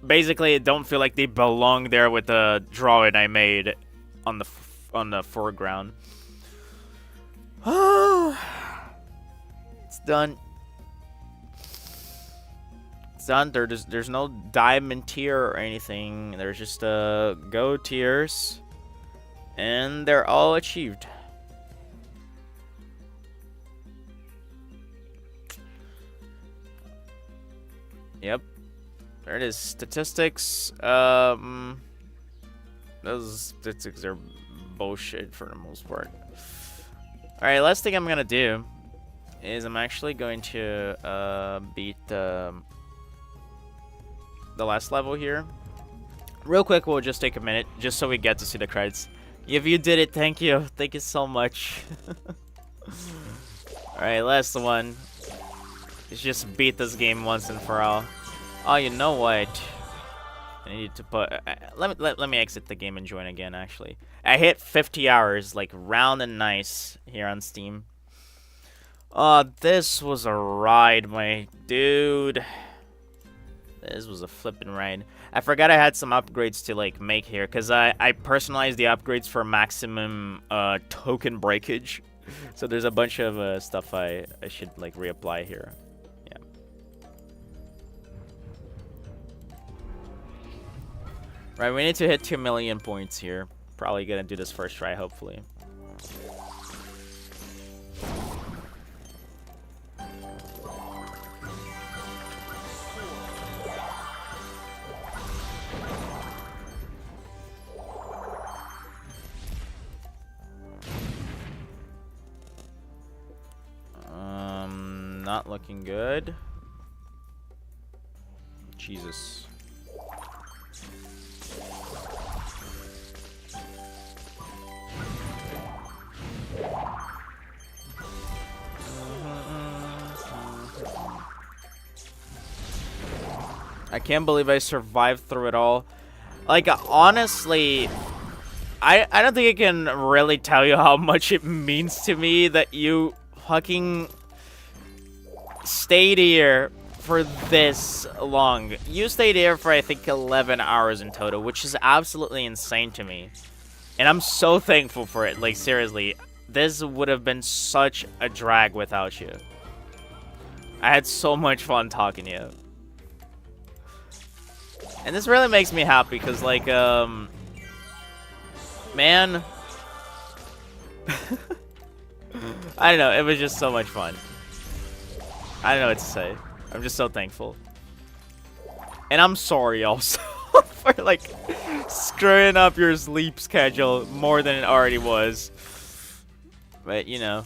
Basically, it don't feel like they belong there with the drawing I made on the foreground. Oh, it's done. It's done. There's no diamond tier or anything. There's just go tiers, and they're all achieved. Yep, there it is. Statistics. Those statistics are bullshit for the most part. Alright, last thing I'm gonna do is I'm actually going to beat the last level here. Real quick, we'll just take a minute just so we get to see the credits. If you did it, thank you. Thank you so much. Alright, last one. Let's just beat this game once and for all. Oh, you know what? I need to put... let me exit the game and join again, actually. I hit 50 hours, like, round and nice here on Steam. Oh, this was a ride, my dude. This was a flippin' ride. I forgot I had some upgrades to, like, make here, because I personalized the upgrades for maximum token breakage. So there's a bunch of stuff I should, like, reapply here. Yeah. Right, we need to hit 2 million points here. Probably gonna do this first try, hopefully. Not looking good. Jesus. I can't believe I survived through it all. Like, honestly, I don't think I can really tell you how much it means to me that you fucking stayed here for this long. You stayed here for, I think, 11 hours in total, which is absolutely insane to me. And I'm so thankful for it. Like, seriously, this would have been such a drag without you. I had so much fun talking to you. And this really makes me happy, because, like, man. I don't know, it was just so much fun. I don't know what to say. I'm just so thankful. And I'm sorry also for, like, screwing up your sleep schedule more than it already was. But, you know.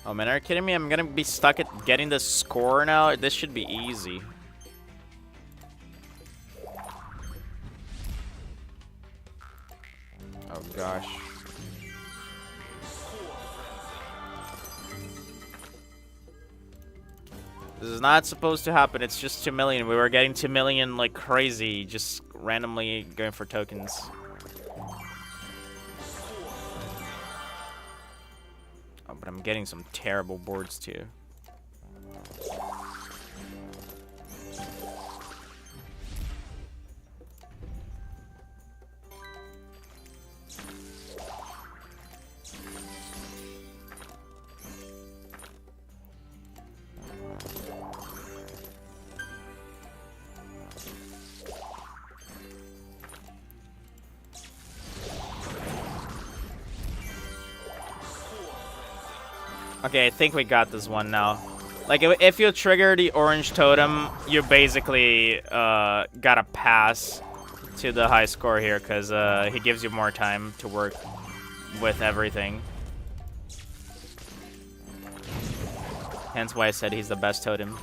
Oh man, are you kidding me? I'm gonna be stuck at getting the score now? This should be easy. Oh gosh. This is not supposed to happen. It's just 2 million. We were getting 2 million like crazy, just randomly going for tokens. Oh, but I'm getting some terrible boards too. Okay, I think we got this one now. Like, if you trigger the orange totem, you basically gotta pass to the high score here, because he gives you more time to work with everything. Hence why I said he's the best totem.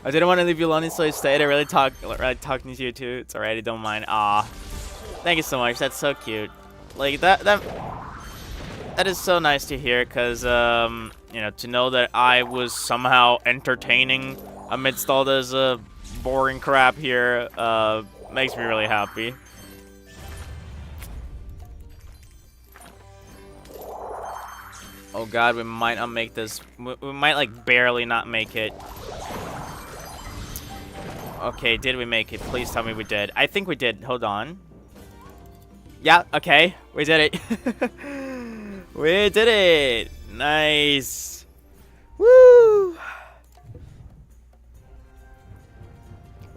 I didn't want to leave you lonely, so I stayed. I really talking to you too. It's alright, I don't mind. Aw. Thank you so much, that's so cute. Like, that is so nice to hear, because, you know, to know that I was somehow entertaining amidst all this, boring crap here, makes me really happy. Oh god, we might not make this. We might, like, barely not make it. Okay, did we make it? Please tell me we did. I think we did. Hold on. Yeah, okay. We did it. We did it. Nice. Woo.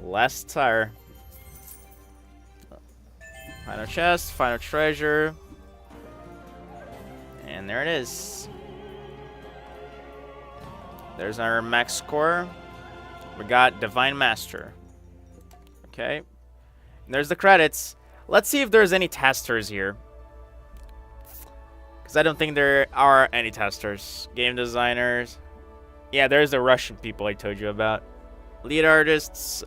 Last tire. Final chest, final treasure. And there it is. There's our max score. We got Divine Master. Okay. And there's the credits. Let's see if there's any testers here. Because I don't think there are any testers. Game designers. Yeah, there's the Russian people I told you about. Lead artists,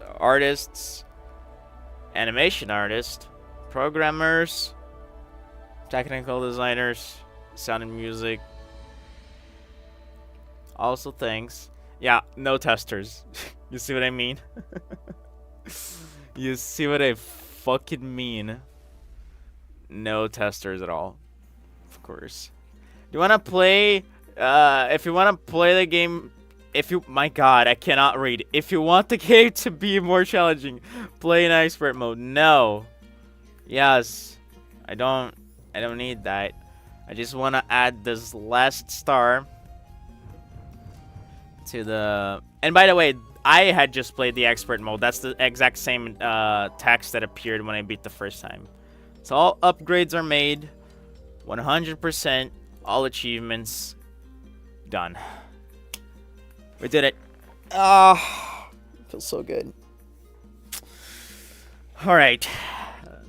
animation artists, programmers, technical designers, sound and music. Also things. Yeah, no testers. You see what I mean? You see what I fucking mean? No testers at all. Of course. Do you want to play? If you want to play the game, my God, I cannot read. If you want the game to be more challenging, play in expert mode. No. Yes. I don't need that. I just want to add this last star to the. And by the way, I had just played the expert mode. That's the exact same text that appeared when I beat the first time. So all upgrades are made. 100%. All achievements done. We did it. Ah, feels so good. All right,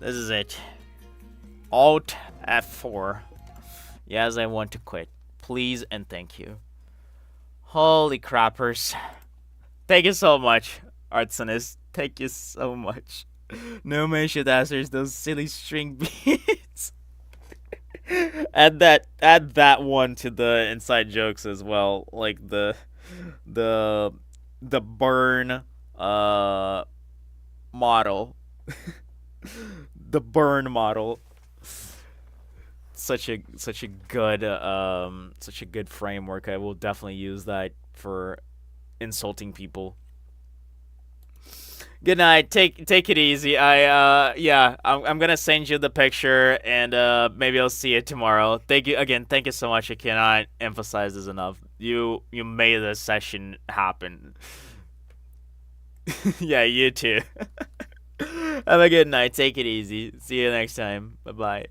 this is it. Alt F4. Yes, I want to quit. Please and thank you. Holy crappers. Thank you so much, Artsonist. Thank you so much. No man should answer those silly string beats. add that one to the inside jokes as well. Like the burn model. The burn model. Such a good framework. I will definitely use that for insulting people. Good night. Take it easy. I'm gonna send you the picture, and maybe I'll see you tomorrow. Thank you again. Thank you so much. I cannot emphasize this enough. You made this session happen. Yeah, you too. Have a good night. Take it easy. See you next time. Bye bye.